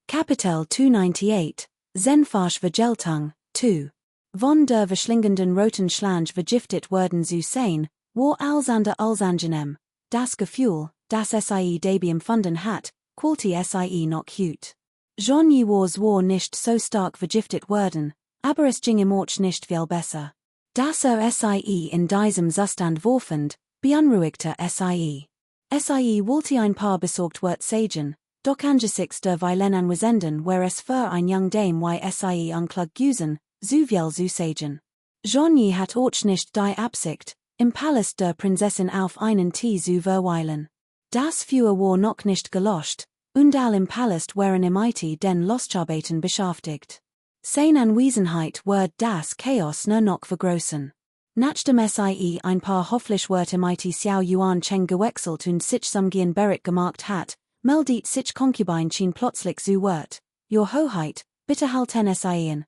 Kapitel 298, Zenfarsch Vergeltung, 2. Von der verschlingenden roten Schlange vergiftet worden zu sein, war Alexander angenehm. Das Gefühl, das Sie dabei empfunden hat, qualte Sie noch gut. Zhongyi war nicht so stark vergiftet worden, aber es ging ihm auch nicht viel besser. Dass Sie in diesem Zustand warfend, beunruhigte Sie. Sie wollte ein paar besorgt Wort sagen, doch angesichts der vielen Anwesenden war es für ein Young Dame wie Sie unklug gewesen, so viel zu sagen. Zhongyi hat auch nicht die Absicht, im Palast der Prinzessin auf einen Tee zu verweilen. Das Feuer war noch nicht gelöscht, und all im Palast waren mit den Lostarbeiten beschäftigt. Seine Anwesenheit wird das Chaos nur noch vergrößern. Nachdem Sie ein paar Hoffnungsworte mit Xiao Yuan Cheng gewechselt und sich zum Gehen bereit gemacht hat, meldet sich Concubine Chen plötzlich zu Wort. Your Hoheit, bitte halten Sie in.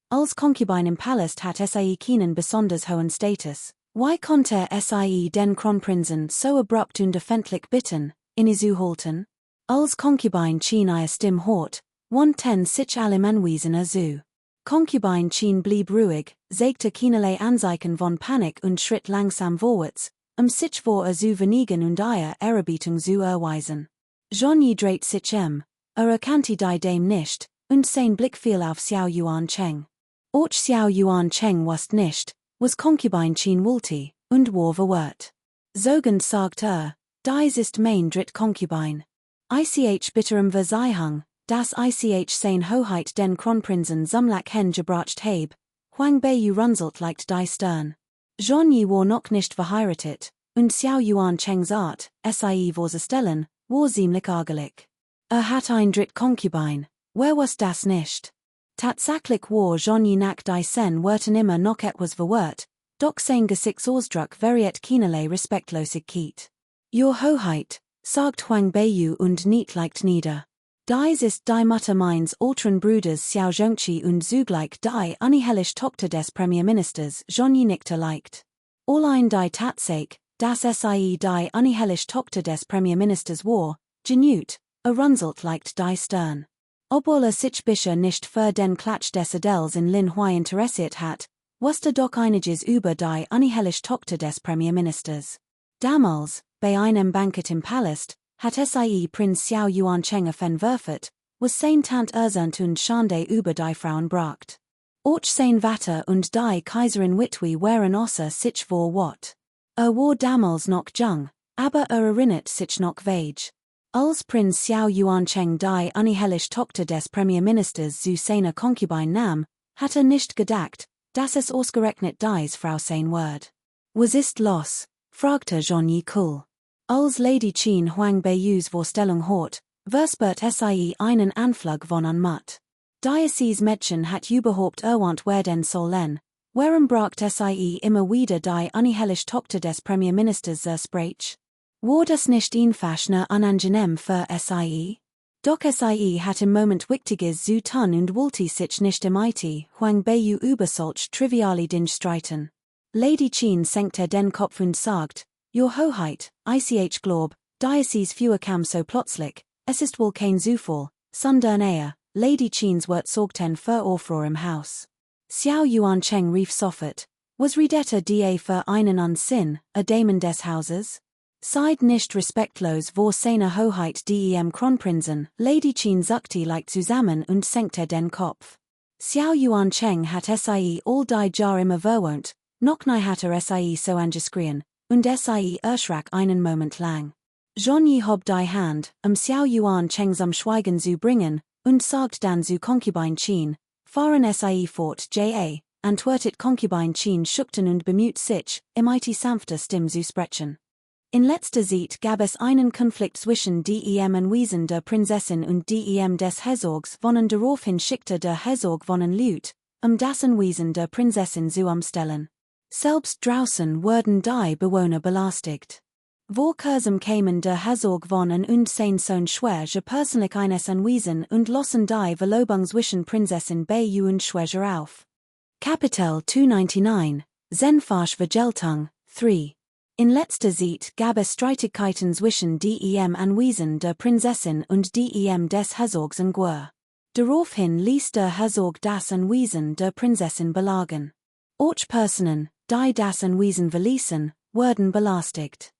Als Concubine im Palast hat Sie keinen besonders hohen Status. Why konnte Sie den Kronprinzen so abrupt und öffentlich bitten, ihn zu halten? Als Concubine Chen ihre Stimme hört, wandten sich alle Anwesenden zu. Concubine Chen blieb ruhig, zeigte keinerlei Anzeichen von Panik und schritt langsam vorwärts, sich vor zu verneigen und ihre Ehrerbietung zu erweisen. Zhongyi dreht sich erkannte die Dame nicht, und sein Blick fiel auf Xiao Yuan Cheng. Auch Xiao Yuan Cheng wusste nicht, was Concubine Chen wollte, und war verwirrt. Sogend sagt dies ist mein dritt Concubine. Ich bitterem Versiehung, dass ich sein Hoheit den Kronprinzen Zumlak hen gebracht heb, Huang Beiyu runzelt leicht die Stirn. Zhongyi war noch nicht verheiratet, und Xiao Yuan Chengs Art, Sie vorzustellen, war ziemlich ärgerlich. Hat ein dritt Concubine, wer was das nicht? Tatsächlich war Zhongyi nach die Sen wörten immer noch etwas verwirrt, doch sein Gesichtsausdruck variiert keinerlei Respektlosigkeit. Your Hoheit, sagt Huang Beiyu und nicht leicht nieder. Dies ist die Mutter meines älteren Bruders Xiao Zhongqi und zugleich die unehelichte Tochter des Premierministers. Zhongyi nickte leicht. Allein die Tatsache, dass Sie die unehelichte Tochter des Premierministers war, genügt, runzelt leicht die Stirn. Obwohl sich bisher nicht für den Klatsch des Adels in Lin Hui interessiert hat, wusste doch einiges über die unehelichte Tochter des Premierministers. Damals, bei einem Banket im Palast, hat sie Prinz Xiao Yuancheng verwirrt, was sein Tant erzählt und Schande über die Frauen bracht. Och sein Vater und die Kaiserin Witwe waren außer sich vor Wat. War damals noch jung, aber erinnert sich noch vage. Als Prinz Xiao Yuancheng die unheilige Tochter des Premierministers zu seiner Concubine nahm, hat nicht gedacht, dass es ausgerechnet dies Frau sein wird. Was ist los? Fragte Jean Yi cool. Als Lady Qin Huang Beiyus Vorstellung hort, verspürt sie einen Anflug von Anmut. Diocese Mädchen hat überhaupt erwandt werden sollen, warum bracht sie immer wieder die unheilige Tochter des Premierministers Sprach? War das nicht einfach nur unangenehm für sie? Doch sie hat im Moment Wichtiges zu tun und wollte sich nicht mit Huang Beiyu über solch triviale Dinge streiten. Lady Qin senkte den Kopf und sagt, Your Hoheit, ich glaub, Diocese Führer kam so plötzlich, es ist wohl kein Zufall, sondern eher, Lady Qin's Wort sorgten für Aufruhr im Haus. Xiao Yuancheng rief sofort, was redete da für einen Unsinn, Damen des Hauses? Seid nicht respektlos vor seiner Hoheit dem Kronprinzen, Lady Qin zuckte leicht zusammen und senkte den Kopf. Xiao Yuancheng hat sie all die Jahr immer verwohnt, noch nie hat sie so angeschrien, und sie erschrak einen Moment lang. Jean Yi hob die Hand, Xiao Yuancheng zum Schweigen zu bringen, und sagt dann zu Concubine Qin, fahren sie fort antwortet Concubine Qin schüchtern und bemüht sich, mit sanfter Stimme zu sprechen. In letzter Zeit gab es einen Konflikt zwischen dem Anwesen der Prinzessin und dem des Herzogs, wonnen daraufhin schickte der Herzog wonnen Lüt, das Anwesen der Prinzessin zu umstellen. Selbst draußen wurden die Bewohner belastigt. Vor kurzem kämen der Herzog wonnen und sein Sohn Schwäger persönlich eines Anwesen und lossen die Verlobung zwischen Prinzessin Beiyu und Schwäger auf. Kapitel 299, Zenfarsch Vergeltung, 3. In letzter Zeit gab es Streitigkeiten zwischen dem Anwesen der Prinzessin und dem des Herzogs in Guer. Daraufhin ließ der Herzog das Anwesen der Prinzessin belagern. Och Personen, die das Anwesen verließen, wurden belastigt.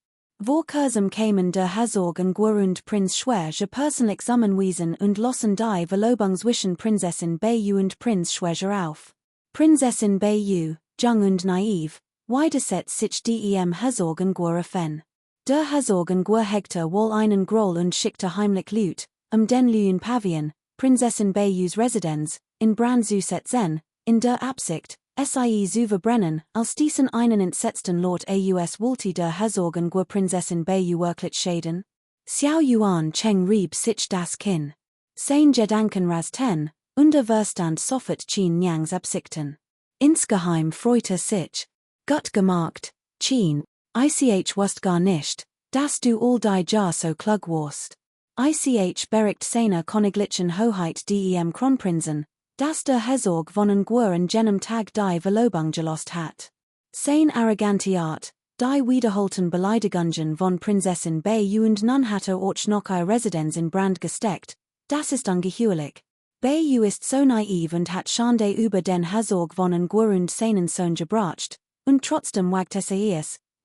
Vor kurzem kämen der Herzog in Guer und Prinz Schwäger persönlich zum Anwesen und lossen die Verlobung zwischen Prinzessin Beiyu und Prinz Schwäger auf. Prinzessin Beiyu, jung und naiv, widersetzt sich dem Herzog in Guer fen. Der Herzog in Guer hegte wohl einen Groll und schickte heimlich Lüt, den Lüen Pavillon, Prinzessin Beiyus Residenz, in Brand zu setzen, in der Absicht, sie zu verbrennen, als diesen einen entsetzten Lord aus wollte der Herzog in Guer Prinzessin Beiyu wirklich schäden. Xiao Yuancheng rieb sich das Kinn. Sein Gedanken rasten, unter Verstand sofort Qin Nyangs Absichten. Insgeheim freute sich. Gut gemacht, Qin, ich wusst gar nicht, dass du all die Jahr so klug warst. Ich bericht seiner königlichen Hoheit dem Kronprinzen, dass der Herzog von Guer an jenem Tag die Verlobung gelost hat. Sein arrogante Art, die wiederholten Beleidigungen von Prinzessin Beiyu und nun hat auch noch eine Residenz in Brand gesteckt, das ist ungeheuerlich. Beiyu ist so naiv und hat Schande über den Herzog von Guer und seinen Sohn gebracht, und trotzdem wagt es,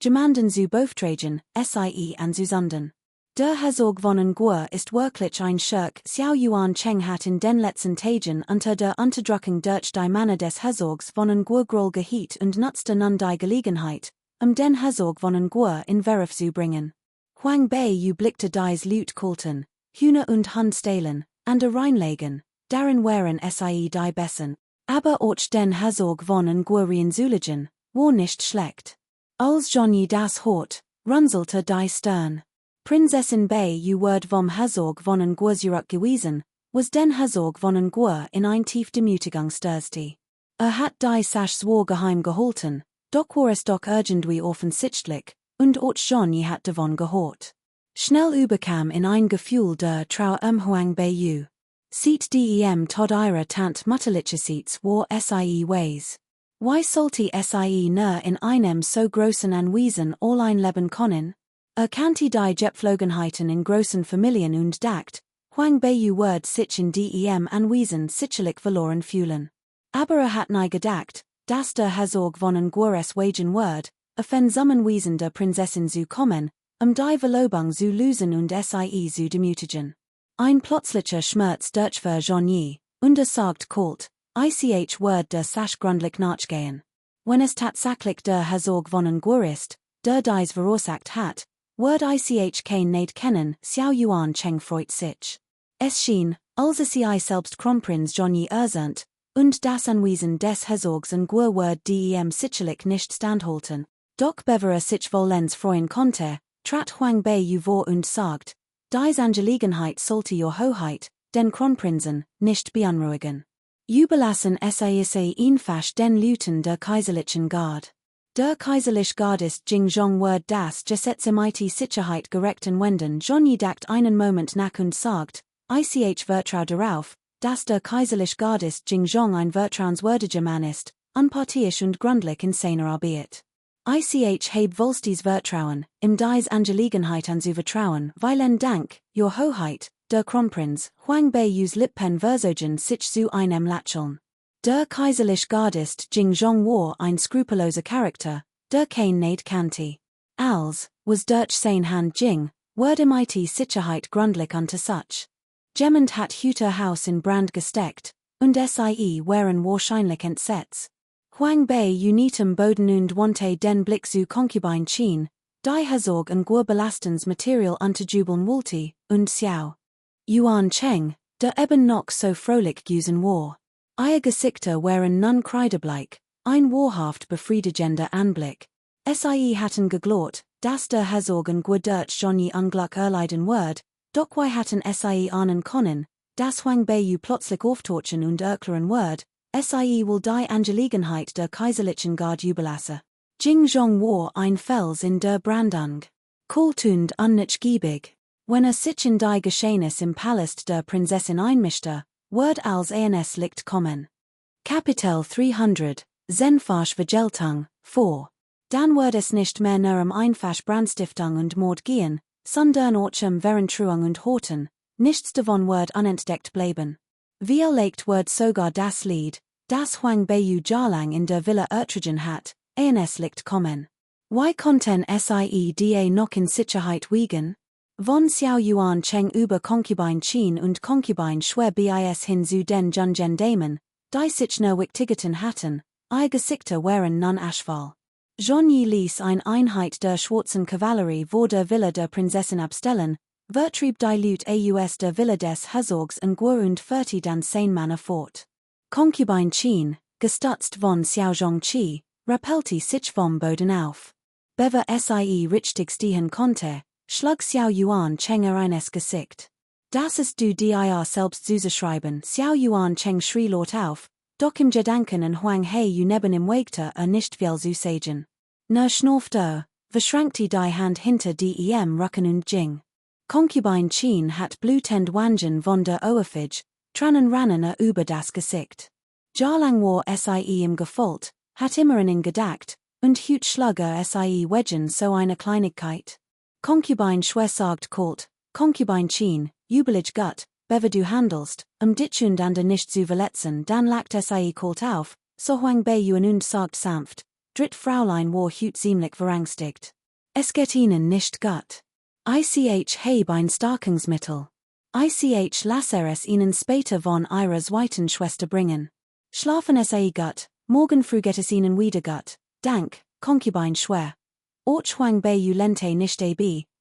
jemanden zu beauftragen, sie anzusondern. Der Herzog von Guer ist wirklich ein Schurk. Xiao Yuancheng hat in den letzten Tagen unter der Unterdrückung durch die Männer des Herzogs von Guer Groll gehiet und nutzte nun die Gelegenheit, den Herzog von Guer in Verruf zu bringen. Huang Beiyu blickte dies Lüt kulten, Hühner und Hund stehlen, an der reinlegen, darin wären sie die Bessen, aber auch den Herzog von Guer reinzuligen, war nicht schlecht. Als Johnny das hort, runzelte die Stirn. Prinzessin Beiyu ward vom Herzog von Guer zurückgewiesen, was den Herzog von Guer in ein tief Demütigung stürzte. Hat die Sache zwar geheim gehalten, doch war es doch irgendwie offensichtlich, und auch Johnny hat davon gehört. Schnell überkam in ein Gefühl der Trauer Huang Beiyu. Sieht dem Tod ihrer Tant mutterliche Seats war sie ways. Why sollte sie nur in einem so großen Anwesen allein leben können? Kannte die Gepflogenheiten in großen Familien und dacht, Huang Beiyu wird sich in dem Anwesen sicherlich verloren fühlen. Aber hat nie gedacht, dass der Herzog von Guer es wagen wird, Offen Zusammenweisen der Prinzessin zu kommen, die Verlobung zu lösen und sie zu demütigen. Ein plötzlicher Schmerz durch Vergenie, und sagt kalt, ich word der Sache grundlich nachgehen. Wenn es tatsächlich der Herzog von Ungur ist, der dies verursacht hat, word ich kein Neid kennen, Xiao Yuan Cheng freut sich. Es schien, als sie selbst Kronprinz Genie erzähnt, und das Anwesen des Herzogs Ungur word dem sicherlich nicht standhalten. Doch bevor sich vollends freuen konnte, trat Huang Bei vor und sagt, dies Angelegenheit sollte Your Hoheit, den Kronprinzen, nicht beunruhigen. Überlassen sie einfach den Leuten der kaiserlichen Guard. Der kaiserliche Gardist Jing Zhong word das Gesetz mit Sicherheit gerechten wenden Genie dacht einen Moment nach und sagt, ich vertrau darauf, dass der kaiserliche Gardist Jing Zhong ein vertrauenswürdiger Mann ist, unparteiisch und gründlich in seiner Arbeit. Ich heb Volstis Vertrauen, dies Angelegenheit an zu vertrauen, weil Dank, Your Hoheit, der Kronprinz, Huang Beiyus Lippen versogen sich zu einem Lacheln. Der kaiserliche Gardist Jing Zhong war ein skrupelloser Charakter, der kein Neid kannte. Als, was durch sein Hand Jing, werde mit Sicherheit gründlich unter such. Jemand hat Hüter Haus in Brand gesteckt, und sie waren wahrscheinlich entsetzt. Huang Bei unitem Boden und wandte den Blick zu Concubine Chen, die Herzog Ungur belastens Material unterjubeln wollte, und Xiao Yuan Cheng, der eben noch so fröhlich gewesen war. Ihr Gesichter waren nun kreidebleich, ein wahrhaft befriedigender Anblick. Sie hatten geglaubt, dass der Herzog Ungur durch Genie Unglück erleiden wird, doch hatten sie ahnen können, dass Huang Bei plötzlich auftauchen und erklären wird, sie will die Angelegenheit der kaiserlichen Guard überlassen. Jing Zhong war ein Fels in der Brandung. Kalt und unnachgiebig. Wenn sich in die Geschehnis im Palast der Prinzessin einmischte, wird als eines Licht kommen. Kapitel 300, Zenfasch Vergeltung, 4. Dann wird es nicht mehr nur Einfasch Brandstiftung und Mord gehen, sondern auch Verentruung und Horten, nichts davon wird unentdeckt bleiben. Wie erlegt wird sogar das Lied, das Huang Bei jahrelang in der Villa ertragen hat, eines Licht kommen. Wie konnten sie die noch in Sicherheit wiegen? Von Xiao Yuan Cheng über Concubine Chen und Concubine Schwer bis hin zu den Jungen Damen, die sich nur wichtigeten hatten, ihr Gesichter waren nun Aschfall. Genie ließ eine Einheit der schwarzen Kavallerie vor der Villa der Prinzessin abstellen, vertrieb die Lut aus der Villa des Herzogs Ungur und führte dann sein Männer fort. Concubine Chen, gestützt von Xiao Zhongqi, rappellte sich vom Boden auf. Bevor sie richtig stehen konnte, schlug Xiao Yuan Cheng eines Gesicht. Das ist du dir selbst zuzuschreiben, Xiao Yuan Cheng schrie laut auf, doch im Gedanken an Huang He neben ihm wegte nicht viel zu sagen. Nur schnaufte verschränkte die Hand hinter dem Rücken und Jing. Concubine Chen hat blutend Wangen von der Ohrfeige, Tränen rannen über das Gesicht. Jahrelang war sie im Gefolgt, hat immer an ihn gedacht, und hüt schlugger sie wegen so eine Kleinigkeit. Concubine Schwer sagt kalt, Concubine Chen, jubelig gut, bevor du handelst, dich und andere nicht zu verletzen, dann lacht sie kalt auf, so Huang Bei und sagt sanft, dritt Fraulein war hüt ziemlich verängstigt. Es geht ihnen nicht gut. Ich heb ein Starkungsmittel. Ich lasse es ihnen später von ihrer zweiten Schwester bringen. Schlafen sie gut, morgen früh geht es ihnen wieder gut, dank, Concubine Schwer. Och Huang Bei lente nicht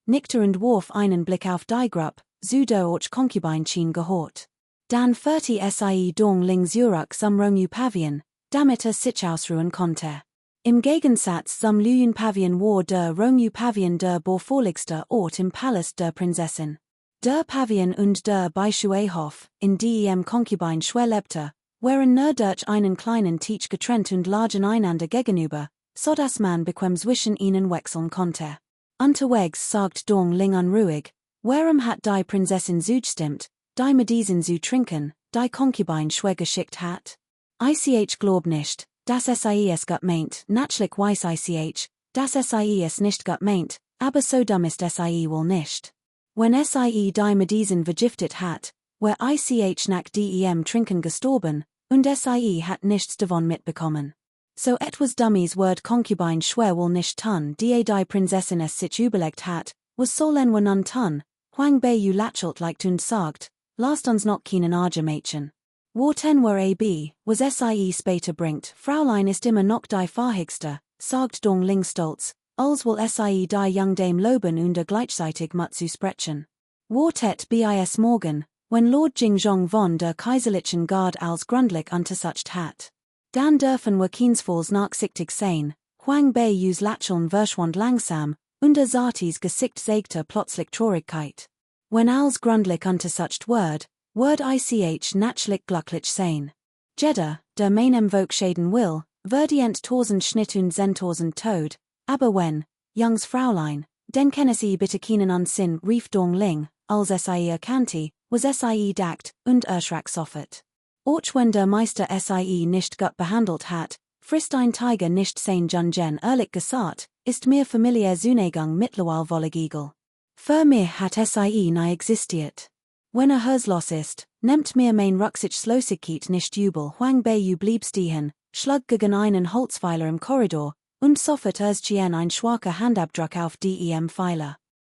nickte und warf einen Blick auf die Gruppe, zu der och Concubine Chen gehört. Dann führte sie Dong Ling zurück zum Rongyou Pavillon, damit sich ausruhen konnte. Im Gegensatz zum Luoyuan Pavillon war der Rongyou Pavillon der bevorliegste Ort im Palast der Prinzessin. Der Pavillon und der Beischuehof, in dem Concubine Schwer lebte, waren nur durch einen kleinen Teich getrennt und lagen einander gegenüber, so dass man bequem zwischen ihnen wechseln konnte. Unterwegs sagt Dong Ling unruhig, warum hat die Prinzessin zugestimmt, die Medizin zu trinken, die Concubine Schwer geschickt hat? Ich glaub nicht, dass sie es gut meint, natürlich weiß ich, dass sie es nicht gut meint, aber so dumm ist sie wohl nicht. Wenn sie die Medizin vergiftet hat, war ich nach dem Trinken gestorben, und sie hat nichts davon mitbekommen. So etwas dummies word concubine schwer wohl nicht tun, die die Prinzessin es sich überlegt hat, was sollen wir nun tun, Huang bei u lachelt like und sagt, last uns noch keinen Argemädchen. War ten were ab, was sie später bringt, Fraulein ist immer noch die Fahrhigste, sagt Dong Ling stolz, als will sie die Young Dame loben und gleichzeitig Matsu sprechen. War tet bis morgen, when Lord Jingzhong von der Kaiserlichen Guard als Grundlich untersucht hat. Dan dürfen wir keinesfalls nachsichtig sein, Huang bei us lacheln verschwand langsam, unter Satis Gesicht zeigte plötzlich Traurigkeit. When als Grundlich untersucht word ich natürlich glücklich sein. Jeddah, der meinem Volkschaden will, verdient tausend Schnitt und 10.000 Tod, aber wenn, Jungs Fraulein, den kenne sie bitte keinen Unsinn, rief Dong Ling, als sie erkannte, was sie dacht, und erschrak sofort. Auch wenn der Meister sie nicht gut behandelt hat, frisst ein Tiger nicht sein Jungen ehrlich gesagt, ist mir familiär Zunegang mittlerweile wolligigel. Für mich hat sie nie existiert. Wenn herslos ist, nimmt mir mein Rücksichtlosigkeit nicht übel, Huang bei blieb stehen, schlug gegen einen Holzpfeiler im Korridor, und sofort erschien ein schwacher Handabdruck auf dem Pfeiler.